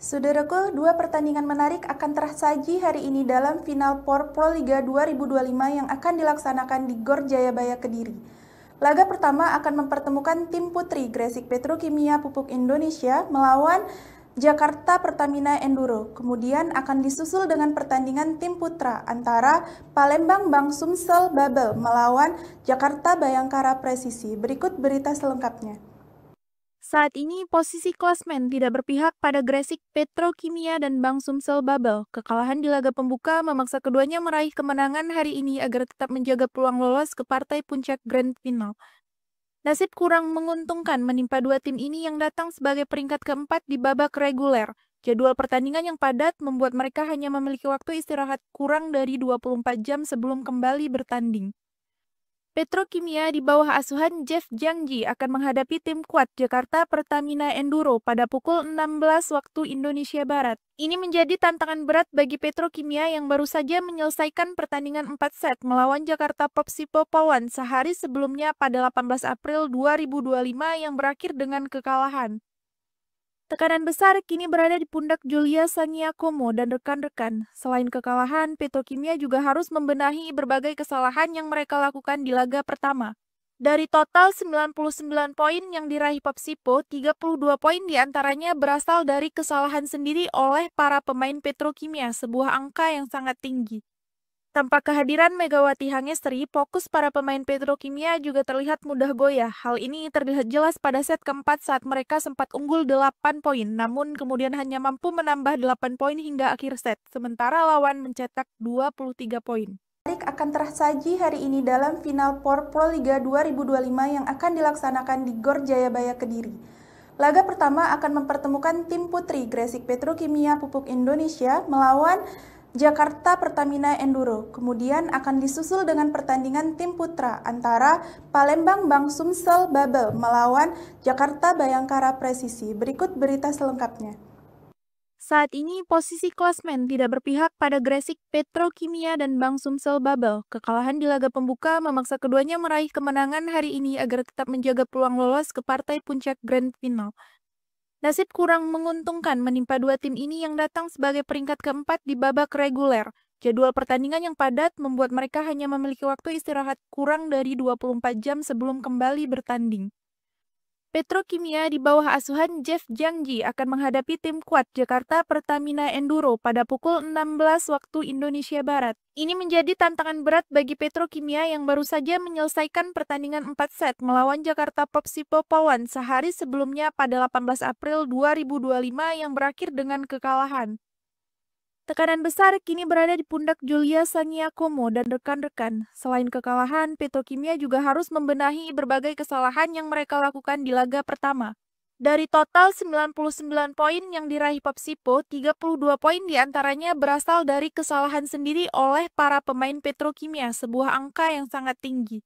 Speaker 1: Saudaraku, dua pertandingan menarik akan tersaji hari ini dalam final POR Proliga 2025 yang akan dilaksanakan di Gor Jayabaya Kediri. Laga pertama akan mempertemukan tim putri Gresik Petrokimia Pupuk Indonesia melawan Jakarta Pertamina Enduro. Kemudian akan disusul dengan pertandingan tim putra antara Palembang Bang Sumsel Babel melawan Jakarta Bayangkara Presisi. Berikut berita selengkapnya.
Speaker 2: Saat ini posisi klasmen tidak berpihak pada Gresik Petrokimia dan Bang Sumsel Babel. Kekalahan di laga pembuka memaksa keduanya meraih kemenangan hari ini agar tetap menjaga peluang lolos ke partai puncak Grand Final. Nasib kurang menguntungkan menimpa dua tim ini yang datang sebagai peringkat keempat di babak reguler. Jadwal pertandingan yang padat membuat mereka hanya memiliki waktu istirahat kurang dari 24 jam sebelum kembali bertanding. Petrokimia di bawah asuhan Jeff Jangji akan menghadapi tim kuat Jakarta Pertamina Enduro pada pukul 16 waktu Indonesia Barat. Ini menjadi tantangan berat bagi Petrokimia yang baru saja menyelesaikan pertandingan 4 set melawan Jakarta Popsipo Pawan sehari sebelumnya pada 18 April 2025 yang berakhir dengan kekalahan. Tekanan besar kini berada di pundak Julia Sangiakomo dan rekan-rekan. Selain kekalahan, Petrokimia juga harus membenahi berbagai kesalahan yang mereka lakukan di laga pertama. Dari total 99 poin yang diraih Popsipo, 32 poin diantaranya berasal dari kesalahan sendiri oleh para pemain Petrokimia, sebuah angka yang sangat tinggi. Tanpa kehadiran Megawati Hangestri, fokus para pemain Petrokimia juga terlihat mudah goyah. Hal ini terlihat jelas pada set keempat saat mereka sempat unggul 8 poin, namun kemudian hanya mampu menambah 8 poin hingga akhir set, sementara lawan mencetak 23 poin.
Speaker 1: akan tersaji hari ini dalam final POR Proliga 2025 yang akan dilaksanakan di Gor Jayabaya Kediri. Laga pertama akan mempertemukan tim putri Gresik Petrokimia Pupuk Indonesia melawan Jakarta Pertamina Enduro. Kemudian akan disusul dengan pertandingan tim putra antara Palembang Bang Sumsel Babel melawan Jakarta Bayangkara Presisi. Berikut berita selengkapnya.
Speaker 2: Saat ini posisi klasmen tidak berpihak pada Gresik Petrokimia dan Bang Sumsel Babel. Kekalahan di laga pembuka memaksa keduanya meraih kemenangan hari ini agar tetap menjaga peluang lolos ke partai puncak Grand Final. Nasib kurang menguntungkan menimpa dua tim ini yang datang sebagai peringkat keempat di babak reguler. Jadwal pertandingan yang padat membuat mereka hanya memiliki waktu istirahat kurang dari 24 jam sebelum kembali bertanding. Petrokimia di bawah asuhan Jeff Jangji akan menghadapi tim kuat Jakarta Pertamina Enduro pada pukul 16 waktu Indonesia Barat. Ini menjadi tantangan berat bagi Petrokimia yang baru saja menyelesaikan pertandingan 4 set melawan Jakarta Popsipo Pawan sehari sebelumnya pada 18 April 2025 yang berakhir dengan kekalahan. Tekanan besar kini berada di pundak Julia Sangiakomo dan rekan-rekan. Selain kekalahan, Petrokimia juga harus membenahi berbagai kesalahan yang mereka lakukan di laga pertama. Dari total 99 poin yang diraih Popsipo, 32 poin diantaranya berasal dari kesalahan sendiri oleh para pemain Petrokimia, sebuah angka yang sangat tinggi.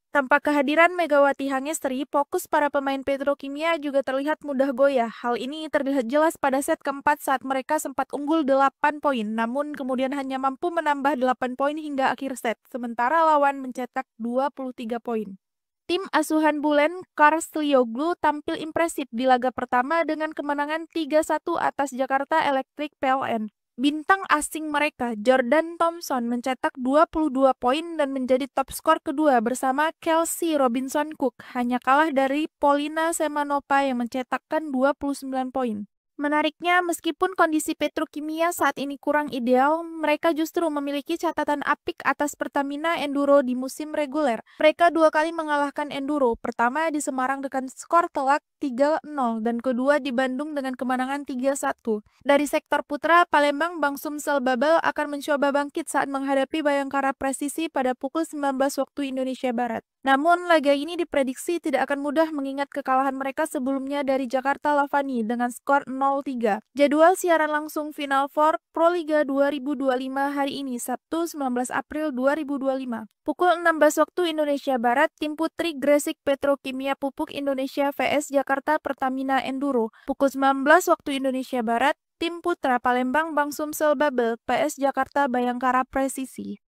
Speaker 2: Tanpa kehadiran Megawati Hangestri, fokus para pemain Petrokimia juga terlihat mudah goyah. Hal ini terlihat jelas pada set keempat saat mereka sempat unggul 8 poin, namun kemudian hanya mampu menambah 8 poin hingga akhir set, sementara lawan mencetak 23 poin. Tim asuhan Bulen Karslioglu tampil impresif di laga pertama dengan kemenangan 3-1 atas Jakarta Electric PLN. Bintang asing mereka, Jordan Thompson, mencetak 22 poin dan menjadi top skor kedua bersama Kelsey Robinson Cook, hanya kalah dari Polina Semanova yang mencetakkan 29 poin. Menariknya, meskipun kondisi Petrokimia saat ini kurang ideal, mereka justru memiliki catatan apik atas Pertamina Enduro di musim reguler. Mereka dua kali mengalahkan Enduro, pertama di Semarang dengan skor telak 3-0 dan kedua di Bandung dengan kemenangan 3-1. Dari sektor putra, Palembang Bang Sumsel Babel akan mencoba bangkit saat menghadapi Bayangkara Presisi pada pukul 19 waktu Indonesia Barat. Namun, laga ini diprediksi tidak akan mudah mengingat kekalahan mereka sebelumnya dari Jakarta Lavani dengan skor 0-3. Jadwal siaran langsung Final Four Proliga 2025 hari ini, Sabtu 19 April 2025. Pukul 16 waktu Indonesia Barat, tim putri Gresik Petrokimia Pupuk Indonesia vs Jakarta Pertamina Enduro. Pukul 19 waktu Indonesia Barat, tim putra Palembang Bang Sumsel Babel vs Jakarta Bayangkara Presisi.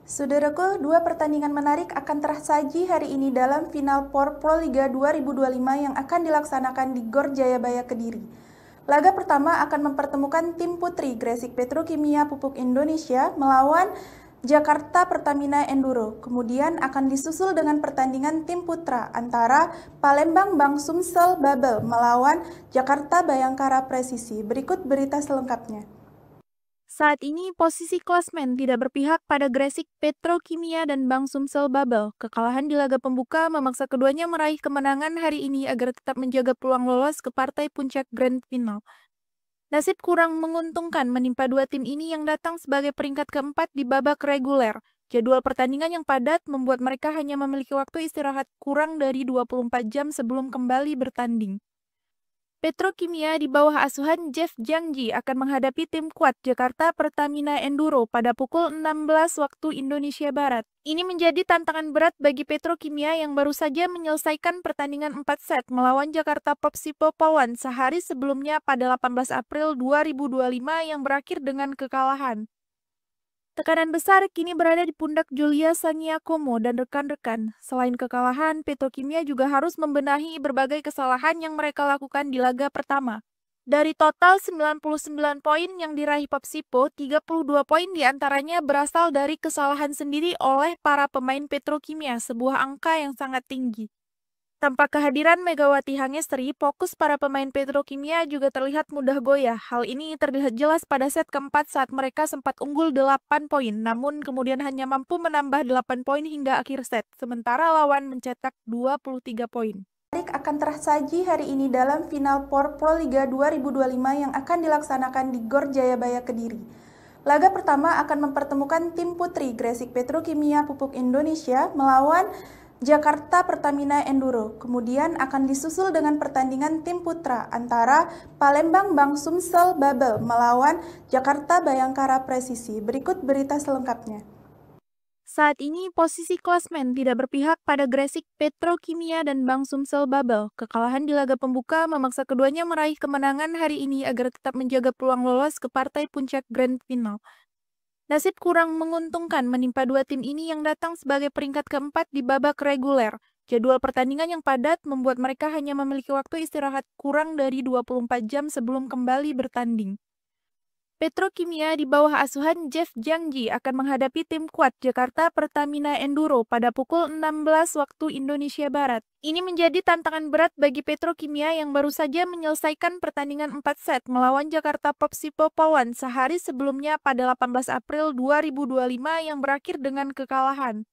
Speaker 1: Saudaraku, dua pertandingan menarik akan tersaji hari ini dalam final POR Proliga 2025 yang akan dilaksanakan di Gor Jayabaya Kediri. Laga pertama akan mempertemukan tim putri Gresik Petrokimia Pupuk Indonesia melawan Jakarta Pertamina Enduro. Kemudian akan disusul dengan pertandingan tim putra antara Palembang Bang Sumsel Babel melawan Jakarta Bayangkara Presisi. Berikut berita selengkapnya.
Speaker 2: Saat ini posisi klasmen tidak berpihak pada Gresik Petrokimia dan Bang Sumsel Babel. Kekalahan di laga pembuka memaksa keduanya meraih kemenangan hari ini agar tetap menjaga peluang lolos ke partai puncak Grand Final. Nasib kurang menguntungkan menimpa dua tim ini yang datang sebagai peringkat keempat di babak reguler. Jadwal pertandingan yang padat membuat mereka hanya memiliki waktu istirahat kurang dari 24 jam sebelum kembali bertanding. Petrokimia di bawah asuhan Jeff Jangji akan menghadapi tim kuat Jakarta Pertamina Enduro pada pukul 16 waktu Indonesia Barat. Ini menjadi tantangan berat bagi Petrokimia yang baru saja menyelesaikan pertandingan 4 set melawan Jakarta Popsipo Pawan sehari sebelumnya pada 18 April 2025 yang berakhir dengan kekalahan. Tekanan besar kini berada di pundak Julia Sangiakomo dan rekan-rekan. Selain kekalahan, Petrokimia juga harus membenahi berbagai kesalahan yang mereka lakukan di laga pertama. Dari total 99 poin yang diraih Popsipo, 32 poin diantaranya berasal dari kesalahan sendiri oleh para pemain Petrokimia, sebuah angka yang sangat tinggi. Tanpa kehadiran Megawati Hangestri, fokus para pemain Petrokimia juga terlihat mudah goyah. Hal ini terlihat jelas pada set keempat saat mereka sempat unggul 8 poin, namun kemudian hanya mampu menambah 8 poin hingga akhir set, sementara lawan mencetak 23 poin.
Speaker 1: akan tersaji hari ini dalam final POR Proliga 2025 yang akan dilaksanakan di Gor Jayabaya Kediri. Laga pertama akan mempertemukan tim putri Gresik Petrokimia Pupuk Indonesia melawan Jakarta Pertamina Enduro. Kemudian akan disusul dengan pertandingan tim putra antara Palembang Bang Sumsel Babel melawan Jakarta Bayangkara Presisi. Berikut berita selengkapnya.
Speaker 2: Saat ini posisi klasmen tidak berpihak pada Gresik Petrokimia dan Bang Sumsel Babel. Kekalahan di laga pembuka memaksa keduanya meraih kemenangan hari ini agar tetap menjaga peluang lolos ke partai puncak Grand Final. Nasib kurang menguntungkan menimpa dua tim ini yang datang sebagai peringkat keempat di babak reguler. Jadwal pertandingan yang padat membuat mereka hanya memiliki waktu istirahat kurang dari 24 jam sebelum kembali bertanding. Petrokimia di bawah asuhan Jeff Jangji akan menghadapi tim kuat Jakarta Pertamina Enduro pada pukul 16 waktu Indonesia Barat. Ini menjadi tantangan berat bagi Petrokimia yang baru saja menyelesaikan pertandingan 4 set melawan Jakarta Popsipo Polwan sehari sebelumnya pada 18 April 2025 yang berakhir dengan kekalahan.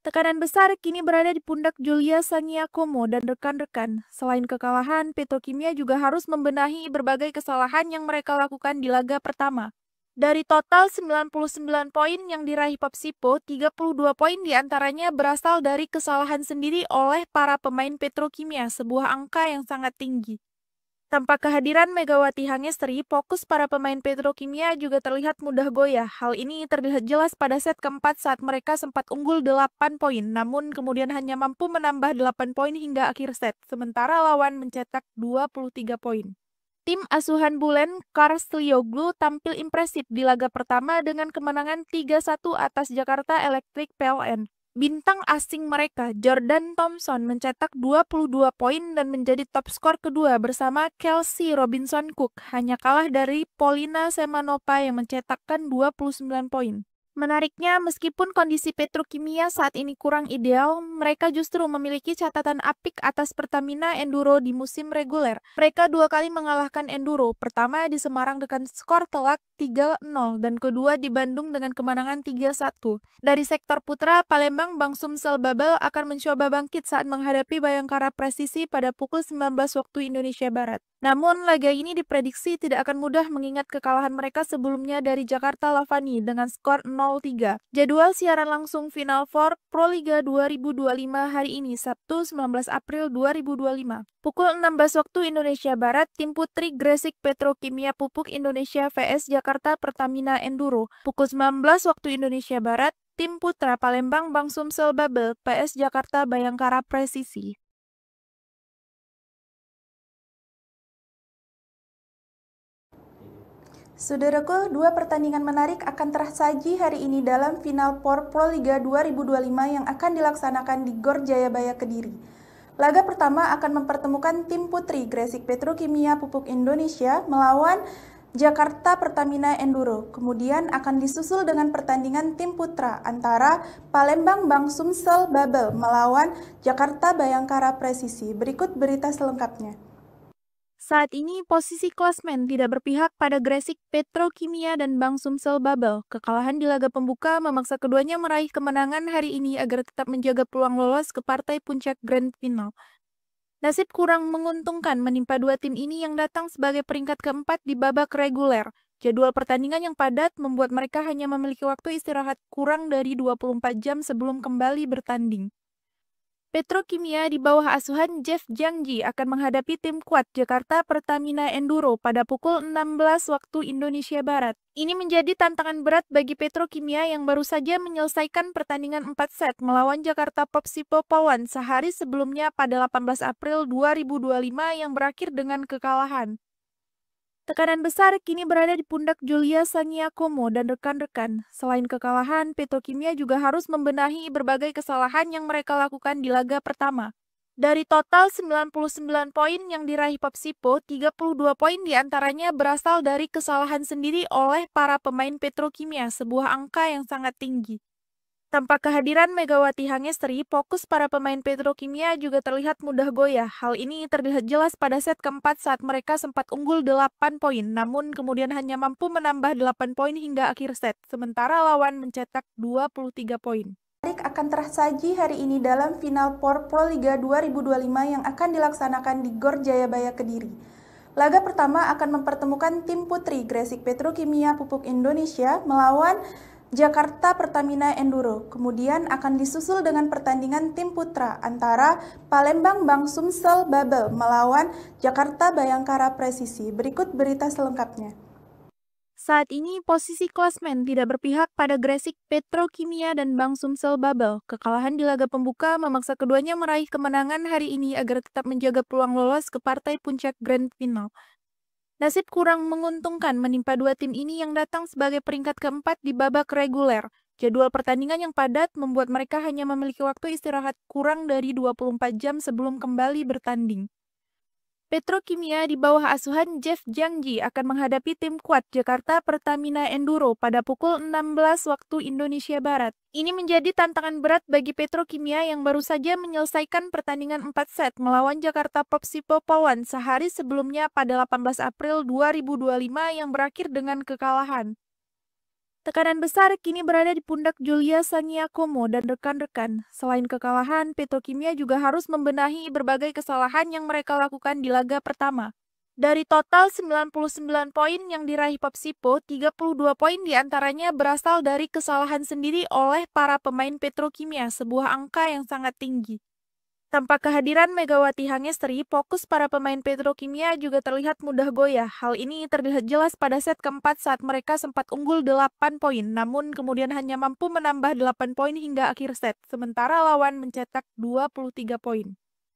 Speaker 2: Tekanan besar kini berada di pundak Julia Sangiakomo dan rekan-rekan. Selain kekalahan, Petrokimia juga harus membenahi berbagai kesalahan yang mereka lakukan di laga pertama. Dari total 99 poin yang diraih Popsipo, 32 poin diantaranya berasal dari kesalahan sendiri oleh para pemain Petrokimia, sebuah angka yang sangat tinggi. Tanpa kehadiran Megawati Hangestri, fokus para pemain Petrokimia juga terlihat mudah goyah. Hal ini terlihat jelas pada set keempat saat mereka sempat unggul 8 poin, namun kemudian hanya mampu menambah 8 poin hingga akhir set, sementara lawan mencetak 23 poin. Tim asuhan Bulen Karslioglu tampil impresif di laga pertama dengan kemenangan 3-1 atas Jakarta Electric PLN. Bintang asing mereka, Jordan Thompson, mencetak 22 poin dan menjadi top skor kedua bersama Kelsey Robinson Cook, hanya kalah dari Polina Semanova yang mencetakkan 29 poin. Menariknya, meskipun kondisi Petrokimia saat ini kurang ideal, mereka justru memiliki catatan apik atas Pertamina Enduro di musim reguler. Mereka dua kali mengalahkan Enduro, pertama di Semarang dengan skor telak 3-0 dan kedua di Bandung dengan kemenangan 3-1. Dari sektor putra, Palembang Bang Sumsel Babel akan mencoba bangkit saat menghadapi Bayangkara Presisi pada pukul 19 waktu Indonesia Barat. Namun, laga ini diprediksi tidak akan mudah mengingat kekalahan mereka sebelumnya dari Jakarta Lavani dengan skor 0-3. Jadwal siaran langsung Final Four Proliga 2025 hari ini, Sabtu 19 April 2025. Pukul 16 waktu Indonesia Barat, tim putri Gresik Petrokimia Pupuk Indonesia vs Jakarta Pertamina Enduro. Pukul 19 waktu Indonesia Barat, tim putra Palembang Bang Sumsel Babel vs Jakarta Bayangkara Presisi.
Speaker 1: Saudaraku, dua pertandingan menarik akan tersaji hari ini dalam final POR Proliga 2025 yang akan dilaksanakan di Gor Jayabaya Kediri. Laga pertama akan mempertemukan tim putri Gresik Petrokimia Pupuk Indonesia melawan Jakarta Pertamina Enduro. Kemudian akan disusul dengan pertandingan tim putra antara Palembang Bang Sumsel Babel melawan Jakarta Bayangkara Presisi. Berikut berita selengkapnya.
Speaker 2: Saat ini posisi klasmen tidak berpihak pada Gresik Petrokimia dan Bang Sumsel Babel. Kekalahan di laga pembuka memaksa keduanya meraih kemenangan hari ini agar tetap menjaga peluang lolos ke partai puncak Grand Final. Nasib kurang menguntungkan menimpa dua tim ini yang datang sebagai peringkat keempat di babak reguler. Jadwal pertandingan yang padat membuat mereka hanya memiliki waktu istirahat kurang dari 24 jam sebelum kembali bertanding. Petrokimia di bawah asuhan Jeff Jangji akan menghadapi tim kuat Jakarta Pertamina Enduro pada pukul 16 waktu Indonesia Barat. Ini menjadi tantangan berat bagi Petrokimia yang baru saja menyelesaikan pertandingan 4 set melawan Jakarta Popsipo Polwan sehari sebelumnya pada 18 April 2025 yang berakhir dengan kekalahan. Tekanan besar kini berada di pundak Julia Sangiakomo dan rekan-rekan. Selain kekalahan, Petrokimia juga harus membenahi berbagai kesalahan yang mereka lakukan di laga pertama. Dari total 99 poin yang diraih Popsipo, 32 poin diantaranya berasal dari kesalahan sendiri oleh para pemain Petrokimia, sebuah angka yang sangat tinggi. Tanpa kehadiran Megawati Hangestri, fokus para pemain Petrokimia juga terlihat mudah goyah. Hal ini terlihat jelas pada set keempat saat mereka sempat unggul 8 poin, namun kemudian hanya mampu menambah 8 poin hingga akhir set, sementara lawan mencetak 23 poin.
Speaker 1: Menarik akan tersaji hari ini dalam final POR Proliga 2025 yang akan dilaksanakan di Gor Jayabaya Kediri. Laga pertama akan mempertemukan tim putri Gresik Petrokimia Pupuk Indonesia melawan Jakarta Pertamina Enduro. Kemudian akan disusul dengan pertandingan tim putra antara Palembang Bang Sumsel Babel melawan Jakarta Bayangkara Presisi. Berikut berita selengkapnya.
Speaker 2: Saat ini posisi klasmen tidak berpihak pada Gresik Petrokimia dan Bang Sumsel Babel. Kekalahan di laga pembuka memaksa keduanya meraih kemenangan hari ini agar tetap menjaga peluang lolos ke partai puncak Grand Final. Nasib kurang menguntungkan menimpa dua tim ini yang datang sebagai peringkat keempat di babak reguler. Jadwal pertandingan yang padat membuat mereka hanya memiliki waktu istirahat kurang dari 24 jam sebelum kembali bertanding. Petrokimia di bawah asuhan Jeff Jangji akan menghadapi tim kuat Jakarta Pertamina Enduro pada pukul 16 waktu Indonesia Barat. Ini menjadi tantangan berat bagi Petrokimia yang baru saja menyelesaikan pertandingan 4 set melawan Jakarta Popsipo Polwan sehari sebelumnya pada 18 April 2025 yang berakhir dengan kekalahan. Tekanan besar kini berada di pundak Julia Sangiakomo dan rekan-rekan. Selain kekalahan, Petrokimia juga harus membenahi berbagai kesalahan yang mereka lakukan di laga pertama. Dari total 99 poin yang diraih Popsipo, 32 poin diantaranya berasal dari kesalahan sendiri oleh para pemain Petrokimia, sebuah angka yang sangat tinggi. Tanpa kehadiran Megawati Hangestri, fokus para pemain Petrokimia juga terlihat mudah goyah. Hal ini terlihat jelas pada set keempat saat mereka sempat unggul 8 poin, namun kemudian hanya mampu menambah 8 poin hingga akhir set, sementara lawan mencetak 23 poin.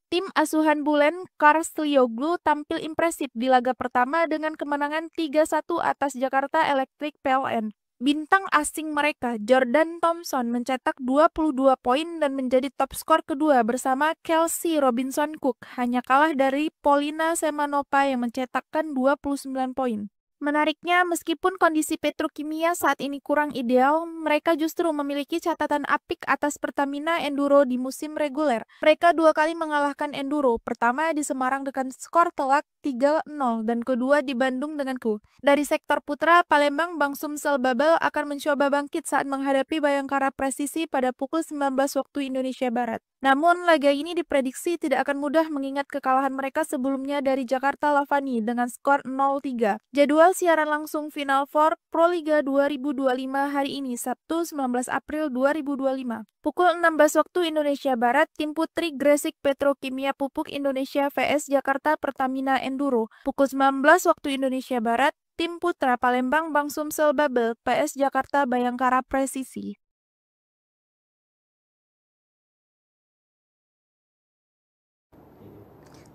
Speaker 2: Tim asuhan Bulen Karslioglu tampil impresif di laga pertama dengan kemenangan 3-1 atas Jakarta Electric PLN. Bintang asing mereka, Jordan Thompson, mencetak 22 poin dan menjadi top skor kedua bersama Kelsey Robinson Cook, hanya kalah dari Polina Semanova yang mencetakkan 29 poin. Menariknya, meskipun kondisi Petrokimia saat ini kurang ideal, mereka justru memiliki catatan apik atas Pertamina Enduro di musim reguler. Mereka dua kali mengalahkan Enduro, pertama di Semarang dengan skor telak 3-0 dan kedua di Bandung dengan ku. Dari sektor putra, Palembang Bang Sumsel Babel akan mencoba bangkit saat menghadapi Bayangkara Presisi pada pukul 19 waktu Indonesia Barat. Namun, laga ini diprediksi tidak akan mudah mengingat kekalahan mereka sebelumnya dari Jakarta Lavani dengan skor 0-3. Jadwal siaran langsung Final Four Proliga 2025 hari ini, Sabtu 19 April 2025. Pukul 16 waktu Indonesia Barat, tim putri Gresik Petrokimia Pupuk Indonesia vs Jakarta Pertamina Enduro. Pukul 19 waktu Indonesia Barat, tim putra Palembang Bang Sumsel Babel vs Jakarta Bayangkara Presisi.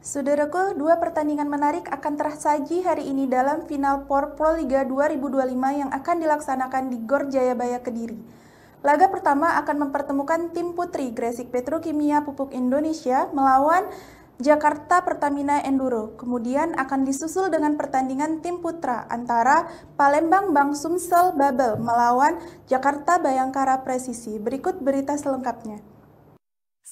Speaker 1: Saudaraku, dua pertandingan menarik akan tersaji hari ini dalam final POR Proliga 2025 yang akan dilaksanakan di Gor Jayabaya Kediri. Laga pertama akan mempertemukan tim putri Gresik Petrokimia Pupuk Indonesia melawan Jakarta Pertamina Enduro. Kemudian akan disusul dengan pertandingan tim putra antara Palembang Bang Sumsel Babel melawan Jakarta Bayangkara Presisi. Berikut berita selengkapnya.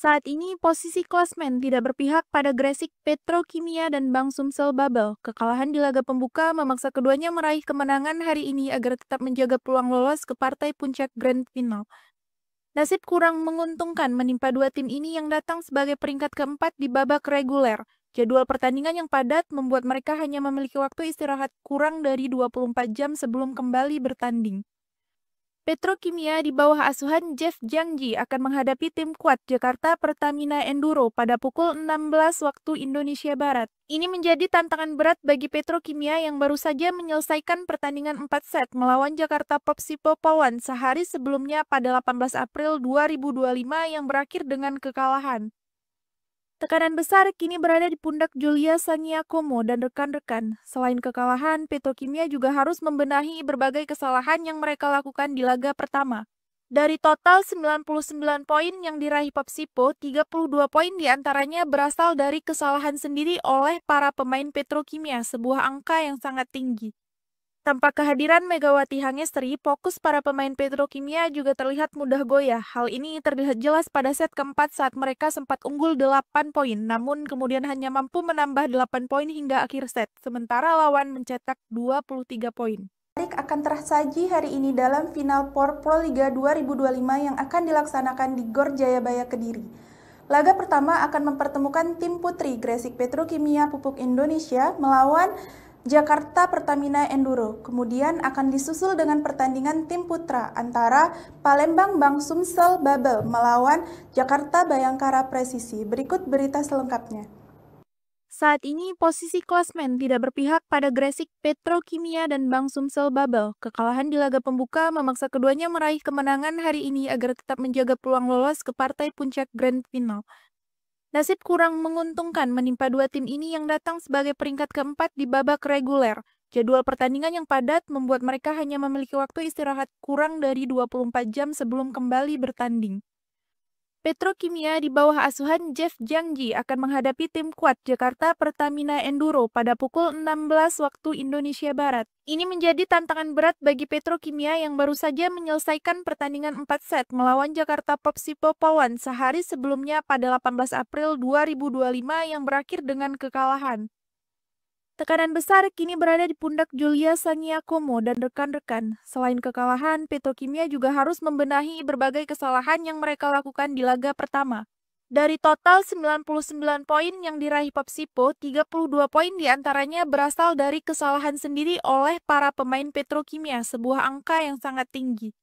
Speaker 2: Saat ini posisi klasmen tidak berpihak pada Gresik Petrokimia dan Bang Sumsel Babel. Kekalahan di laga pembuka memaksa keduanya meraih kemenangan hari ini agar tetap menjaga peluang lolos ke partai puncak Grand Final. Nasib kurang menguntungkan menimpa dua tim ini yang datang sebagai peringkat keempat di babak reguler. Jadwal pertandingan yang padat membuat mereka hanya memiliki waktu istirahat kurang dari 24 jam sebelum kembali bertanding. Petrokimia di bawah asuhan Jeff Jangji akan menghadapi tim kuat Jakarta Pertamina Enduro pada pukul 16 waktu Indonesia Barat. Ini menjadi tantangan berat bagi Petrokimia yang baru saja menyelesaikan pertandingan 4 set melawan Jakarta Popsipo Polwan sehari sebelumnya pada 18 April 2025 yang berakhir dengan kekalahan. Tekanan besar kini berada di pundak Julia Sangiakomo dan rekan-rekan. Selain kekalahan, Petrokimia juga harus membenahi berbagai kesalahan yang mereka lakukan di laga pertama. Dari total 99 poin yang diraih Popsipo, 32 poin diantaranya berasal dari kesalahan sendiri oleh para pemain Petrokimia, sebuah angka yang sangat tinggi. Tanpa kehadiran Megawati Hangestri, fokus para pemain Petrokimia juga terlihat mudah goyah. Hal ini terlihat jelas pada set keempat saat mereka sempat unggul 8 poin, namun kemudian hanya mampu menambah 8 poin hingga akhir set, sementara lawan mencetak 23 poin.
Speaker 1: Menarik menarik akan tersaji hari ini dalam final POR Proliga 2025 yang akan dilaksanakan di Gor Jayabaya Kediri. Laga pertama akan mempertemukan tim putri Gresik Petrokimia Pupuk Indonesia melawan Jakarta Pertamina Enduro. Kemudian akan disusul dengan pertandingan tim putra antara Palembang Bang Sumsel Babel melawan Jakarta Bayangkara Presisi. Berikut berita selengkapnya.
Speaker 2: Saat ini posisi klasmen tidak berpihak pada Gresik Petrokimia dan Bang Sumsel Babel. Kekalahan di laga pembuka memaksa keduanya meraih kemenangan hari ini agar tetap menjaga peluang lolos ke partai puncak Grand Final. Nasib kurang menguntungkan menimpa dua tim ini yang datang sebagai peringkat keempat di babak reguler. Jadwal pertandingan yang padat membuat mereka hanya memiliki waktu istirahat kurang dari 24 jam sebelum kembali bertanding. Petrokimia di bawah asuhan Jeff Jangji akan menghadapi tim kuat Jakarta Pertamina Enduro pada pukul 16 waktu Indonesia Barat. Ini menjadi tantangan berat bagi Petrokimia yang baru saja menyelesaikan pertandingan 4 set melawan Jakarta Popsipo Pawan sehari sebelumnya pada 18 April 2025 yang berakhir dengan kekalahan. Tekanan besar kini berada di pundak Julia Sangiakomo dan rekan-rekan. Selain kekalahan, Petrokimia juga harus membenahi berbagai kesalahan yang mereka lakukan di laga pertama. Dari total 99 poin yang diraih Popsipo, 32 poin diantaranya berasal dari kesalahan sendiri oleh para pemain Petrokimia, sebuah angka yang sangat tinggi.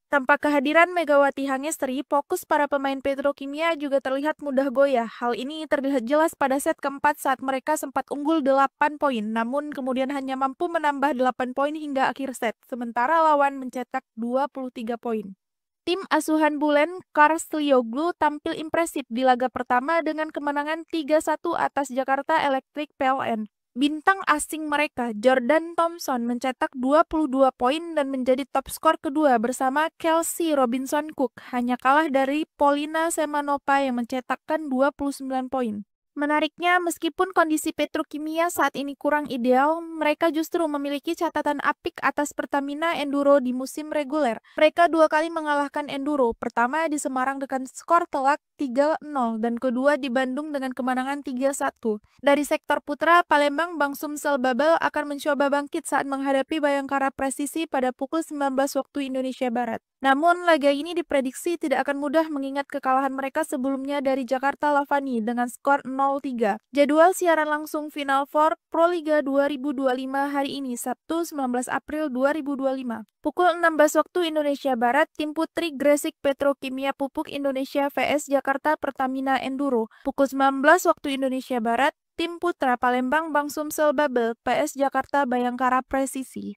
Speaker 2: Tanpa kehadiran Megawati Hangestri, fokus para pemain Petrokimia juga terlihat mudah goyah. Hal ini terlihat jelas pada set keempat saat mereka sempat unggul 8 poin, namun kemudian hanya mampu menambah 8 poin hingga akhir set, sementara lawan mencetak 23 poin. Tim asuhan Bulen Karslioglu tampil impresif di laga pertama dengan kemenangan 3-1 atas Jakarta Electric PLN. Bintang asing mereka, Jordan Thompson, mencetak 22 poin dan menjadi top skor kedua bersama Kelsey Robinson Cook, hanya kalah dari Polina Semanova yang mencetakkan 29 poin. Menariknya, meskipun kondisi Petrokimia saat ini kurang ideal, mereka justru memiliki catatan apik atas Pertamina Enduro di musim reguler. Mereka dua kali mengalahkan Enduro, pertama di Semarang dengan skor telak 3-0 dan kedua di Bandung dengan kemenangan 3-1. Dari sektor putra, Palembang Bang Sumsel Babel akan mencoba bangkit saat menghadapi Bayangkara Presisi pada pukul 19 waktu Indonesia Barat. Namun, laga ini diprediksi tidak akan mudah mengingat kekalahan mereka sebelumnya dari Jakarta Lavani dengan skor 0-3. Jadwal siaran langsung Final Four Proliga 2025 hari ini, Sabtu 19 April 2025. Pukul 16 waktu Indonesia Barat, tim putri Gresik Petrokimia Pupuk Indonesia vs Jakarta Pertamina Enduro. Pukul 19 waktu Indonesia Barat, tim putra Palembang Bang Sumsel Babel vs Jakarta Bayangkara Presisi.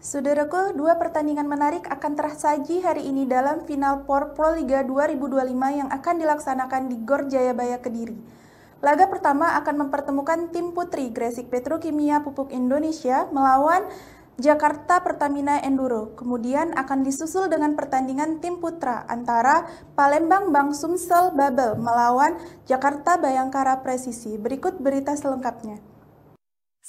Speaker 1: Saudaraku, dua pertandingan menarik akan tersaji hari ini dalam final POR Proliga 2025 yang akan dilaksanakan di Gor Jayabaya Kediri. Laga pertama akan mempertemukan tim putri Gresik Petrokimia Pupuk Indonesia melawan Jakarta Pertamina Enduro. Kemudian akan disusul dengan pertandingan tim putra antara Palembang Bang Sumsel Babel melawan Jakarta Bayangkara Presisi. Berikut berita selengkapnya.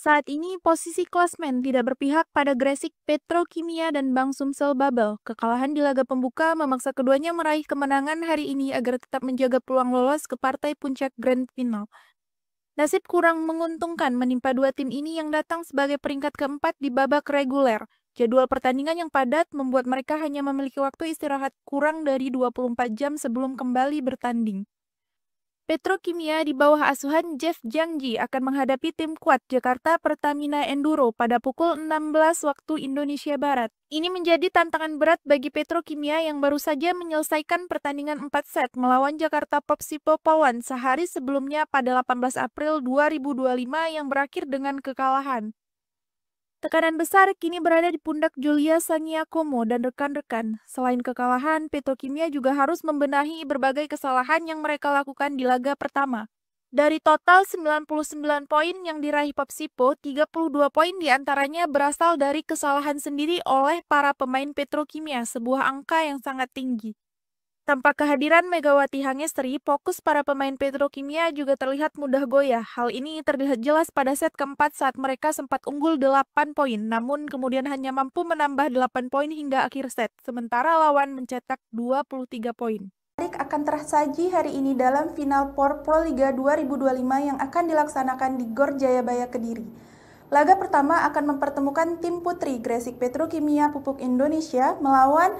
Speaker 2: Saat ini posisi klasmen tidak berpihak pada Gresik Petrokimia dan Bang Sumsel Babel. Kekalahan di laga pembuka memaksa keduanya meraih kemenangan hari ini agar tetap menjaga peluang lolos ke partai puncak Grand Final. Nasib kurang menguntungkan menimpa dua tim ini yang datang sebagai peringkat keempat di babak reguler. Jadwal pertandingan yang padat membuat mereka hanya memiliki waktu istirahat kurang dari 24 jam sebelum kembali bertanding. Petrokimia di bawah asuhan Jeff Jangji akan menghadapi tim kuat Jakarta Pertamina Enduro pada pukul 16 waktu Indonesia Barat. Ini menjadi tantangan berat bagi Petrokimia yang baru saja menyelesaikan pertandingan 4 set melawan Jakarta Popsipo Pawan sehari sebelumnya pada 18 April 2025 yang berakhir dengan kekalahan. Tekanan besar kini berada di pundak Julia Sangiakomo dan rekan-rekan. Selain kekalahan, Petrokimia juga harus membenahi berbagai kesalahan yang mereka lakukan di laga pertama. Dari total 99 poin yang diraih Popsipo, 32 poin diantaranya berasal dari kesalahan sendiri oleh para pemain Petrokimia, sebuah angka yang sangat tinggi. Tanpa kehadiran Megawati Hangestri, fokus para pemain Petrokimia juga terlihat mudah goyah. Hal ini terlihat jelas pada set keempat saat mereka sempat unggul 8 poin, namun kemudian hanya mampu menambah 8 poin hingga akhir set, sementara lawan mencetak 23 poin.
Speaker 1: menarik akan tersaji hari ini dalam final POR Proliga 2025 yang akan dilaksanakan di Gor Jayabaya Kediri. Laga pertama akan mempertemukan tim putri Gresik Petrokimia Pupuk Indonesia melawan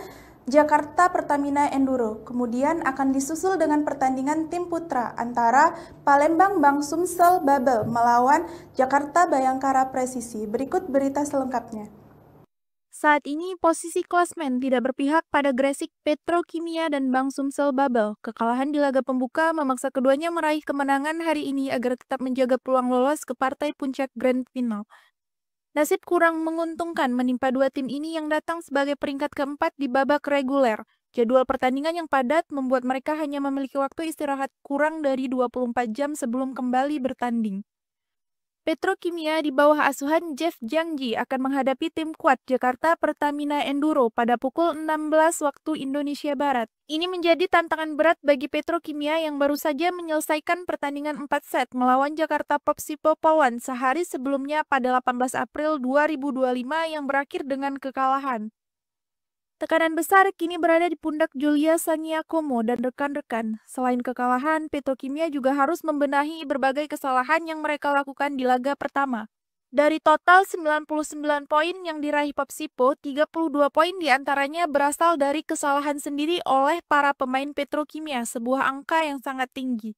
Speaker 1: Jakarta Pertamina Enduro. Kemudian akan disusul dengan pertandingan tim putra antara Palembang Bang Sumsel Babel melawan Jakarta Bayangkara Presisi. Berikut berita selengkapnya.
Speaker 2: Saat ini posisi klasmen tidak berpihak pada Gresik Petrokimia dan Bang Sumsel Babel. Kekalahan di laga pembuka memaksa keduanya meraih kemenangan hari ini agar tetap menjaga peluang lolos ke partai puncak Grand Final. Nasib kurang menguntungkan menimpa dua tim ini yang datang sebagai peringkat keempat di babak reguler. Jadwal pertandingan yang padat membuat mereka hanya memiliki waktu istirahat kurang dari 24 jam sebelum kembali bertanding. Petrokimia di bawah asuhan Jeff Jangji akan menghadapi tim kuat Jakarta Pertamina Enduro pada pukul 16 waktu Indonesia Barat. Ini menjadi tantangan berat bagi Petrokimia yang baru saja menyelesaikan pertandingan 4 set melawan Jakarta Popsipo Pawan sehari sebelumnya pada 18 April 2025 yang berakhir dengan kekalahan. Tekanan besar kini berada di pundak Julia Sangiakomo dan rekan-rekan. Selain kekalahan, Petrokimia juga harus membenahi berbagai kesalahan yang mereka lakukan di laga pertama. Dari total 99 poin yang diraih Popsipo, 32 poin diantaranya berasal dari kesalahan sendiri oleh para pemain Petrokimia, sebuah angka yang sangat tinggi.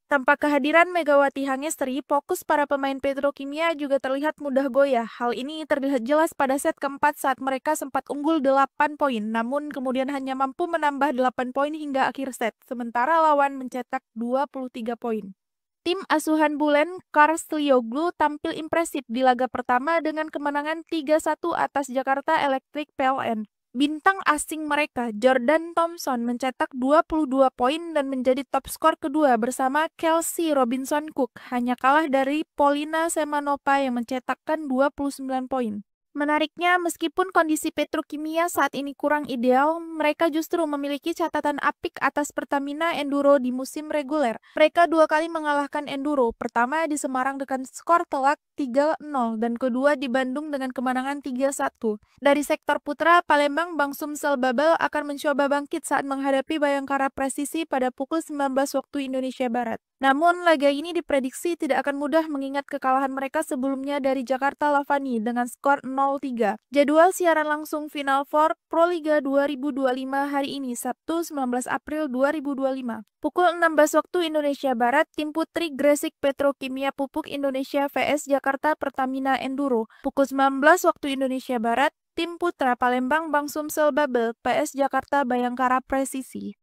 Speaker 2: Tanpa kehadiran Megawati Hangestri, fokus para pemain Petrokimia juga terlihat mudah goyah. Hal ini terlihat jelas pada set keempat saat mereka sempat unggul 8 poin, namun kemudian hanya mampu menambah 8 poin hingga akhir set, sementara lawan mencetak 23 poin. Tim asuhan Bulen Karslioglu tampil impresif di laga pertama dengan kemenangan 3-1 atas Jakarta Electric PLN. Bintang asing mereka, Jordan Thompson, mencetak 22 poin dan menjadi top skor kedua bersama Kelsey Robinson Cook, hanya kalah dari Polina Semanova yang mencetakkan 29 poin. Menariknya, meskipun kondisi Petrokimia saat ini kurang ideal, mereka justru memiliki catatan apik atas Pertamina Enduro di musim reguler. Mereka dua kali mengalahkan Enduro, pertama di Semarang dengan skor telak 3-0 dan kedua di Bandung dengan kemenangan 3-1. Dari sektor putra, Palembang Bang Sumsel Babel akan mencoba bangkit saat menghadapi Bayangkara Presisi pada pukul 19 waktu Indonesia Barat. Namun, laga ini diprediksi tidak akan mudah mengingat kekalahan mereka sebelumnya dari Jakarta Lavani dengan skor 0-3. Jadwal siaran langsung Final Four Proliga 2025 hari ini, Sabtu 19 April 2025. Pukul 16 waktu Indonesia Barat, tim putri Gresik Petrokimia Pupuk Indonesia vs Jakarta Pertamina Enduro. Pukul 19 waktu Indonesia Barat, tim putra Palembang Bang Sumsel Babel vs Jakarta Bayangkara Presisi.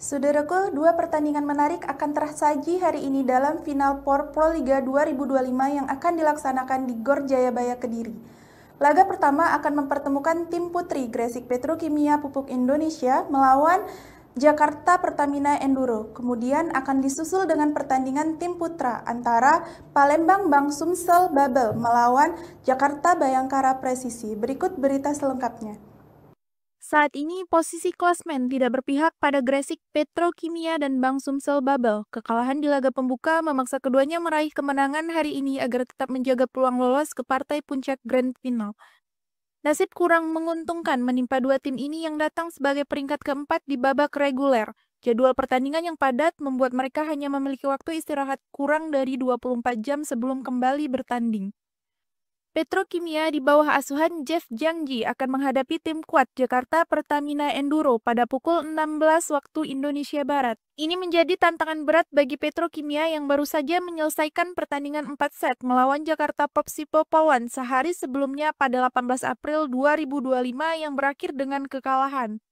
Speaker 1: Saudaraku, dua pertandingan menarik akan tersaji hari ini dalam final POR Proliga 2025 yang akan dilaksanakan di Gor Jayabaya Kediri. Laga pertama akan mempertemukan tim putri Gresik Petrokimia Pupuk Indonesia melawan Jakarta Pertamina Enduro. Kemudian akan disusul dengan pertandingan tim putra antara Palembang Bang Sumsel Babel melawan Jakarta Bayangkara Presisi. Berikut berita selengkapnya.
Speaker 2: Saat ini posisi klasmen tidak berpihak pada Gresik Petrokimia dan Bang Sumsel Babel. Kekalahan di laga pembuka memaksa keduanya meraih kemenangan hari ini agar tetap menjaga peluang lolos ke partai puncak Grand Final. Nasib kurang menguntungkan menimpa dua tim ini yang datang sebagai peringkat keempat di babak reguler. Jadwal pertandingan yang padat membuat mereka hanya memiliki waktu istirahat kurang dari 24 jam sebelum kembali bertanding. Petrokimia di bawah asuhan Jeff Jangji akan menghadapi tim kuat Jakarta Pertamina Enduro pada pukul 16 waktu Indonesia Barat. Ini menjadi tantangan berat bagi Petrokimia yang baru saja menyelesaikan pertandingan 4 set melawan Jakarta Popsipo Pawan sehari sebelumnya pada 18 April 2025 yang berakhir dengan kekalahan.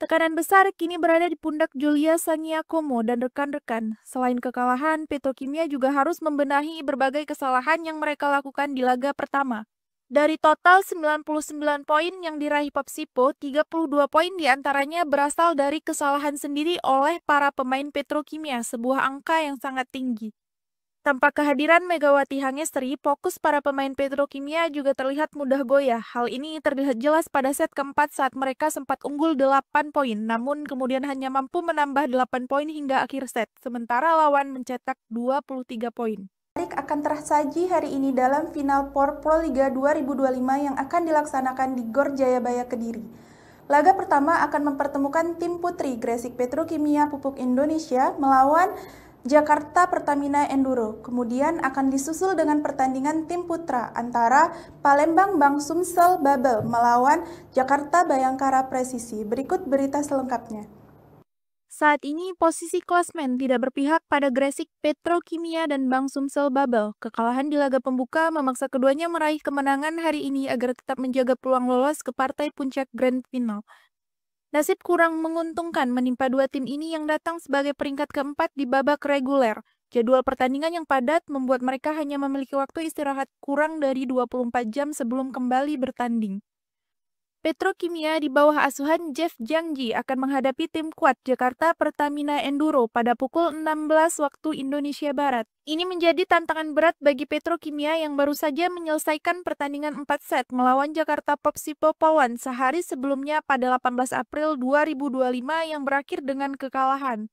Speaker 2: Tekanan besar kini berada di pundak Julia Sangiakomo dan rekan-rekan. Selain kekalahan, Petrokimia juga harus membenahi berbagai kesalahan yang mereka lakukan di laga pertama. Dari total 99 poin yang diraih Popsipo, 32 poin diantaranya berasal dari kesalahan sendiri oleh para pemain Petrokimia, sebuah angka yang sangat tinggi. Tanpa kehadiran Megawati Hangestri, fokus para pemain Petrokimia juga terlihat mudah goyah. Hal ini terlihat jelas pada set keempat saat mereka sempat unggul 8 poin, namun kemudian hanya mampu menambah 8 poin hingga akhir set, sementara lawan mencetak 23 poin.
Speaker 1: menarik akan tersaji hari ini dalam final POR Proliga 2025 yang akan dilaksanakan di Gor Jayabaya Kediri. Laga pertama akan mempertemukan tim putri Gresik Petrokimia Pupuk Indonesia melawan Jakarta Pertamina Enduro. Kemudian akan disusul dengan pertandingan tim putra antara Palembang Bang Sumsel Babel melawan Jakarta Bayangkara Presisi. Berikut berita selengkapnya.
Speaker 2: Saat ini posisi klasmen tidak berpihak pada Gresik Petrokimia dan Bang Sumsel Babel. Kekalahan di laga pembuka memaksa keduanya meraih kemenangan hari ini agar tetap menjaga peluang lolos ke partai puncak Grand Final. Nasib kurang menguntungkan menimpa dua tim ini yang datang sebagai peringkat keempat di babak reguler. Jadwal pertandingan yang padat membuat mereka hanya memiliki waktu istirahat kurang dari 24 jam sebelum kembali bertanding. Petrokimia di bawah asuhan Jeff Jangji akan menghadapi tim kuat Jakarta Pertamina Enduro pada pukul 16 waktu Indonesia Barat. Ini menjadi tantangan berat bagi Petrokimia yang baru saja menyelesaikan pertandingan 4 set melawan Jakarta Popsipo Pawan sehari sebelumnya pada 18 April 2025 yang berakhir dengan kekalahan.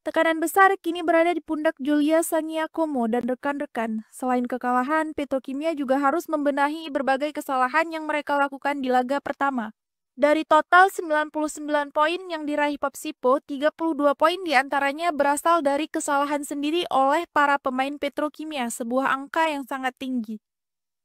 Speaker 2: Tekanan besar kini berada di pundak Julia Sangiakomo dan rekan-rekan. Selain kekalahan, Petrokimia juga harus membenahi berbagai kesalahan yang mereka lakukan di laga pertama. Dari total 99 poin yang diraih Popsipo, 32 poin diantaranya berasal dari kesalahan sendiri oleh para pemain Petrokimia, sebuah angka yang sangat tinggi.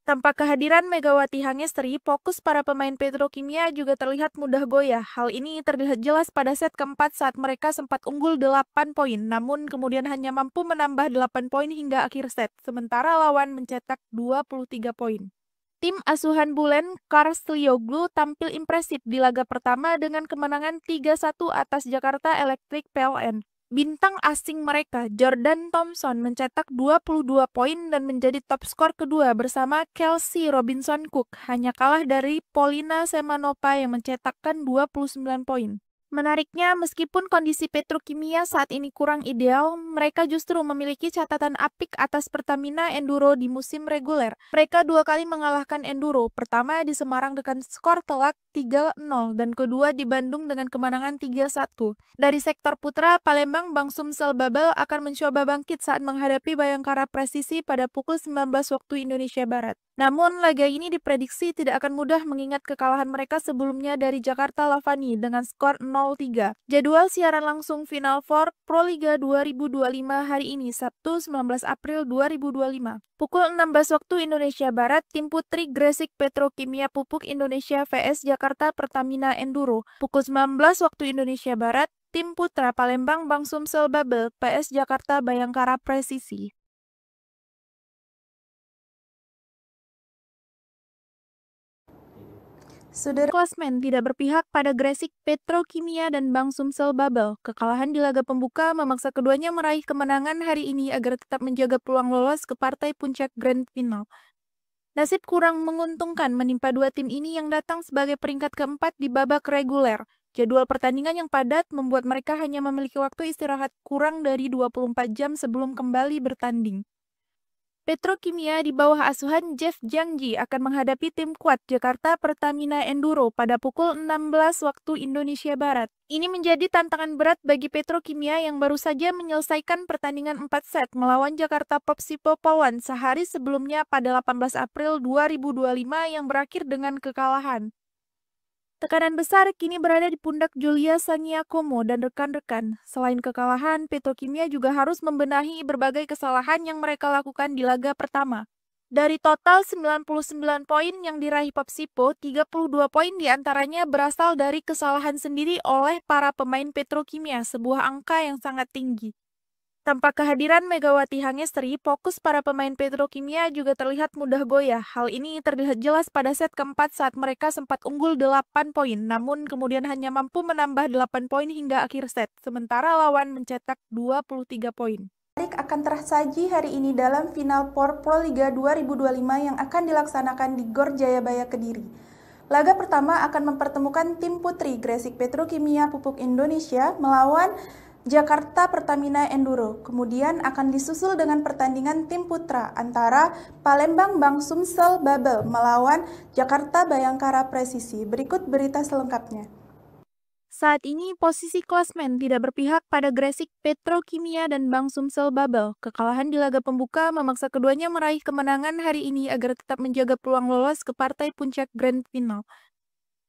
Speaker 2: Tanpa kehadiran Megawati Hangestri, fokus para pemain Petrokimia juga terlihat mudah goyah. Hal ini terlihat jelas pada set keempat saat mereka sempat unggul 8 poin, namun kemudian hanya mampu menambah 8 poin hingga akhir set, sementara lawan mencetak 23 poin. Tim asuhan Bulen Karstlioglu tampil impresif di laga pertama dengan kemenangan 3-1 atas Jakarta Electric PLN. Bintang asing mereka, Jordan Thompson, mencetak 22 poin dan menjadi top skor kedua bersama Kelsey Robinson Cook, hanya kalah dari Polina Semanova yang mencetakkan 29 poin. Menariknya, meskipun kondisi Petrokimia saat ini kurang ideal, mereka justru memiliki catatan apik atas Pertamina Enduro di musim reguler. Mereka dua kali mengalahkan Enduro, pertama di Semarang dengan skor telak 3-0 dan kedua di Bandung dengan kemenangan 3-1. Dari sektor putra, Palembang Bang Sumsel Babel akan mencoba bangkit saat menghadapi Bayangkara Presisi pada pukul 19 waktu Indonesia Barat. Namun, laga ini diprediksi tidak akan mudah mengingat kekalahan mereka sebelumnya dari Jakarta Lavani dengan skor 0-3. Jadwal siaran langsung Final Four Proliga 2025 hari ini, Sabtu 19 April 2025. Pukul 16 waktu Indonesia Barat, tim putri Gresik Petrokimia Pupuk Indonesia vs Jakarta Pertamina Enduro. Pukul 19 waktu Indonesia Barat, tim putra Palembang Bang Sumsel Babel vs Jakarta Bayangkara Presisi. Klasmen tidak berpihak pada Gresik Petrokimia dan Bang Sumsel Babel. Kekalahan di laga pembuka memaksa keduanya meraih kemenangan hari ini agar tetap menjaga peluang lolos ke partai puncak Grand Final. Nasib kurang menguntungkan menimpa dua tim ini yang datang sebagai peringkat keempat di babak reguler. Jadwal pertandingan yang padat membuat mereka hanya memiliki waktu istirahat kurang dari 24 jam sebelum kembali bertanding. Petrokimia di bawah asuhan Jeff Jangji akan menghadapi tim kuat Jakarta Pertamina Enduro pada pukul 16 waktu Indonesia Barat. Ini menjadi tantangan berat bagi Petrokimia yang baru saja menyelesaikan pertandingan 4 set melawan Jakarta Popsipo Pawan sehari sebelumnya pada 18 April 2025 yang berakhir dengan kekalahan. Tekanan besar kini berada di pundak Julia Sangiakomo dan rekan-rekan. Selain kekalahan, Petrokimia juga harus membenahi berbagai kesalahan yang mereka lakukan di laga pertama. Dari total 99 poin yang diraih Popsipo, 32 poin diantaranya berasal dari kesalahan sendiri oleh para pemain Petrokimia, sebuah angka yang sangat tinggi. Tanpa kehadiran Megawati Hangestri, fokus para pemain Petrokimia juga terlihat mudah goyah. Hal ini terlihat jelas pada set keempat saat mereka sempat unggul 8 poin, namun kemudian hanya mampu menambah 8 poin hingga akhir set, sementara lawan mencetak 23 poin.
Speaker 1: Akan tersaji hari ini dalam final POR Proliga 2025 yang akan dilaksanakan di Gor Jayabaya Kediri. Laga pertama akan mempertemukan tim putri Gresik Petrokimia Pupuk Indonesia melawan Jakarta Pertamina Enduro. Kemudian akan disusul dengan pertandingan tim putra antara Palembang Bang Sumsel Babel melawan Jakarta Bayangkara Presisi. Berikut berita selengkapnya.
Speaker 2: Saat ini posisi klasmen tidak berpihak pada Gresik Petrokimia dan Bank Sumsel Babel. Kekalahan di laga pembuka memaksa keduanya meraih kemenangan hari ini agar tetap menjaga peluang lolos ke partai puncak Grand Final.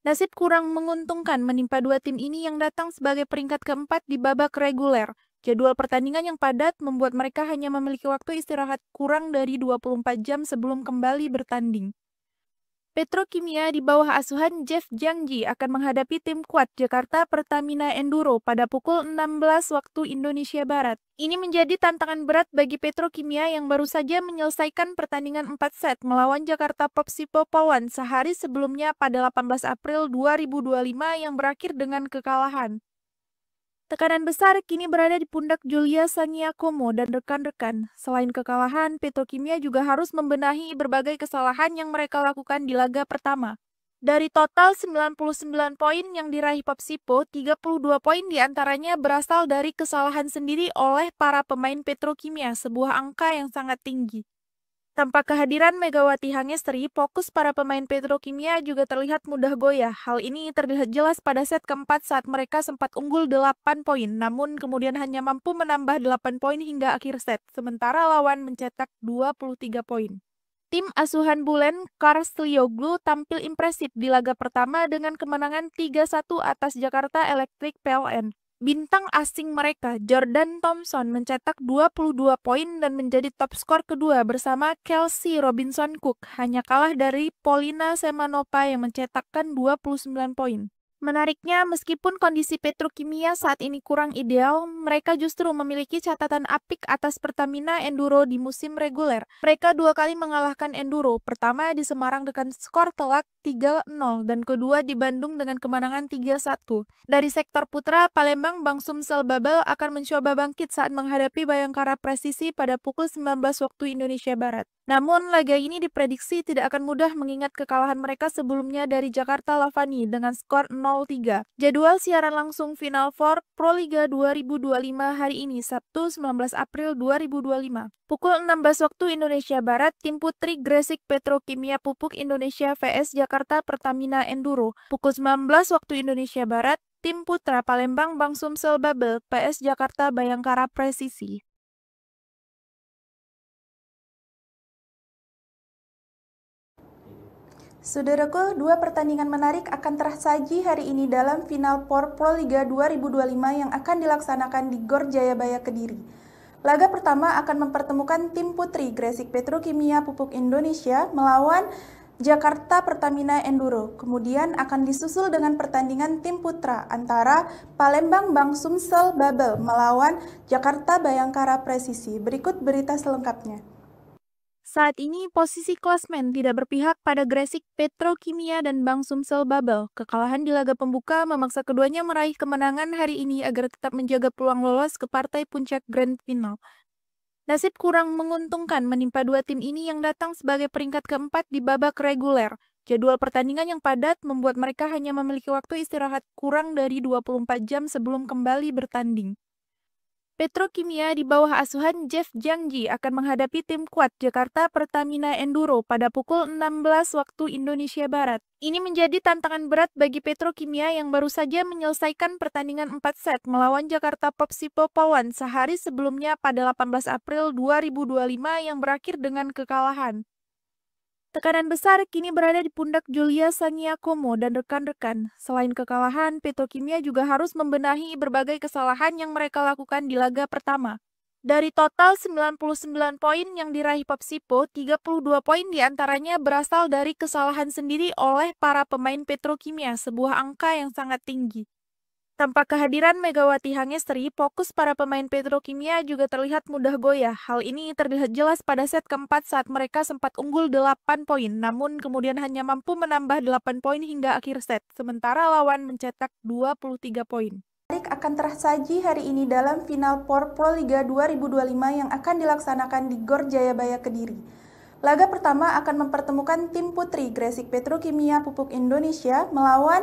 Speaker 2: Nasib kurang menguntungkan menimpa dua tim ini yang datang sebagai peringkat keempat di babak reguler. Jadwal pertandingan yang padat membuat mereka hanya memiliki waktu istirahat kurang dari 24 jam sebelum kembali bertanding. Petrokimia di bawah asuhan Jeff Jangji akan menghadapi tim kuat Jakarta Pertamina Enduro pada pukul 16 waktu Indonesia Barat. Ini menjadi tantangan berat bagi Petrokimia yang baru saja menyelesaikan pertandingan 4 set melawan Jakarta Popsipo Polwan sehari sebelumnya pada 18 April 2025 yang berakhir dengan kekalahan. Tekanan besar kini berada di pundak Julia Saniakomo dan rekan-rekan. Selain kekalahan, Petrokimia juga harus membenahi berbagai kesalahan yang mereka lakukan di laga pertama. Dari total 99 poin yang diraih Popsipo, 32 poin diantaranya berasal dari kesalahan sendiri oleh para pemain Petrokimia, sebuah angka yang sangat tinggi. Tanpa kehadiran Megawati Hangestri, fokus para pemain Petrokimia juga terlihat mudah goyah. Hal ini terlihat jelas pada set keempat saat mereka sempat unggul 8 poin, namun kemudian hanya mampu menambah 8 poin hingga akhir set, sementara lawan mencetak 23 poin. Tim asuhan Bulen Karslioglu tampil impresif di laga pertama dengan kemenangan 3-1 atas Jakarta Electric PLN. Bintang asing mereka, Jordan Thompson, mencetak 22 poin dan menjadi top skor kedua bersama Kelsey Robinson Cook, hanya kalah dari Polina Semanova yang mencetakkan 29 poin. Menariknya, meskipun kondisi Petrokimia saat ini kurang ideal, mereka justru memiliki catatan apik atas Pertamina Enduro di musim reguler. Mereka dua kali mengalahkan Enduro, pertama di Semarang dengan skor telak 3-0 dan kedua di Bandung dengan kemenangan 3-1. Dari sektor putra, Palembang Bank Sumsel Babel akan mencoba bangkit saat menghadapi Bayangkara Presisi pada pukul 19 waktu Indonesia Barat. Namun, laga ini diprediksi tidak akan mudah mengingat kekalahan mereka sebelumnya dari Jakarta Lavani dengan skor 0-3. Jadwal siaran langsung Final Four Proliga 2025 hari ini, Sabtu 19 April 2025. Pukul 16 waktu Indonesia Barat, tim putri Gresik Petrokimia Pupuk Indonesia vs Jakarta Pertamina Enduro. Pukul 19 waktu Indonesia Barat, tim putra Palembang Bank Sumsel Babel PS Jakarta Bayangkara Presisi.
Speaker 1: Saudaraku, dua pertandingan menarik akan tersaji hari ini dalam Final Four Proliga 2025 yang akan dilaksanakan di Gor Jayabaya Kediri. Laga pertama akan mempertemukan tim putri Gresik Petrokimia Pupuk Indonesia melawan Jakarta Pertamina Enduro. Kemudian akan disusul dengan pertandingan tim putra antara Palembang Bank Sumsel Babel melawan Jakarta Bayangkara Presisi. Berikut berita selengkapnya.
Speaker 2: Saat ini posisi klasmen tidak berpihak pada Gresik Petrokimia dan Bank Sumsel Babel. Kekalahan di laga pembuka memaksa keduanya meraih kemenangan hari ini agar tetap menjaga peluang lolos ke partai puncak Grand Final. Nasib kurang menguntungkan menimpa dua tim ini yang datang sebagai peringkat keempat di babak reguler. Jadwal pertandingan yang padat membuat mereka hanya memiliki waktu istirahat kurang dari 24 jam sebelum kembali bertanding. Petrokimia di bawah asuhan Jeff Jangji akan menghadapi tim kuat Jakarta Pertamina Enduro pada pukul 16 waktu Indonesia Barat. Ini menjadi tantangan berat bagi Petrokimia yang baru saja menyelesaikan pertandingan 4 set melawan Jakarta Popsipo Polwan sehari sebelumnya pada 18 April 2025 yang berakhir dengan kekalahan. Tekanan besar kini berada di pundak Julia Saniakomo dan rekan-rekan. Selain kekalahan, Petrokimia juga harus membenahi berbagai kesalahan yang mereka lakukan di laga pertama. Dari total 99 poin yang diraih Popsipo, 32 poin diantaranya berasal dari kesalahan sendiri oleh para pemain Petrokimia, sebuah angka yang sangat tinggi. Tanpa kehadiran Megawati Hangestri, fokus para pemain Petrokimia juga terlihat mudah goyah. Hal ini terlihat jelas pada set keempat saat mereka sempat unggul 8 poin, namun kemudian hanya mampu menambah 8 poin hingga akhir set, sementara lawan mencetak 23 poin.
Speaker 1: Akan tersaji hari ini dalam Final Four Proliga 2025 yang akan dilaksanakan di Gor Jayabaya Kediri. Laga pertama akan mempertemukan tim putri Gresik Petrokimia Pupuk Indonesia melawan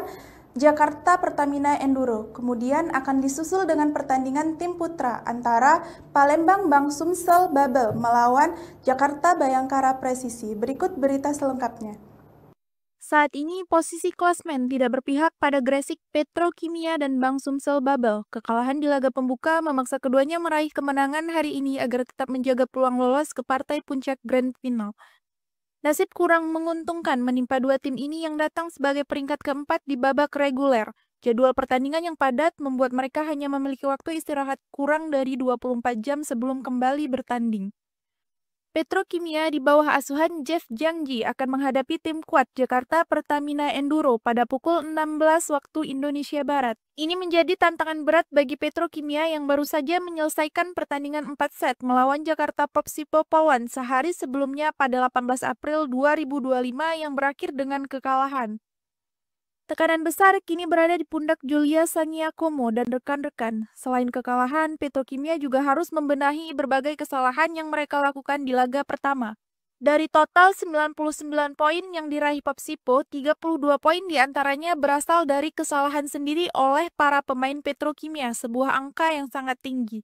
Speaker 1: Jakarta Pertamina Enduro. Kemudian akan disusul dengan pertandingan tim putra antara Palembang Bank Sumsel Babel melawan Jakarta Bayangkara Presisi. Berikut berita selengkapnya.
Speaker 2: Saat ini posisi klasmen tidak berpihak pada Gresik Petrokimia dan Bank Sumsel Babel. Kekalahan di laga pembuka memaksa keduanya meraih kemenangan hari ini agar tetap menjaga peluang lolos ke partai puncak Grand Final. Nasib kurang menguntungkan menimpa dua tim ini yang datang sebagai peringkat keempat di babak reguler. Jadwal pertandingan yang padat membuat mereka hanya memiliki waktu istirahat kurang dari 24 jam sebelum kembali bertanding. Petrokimia di bawah asuhan Jeff Jangji akan menghadapi tim kuat Jakarta Pertamina Enduro pada pukul 16 waktu Indonesia Barat. Ini menjadi tantangan berat bagi Petrokimia yang baru saja menyelesaikan pertandingan 4 set melawan Jakarta Popsipo Pawan sehari sebelumnya pada 18 April 2025 yang berakhir dengan kekalahan. Tekanan besar kini berada di pundak Julia Sangiakomo dan rekan-rekan. Selain kekalahan, Petrokimia juga harus membenahi berbagai kesalahan yang mereka lakukan di laga pertama. Dari total 99 poin yang diraih Popsipo, 32 poin diantaranya berasal dari kesalahan sendiri oleh para pemain Petrokimia, sebuah angka yang sangat tinggi.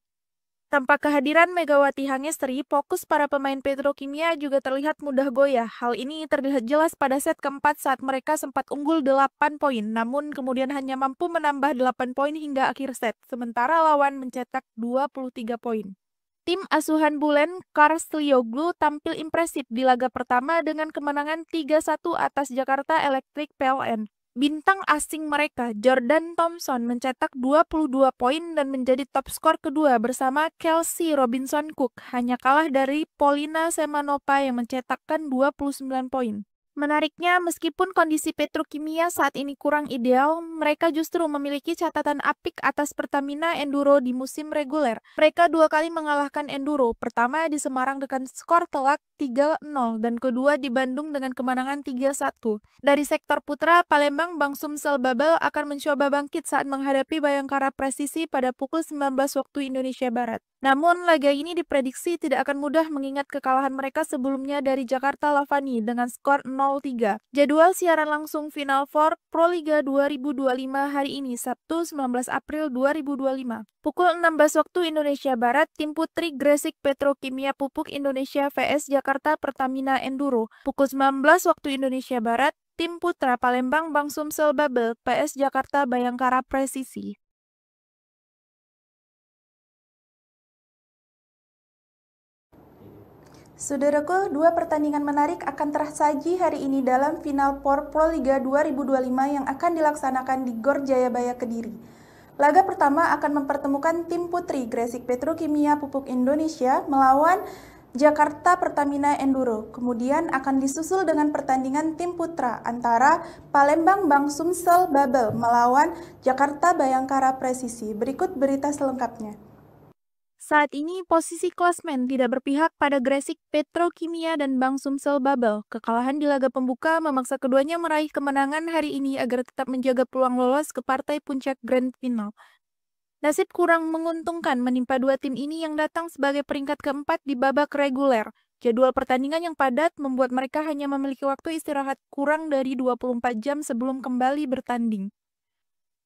Speaker 2: Tanpa kehadiran Megawati Hangestri, fokus para pemain Petrokimia juga terlihat mudah goyah. Hal ini terlihat jelas pada set keempat saat mereka sempat unggul 8 poin, namun kemudian hanya mampu menambah 8 poin hingga akhir set, sementara lawan mencetak 23 poin. Tim asuhan Bulen Karslioglu tampil impresif di laga pertama dengan kemenangan 3-1 atas Jakarta Electric PLN. Bintang asing mereka, Jordan Thompson, mencetak 22 poin dan menjadi top skor kedua bersama Kelsey Robinson Cook, hanya kalah dari Polina Semanova yang mencetakkan 29 poin. Menariknya, meskipun kondisi Petrokimia saat ini kurang ideal, mereka justru memiliki catatan apik atas Pertamina Enduro di musim reguler. Mereka dua kali mengalahkan Enduro, pertama di Semarang dengan skor telak 3-0 dan kedua di Bandung dengan kemenangan 3-1. Dari sektor putra, Palembang Bank Sumsel Babel akan mencoba bangkit saat menghadapi Bayangkara Presisi pada pukul 19 waktu Indonesia Barat. Namun, laga ini diprediksi tidak akan mudah mengingat kekalahan mereka sebelumnya dari Jakarta Lavani dengan skor 0-3. Jadwal siaran langsung Final Four Proliga 2025 hari ini, Sabtu 19 April 2025. Pukul 16 waktu Indonesia Barat, tim putri Gresik Petrokimia Pupuk Indonesia vs Jakarta Pertamina Enduro. Pukul 19 waktu Indonesia Barat, tim putra Palembang Bank Sumsel Babel vs Jakarta Bayangkara Presisi.
Speaker 1: Saudaraku, dua pertandingan menarik akan tersaji hari ini dalam Final Four Proliga 2025 yang akan dilaksanakan di Gor Jayabaya Kediri. Laga pertama akan mempertemukan tim putri Gresik Petrokimia Pupuk Indonesia melawan Jakarta Pertamina Enduro. Kemudian akan disusul dengan pertandingan tim putra antara Palembang Bank Sumsel Babel melawan Jakarta Bayangkara Presisi. Berikut berita selengkapnya.
Speaker 2: Saat ini posisi klasmen tidak berpihak pada Gresik Petrokimia dan Bank Sumsel Babel. Kekalahan di laga pembuka memaksa keduanya meraih kemenangan hari ini agar tetap menjaga peluang lolos ke partai puncak Grand Final. Nasib kurang menguntungkan menimpa dua tim ini yang datang sebagai peringkat keempat di babak reguler. Jadwal pertandingan yang padat membuat mereka hanya memiliki waktu istirahat kurang dari 24 jam sebelum kembali bertanding.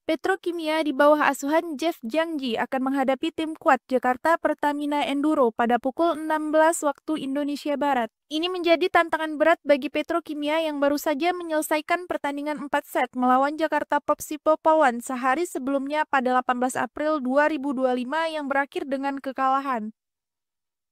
Speaker 2: Petrokimia di bawah asuhan Jeff Jangji akan menghadapi tim kuat Jakarta Pertamina Enduro pada pukul 16 waktu Indonesia Barat. Ini menjadi tantangan berat bagi Petrokimia yang baru saja menyelesaikan pertandingan 4 set melawan Jakarta Popsipo Pawan sehari sebelumnya pada 18 April 2025 yang berakhir dengan kekalahan.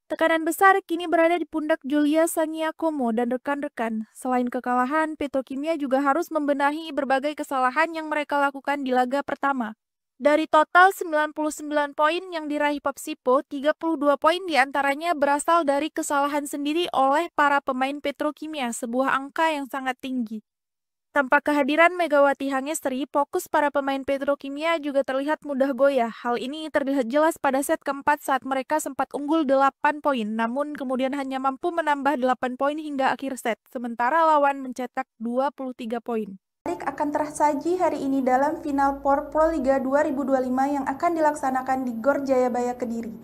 Speaker 2: Tekanan besar kini berada di pundak Julia Sangiakomo dan rekan-rekan. Selain kekalahan, Petrokimia juga harus membenahi berbagai kesalahan yang mereka lakukan di laga pertama. Dari total 99 poin yang diraih Popsipo, 32 poin diantaranya berasal dari kesalahan sendiri oleh para pemain Petrokimia, sebuah angka yang sangat tinggi. Tanpa kehadiran Megawati Hangestri, fokus para pemain Petrokimia juga terlihat mudah goyah. Hal ini terlihat jelas pada set keempat saat mereka sempat unggul 8 poin, namun kemudian hanya mampu menambah 8 poin hingga akhir set, sementara lawan mencetak 23 poin.
Speaker 1: Menarik akan tersaji hari ini dalam Final Four Proliga 2025 yang akan dilaksanakan di Gor Jayabaya Kediri.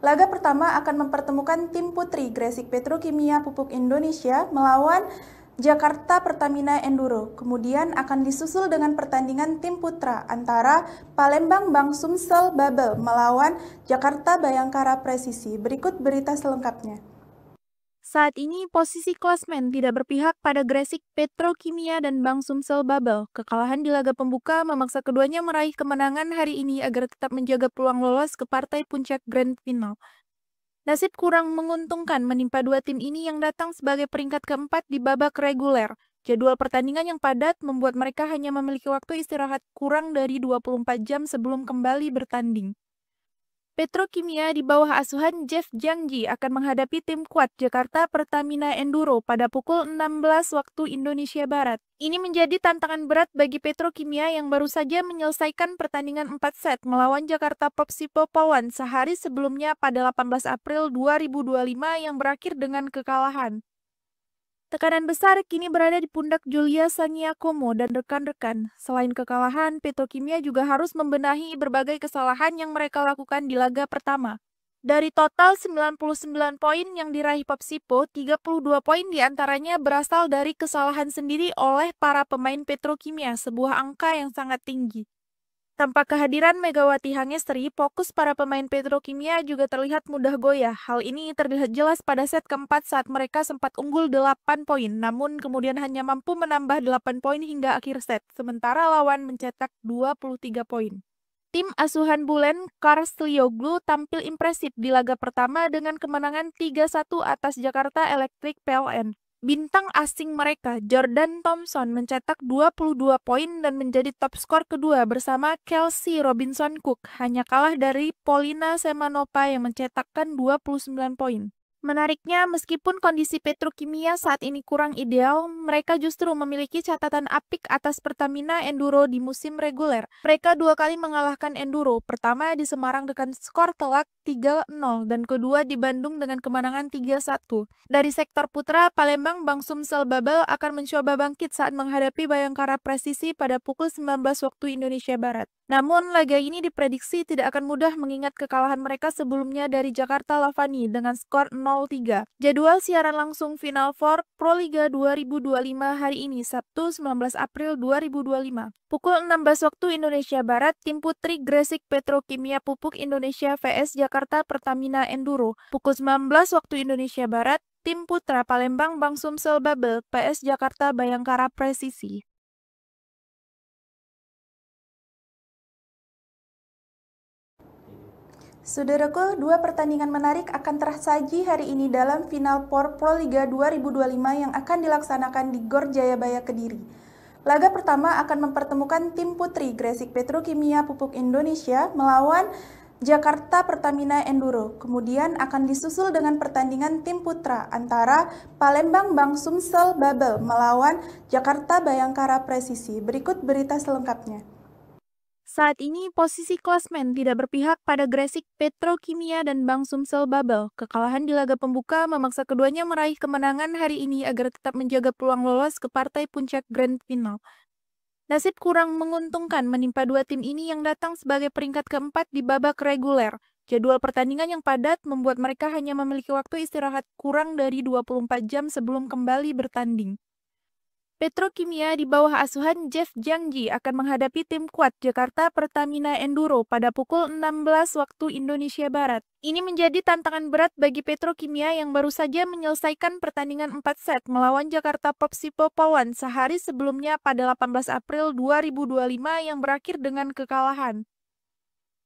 Speaker 1: Laga pertama akan mempertemukan tim putri Gresik Petrokimia Pupuk Indonesia melawan Jakarta Pertamina Enduro. Kemudian akan disusul dengan pertandingan tim putra antara Palembang Bank Sumsel Babel melawan Jakarta Bayangkara Presisi. Berikut berita selengkapnya.
Speaker 2: Saat ini posisi klasmen tidak berpihak pada Gresik Petrokimia dan Bank Sumsel Babel. Kekalahan di laga pembuka memaksa keduanya meraih kemenangan hari ini agar tetap menjaga peluang lolos ke partai puncak Grand Final. Nasib kurang menguntungkan menimpa dua tim ini yang datang sebagai peringkat keempat di babak reguler. Jadwal pertandingan yang padat membuat mereka hanya memiliki waktu istirahat kurang dari 24 jam sebelum kembali bertanding. Petrokimia di bawah asuhan Jeff Jangji akan menghadapi tim kuat Jakarta Pertamina Enduro pada pukul 16 waktu Indonesia Barat. Ini menjadi tantangan berat bagi Petrokimia yang baru saja menyelesaikan pertandingan 4 set melawan Jakarta Popsipo Pawan sehari sebelumnya pada 18 April 2025 yang berakhir dengan kekalahan. Tekanan besar kini berada di pundak Julia Sangiakomo dan rekan-rekan. Selain kekalahan, Petrokimia juga harus membenahi berbagai kesalahan yang mereka lakukan di laga pertama. Dari total 99 poin yang diraih Popsipo, 32 poin diantaranya berasal dari kesalahan sendiri oleh para pemain Petrokimia, sebuah angka yang sangat tinggi. Tanpa kehadiran Megawati Hangestri, fokus para pemain Petrokimia juga terlihat mudah goyah. Hal ini terlihat jelas pada set keempat saat mereka sempat unggul 8 poin, namun kemudian hanya mampu menambah 8 poin hingga akhir set, sementara lawan mencetak 23 poin. Tim asuhan Bulen Karslioglu tampil impresif di laga pertama dengan kemenangan 3-1 atas Jakarta Electric PLN. Bintang asing mereka, Jordan Thompson, mencetak 22 poin dan menjadi top skor kedua bersama Kelsey Robinson Cook, hanya kalah dari Polina Semanova yang mencetakkan 29 poin. Menariknya, meskipun kondisi Petrokimia saat ini kurang ideal, mereka justru memiliki catatan apik atas Pertamina Enduro di musim reguler. Mereka dua kali mengalahkan Enduro, pertama di Semarang dengan skor telak 3-0 dan kedua di Bandung dengan kemenangan 3-1. Dari sektor putra, Palembang Bank Sumsel Babel akan mencoba bangkit saat menghadapi Bayangkara Presisi pada pukul 19 waktu Indonesia Barat. Namun, laga ini diprediksi tidak akan mudah mengingat kekalahan mereka sebelumnya dari Jakarta Lavani dengan skor 0-3. Jadwal siaran langsung Final Four Proliga 2025 hari ini, Sabtu 19 April 2025. Pukul 16 waktu Indonesia Barat, tim putri Gresik Petrokimia Pupuk Indonesia vs Jakarta Pertamina Enduro. Pukul 19 waktu Indonesia Barat, tim putra Palembang Bank Sumsel Babel PS Jakarta Bayangkara Presisi.
Speaker 1: Saudaraku, dua pertandingan menarik akan tersaji hari ini dalam Final Four Proliga 2025 yang akan dilaksanakan di Gor Jayabaya Kediri. Laga pertama akan mempertemukan tim putri Gresik Petrokimia Pupuk Indonesia melawan Jakarta Pertamina Enduro. Kemudian akan disusul dengan pertandingan tim putra antara Palembang Bank Sumsel Babel melawan Jakarta Bayangkara Presisi. Berikut berita selengkapnya.
Speaker 2: Saat ini posisi klasmen tidak berpihak pada Gresik Petrokimia dan Bank Sumsel Babel. Kekalahan di laga pembuka memaksa keduanya meraih kemenangan hari ini agar tetap menjaga peluang lolos ke partai puncak Grand Final. Nasib kurang menguntungkan menimpa dua tim ini yang datang sebagai peringkat keempat di babak reguler. Jadwal pertandingan yang padat membuat mereka hanya memiliki waktu istirahat kurang dari 24 jam sebelum kembali bertanding. Petrokimia di bawah asuhan Jeff Jangji akan menghadapi tim kuat Jakarta Pertamina Enduro pada pukul 16 waktu Indonesia Barat. Ini menjadi tantangan berat bagi Petrokimia yang baru saja menyelesaikan pertandingan 4 set melawan Jakarta Popsipo Pawan sehari sebelumnya pada 18 April 2025 yang berakhir dengan kekalahan.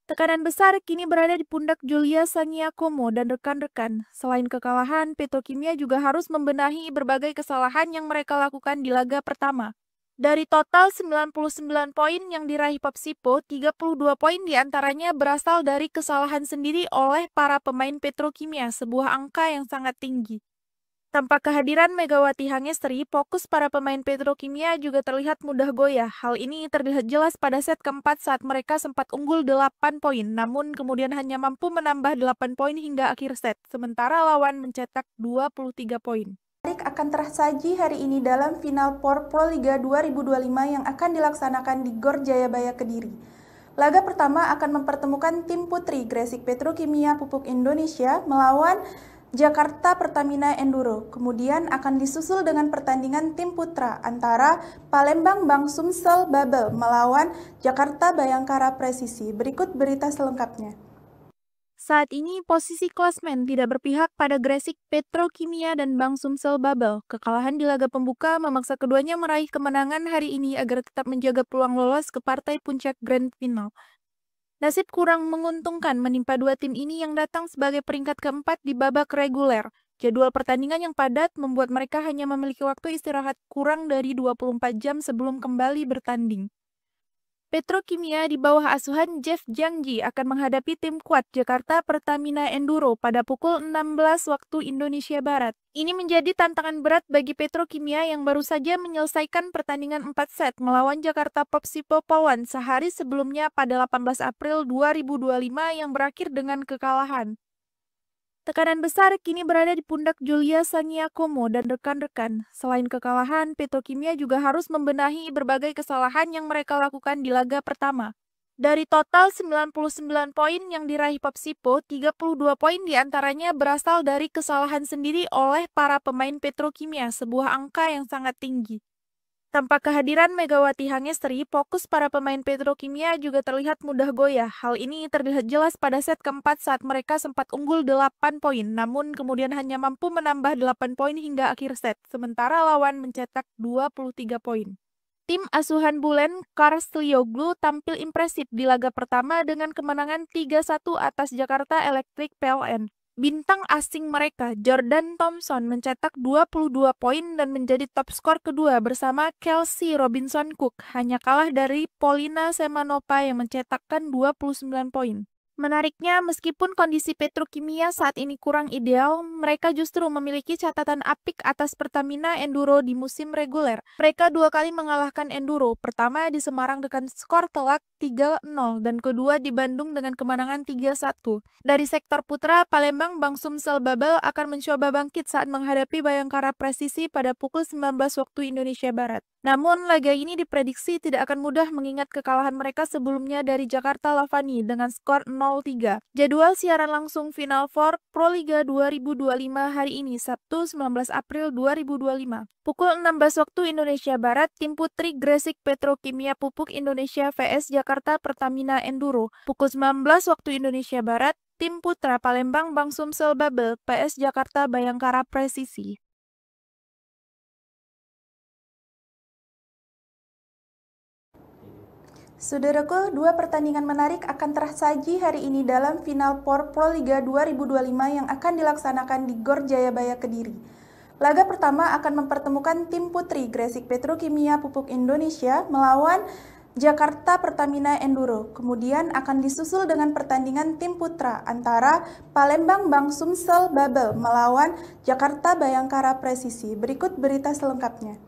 Speaker 2: Tekanan besar kini berada di pundak Julia Sangiakomo dan rekan-rekan. Selain kekalahan, Petrokimia juga harus membenahi berbagai kesalahan yang mereka lakukan di laga pertama. Dari total 99 poin yang diraih Popsipo, 32 poin diantaranya berasal dari kesalahan sendiri oleh para pemain Petrokimia, sebuah angka yang sangat tinggi. Tanpa kehadiran Megawati Hangestri, fokus para pemain Petrokimia juga terlihat mudah goyah. Hal ini terlihat jelas pada set keempat saat mereka sempat unggul 8 poin, namun kemudian hanya mampu menambah 8 poin hingga akhir set, sementara lawan mencetak 23 poin.
Speaker 1: Akan tersaji hari ini dalam Final Four Proliga 2025 yang akan dilaksanakan di Gor Jayabaya Kediri. Laga pertama akan mempertemukan tim putri Gresik Petrokimia Pupuk Indonesia melawan Jakarta Pertamina Enduro. Kemudian akan disusul dengan pertandingan tim putra antara Palembang Bank Sumsel Babel melawan Jakarta Bayangkara Presisi. Berikut berita selengkapnya.
Speaker 2: Saat ini posisi klasmen tidak berpihak pada Gresik Petrokimia dan Bank Sumsel Babel. Kekalahan di laga pembuka memaksa keduanya meraih kemenangan hari ini agar tetap menjaga peluang lolos ke partai puncak Grand Final. Nasib kurang menguntungkan menimpa dua tim ini yang datang sebagai peringkat keempat di babak reguler. Jadwal pertandingan yang padat membuat mereka hanya memiliki waktu istirahat kurang dari 24 jam sebelum kembali bertanding. Petrokimia di bawah asuhan Jeff Jangji akan menghadapi tim kuat Jakarta Pertamina Enduro pada pukul 16 waktu Indonesia Barat. Ini menjadi tantangan berat bagi Petrokimia yang baru saja menyelesaikan pertandingan 4 set melawan Jakarta Popsipo Polwan sehari sebelumnya pada 18 April 2025 yang berakhir dengan kekalahan. Tekanan besar kini berada di pundak Julia Sangiakomo dan rekan-rekan. Selain kekalahan, Petrokimia juga harus membenahi berbagai kesalahan yang mereka lakukan di laga pertama. Dari total 99 poin yang diraih Popsipo, 32 poin diantaranya berasal dari kesalahan sendiri oleh para pemain Petrokimia, sebuah angka yang sangat tinggi. Tanpa kehadiran Megawati Hangestri, fokus para pemain Petrokimia juga terlihat mudah goyah. Hal ini terlihat jelas pada set keempat saat mereka sempat unggul 8 poin, namun kemudian hanya mampu menambah 8 poin hingga akhir set, sementara lawan mencetak 23 poin. Tim asuhan Bulen Karslioglu tampil impresif di laga pertama dengan kemenangan 3-1 atas Jakarta Electric PLN. Bintang asing mereka, Jordan Thompson, mencetak 22 poin dan menjadi top skor kedua bersama Kelsey Robinson Cook, hanya kalah dari Polina Semanova yang mencetakkan 29 poin. Menariknya, meskipun kondisi Petrokimia saat ini kurang ideal, mereka justru memiliki catatan apik atas Pertamina Enduro di musim reguler. Mereka dua kali mengalahkan Enduro, pertama di Semarang dengan skor telak 3-0 dan kedua di Bandung dengan kemenangan 3-1. Dari sektor putra, Palembang Bank Sumsel Babel akan mencoba bangkit saat menghadapi Bayangkara Presisi pada pukul 19 waktu Indonesia Barat. Namun, laga ini diprediksi tidak akan mudah mengingat kekalahan mereka sebelumnya dari Jakarta Lavani dengan skor 0-3. Jadwal siaran langsung Final Four Proliga 2025 hari ini, Sabtu 19 April 2025. Pukul 16 waktu Indonesia Barat, tim putri Gresik Petrokimia Pupuk Indonesia vs Jakarta Pertamina Enduro. Pukul 19 waktu Indonesia Barat, tim putra Palembang Bank Sumsel Babel PS Jakarta Bayangkara Presisi.
Speaker 1: Saudaraku, dua pertandingan menarik akan tersaji hari ini dalam Final Four Proliga 2025 yang akan dilaksanakan di Gor Jayabaya Kediri. Laga pertama akan mempertemukan tim putri Gresik Petrokimia Pupuk Indonesia melawan Jakarta Pertamina Enduro. Kemudian akan disusul dengan pertandingan tim putra antara Palembang Bank Sumsel Babel melawan Jakarta Bayangkara Presisi. Berikut berita selengkapnya.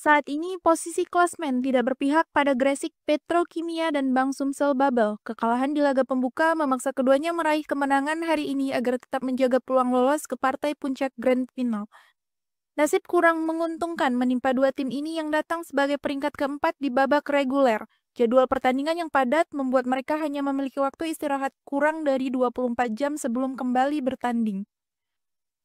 Speaker 2: Saat ini posisi klasmen tidak berpihak pada Gresik Petrokimia dan Bank Sumsel Babel. Kekalahan di laga pembuka memaksa keduanya meraih kemenangan hari ini agar tetap menjaga peluang lolos ke partai puncak Grand Final. Nasib kurang menguntungkan menimpa dua tim ini yang datang sebagai peringkat keempat di babak reguler. Jadwal pertandingan yang padat membuat mereka hanya memiliki waktu istirahat kurang dari 24 jam sebelum kembali bertanding.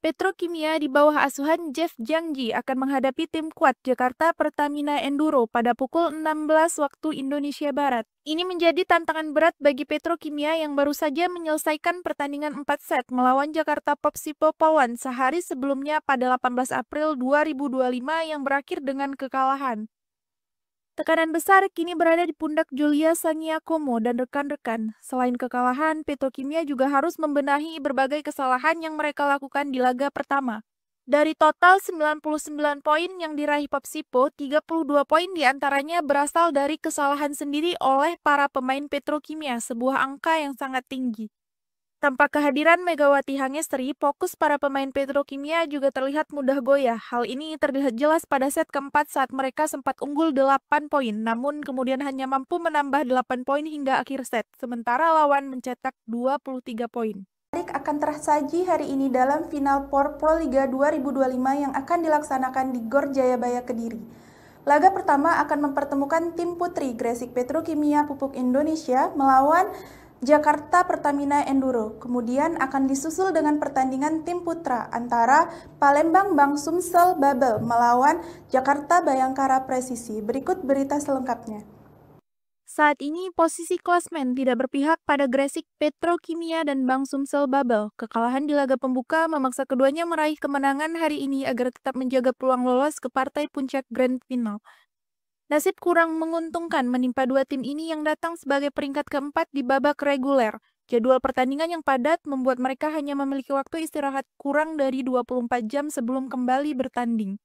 Speaker 2: Petrokimia di bawah asuhan Jeff Jangji akan menghadapi tim kuat Jakarta Pertamina Enduro pada pukul 16 waktu Indonesia Barat. Ini menjadi tantangan berat bagi Petrokimia yang baru saja menyelesaikan pertandingan 4 set melawan Jakarta Popsipo Polwan sehari sebelumnya pada 18 April 2025 yang berakhir dengan kekalahan. Tekanan besar kini berada di pundak Julia Sangiakomo dan rekan-rekan. Selain kekalahan, Petrokimia juga harus membenahi berbagai kesalahan yang mereka lakukan di laga pertama. Dari total 99 poin yang diraih Popsipo, 32 poin diantaranya berasal dari kesalahan sendiri oleh para pemain Petrokimia, sebuah angka yang sangat tinggi. Tanpa kehadiran Megawati Hangestri, fokus para pemain Petrokimia juga terlihat mudah goyah. Hal ini terlihat jelas pada set keempat saat mereka sempat unggul 8 poin, namun kemudian hanya mampu menambah 8 poin hingga akhir set, sementara lawan mencetak 23 poin.
Speaker 1: Akan tersaji hari ini dalam Final Four Proliga 2025 yang akan dilaksanakan di Gor Jayabaya Kediri. Laga pertama akan mempertemukan tim putri Gresik Petrokimia Pupuk Indonesia melawan Jakarta Pertamina Enduro. Kemudian akan disusul dengan pertandingan tim putra antara Palembang Bank Sumsel Babel melawan Jakarta Bayangkara Presisi. Berikut berita selengkapnya.
Speaker 2: Saat ini posisi klasmen tidak berpihak pada Gresik Petrokimia dan Bank Sumsel Babel. Kekalahan di laga pembuka memaksa keduanya meraih kemenangan hari ini agar tetap menjaga peluang lolos ke partai puncak Grand Final. Nasib kurang menguntungkan menimpa dua tim ini yang datang sebagai peringkat keempat di babak reguler. Jadwal pertandingan yang padat membuat mereka hanya memiliki waktu istirahat kurang dari 24 jam sebelum kembali bertanding.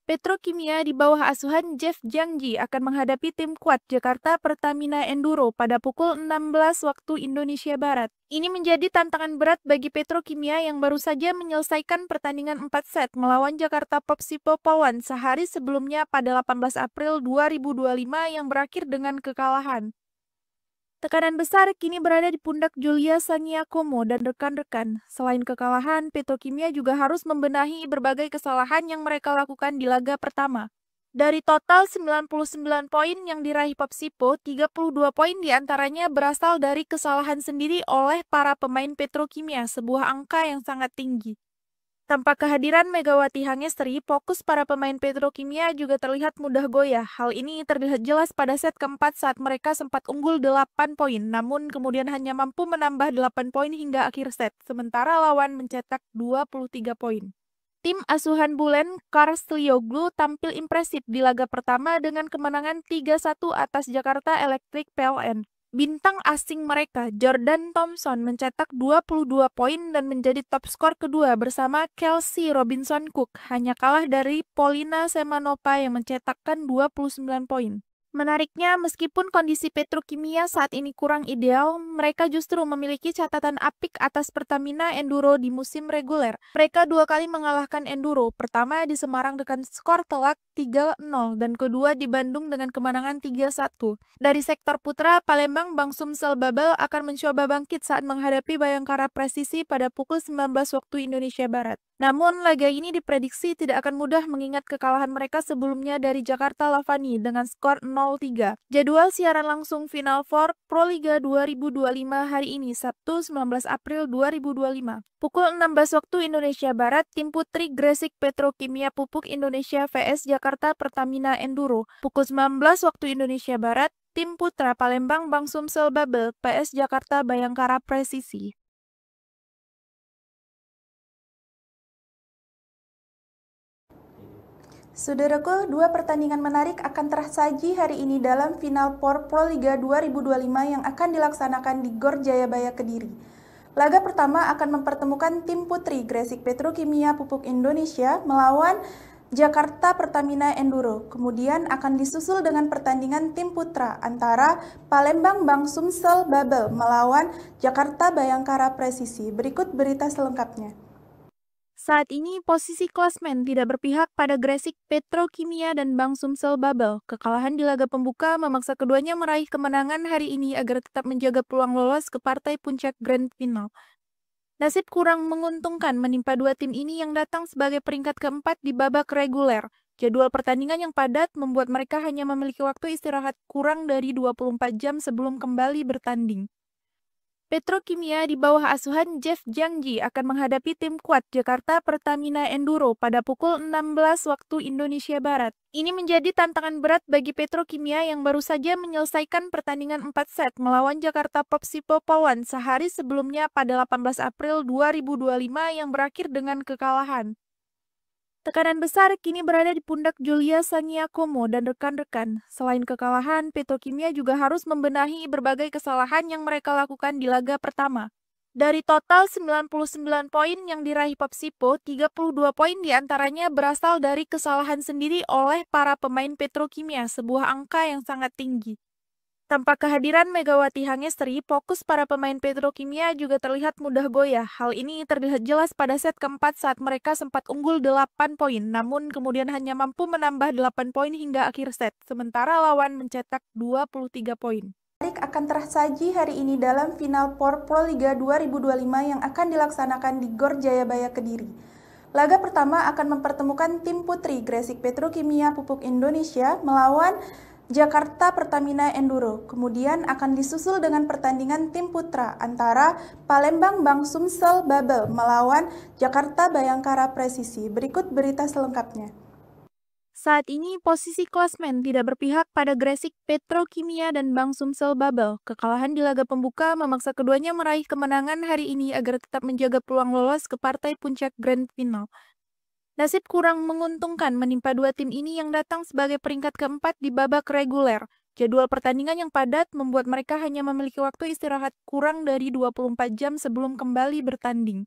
Speaker 2: Petrokimia di bawah asuhan Jeff Jiangji akan menghadapi tim kuat Jakarta Pertamina Enduro pada pukul 16 waktu Indonesia Barat. Ini menjadi tantangan berat bagi Petrokimia yang baru saja menyelesaikan pertandingan 4 set melawan Jakarta Popsipo Polwan sehari sebelumnya pada 18 April 2025 yang berakhir dengan kekalahan. Tekanan besar kini berada di pundak Julia Sangiakomo dan rekan-rekan. Selain kekalahan, Petrokimia juga harus membenahi berbagai kesalahan yang mereka lakukan di laga pertama. Dari total 99 poin yang diraih Popsipo, 32 poin diantaranya berasal dari kesalahan sendiri oleh para pemain Petrokimia, sebuah angka yang sangat tinggi. Tanpa kehadiran Megawati Hangestri, fokus para pemain Petrokimia juga terlihat mudah goyah. Hal ini terlihat jelas pada set keempat saat mereka sempat unggul 8 poin, namun kemudian hanya mampu menambah 8 poin hingga akhir set, sementara lawan mencetak 23 poin. Tim asuhan Bulen Karslioglu tampil impresif di laga pertama dengan kemenangan 3-1 atas Jakarta Electric PLN. Bintang asing mereka, Jordan Thompson, mencetak 22 poin dan menjadi top skor kedua bersama Kelsey Robinson Cook, hanya kalah dari Polina Semanova yang mencetakkan 29 poin. Menariknya, meskipun kondisi Petrokimia saat ini kurang ideal, mereka justru memiliki catatan apik atas Pertamina Enduro di musim reguler. Mereka dua kali mengalahkan Enduro, pertama di Semarang dengan skor telak 3-0 dan kedua di Bandung dengan kemenangan 3-1. Dari sektor putra, Palembang Bank Sumsel Babel akan mencoba bangkit saat menghadapi Bayangkara Presisi pada pukul 19 waktu Indonesia Barat. Namun, laga ini diprediksi tidak akan mudah mengingat kekalahan mereka sebelumnya dari Jakarta Lavani dengan skor 0-3. Jadwal siaran langsung Final Four Proliga 2025 hari ini, Sabtu 19 April 2025. Pukul 16 waktu Indonesia Barat, tim putri Gresik Petrokimia Pupuk Indonesia vs Jakarta Pertamina Enduro. Pukul 19 waktu Indonesia Barat, tim putra Palembang Bank Sumsel Babel PS Jakarta Bayangkara Presisi.
Speaker 1: Saudaraku, dua pertandingan menarik akan tersaji hari ini dalam Final Four Proliga 2025 yang akan dilaksanakan di Gor Jayabaya Kediri. Laga pertama akan mempertemukan tim putri Gresik Petrokimia Pupuk Indonesia melawan Jakarta Pertamina Enduro. Kemudian akan disusul dengan pertandingan tim putra antara Palembang Bank Sumsel Babel melawan Jakarta Bayangkara Presisi. Berikut berita selengkapnya.
Speaker 2: Saat ini posisi klasmen tidak berpihak pada Gresik Petrokimia dan Bank Sumsel Babel. Kekalahan di laga pembuka memaksa keduanya meraih kemenangan hari ini agar tetap menjaga peluang lolos ke partai puncak Grand Final. Nasib kurang menguntungkan menimpa dua tim ini yang datang sebagai peringkat keempat di babak reguler. Jadwal pertandingan yang padat membuat mereka hanya memiliki waktu istirahat kurang dari 24 jam sebelum kembali bertanding. Petrokimia di bawah asuhan Jeff Jiangji akan menghadapi tim kuat Jakarta Pertamina Enduro pada pukul 16 waktu Indonesia Barat. Ini menjadi tantangan berat bagi Petrokimia yang baru saja menyelesaikan pertandingan 4 set melawan Jakarta Popsipo Polwan sehari sebelumnya pada 18 April 2025 yang berakhir dengan kekalahan. Tekanan besar kini berada di pundak Julia Sangiakomo dan rekan-rekan. Selain kekalahan, Petrokimia juga harus membenahi berbagai kesalahan yang mereka lakukan di laga pertama. Dari total 99 poin yang diraih Popsipo, 32 poin diantaranya berasal dari kesalahan sendiri oleh para pemain Petrokimia, sebuah angka yang sangat tinggi. Tanpa kehadiran Megawati Hangestri, fokus para pemain Petrokimia juga terlihat mudah goyah. Hal ini terlihat jelas pada set keempat saat mereka sempat unggul 8 poin, namun kemudian hanya mampu menambah 8 poin hingga akhir set, sementara lawan mencetak 23 poin.
Speaker 1: Akan tersaji hari ini dalam Final Four Proliga 2025 yang akan dilaksanakan di Gor Jayabaya Kediri. Laga pertama akan mempertemukan tim putri Gresik Petrokimia Pupuk Indonesia melawan Jakarta Pertamina Enduro. Kemudian akan disusul dengan pertandingan tim putra antara Palembang Bank Sumsel Babel melawan Jakarta Bayangkara Presisi. Berikut berita selengkapnya.
Speaker 2: Saat ini posisi klasmen tidak berpihak pada Gresik Petrokimia dan Bank Sumsel Babel. Kekalahan di laga pembuka memaksa keduanya meraih kemenangan hari ini agar tetap menjaga peluang lolos ke partai puncak Grand Final. Nasib kurang menguntungkan menimpa dua tim ini yang datang sebagai peringkat keempat di babak reguler. Jadwal pertandingan yang padat membuat mereka hanya memiliki waktu istirahat kurang dari 24 jam sebelum kembali bertanding.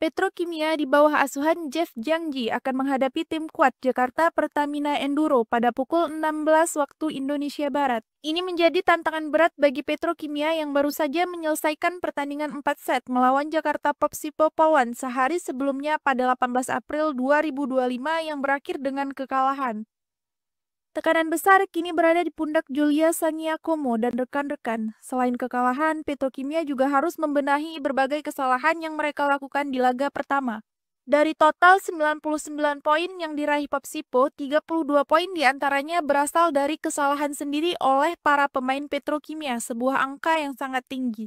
Speaker 2: Petrokimia di bawah asuhan Jeff Jiangji akan menghadapi tim kuat Jakarta Pertamina Enduro pada pukul 16 waktu Indonesia Barat. Ini menjadi tantangan berat bagi Petrokimia yang baru saja menyelesaikan pertandingan 4 set melawan Jakarta Popsipo Polwan sehari sebelumnya pada 18 April 2025 yang berakhir dengan kekalahan. Tekanan besar kini berada di pundak Julia Sangiakomo dan rekan-rekan. Selain kekalahan, Petrokimia juga harus membenahi berbagai kesalahan yang mereka lakukan di laga pertama. Dari total 99 poin yang diraih Popsipo, 32 poin diantaranya berasal dari kesalahan sendiri oleh para pemain Petrokimia, sebuah angka yang sangat tinggi.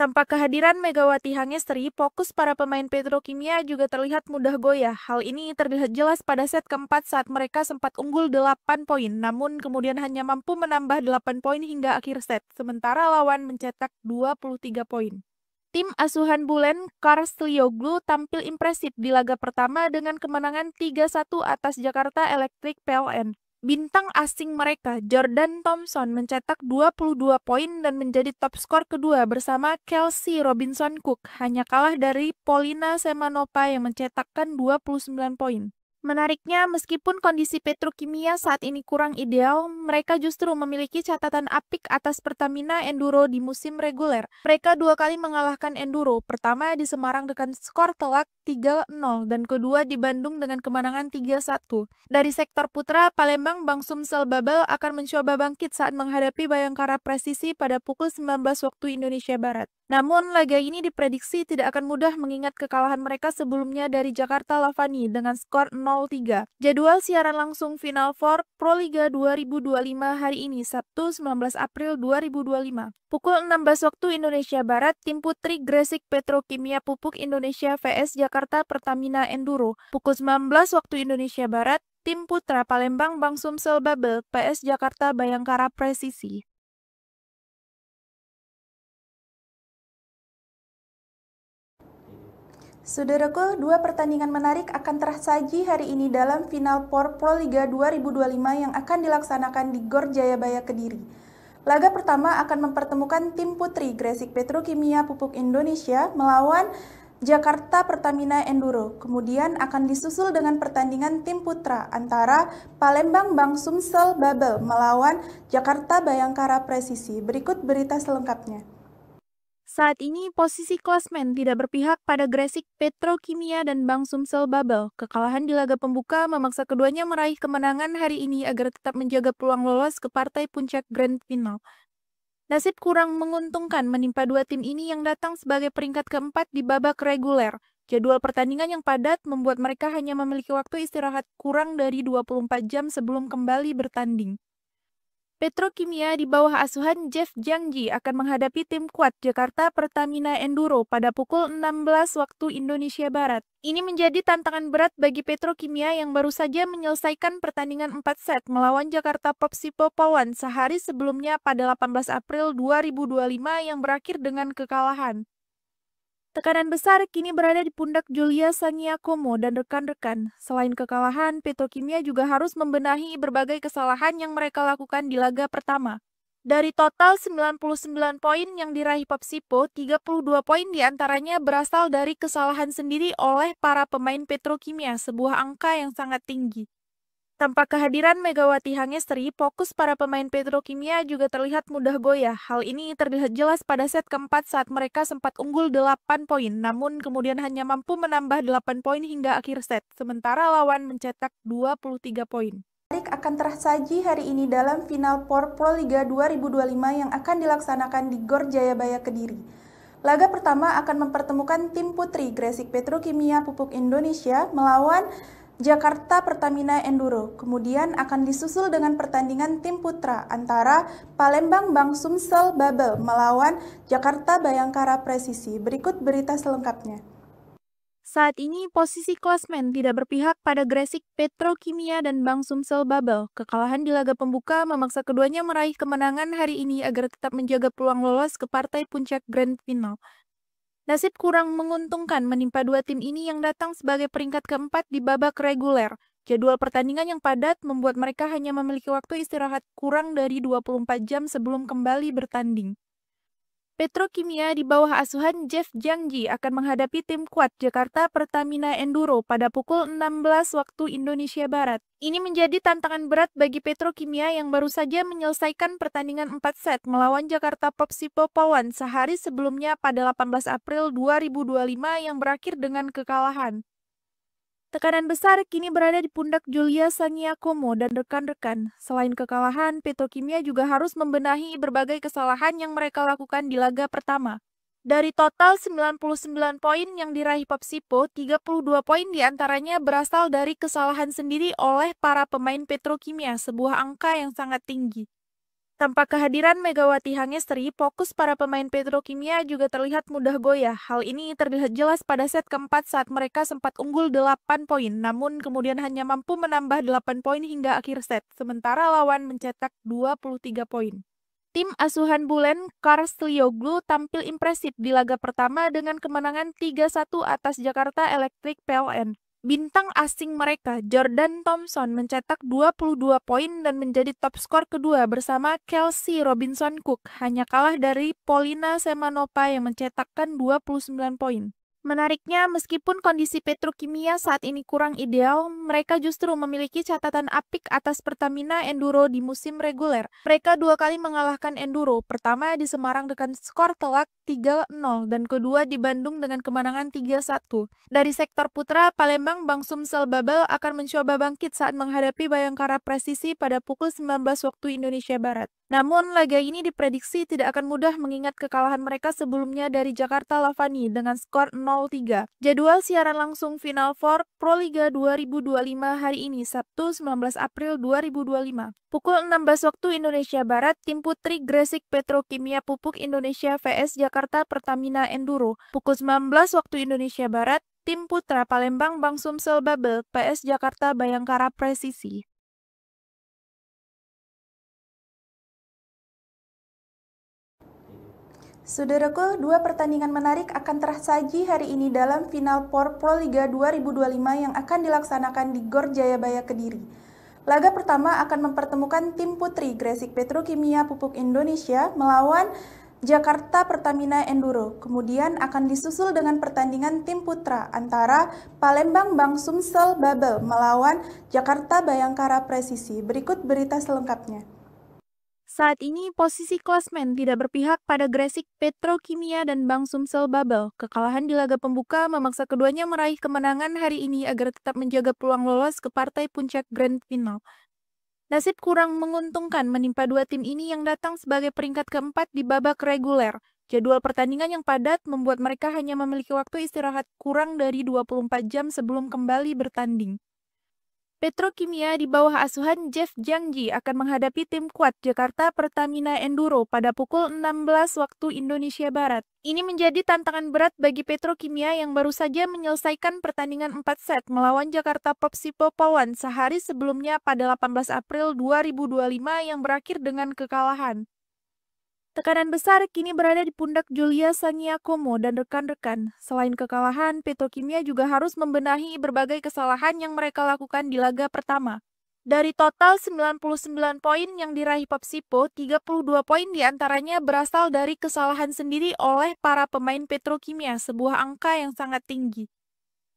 Speaker 2: Tanpa kehadiran Megawati Hangestri, fokus para pemain Petrokimia juga terlihat mudah goyah. Hal ini terlihat jelas pada set keempat saat mereka sempat unggul 8 poin, namun kemudian hanya mampu menambah 8 poin hingga akhir set, sementara lawan mencetak 23 poin. Tim asuhan Bulen Karslioglu tampil impresif di laga pertama dengan kemenangan 3-1 atas Jakarta Electric PLN. Bintang asing mereka, Jordan Thompson, mencetak 22 poin dan menjadi top skor kedua bersama Kelsey Robinson Cook, hanya kalah dari Polina Semanova yang mencetakkan 29 poin. Menariknya, meskipun kondisi Petrokimia saat ini kurang ideal, mereka justru memiliki catatan apik atas Pertamina Enduro di musim reguler. Mereka dua kali mengalahkan Enduro, pertama di Semarang dengan skor telak 3-0 dan kedua di Bandung dengan kemenangan 3-1. Dari sektor putra, Palembang Bank Sumsel Babel akan mencoba bangkit saat menghadapi Bayangkara Presisi pada pukul 19 waktu Indonesia Barat. Namun, laga ini diprediksi tidak akan mudah mengingat kekalahan mereka sebelumnya dari Jakarta Lavani dengan skor 0-3. Jadwal siaran langsung Final Four Proliga 2025 hari ini, Sabtu 19 April 2025. Pukul 16 waktu Indonesia Barat, tim putri Gresik Petrokimia Pupuk Indonesia vs Jakarta Pertamina Enduro. Pukul 19 waktu Indonesia Barat, tim putra Palembang Bank Sumsel Babel vs Jakarta Bayangkara Presisi.
Speaker 1: Saudaraku, dua pertandingan menarik akan tersaji hari ini dalam Final Four Proliga 2025 yang akan dilaksanakan di Gor Jayabaya Kediri. Laga pertama akan mempertemukan tim putri Gresik Petrokimia Pupuk Indonesia melawan Jakarta Pertamina Enduro. Kemudian akan disusul dengan pertandingan tim putra antara Palembang Bank Sumsel Babel melawan Jakarta Bayangkara Presisi. Berikut berita selengkapnya.
Speaker 2: Saat ini posisi klasmen tidak berpihak pada Gresik Petrokimia dan Bank Sumsel Babel. Kekalahan di laga pembuka memaksa keduanya meraih kemenangan hari ini agar tetap menjaga peluang lolos ke partai puncak Grand Final. Nasib kurang menguntungkan menimpa dua tim ini yang datang sebagai peringkat keempat di babak reguler. Jadwal pertandingan yang padat membuat mereka hanya memiliki waktu istirahat kurang dari 24 jam sebelum kembali bertanding. Petrokimia di bawah asuhan Jeff Jiangji akan menghadapi tim kuat Jakarta Pertamina Enduro pada pukul 16 waktu Indonesia Barat. Ini menjadi tantangan berat bagi Petrokimia yang baru saja menyelesaikan pertandingan 4 set melawan Jakarta Popsipo Polwan sehari sebelumnya pada 18 April 2025 yang berakhir dengan kekalahan. Tekanan besar kini berada di pundak Julia Sangiakomo dan rekan-rekan. Selain kekalahan, Petrokimia juga harus membenahi berbagai kesalahan yang mereka lakukan di laga pertama. Dari total 99 poin yang diraih Popsipo, 32 poin diantaranya berasal dari kesalahan sendiri oleh para pemain Petrokimia, sebuah angka yang sangat tinggi. Tanpa kehadiran Megawati Hangestri, fokus para pemain Petrokimia juga terlihat mudah goyah. Hal ini terlihat jelas pada set keempat saat mereka sempat unggul 8 poin, namun kemudian hanya mampu menambah 8 poin hingga akhir set, sementara lawan mencetak 23 poin.
Speaker 1: Akan tersaji hari ini dalam Final Four Proliga 2025 yang akan dilaksanakan di Gor Jayabaya Kediri. Laga pertama akan mempertemukan tim putri Gresik Petrokimia Pupuk Indonesia melawan Jakarta Pertamina Enduro. Kemudian akan disusul dengan pertandingan tim putra antara Palembang Bank Sumsel Babel melawan Jakarta Bayangkara Presisi. Berikut berita selengkapnya.
Speaker 2: Saat ini posisi klasmen tidak berpihak pada Gresik Petrokimia dan Bank Sumsel Babel. Kekalahan di laga pembuka memaksa keduanya meraih kemenangan hari ini agar tetap menjaga peluang lolos ke partai puncak Grand Final. Nasib kurang menguntungkan menimpa dua tim ini yang datang sebagai peringkat keempat di babak reguler. Jadwal pertandingan yang padat membuat mereka hanya memiliki waktu istirahat kurang dari 24 jam sebelum kembali bertanding. Petrokimia di bawah asuhan Jeff Jangji akan menghadapi tim kuat Jakarta Pertamina Enduro pada pukul 16 waktu Indonesia Barat. Ini menjadi tantangan berat bagi Petrokimia yang baru saja menyelesaikan pertandingan 4 set melawan Jakarta Popsipo Polwan sehari sebelumnya pada 18 April 2025 yang berakhir dengan kekalahan. Tekanan besar kini berada di pundak Julia Sangiakomo dan rekan-rekan. Selain kekalahan, Petrokimia juga harus membenahi berbagai kesalahan yang mereka lakukan di laga pertama. Dari total 99 poin yang diraih Popsipo, 32 poin diantaranya berasal dari kesalahan sendiri oleh para pemain Petrokimia, sebuah angka yang sangat tinggi. Tanpa kehadiran Megawati Hangestri, fokus para pemain Petrokimia juga terlihat mudah goyah. Hal ini terlihat jelas pada set keempat saat mereka sempat unggul 8 poin, namun kemudian hanya mampu menambah 8 poin hingga akhir set, sementara lawan mencetak 23 poin. Tim asuhan Bulen, Karslioglu tampil impresif di laga pertama dengan kemenangan 3-1 atas Jakarta Electric PLN. Bintang asing mereka, Jordan Thompson, mencetak 22 poin dan menjadi top skor kedua bersama Kelsey Robinson Cook, hanya kalah dari Polina Semanova yang mencetakkan 29 poin. Menariknya, meskipun kondisi Petrokimia saat ini kurang ideal, mereka justru memiliki catatan apik atas Pertamina Enduro di musim reguler. Mereka dua kali mengalahkan Enduro, pertama di Semarang dengan skor telak 3-0 dan kedua di Bandung dengan kemenangan 3-1. Dari sektor putra, Palembang Bank Sumsel Babel akan mencoba bangkit saat menghadapi Bayangkara Presisi pada pukul 19 waktu Indonesia Barat. Namun, laga ini diprediksi tidak akan mudah mengingat kekalahan mereka sebelumnya dari Jakarta Lavani dengan skor 0-3. Jadwal siaran langsung Final Four Proliga 2025 hari ini, Sabtu 19 April 2025. Pukul 16 waktu Indonesia Barat, tim putri Gresik Petrokimia Pupuk Indonesia vs Jakarta Pertamina Enduro. Pukul 19 waktu Indonesia Barat, tim putra Palembang Bank Sumsel Babel vs Jakarta Bayangkara Presisi.
Speaker 1: Saudaraku, dua pertandingan menarik akan tersaji hari ini dalam Final Four Proliga 2025 yang akan dilaksanakan di Gor Jayabaya Kediri. Laga pertama akan mempertemukan tim putri Gresik Petrokimia Pupuk Indonesia melawan Jakarta Pertamina Enduro. Kemudian akan disusul dengan pertandingan tim putra antara Palembang Bank Sumsel Babel melawan Jakarta Bayangkara Presisi. Berikut berita selengkapnya.
Speaker 2: Saat ini posisi klasmen tidak berpihak pada Gresik Petrokimia dan Bank Sumsel Babel. Kekalahan di laga pembuka memaksa keduanya meraih kemenangan hari ini agar tetap menjaga peluang lolos ke partai puncak Grand Final. Nasib kurang menguntungkan menimpa dua tim ini yang datang sebagai peringkat keempat di babak reguler. Jadwal pertandingan yang padat membuat mereka hanya memiliki waktu istirahat kurang dari 24 jam sebelum kembali bertanding. Petrokimia di bawah asuhan Jeff Jangji akan menghadapi tim kuat Jakarta Pertamina Enduro pada pukul 16 waktu Indonesia Barat. Ini menjadi tantangan berat bagi Petrokimia yang baru saja menyelesaikan pertandingan 4 set melawan Jakarta Popsipo Polwan sehari sebelumnya pada 18 April 2025 yang berakhir dengan kekalahan. Tekanan besar kini berada di pundak Julia Sangiakomo dan rekan-rekan. Selain kekalahan, Petrokimia juga harus membenahi berbagai kesalahan yang mereka lakukan di laga pertama. Dari total 99 poin yang diraih Popsipo, 32 poin diantaranya berasal dari kesalahan sendiri oleh para pemain Petrokimia, sebuah angka yang sangat tinggi.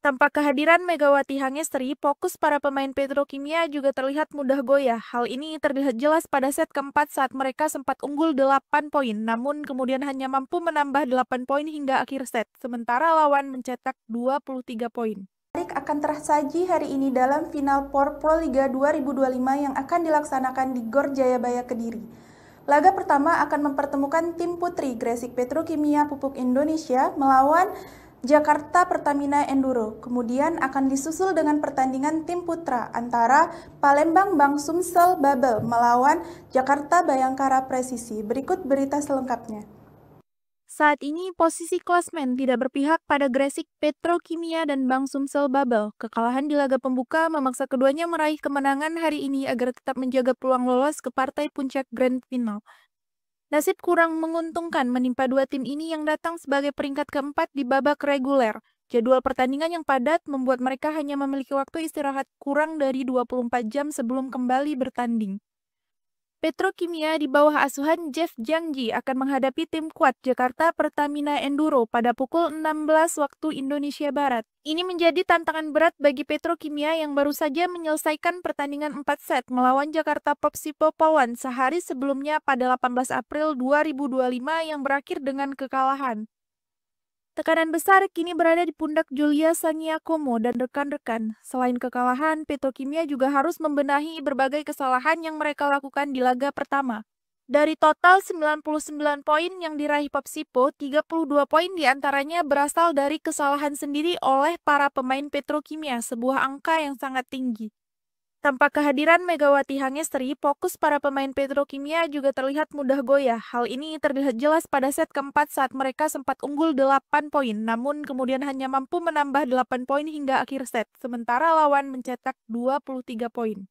Speaker 2: Tanpa kehadiran Megawati Hangestri, fokus para pemain Petrokimia juga terlihat mudah goyah. Hal ini terlihat jelas pada set keempat saat mereka sempat unggul 8 poin, namun kemudian hanya mampu menambah 8 poin hingga akhir set, sementara lawan mencetak 23 poin.
Speaker 1: Akan tersaji hari ini dalam Final Four Proliga 2025 yang akan dilaksanakan di Gor Jayabaya Kediri. Laga pertama akan mempertemukan tim putri Gresik Petrokimia Pupuk Indonesia melawan Jakarta Pertamina Enduro. Kemudian akan disusul dengan pertandingan tim putra antara Palembang Bank Sumsel Babel melawan Jakarta Bayangkara Presisi. Berikut berita selengkapnya.
Speaker 2: Saat ini posisi klasmen tidak berpihak pada Gresik Petrokimia dan Bank Sumsel Babel. Kekalahan di laga pembuka memaksa keduanya meraih kemenangan hari ini agar tetap menjaga peluang lolos ke partai puncak Grand Final. Nasib kurang menguntungkan menimpa dua tim ini yang datang sebagai peringkat keempat di babak reguler. Jadwal pertandingan yang padat membuat mereka hanya memiliki waktu istirahat kurang dari 24 jam sebelum kembali bertanding. Petrokimia di bawah asuhan Jeff Jangji akan menghadapi tim kuat Jakarta Pertamina Enduro pada pukul 16 waktu Indonesia Barat. Ini menjadi tantangan berat bagi Petrokimia yang baru saja menyelesaikan pertandingan 4 set melawan Jakarta Popsipo Polwan sehari sebelumnya pada 18 April 2025 yang berakhir dengan kekalahan. Tekanan besar kini berada di pundak Julia Sangiakomo dan rekan-rekan. Selain kekalahan, Petrokimia juga harus membenahi berbagai kesalahan yang mereka lakukan di laga pertama. Dari total 99 poin yang diraih Popsipo, 32 poin diantaranya berasal dari kesalahan sendiri oleh para pemain Petrokimia, sebuah angka yang sangat tinggi. Tanpa kehadiran Megawati Hangestri, fokus para pemain Petrokimia juga terlihat mudah goyah. Hal ini terlihat jelas pada set keempat saat mereka sempat unggul 8 poin, namun kemudian hanya mampu menambah 8 poin hingga akhir set, sementara lawan mencetak 23 poin.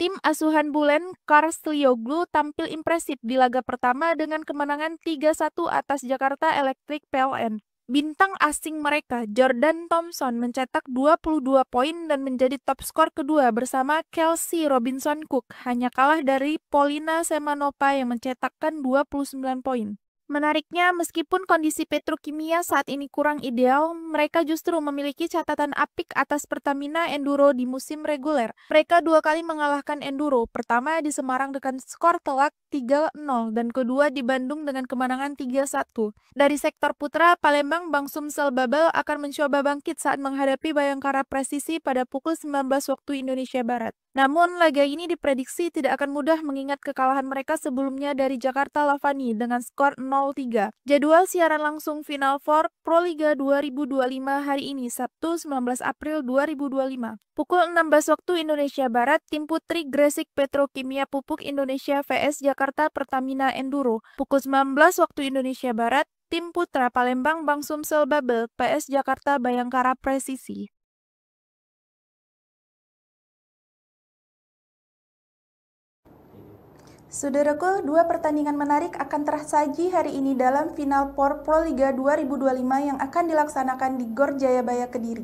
Speaker 2: Tim asuhan Bulen Karslioglu tampil impresif di laga pertama dengan kemenangan 3-1 atas Jakarta Electric PLN. Bintang asing mereka, Jordan Thompson, mencetak 22 poin dan menjadi top skor kedua bersama Kelsey Robinson Cook, hanya kalah dari Polina Semanova yang mencetakkan 29 poin. Menariknya, meskipun kondisi Petrokimia saat ini kurang ideal, mereka justru memiliki catatan apik atas Pertamina Enduro di musim reguler. Mereka dua kali mengalahkan Enduro, pertama di Semarang dengan skor telak 3-0 dan kedua di Bandung dengan kemenangan 3-1. Dari sektor putra, Palembang Bank Sumsel Babel akan mencoba bangkit saat menghadapi Bayangkara Presisi pada pukul 19 waktu Indonesia Barat. Namun, laga ini diprediksi tidak akan mudah mengingat kekalahan mereka sebelumnya dari Jakarta Lavani dengan skor 0-3. Jadwal siaran langsung Final Four Proliga 2025 hari ini, Sabtu 19 April 2025. Pukul 16 waktu Indonesia Barat, tim putri Gresik Petrokimia Pupuk Indonesia vs Jakarta Pertamina Enduro. Pukul 19 waktu Indonesia Barat, tim putra Palembang Bank Sumsel Babel PS Jakarta Bayangkara Presisi.
Speaker 1: Saudaraku, dua pertandingan menarik akan tersaji hari ini dalam Final Four Proliga 2025 yang akan dilaksanakan di Gor Jayabaya Kediri.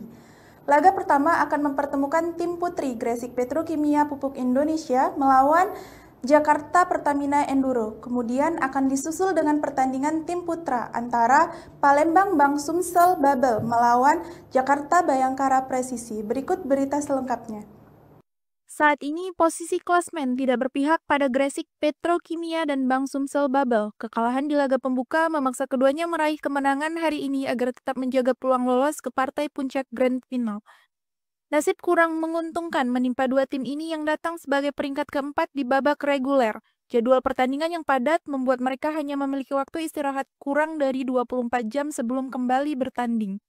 Speaker 1: Laga pertama akan mempertemukan tim putri Gresik Petrokimia Pupuk Indonesia melawan Jakarta Pertamina Enduro. Kemudian akan disusul dengan pertandingan tim putra antara Palembang Bank Sumsel Babel melawan Jakarta Bayangkara Presisi. Berikut berita selengkapnya.
Speaker 2: Saat ini posisi klasmen tidak berpihak pada Gresik Petrokimia dan Bank Sumsel Babel. Kekalahan di laga pembuka memaksa keduanya meraih kemenangan hari ini agar tetap menjaga peluang lolos ke partai puncak Grand Final. Nasib kurang menguntungkan menimpa dua tim ini yang datang sebagai peringkat keempat di babak reguler. Jadwal pertandingan yang padat membuat mereka hanya memiliki waktu istirahat kurang dari 24 jam sebelum kembali bertanding.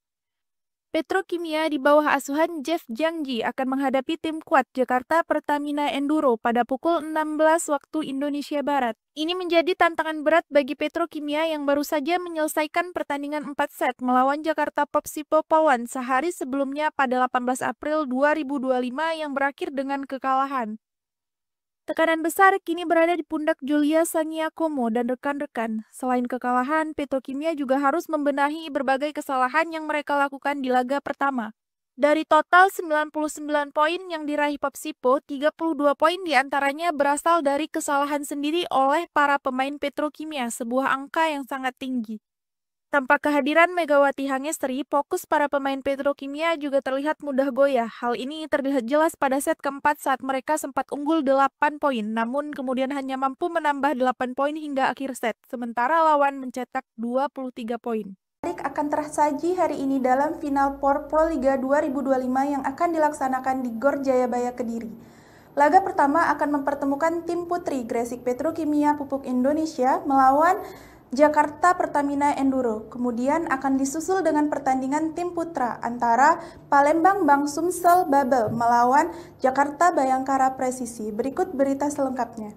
Speaker 2: Petrokimia di bawah asuhan Jeff Jangji akan menghadapi tim kuat Jakarta Pertamina Enduro pada pukul 16 waktu Indonesia Barat. Ini menjadi tantangan berat bagi Petrokimia yang baru saja menyelesaikan pertandingan 4 set melawan Jakarta Popsipo Polwan sehari sebelumnya pada 18 April 2025 yang berakhir dengan kekalahan. Tekanan besar kini berada di pundak Julia Sangiakomo dan rekan-rekan. Selain kekalahan, Petrokimia juga harus membenahi berbagai kesalahan yang mereka lakukan di laga pertama. Dari total 99 poin yang diraih Popsipo, 32 poin diantaranya berasal dari kesalahan sendiri oleh para pemain Petrokimia, sebuah angka yang sangat tinggi. Tanpa kehadiran Megawati Hangestri, fokus para pemain Petrokimia juga terlihat mudah goyah. Hal ini terlihat jelas pada set keempat saat mereka sempat unggul 8 poin, namun kemudian hanya mampu menambah 8 poin hingga akhir set, sementara lawan mencetak 23 poin.
Speaker 1: Akan tersaji hari ini dalam Final Four Proliga 2025 yang akan dilaksanakan di Gor Jayabaya Kediri. Laga pertama akan mempertemukan tim putri Gresik Petrokimia Pupuk Indonesia melawan Jakarta Pertamina Enduro. Kemudian akan disusul dengan pertandingan tim putra antara Palembang Bank Sumsel Babel melawan Jakarta Bayangkara Presisi. Berikut berita selengkapnya.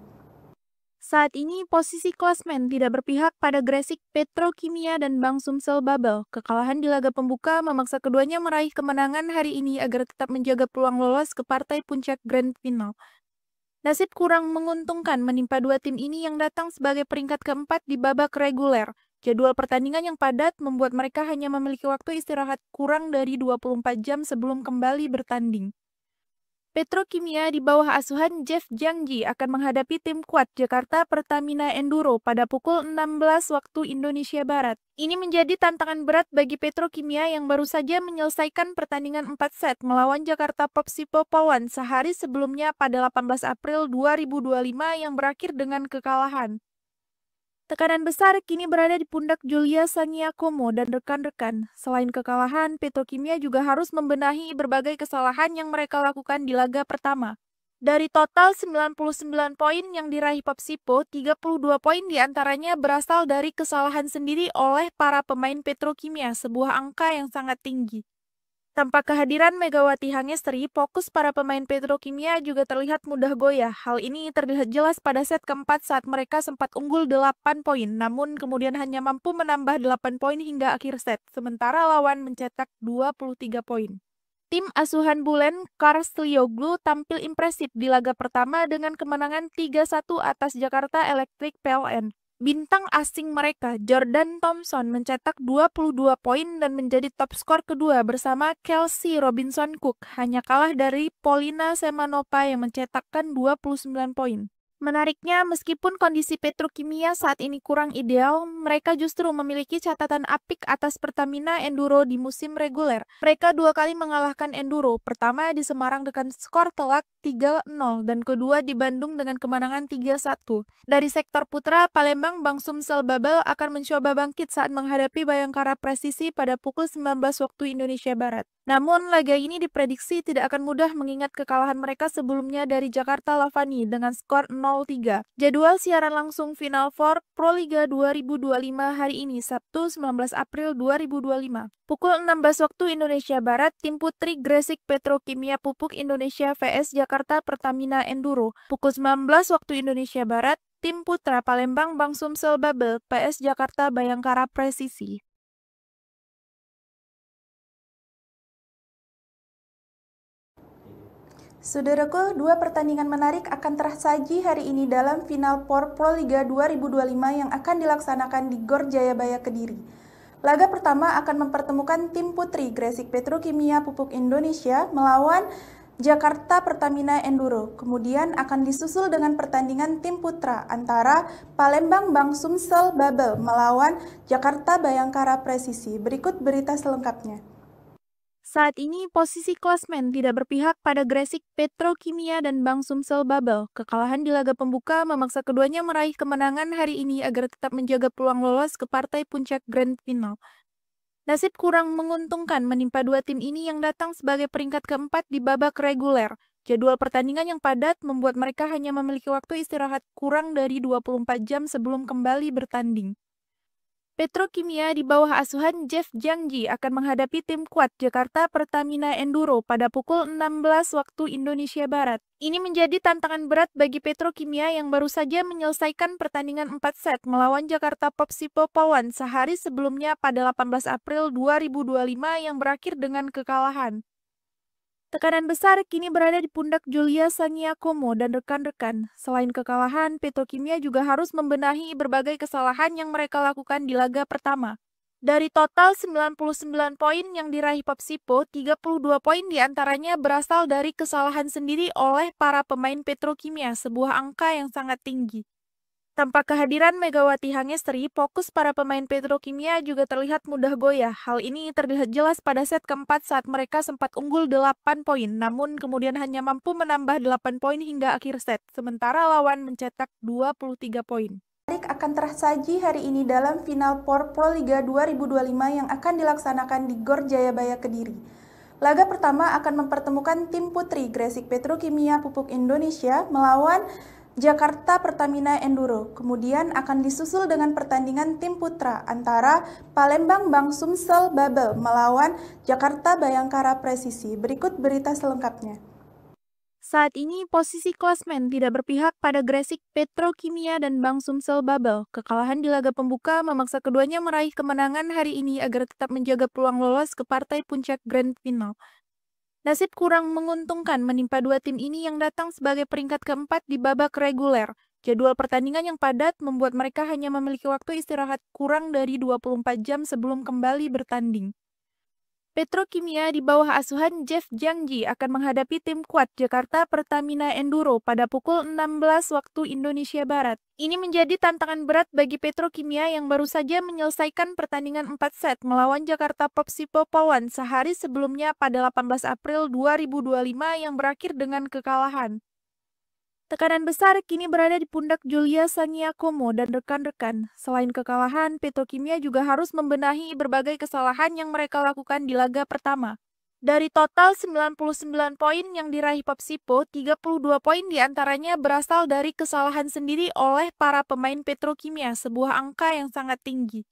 Speaker 2: Saat ini posisi klasmen tidak berpihak pada Gresik Petrokimia dan Bank Sumsel Babel. Kekalahan di laga pembuka memaksa keduanya meraih kemenangan hari ini agar tetap menjaga peluang lolos ke partai puncak Grand Final. Nasib kurang menguntungkan menimpa dua tim ini yang datang sebagai peringkat keempat di babak reguler. Jadwal pertandingan yang padat membuat mereka hanya memiliki waktu istirahat kurang dari 24 jam sebelum kembali bertanding. Petrokimia di bawah asuhan Jeff Jangji akan menghadapi tim kuat Jakarta Pertamina Enduro pada pukul 16 waktu Indonesia Barat. Ini menjadi tantangan berat bagi Petrokimia yang baru saja menyelesaikan pertandingan 4 set melawan Jakarta Popsipo Polwan sehari sebelumnya pada 18 April 2025 yang berakhir dengan kekalahan. Tekanan besar kini berada di pundak Julia Sangiakomo dan rekan-rekan. Selain kekalahan, Petrokimia juga harus membenahi berbagai kesalahan yang mereka lakukan di laga pertama. Dari total 99 poin yang diraih Popsipo, 32 poin diantaranya berasal dari kesalahan sendiri oleh para pemain Petrokimia, sebuah angka yang sangat tinggi. Tanpa kehadiran Megawati Hangestri, fokus para pemain Petrokimia juga terlihat mudah goyah. Hal ini terlihat jelas pada set keempat saat mereka sempat unggul 8 poin, namun kemudian hanya mampu menambah 8 poin hingga akhir set, sementara lawan mencetak 23 poin. Tim asuhan Bulen Karslioglu tampil impresif di laga pertama dengan kemenangan 3-1 atas Jakarta Electric PLN. Bintang asing mereka, Jordan Thompson, mencetak 22 poin dan menjadi top skor kedua bersama Kelsey Robinson Cook, hanya kalah dari Polina Semanova yang mencetakkan 29 poin. Menariknya, meskipun kondisi Petrokimia saat ini kurang ideal, mereka justru memiliki catatan apik atas Pertamina Enduro di musim reguler. Mereka dua kali mengalahkan Enduro, pertama di Semarang dengan skor telak 3-0 dan kedua di Bandung dengan kemenangan 3-1. Dari sektor putra, Palembang Bank Sumsel Babel akan mencoba bangkit saat menghadapi Bayangkara Presisi pada pukul 19 waktu Indonesia Barat. Namun, laga ini diprediksi tidak akan mudah mengingat kekalahan mereka sebelumnya dari Jakarta Lavani dengan skor 0-3. Jadwal siaran langsung Final Four Proliga 2025 hari ini, Sabtu 19 April 2025. Pukul 16 waktu Indonesia Barat, tim putri Gresik Petrokimia Pupuk Indonesia vs Jakarta Pertamina Enduro. Pukul 19 waktu Indonesia Barat, tim putra Palembang Bank Sumsel Babel vs Jakarta Bayangkara Presisi.
Speaker 1: Saudaraku, dua pertandingan menarik akan tersaji hari ini dalam Final Four Proliga 2025 yang akan dilaksanakan di Gor Jayabaya Kediri. Laga pertama akan mempertemukan tim putri Gresik Petrokimia Pupuk Indonesia melawan Jakarta Pertamina Enduro. Kemudian akan disusul dengan pertandingan tim putra antara Palembang Bank Sumsel Babel melawan Jakarta Bayangkara Presisi. Berikut berita selengkapnya.
Speaker 2: Saat ini posisi klasmen tidak berpihak pada Gresik Petrokimia dan Bank Sumsel Babel. Kekalahan di laga pembuka memaksa keduanya meraih kemenangan hari ini agar tetap menjaga peluang lolos ke partai puncak Grand Final. Nasib kurang menguntungkan menimpa dua tim ini yang datang sebagai peringkat keempat di babak reguler. Jadwal pertandingan yang padat membuat mereka hanya memiliki waktu istirahat kurang dari 24 jam sebelum kembali bertanding. Petrokimia di bawah asuhan Jeff Jangji akan menghadapi tim kuat Jakarta Pertamina Enduro pada pukul 16 waktu Indonesia Barat. Ini menjadi tantangan berat bagi Petrokimia yang baru saja menyelesaikan pertandingan 4 set melawan Jakarta Popsipo Polwan sehari sebelumnya pada 18 April 2025 yang berakhir dengan kekalahan. Tekanan besar kini berada di pundak Julia Sangiakomo dan rekan-rekan. Selain kekalahan, Petrokimia juga harus membenahi berbagai kesalahan yang mereka lakukan di laga pertama. Dari total 99 poin yang diraih Popsipo, 32 poin diantaranya berasal dari kesalahan sendiri oleh para pemain Petrokimia, sebuah angka yang sangat tinggi. Tanpa kehadiran Megawati Hangestri, fokus para pemain Petrokimia juga terlihat mudah goyah. Hal ini terlihat jelas pada set keempat saat mereka sempat unggul 8 poin, namun kemudian hanya mampu menambah 8 poin hingga akhir set, sementara lawan mencetak 23 poin.
Speaker 1: Akan tersaji hari ini dalam Final Four Proliga 2025 yang akan dilaksanakan di Gor Jayabaya Kediri. Laga pertama akan mempertemukan tim putri Gresik Petrokimia Pupuk Indonesia melawan Jakarta Pertamina Enduro. Kemudian akan disusul dengan pertandingan tim putra antara Palembang Bank Sumsel Babel melawan Jakarta Bayangkara Presisi. Berikut berita selengkapnya.
Speaker 2: Saat ini posisi klasmen tidak berpihak pada Gresik Petrokimia dan Bank Sumsel Babel. Kekalahan di laga pembuka memaksa keduanya meraih kemenangan hari ini agar tetap menjaga peluang lolos ke partai puncak Grand Final. Nasib kurang menguntungkan menimpa dua tim ini yang datang sebagai peringkat keempat di babak reguler. Jadwal pertandingan yang padat membuat mereka hanya memiliki waktu istirahat kurang dari 24 jam sebelum kembali bertanding. Petrokimia di bawah asuhan Jeff Jangji akan menghadapi tim kuat Jakarta Pertamina Enduro pada pukul 16 waktu Indonesia Barat. Ini menjadi tantangan berat bagi Petrokimia yang baru saja menyelesaikan pertandingan 4 set melawan Jakarta Popsipo Polwan sehari sebelumnya pada 18 April 2025 yang berakhir dengan kekalahan. Tekanan besar kini berada di pundak Julia Saniakomo dan rekan-rekan. Selain kekalahan, Petrokimia juga harus membenahi berbagai kesalahan yang mereka lakukan di laga pertama. Dari total 99 poin yang diraih Popsipo, 32 poin diantaranya berasal dari kesalahan sendiri oleh para pemain Petrokimia, sebuah angka yang sangat tinggi.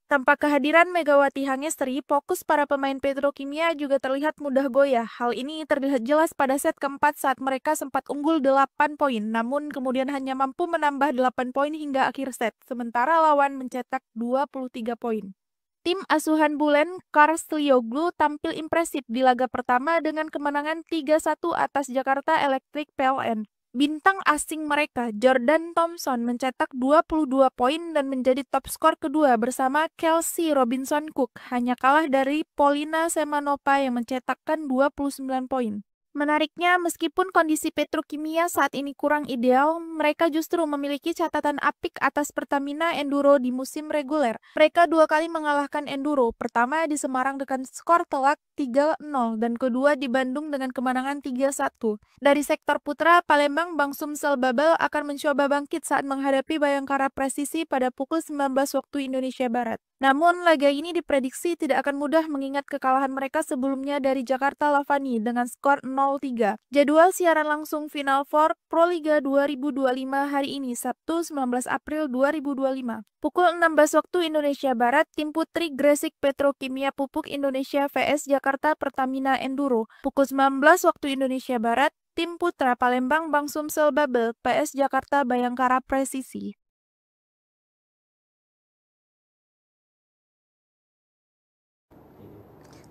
Speaker 2: Tanpa kehadiran Megawati Hangestri, fokus para pemain Petrokimia juga terlihat mudah goyah. Hal ini terlihat jelas pada set keempat saat mereka sempat unggul 8 poin, namun kemudian hanya mampu menambah 8 poin hingga akhir set, sementara lawan mencetak 23 poin. Tim asuhan Bulen Karstlioglu tampil impresif di laga pertama dengan kemenangan 3-1 atas Jakarta Electric PLN. Bintang asing mereka, Jordan Thompson, mencetak 22 poin dan menjadi top skor kedua bersama Kelsey Robinson Cook, hanya kalah dari Polina Semanova yang mencetakkan 29 poin. Menariknya, meskipun kondisi Petrokimia saat ini kurang ideal, mereka justru memiliki catatan apik atas Pertamina Enduro di musim reguler. Mereka dua kali mengalahkan Enduro, pertama di Semarang dengan skor telak 3-0 dan kedua di Bandung dengan kemenangan 3-1. Dari sektor putra, Palembang Bank Sumsel Babel akan mencoba bangkit saat menghadapi Bayangkara Presisi pada pukul 19 waktu Indonesia Barat. Namun, laga ini diprediksi tidak akan mudah mengingat kekalahan mereka sebelumnya dari Jakarta Lavani dengan skor 0-3. Jadwal siaran langsung Final Four Proliga 2025 hari ini, Sabtu 19 April 2025. Pukul 16 waktu Indonesia Barat, tim putri Gresik Petrokimia Pupuk Indonesia vs Jakarta Pertamina Enduro. Pukul 19 waktu Indonesia Barat, tim putra Palembang Bank Sumsel Babel PS Jakarta Bayangkara Presisi.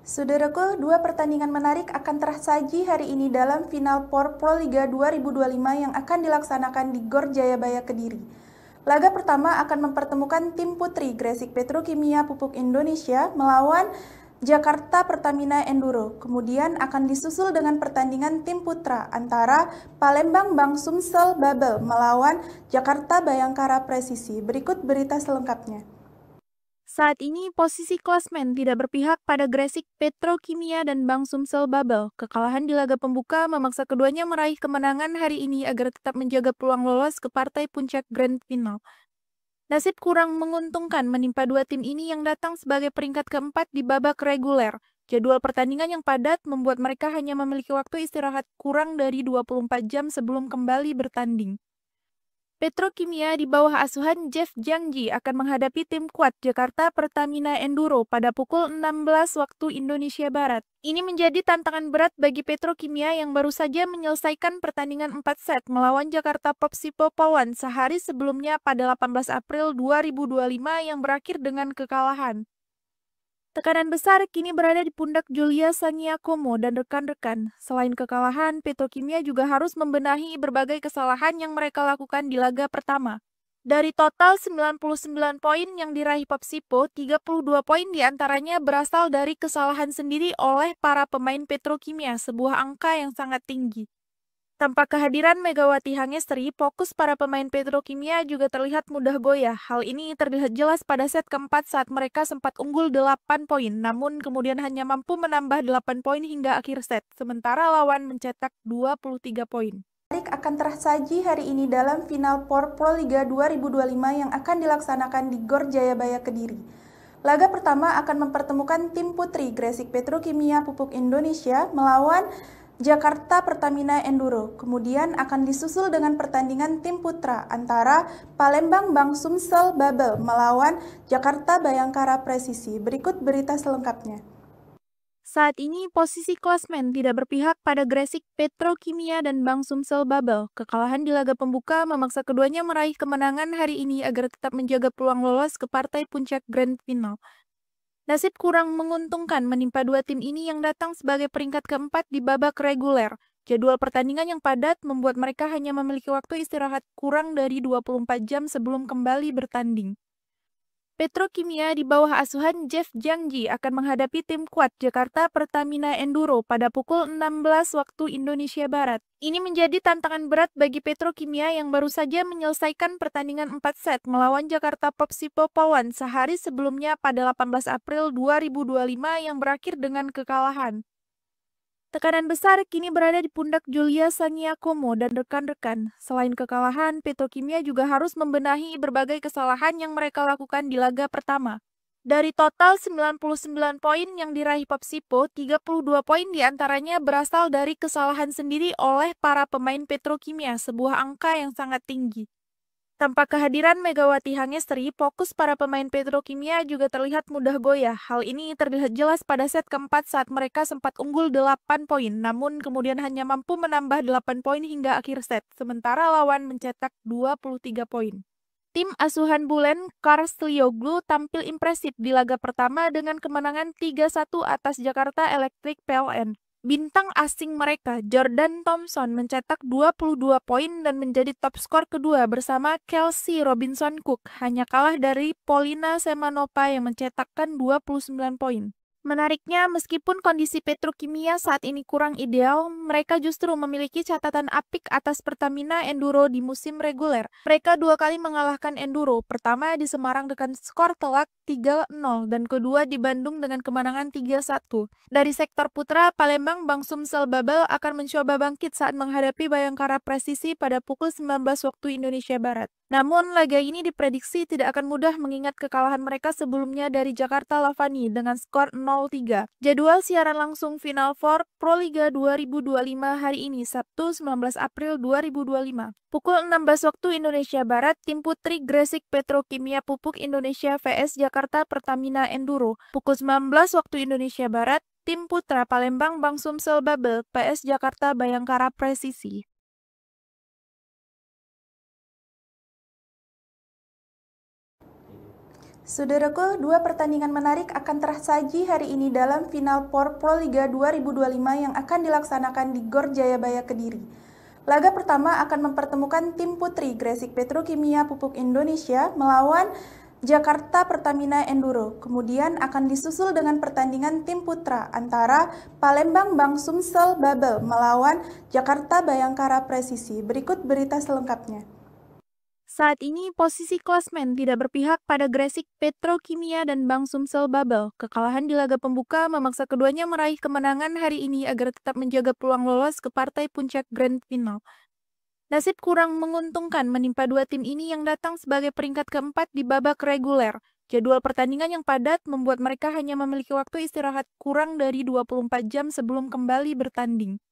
Speaker 1: Saudaraku, dua pertandingan menarik akan tersaji hari ini dalam Final Four Proliga 2025 yang akan dilaksanakan di Gor Jayabaya Kediri. Laga pertama akan mempertemukan tim putri Gresik Petrokimia Pupuk Indonesia melawan Jakarta Pertamina Enduro. Kemudian akan disusul dengan pertandingan tim putra antara Palembang Bank Sumsel Babel melawan Jakarta Bayangkara Presisi. Berikut berita selengkapnya.
Speaker 2: Saat ini posisi klasmen tidak berpihak pada Gresik Petrokimia dan Bank Sumsel Babel. Kekalahan di laga pembuka memaksa keduanya meraih kemenangan hari ini agar tetap menjaga peluang lolos ke partai puncak Grand Final. Nasib kurang menguntungkan menimpa dua tim ini yang datang sebagai peringkat keempat di babak reguler. Jadwal pertandingan yang padat membuat mereka hanya memiliki waktu istirahat kurang dari 24 jam sebelum kembali bertanding. Petrokimia di bawah asuhan Jeff Jangji akan menghadapi tim kuat Jakarta Pertamina Enduro pada pukul 16 waktu Indonesia Barat. Ini menjadi tantangan berat bagi Petrokimia yang baru saja menyelesaikan pertandingan 4 set melawan Jakarta Popsipo Polwan sehari sebelumnya pada 18 April 2025 yang berakhir dengan kekalahan. Tekanan besar kini berada di pundak Julia Saniakomo dan rekan-rekan. Selain kekalahan, Petrokimia juga harus membenahi berbagai kesalahan yang mereka lakukan di laga pertama. Dari total 99 poin yang diraih Popsipo, 32 poin diantaranya berasal dari kesalahan sendiri oleh para pemain Petrokimia, sebuah angka yang sangat tinggi. Tanpa kehadiran Megawati Hangestri, fokus para pemain Petrokimia juga terlihat mudah goyah. Hal ini terlihat jelas pada set keempat saat mereka sempat unggul 8 poin, namun kemudian hanya mampu menambah 8 poin hingga akhir set, sementara lawan mencetak 23 poin.
Speaker 1: Menarik akan tersaji hari ini dalam Final Four Proliga 2025 yang akan dilaksanakan di Gor Jayabaya Kediri. Laga pertama akan mempertemukan tim putri Gresik Petrokimia Pupuk Indonesia melawan Jakarta Pertamina Enduro. Kemudian akan disusul dengan pertandingan tim putra antara Palembang Bank Sumsel Babel melawan Jakarta Bayangkara Presisi. Berikut berita selengkapnya.
Speaker 2: Saat ini posisi klasmen tidak berpihak pada Gresik Petrokimia dan Bank Sumsel Babel. Kekalahan di laga pembuka memaksa keduanya meraih kemenangan hari ini agar tetap menjaga peluang lolos ke partai puncak Grand Final. Nasib kurang menguntungkan menimpa dua tim ini yang datang sebagai peringkat keempat di babak reguler. Jadwal pertandingan yang padat membuat mereka hanya memiliki waktu istirahat kurang dari 24 jam sebelum kembali bertanding. Petrokimia di bawah asuhan Jeff Jangji akan menghadapi tim kuat Jakarta Pertamina Enduro pada pukul 16 waktu Indonesia Barat. Ini menjadi tantangan berat bagi Petrokimia yang baru saja menyelesaikan pertandingan 4 set melawan Jakarta Popsipo Polwan sehari sebelumnya pada 18 April 2025 yang berakhir dengan kekalahan. Tekanan besar kini berada di pundak Julia Saniakomo dan rekan-rekan. Selain kekalahan, Petrokimia juga harus membenahi berbagai kesalahan yang mereka lakukan di laga pertama. Dari total 99 poin yang diraih Popsipo, 32 poin diantaranya berasal dari kesalahan sendiri oleh para pemain Petrokimia, sebuah angka yang sangat tinggi. Tanpa kehadiran Megawati Hangestri, fokus para pemain Petrokimia juga terlihat mudah goyah. Hal ini terlihat jelas pada set keempat saat mereka sempat unggul 8 poin, namun kemudian hanya mampu menambah 8 poin hingga akhir set, sementara lawan mencetak 23 poin. Tim asuhan Bulen Karslioglu tampil impresif di laga pertama dengan kemenangan 3-1 atas Jakarta Electric PLN. Bintang asing mereka, Jordan Thompson, mencetak 22 poin dan menjadi top skor kedua bersama Kelsey Robinson Cook, hanya kalah dari Polina Semanova yang mencetakkan 29 poin. Menariknya, meskipun kondisi Petrokimia saat ini kurang ideal, mereka justru memiliki catatan apik atas Pertamina Enduro di musim reguler. Mereka dua kali mengalahkan Enduro, pertama di Semarang dengan skor telak 3-0 dan kedua di Bandung dengan kemenangan 3-1. Dari sektor putra, Palembang Bank Sumsel Babel akan mencoba bangkit saat menghadapi Bayangkara Presisi pada pukul 19 waktu Indonesia Barat. Namun, laga ini diprediksi tidak akan mudah mengingat kekalahan mereka sebelumnya dari Jakarta Lavani dengan skor 0-3. Jadwal siaran langsung Final Four Proliga 2025 hari ini, Sabtu 19 April 2025. Pukul 16 waktu Indonesia Barat, tim putri Gresik Petrokimia Pupuk Indonesia vs Jakarta Pertamina Enduro. Pukul 19 waktu Indonesia Barat, tim putra Palembang Bank Sumsel Babel vs Jakarta Bayangkara Presisi.
Speaker 1: Saudaraku, dua pertandingan menarik akan tersaji hari ini dalam Final Four Proliga 2025 yang akan dilaksanakan di Gor Jayabaya Kediri. Laga pertama akan mempertemukan tim putri Gresik Petrokimia Pupuk Indonesia melawan Jakarta Pertamina Enduro. Kemudian akan disusul dengan pertandingan tim putra antara Palembang Bank Sumsel Babel melawan Jakarta Bayangkara Presisi. Berikut berita selengkapnya.
Speaker 2: Saat ini posisi klasmen tidak berpihak pada Gresik Petrokimia dan Bank Sumsel Babel. Kekalahan di laga pembuka memaksa keduanya meraih kemenangan hari ini agar tetap menjaga peluang lolos ke partai puncak Grand Final. Nasib kurang menguntungkan menimpa dua tim ini yang datang sebagai peringkat keempat di babak reguler. Jadwal pertandingan yang padat membuat mereka hanya memiliki waktu istirahat kurang dari 24 jam sebelum kembali bertanding.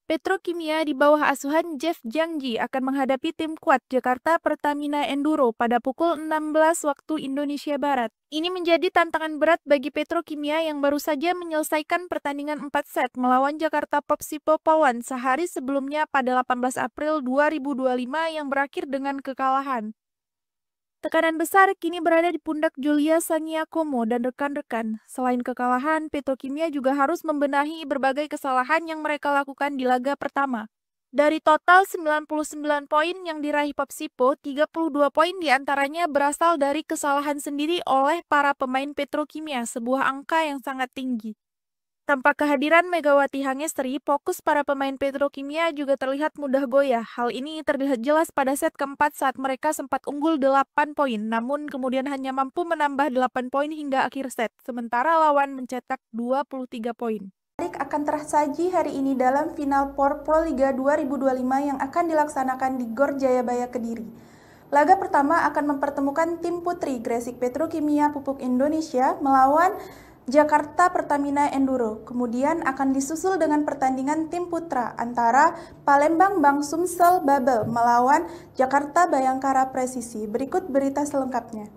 Speaker 2: Petrokimia di bawah asuhan Jeff Jangji akan menghadapi tim kuat Jakarta Pertamina Enduro pada pukul 16 waktu Indonesia Barat. Ini menjadi tantangan berat bagi Petrokimia yang baru saja menyelesaikan pertandingan 4 set melawan Jakarta Popsipo Polwan sehari sebelumnya pada 18 April 2025 yang berakhir dengan kekalahan. Tekanan besar kini berada di pundak Julia Saniakomo dan rekan-rekan. Selain kekalahan, Petrokimia juga harus membenahi berbagai kesalahan yang mereka lakukan di laga pertama. Dari total 99 poin yang diraih Popsipo, 32 poin diantaranya berasal dari kesalahan sendiri oleh para pemain Petrokimia, sebuah angka yang sangat tinggi. Tanpa kehadiran Megawati Hangestri, fokus para pemain Petrokimia juga terlihat mudah goyah. Hal ini terlihat jelas pada set keempat saat mereka sempat unggul 8 poin, namun kemudian hanya mampu menambah 8 poin hingga akhir set, sementara lawan mencetak 23 poin.
Speaker 1: Akan tersaji hari ini dalam Final Four Proliga 2025 yang akan dilaksanakan di Gor Jayabaya Kediri. Laga pertama akan mempertemukan tim putri Gresik Petrokimia Pupuk Indonesia melawan Jakarta Pertamina Enduro. Kemudian akan disusul dengan pertandingan tim putra antara Palembang Bank Sumsel Babel melawan Jakarta Bayangkara Presisi. Berikut berita selengkapnya.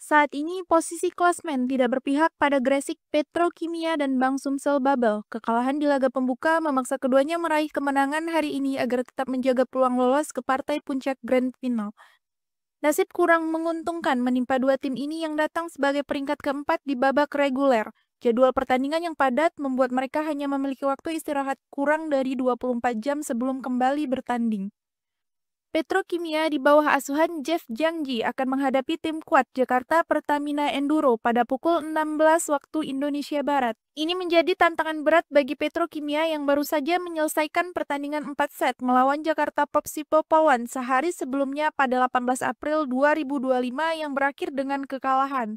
Speaker 2: Saat ini posisi klasmen tidak berpihak pada Gresik Petrokimia dan Bank Sumsel Babel. Kekalahan di laga pembuka memaksa keduanya meraih kemenangan hari ini agar tetap menjaga peluang lolos ke partai puncak Grand Final. Nasib kurang menguntungkan menimpa dua tim ini yang datang sebagai peringkat keempat di babak reguler. Jadwal pertandingan yang padat membuat mereka hanya memiliki waktu istirahat kurang dari 24 jam sebelum kembali bertanding. Petrokimia di bawah asuhan Jeff Jangji akan menghadapi tim kuat Jakarta Pertamina Enduro pada pukul 16 waktu Indonesia Barat. Ini menjadi tantangan berat bagi Petrokimia yang baru saja menyelesaikan pertandingan 4 set melawan Jakarta Popsipo Pawan sehari sebelumnya pada 18 April 2025 yang berakhir dengan kekalahan.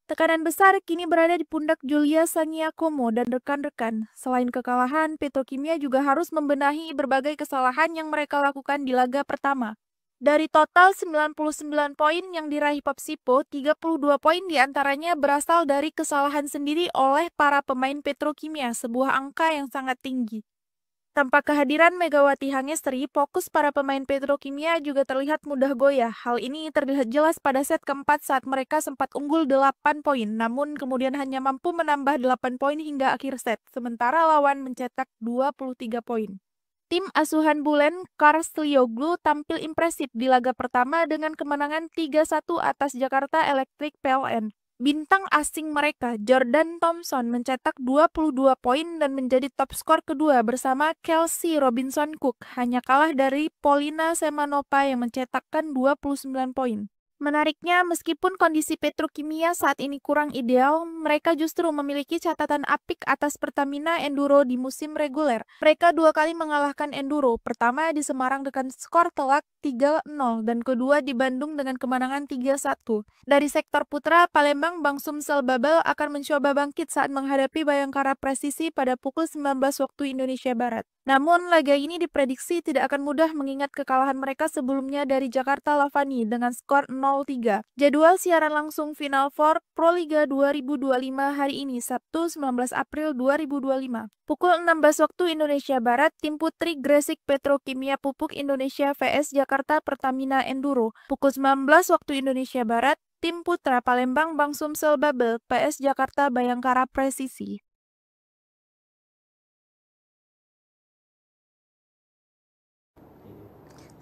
Speaker 2: Tekanan besar kini berada di pundak Julia Saniakomo dan rekan-rekan. Selain kekalahan, Petrokimia juga harus membenahi berbagai kesalahan yang mereka lakukan di laga pertama. Dari total 99 poin yang diraih Popsipo, 32 poin diantaranya berasal dari kesalahan sendiri oleh para pemain Petrokimia, sebuah angka yang sangat tinggi. Tanpa kehadiran Megawati Hangestri, fokus para pemain Petrokimia juga terlihat mudah goyah. Hal ini terlihat jelas pada set keempat saat mereka sempat unggul 8 poin, namun kemudian hanya mampu menambah 8 poin hingga akhir set, sementara lawan mencetak 23 poin. Tim asuhan Bulen Karslioglu tampil impresif di laga pertama dengan kemenangan 3-1 atas Jakarta Electric PLN. Bintang asing mereka, Jordan Thompson, mencetak 22 poin dan menjadi top skor kedua bersama Kelsey Robinson Cook, hanya kalah dari Polina Semanova yang mencetakkan 29 poin. Menariknya, meskipun kondisi Petrokimia saat ini kurang ideal, mereka justru memiliki catatan apik atas Pertamina Enduro di musim reguler. Mereka dua kali mengalahkan Enduro, pertama di Semarang dengan skor telak 3-0 dan kedua di Bandung dengan kemenangan 3-1. Dari sektor putra, Palembang Bank Sumsel Babel akan mencoba bangkit saat menghadapi Bayangkara Presisi pada pukul 19 waktu Indonesia Barat. Namun, laga ini diprediksi tidak akan mudah mengingat kekalahan mereka sebelumnya dari Jakarta Lavani dengan skor 0-3. Jadwal siaran langsung Final Four Proliga 2025 hari ini, Sabtu 19 April 2025. Pukul 16 waktu Indonesia Barat, tim putri Gresik Petrokimia Pupuk Indonesia vs Jakarta Pertamina Enduro. Pukul 19 waktu Indonesia Barat, tim putra Palembang Bank Sumsel Babel vs Jakarta Bayangkara Presisi.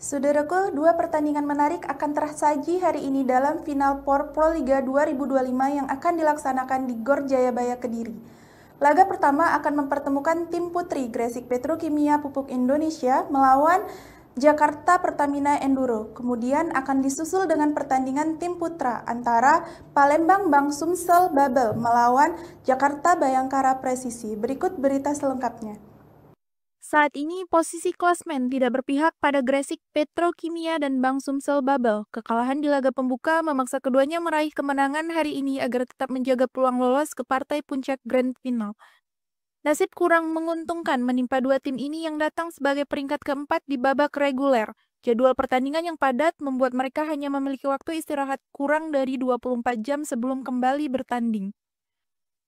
Speaker 1: Saudaraku, dua pertandingan menarik akan tersaji hari ini dalam Final Four Proliga 2025 yang akan dilaksanakan di Gor Jayabaya Kediri. Laga pertama akan mempertemukan tim putri Gresik Petrokimia Pupuk Indonesia melawan Jakarta Pertamina Enduro. Kemudian akan disusul dengan pertandingan tim putra antara Palembang Bank Sumsel Babel melawan Jakarta Bayangkara Presisi. Berikut berita selengkapnya.
Speaker 2: Saat ini posisi klasmen tidak berpihak pada Gresik Petrokimia dan Bank Sumsel Babel. Kekalahan di laga pembuka memaksa keduanya meraih kemenangan hari ini agar tetap menjaga peluang lolos ke partai puncak Grand Final. Nasib kurang menguntungkan menimpa dua tim ini yang datang sebagai peringkat keempat di babak reguler. Jadwal pertandingan yang padat membuat mereka hanya memiliki waktu istirahat kurang dari 24 jam sebelum kembali bertanding.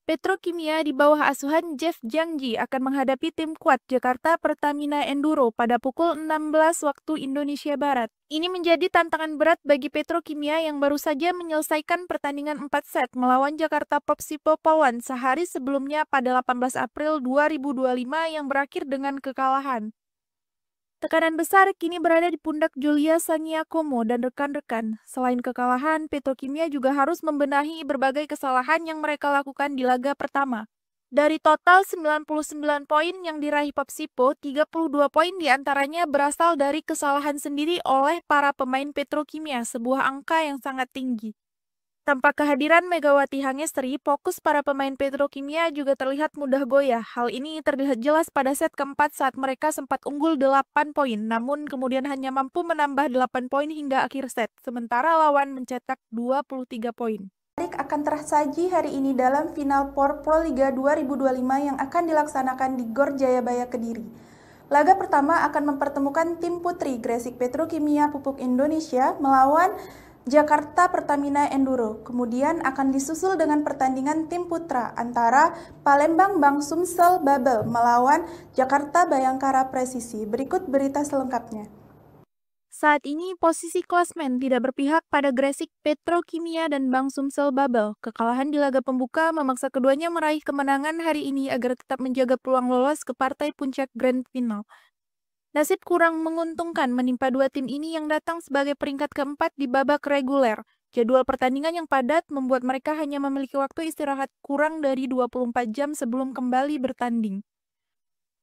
Speaker 2: Petrokimia di bawah asuhan Jeff Jangji akan menghadapi tim kuat Jakarta Pertamina Enduro pada pukul 16 waktu Indonesia Barat. Ini menjadi tantangan berat bagi Petrokimia yang baru saja menyelesaikan pertandingan 4 set melawan Jakarta Popsipo Pawan sehari sebelumnya pada 18 April 2025 yang berakhir dengan kekalahan. Tekanan besar kini berada di pundak Julia Saniakomo dan rekan-rekan. Selain kekalahan, Petrokimia juga harus membenahi berbagai kesalahan yang mereka lakukan di laga pertama. Dari total 99 poin yang diraih Popsipo, 32 poin diantaranya berasal dari kesalahan sendiri oleh para pemain Petrokimia, sebuah angka yang sangat tinggi. Tanpa kehadiran Megawati Hangestri, fokus para pemain Petrokimia juga terlihat mudah goyah. Hal ini terlihat jelas pada set keempat saat mereka sempat unggul 8 poin, namun kemudian hanya mampu menambah 8 poin hingga akhir set, sementara lawan mencetak 23 poin.
Speaker 1: Menarik akan tersaji hari ini dalam Final Four Proliga 2025 yang akan dilaksanakan di Gor Jayabaya Kediri. Laga pertama akan mempertemukan tim putri Gresik Petrokimia Pupuk Indonesia melawan Jakarta Pertamina Enduro. Kemudian akan disusul dengan pertandingan tim putra antara Palembang Bank Sumsel Babel melawan Jakarta Bayangkara Presisi. Berikut berita selengkapnya.
Speaker 2: Saat ini posisi klasmen tidak berpihak pada Gresik Petrokimia dan Bank Sumsel Babel. Kekalahan di laga pembuka memaksa keduanya meraih kemenangan hari ini agar tetap menjaga peluang lolos ke partai puncak Grand Final. Nasib kurang menguntungkan menimpa dua tim ini yang datang sebagai peringkat keempat di babak reguler. Jadwal pertandingan yang padat membuat mereka hanya memiliki waktu istirahat kurang dari 24 jam sebelum kembali bertanding.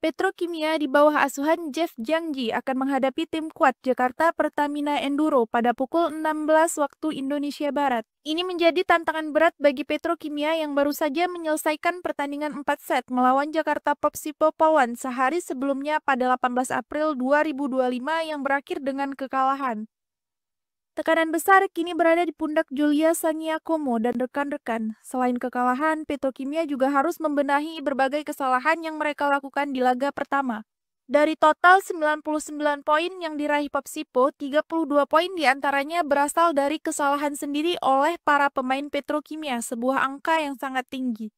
Speaker 2: Petrokimia di bawah asuhan Jeff Jangji akan menghadapi tim kuat Jakarta Pertamina Enduro pada pukul 16 waktu Indonesia Barat. Ini menjadi tantangan berat bagi Petrokimia yang baru saja menyelesaikan pertandingan 4 set melawan Jakarta Popsipo Pawan sehari sebelumnya pada 18 April 2025 yang berakhir dengan kekalahan. Tekanan besar kini berada di pundak Julia Sangiakomo dan rekan-rekan. Selain kekalahan, Petrokimia juga harus membenahi berbagai kesalahan yang mereka lakukan di laga pertama. Dari total 99 poin yang diraih Popsipo, 32 poin diantaranya berasal dari kesalahan sendiri oleh para pemain Petrokimia, sebuah angka yang sangat tinggi.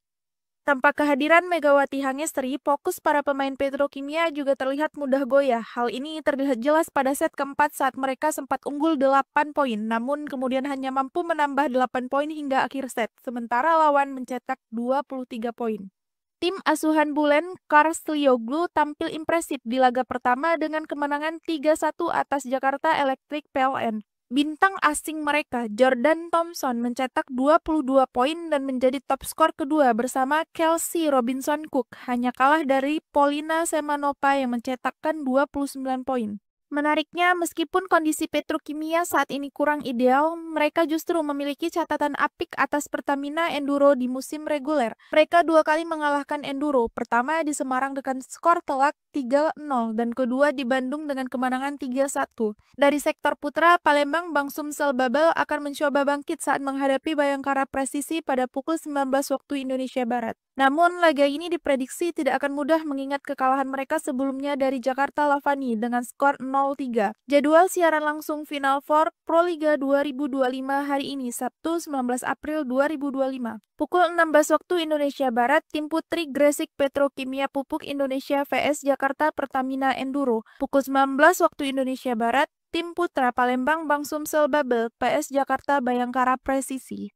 Speaker 2: Tanpa kehadiran Megawati Hangestri, fokus para pemain Petrokimia juga terlihat mudah goyah. Hal ini terlihat jelas pada set keempat saat mereka sempat unggul 8 poin, namun kemudian hanya mampu menambah 8 poin hingga akhir set, sementara lawan mencetak 23 poin. Tim asuhan Bulen Karslioglu tampil impresif di laga pertama dengan kemenangan 3-1 atas Jakarta Electric PLN. Bintang asing mereka, Jordan Thompson, mencetak 22 poin dan menjadi top skor kedua bersama Kelsey Robinson Cook, hanya kalah dari Polina Semanova yang mencetakkan 29 poin. Menariknya, meskipun kondisi Petrokimia saat ini kurang ideal, mereka justru memiliki catatan apik atas Pertamina Enduro di musim reguler. Mereka dua kali mengalahkan Enduro, pertama di Semarang dengan skor telak 3-0 dan kedua di Bandung dengan kemenangan 3-1. Dari sektor putra, Palembang Bank Sumsel Babel akan mencoba bangkit saat menghadapi Bayangkara Presisi pada pukul 19 waktu Indonesia Barat. Namun, laga ini diprediksi tidak akan mudah mengingat kekalahan mereka sebelumnya dari Jakarta Lavani dengan skor 0-3. Jadwal siaran langsung Final Four Proliga 2025 hari ini, Sabtu 19 April 2025. Pukul 16 waktu Indonesia Barat, tim putri Gresik Petrokimia Pupuk Indonesia vs Jakarta Pertamina Enduro. Pukul 19 waktu Indonesia Barat, tim putra Palembang Bank Sumsel Babel vs Jakarta Bayangkara Presisi.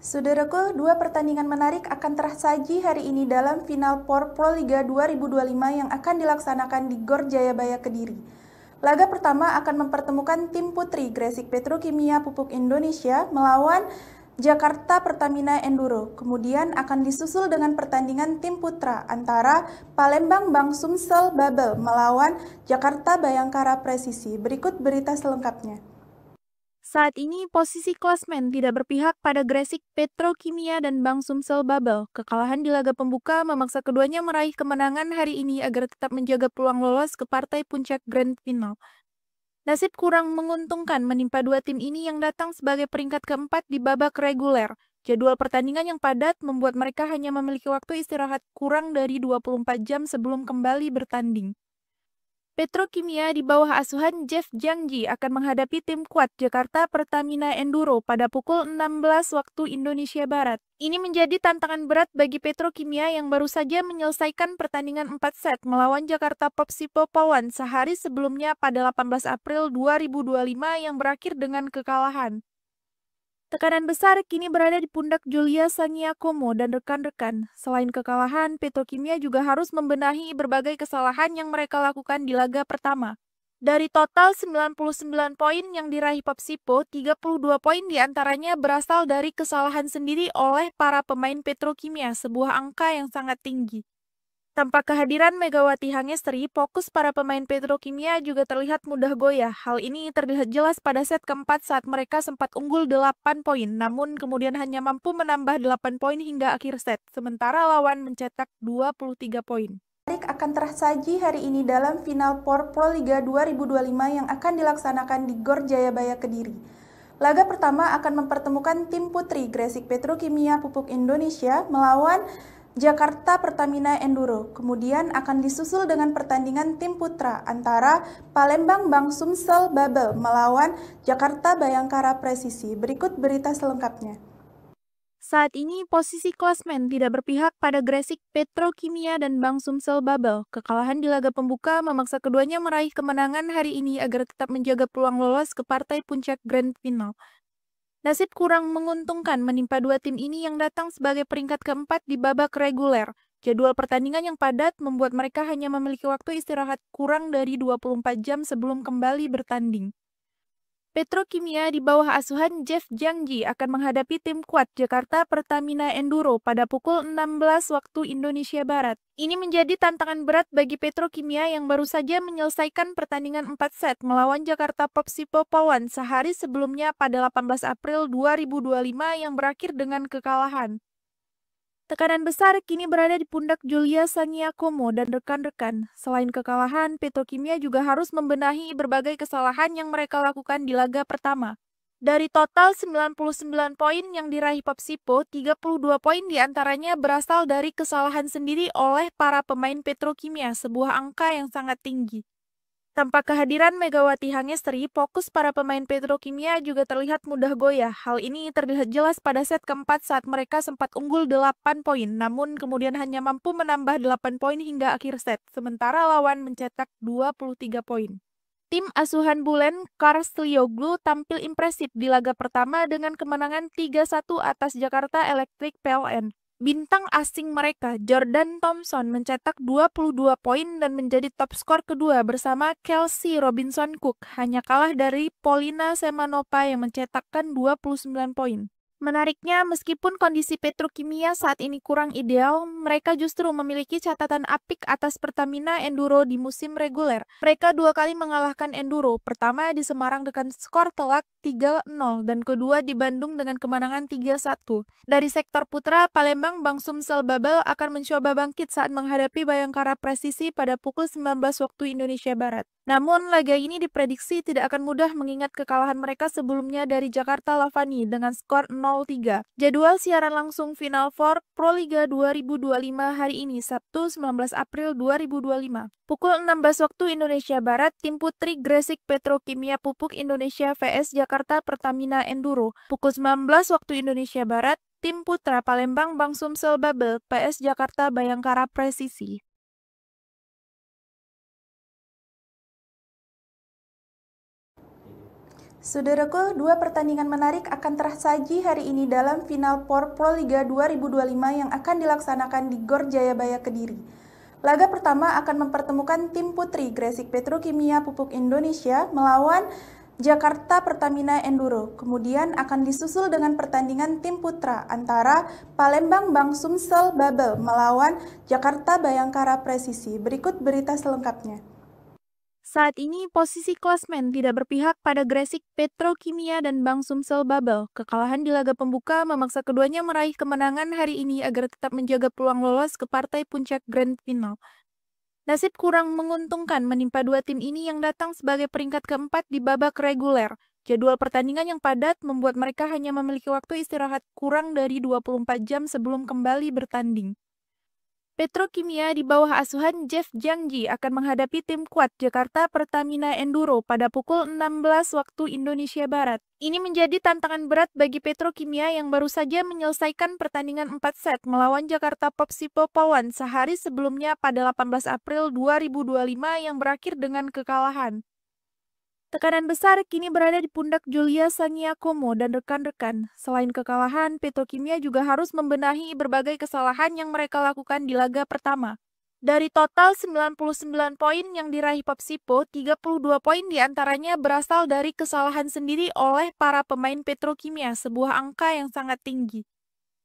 Speaker 1: Saudaraku, dua pertandingan menarik akan tersaji hari ini dalam Final Four Proliga 2025 yang akan dilaksanakan di Gor Jayabaya Kediri. Laga pertama akan mempertemukan tim putri Gresik Petrokimia Pupuk Indonesia melawan Jakarta Pertamina Enduro. Kemudian akan disusul dengan pertandingan tim putra antara Palembang Bank Sumsel Babel melawan Jakarta Bayangkara Presisi. Berikut berita selengkapnya.
Speaker 2: Saat ini posisi klasmen tidak berpihak pada Gresik Petrokimia dan Bank Sumsel Babel. Kekalahan di laga pembuka memaksa keduanya meraih kemenangan hari ini agar tetap menjaga peluang lolos ke partai puncak Grand Final. Nasib kurang menguntungkan menimpa dua tim ini yang datang sebagai peringkat keempat di babak reguler. Jadwal pertandingan yang padat membuat mereka hanya memiliki waktu istirahat kurang dari 24 jam sebelum kembali bertanding. Petrokimia di bawah asuhan Jeff Jangji akan menghadapi tim kuat Jakarta Pertamina Enduro pada pukul 16 waktu Indonesia Barat. Ini menjadi tantangan berat bagi Petrokimia yang baru saja menyelesaikan pertandingan 4 set melawan Jakarta Popsipo Pawan sehari sebelumnya pada 18 April 2025 yang berakhir dengan kekalahan. Tekanan besar kini berada di pundak Julia Sangiakomo dan rekan-rekan. Selain kekalahan, Petrokimia juga harus membenahi berbagai kesalahan yang mereka lakukan di laga pertama. Dari total 99 poin yang diraih Popsipo, 32 poin diantaranya berasal dari kesalahan sendiri oleh para pemain Petrokimia, sebuah angka yang sangat tinggi. Tanpa kehadiran Megawati Hangestri, fokus para pemain Petrokimia juga terlihat mudah goyah. Hal ini terlihat jelas pada set keempat saat mereka sempat unggul 8 poin, namun kemudian hanya mampu menambah 8 poin hingga akhir set, sementara lawan mencetak 23 poin.
Speaker 1: Menarik akan tersaji hari ini dalam Final Four Proliga 2025 yang akan dilaksanakan di Gor Jayabaya Kediri. Laga pertama akan mempertemukan tim putri Gresik Petrokimia Pupuk Indonesia melawan Jakarta Pertamina Enduro. Kemudian akan disusul dengan pertandingan tim putra antara Palembang Bank Sumsel Babel melawan Jakarta Bayangkara Presisi. Berikut berita selengkapnya.
Speaker 2: Saat ini posisi klasmen tidak berpihak pada Gresik Petrokimia dan Bank Sumsel Babel. Kekalahan di laga pembuka memaksa keduanya meraih kemenangan hari ini agar tetap menjaga peluang lolos ke partai puncak Grand Final. Nasib kurang menguntungkan menimpa dua tim ini yang datang sebagai peringkat keempat di babak reguler. Jadwal pertandingan yang padat membuat mereka hanya memiliki waktu istirahat kurang dari 24 jam sebelum kembali bertanding. Petrokimia di bawah asuhan Jeff Jangji akan menghadapi tim kuat Jakarta Pertamina Enduro pada pukul 16 waktu Indonesia Barat. Ini menjadi tantangan berat bagi Petrokimia yang baru saja menyelesaikan pertandingan 4 set melawan Jakarta Popsipo Pawan sehari sebelumnya pada 18 April 2025 yang berakhir dengan kekalahan. Tekanan besar kini berada di pundak Julia Sangiakomo dan rekan-rekan. Selain kekalahan, Petrokimia juga harus membenahi berbagai kesalahan yang mereka lakukan di laga pertama. Dari total 99 poin yang diraih Popsipo, 32 poin diantaranya berasal dari kesalahan sendiri oleh para pemain Petrokimia, sebuah angka yang sangat tinggi. Tanpa kehadiran Megawati Hangestri, fokus para pemain Petrokimia juga terlihat mudah goyah. Hal ini terlihat jelas pada set keempat saat mereka sempat unggul 8 poin, namun kemudian hanya mampu menambah 8 poin hingga akhir set, sementara lawan mencetak 23 poin. Tim asuhan Bulen Karslioglu tampil impresif di laga pertama dengan kemenangan 3-1 atas Jakarta Electric PLN. Bintang asing mereka, Jordan Thompson, mencetak 22 poin dan menjadi top skor kedua bersama Kelsey Robinson Cook, hanya kalah dari Polina Semanova yang mencetakkan 29 poin. Menariknya, meskipun kondisi Petrokimia saat ini kurang ideal, mereka justru memiliki catatan apik atas Pertamina Enduro di musim reguler. Mereka dua kali mengalahkan Enduro, pertama di Semarang dengan skor telak 3-0 dan kedua di Bandung dengan kemenangan 3-1. Dari sektor putra, Palembang Bank Sumsel Babel akan mencoba bangkit saat menghadapi Bayangkara Presisi pada pukul 19 waktu Indonesia Barat. Namun, laga ini diprediksi tidak akan mudah mengingat kekalahan mereka sebelumnya dari Jakarta Lavani dengan skor 0-3. Jadwal siaran langsung Final Four Proliga 2025 hari ini, Sabtu 19 April 2025. Pukul 16 waktu Indonesia Barat, tim putri Gresik Petrokimia Pupuk Indonesia vs Jakarta Pertamina Enduro. Pukul 19 waktu Indonesia Barat, tim putra Palembang Bank Sumsel Babel PS Jakarta Bayangkara Presisi.
Speaker 1: Saudaraku, dua pertandingan menarik akan tersaji hari ini dalam Final Four Proliga 2025 yang akan dilaksanakan di Gor Jayabaya Kediri. Laga pertama akan mempertemukan tim putri Gresik Petrokimia Pupuk Indonesia melawan Jakarta Pertamina Enduro. Kemudian akan disusul dengan pertandingan tim putra antara Palembang Bank Sumsel Babel melawan Jakarta Bayangkara Presisi. Berikut berita selengkapnya.
Speaker 2: Saat ini posisi klasmen tidak berpihak pada Gresik Petrokimia dan Bank Sumsel Babel. Kekalahan di laga pembuka memaksa keduanya meraih kemenangan hari ini agar tetap menjaga peluang lolos ke partai puncak Grand Final. Nasib kurang menguntungkan menimpa dua tim ini yang datang sebagai peringkat keempat di babak reguler. Jadwal pertandingan yang padat membuat mereka hanya memiliki waktu istirahat kurang dari 24 jam sebelum kembali bertanding. Petrokimia di bawah asuhan Jeff Jangji akan menghadapi tim kuat Jakarta Pertamina Enduro pada pukul 16 waktu Indonesia Barat. Ini menjadi tantangan berat bagi Petrokimia yang baru saja menyelesaikan pertandingan 4 set melawan Jakarta Popsipo Pawan sehari sebelumnya pada 18 April 2025 yang berakhir dengan kekalahan. Tekanan besar kini berada di pundak Julia Sangiakomo dan rekan-rekan. Selain kekalahan, Petrokimia juga harus membenahi berbagai kesalahan yang mereka lakukan di laga pertama. Dari total 99 poin yang diraih Popsipo, 32 poin diantaranya berasal dari kesalahan sendiri oleh para pemain Petrokimia, sebuah angka yang sangat tinggi.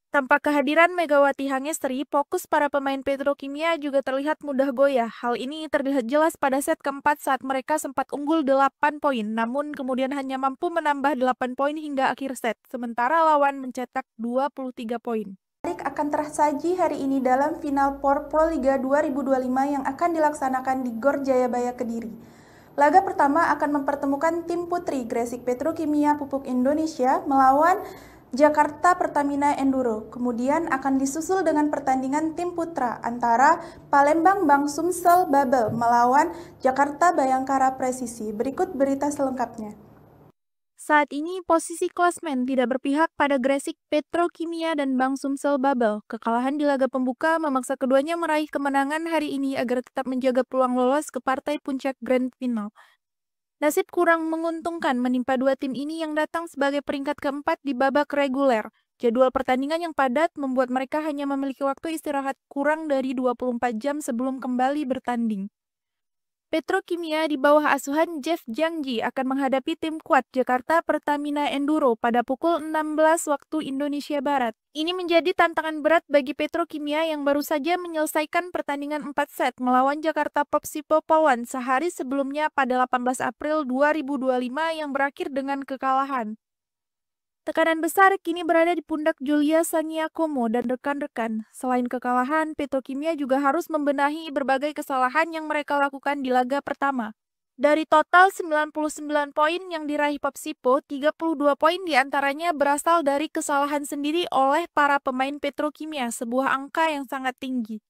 Speaker 2: Tanpa kehadiran Megawati Hangestri, fokus para pemain Petrokimia juga terlihat mudah goyah. Hal ini terlihat jelas pada set keempat saat mereka sempat unggul 8 poin, namun kemudian hanya mampu menambah 8 poin hingga akhir set, sementara lawan mencetak 23 poin.
Speaker 1: Menarik akan tersaji hari ini dalam Final Four Proliga 2025 yang akan dilaksanakan di Gor Jayabaya Kediri. Laga pertama akan mempertemukan tim putri Gresik Petrokimia Pupuk Indonesia melawan Jakarta Pertamina Enduro. Kemudian akan disusul dengan pertandingan tim putra antara Palembang Bank Sumsel Babel melawan Jakarta Bayangkara Presisi. Berikut berita selengkapnya.
Speaker 2: Saat ini posisi klasmen tidak berpihak pada Gresik Petrokimia dan Bank Sumsel Babel. Kekalahan di laga pembuka memaksa keduanya meraih kemenangan hari ini agar tetap menjaga peluang lolos ke partai puncak Grand Final. Nasib kurang menguntungkan menimpa dua tim ini yang datang sebagai peringkat keempat di babak reguler. Jadwal pertandingan yang padat membuat mereka hanya memiliki waktu istirahat kurang dari 24 jam sebelum kembali bertanding. Petrokimia di bawah asuhan Jeff Jangji akan menghadapi tim kuat Jakarta Pertamina Enduro pada pukul 16 waktu Indonesia Barat. Ini menjadi tantangan berat bagi Petrokimia yang baru saja menyelesaikan pertandingan 4 set melawan Jakarta Popsipo Polwan sehari sebelumnya pada 18 April 2025 yang berakhir dengan kekalahan. Tekanan besar kini berada di pundak Julia Sangiakomo dan rekan-rekan. Selain kekalahan, Petrokimia juga harus membenahi berbagai kesalahan yang mereka lakukan di laga pertama. Dari total 99 poin yang diraih Popsipo, 32 poin diantaranya berasal dari kesalahan sendiri oleh para pemain Petrokimia, sebuah angka yang sangat tinggi.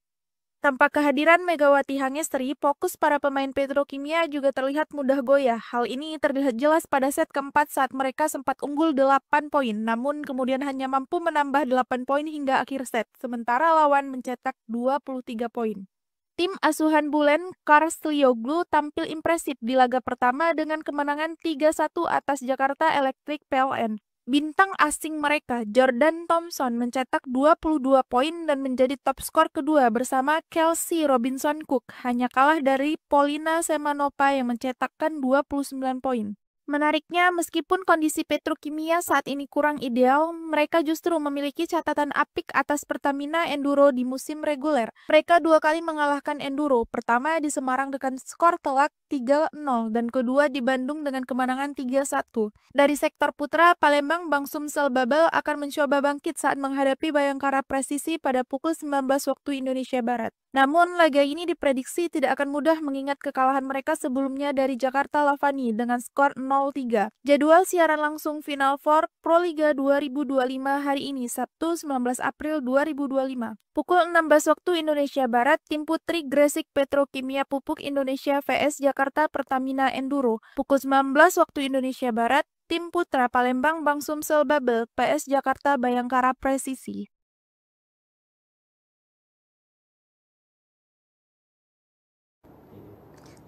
Speaker 2: Tanpa kehadiran Megawati Hangestri, fokus para pemain Petrokimia juga terlihat mudah goyah. Hal ini terlihat jelas pada set keempat saat mereka sempat unggul 8 poin, namun kemudian hanya mampu menambah 8 poin hingga akhir set, sementara lawan mencetak 23 poin. Tim asuhan Bulen Karstlioglu tampil impresif di laga pertama dengan kemenangan 3-1 atas Jakarta Electric PLN. Bintang asing mereka, Jordan Thompson, mencetak 22 poin dan menjadi top skor kedua bersama Kelsey Robinson Cook, hanya kalah dari Polina Semanova yang mencetakkan 29 poin. Menariknya, meskipun kondisi Petrokimia saat ini kurang ideal, mereka justru memiliki catatan apik atas Pertamina Enduro di musim reguler. Mereka dua kali mengalahkan Enduro, pertama di Semarang dengan skor telak 3-0 dan kedua di Bandung dengan kemenangan 3-1. Dari sektor putra, Palembang Bank Sumsel Babel akan mencoba bangkit saat menghadapi Bayangkara Presisi pada pukul 19 waktu Indonesia Barat. Namun, laga ini diprediksi tidak akan mudah mengingat kekalahan mereka sebelumnya dari Jakarta Lavani dengan skor 0-3. Jadwal siaran langsung Final Four Proliga 2025 hari ini, Sabtu 19 April 2025. Pukul 16 waktu Indonesia Barat, tim putri Gresik Petrokimia Pupuk Indonesia vs Jakarta Pertamina Enduro. Pukul 19 waktu Indonesia Barat, tim putra Palembang Bank Sumsel Babel PS Jakarta Bayangkara Presisi.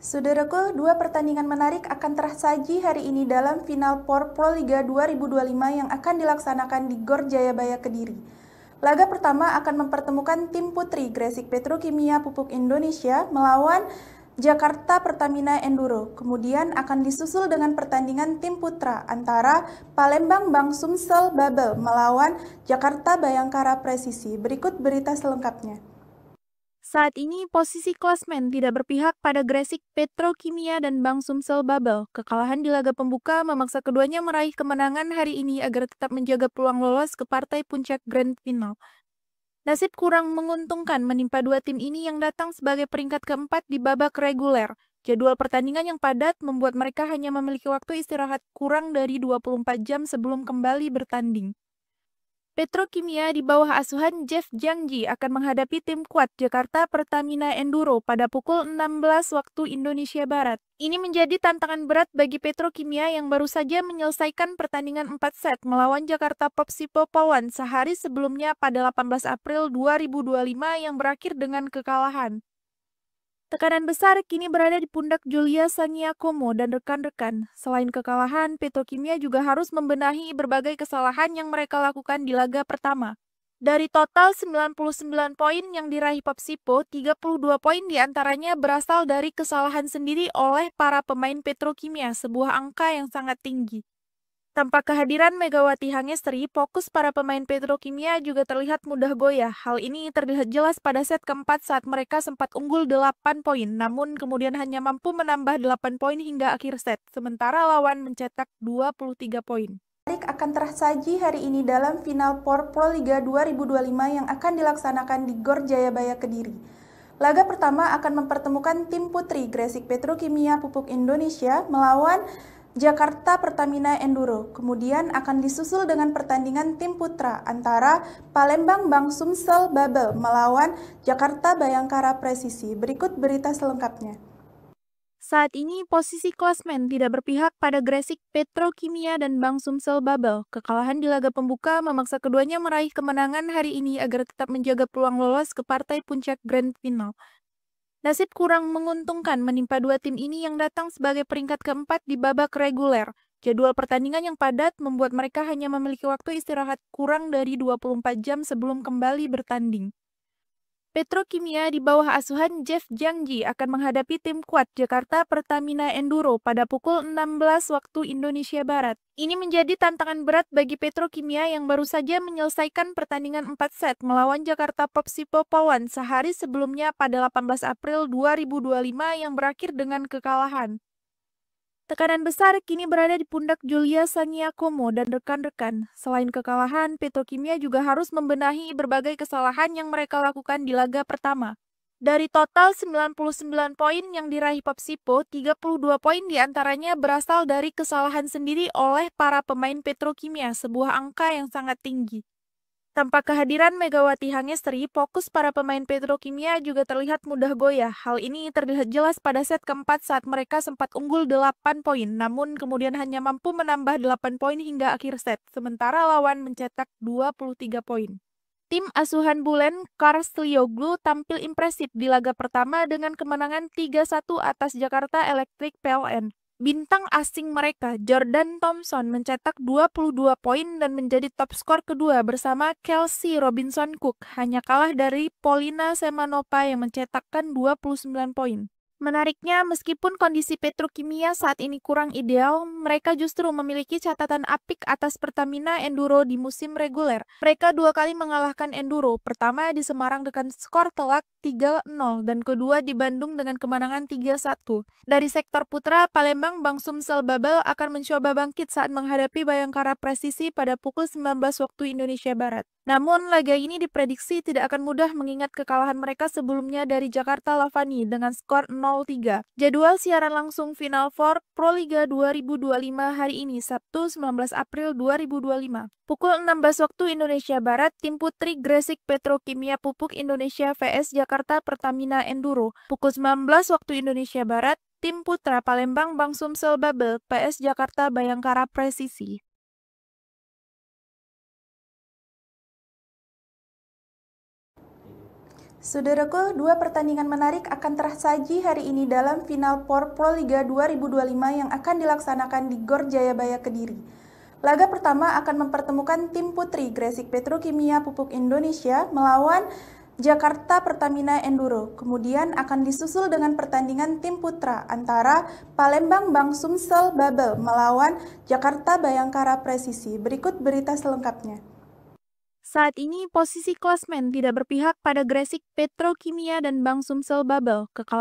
Speaker 1: Saudaraku, dua pertandingan menarik akan tersaji hari ini dalam Final Four Proliga 2025 yang akan dilaksanakan di Gor Jayabaya Kediri. Laga pertama akan mempertemukan tim putri Gresik Petrokimia Pupuk Indonesia melawan Jakarta Pertamina Enduro. Kemudian akan disusul dengan pertandingan tim putra antara Palembang Bank Sumsel Babel melawan Jakarta Bayangkara Presisi. Berikut berita selengkapnya.
Speaker 2: Saat ini posisi klasmen tidak berpihak pada Gresik Petrokimia dan Bank Sumsel Babel. Kekalahan di laga pembuka memaksa keduanya meraih kemenangan hari ini agar tetap menjaga peluang lolos ke partai puncak Grand Final. Nasib kurang menguntungkan menimpa dua tim ini yang datang sebagai peringkat keempat di babak reguler. Jadwal pertandingan yang padat membuat mereka hanya memiliki waktu istirahat kurang dari 24 jam sebelum kembali bertanding. Petrokimia di bawah asuhan Jeff Jangji akan menghadapi tim kuat Jakarta Pertamina Enduro pada pukul 16 waktu Indonesia Barat. Ini menjadi tantangan berat bagi Petrokimia yang baru saja menyelesaikan pertandingan 4 set melawan Jakarta Popsipo Polwan sehari sebelumnya pada 18 April 2025 yang berakhir dengan kekalahan. Tekanan besar kini berada di pundak Julia Sangiakomo dan rekan-rekan. Selain kekalahan, Petrokimia juga harus membenahi berbagai kesalahan yang mereka lakukan di laga pertama. Dari total 99 poin yang diraih Popsipo, 32 poin diantaranya berasal dari kesalahan sendiri oleh para pemain Petrokimia, sebuah angka yang sangat tinggi. Tanpa kehadiran Megawati Hangestri, fokus para pemain Petrokimia juga terlihat mudah goyah. Hal ini terlihat jelas pada set keempat saat mereka sempat unggul 8 poin, namun kemudian hanya mampu menambah 8 poin hingga akhir set, sementara lawan mencetak 23 poin.
Speaker 1: Menarik akan tersaji hari ini dalam Final Four Proliga 2025 yang akan dilaksanakan di Gor Jayabaya Kediri. Laga pertama akan mempertemukan tim putri Gresik Petrokimia Pupuk Indonesia melawan Jakarta Pertamina Enduro. Kemudian akan disusul dengan pertandingan tim putra antara Palembang Bank Sumsel Babel melawan Jakarta Bayangkara Presisi. Berikut berita selengkapnya.
Speaker 2: Saat ini posisi klasmen tidak berpihak pada Gresik Petrokimia dan Bank Sumsel Babel. Kekalahan di laga pembuka memaksa keduanya meraih kemenangan hari ini agar tetap menjaga peluang lolos ke partai puncak Grand Final. Nasib kurang menguntungkan menimpa dua tim ini yang datang sebagai peringkat keempat di babak reguler. Jadwal pertandingan yang padat membuat mereka hanya memiliki waktu istirahat kurang dari 24 jam sebelum kembali bertanding. Petrokimia di bawah asuhan Jeff Jangji akan menghadapi tim kuat Jakarta Pertamina Enduro pada pukul 16 waktu Indonesia Barat. Ini menjadi tantangan berat bagi Petrokimia yang baru saja menyelesaikan pertandingan 4 set melawan Jakarta Popsipo Polwan sehari sebelumnya pada 18 April 2025 yang berakhir dengan kekalahan. Tekanan besar kini berada di pundak Julia Sangiakomo dan rekan-rekan. Selain kekalahan, Petrokimia juga harus membenahi berbagai kesalahan yang mereka lakukan di laga pertama. Dari total 99 poin yang diraih Popsipo, 32 poin diantaranya berasal dari kesalahan sendiri oleh para pemain Petrokimia, sebuah angka yang sangat tinggi. Tanpa kehadiran Megawati Hangestri, fokus para pemain Petrokimia juga terlihat mudah goyah. Hal ini terlihat jelas pada set keempat saat mereka sempat unggul 8 poin, namun kemudian hanya mampu menambah 8 poin hingga akhir set, sementara lawan mencetak 23 poin. Tim asuhan Bulen Karslioglu tampil impresif di laga pertama dengan kemenangan 3-1 atas Jakarta Electric PLN. Bintang asing mereka, Jordan Thompson, mencetak 22 poin dan menjadi top skor kedua bersama Kelsey Robinson Cook, hanya kalah dari Polina Semanova yang mencetakkan 29 poin. Menariknya, meskipun kondisi Petrokimia saat ini kurang ideal, mereka justru memiliki catatan apik atas Pertamina Enduro di musim reguler. Mereka dua kali mengalahkan Enduro, pertama di Semarang dengan skor telak 3-0 dan kedua di Bandung dengan kemenangan 3-1. Dari sektor putra, Palembang Bank Sumsel Babel akan mencoba bangkit saat menghadapi Bayangkara Presisi pada pukul 19 waktu Indonesia Barat. Namun, laga ini diprediksi tidak akan mudah mengingat kekalahan mereka sebelumnya dari Jakarta Lavani dengan skor 0-3. Jadwal siaran langsung Final Four Proliga 2025 hari ini, Sabtu 19 April 2025. Pukul 16 waktu Indonesia Barat, tim putri Gresik Petrokimia Pupuk Indonesia vs Jakarta Pertamina Enduro. Pukul 19 waktu Indonesia Barat, tim putra Palembang Bank Sumsel Babel PS Jakarta Bayangkara Presisi.
Speaker 1: Saudaraku, dua pertandingan menarik akan tersaji hari ini dalam Final Four Proliga 2025 yang akan dilaksanakan di Gor Jayabaya Kediri. Laga pertama akan mempertemukan tim putri Gresik Petrokimia Pupuk Indonesia melawan Jakarta Pertamina Enduro. Kemudian akan disusul dengan pertandingan tim putra antara Palembang Bank Sumsel Babel melawan Jakarta Bayangkara Presisi. Berikut berita selengkapnya.
Speaker 2: Saat ini posisi klasmen tidak berpihak pada Gresik Petrokimia dan Bank Sumsel Babel. Kekalahan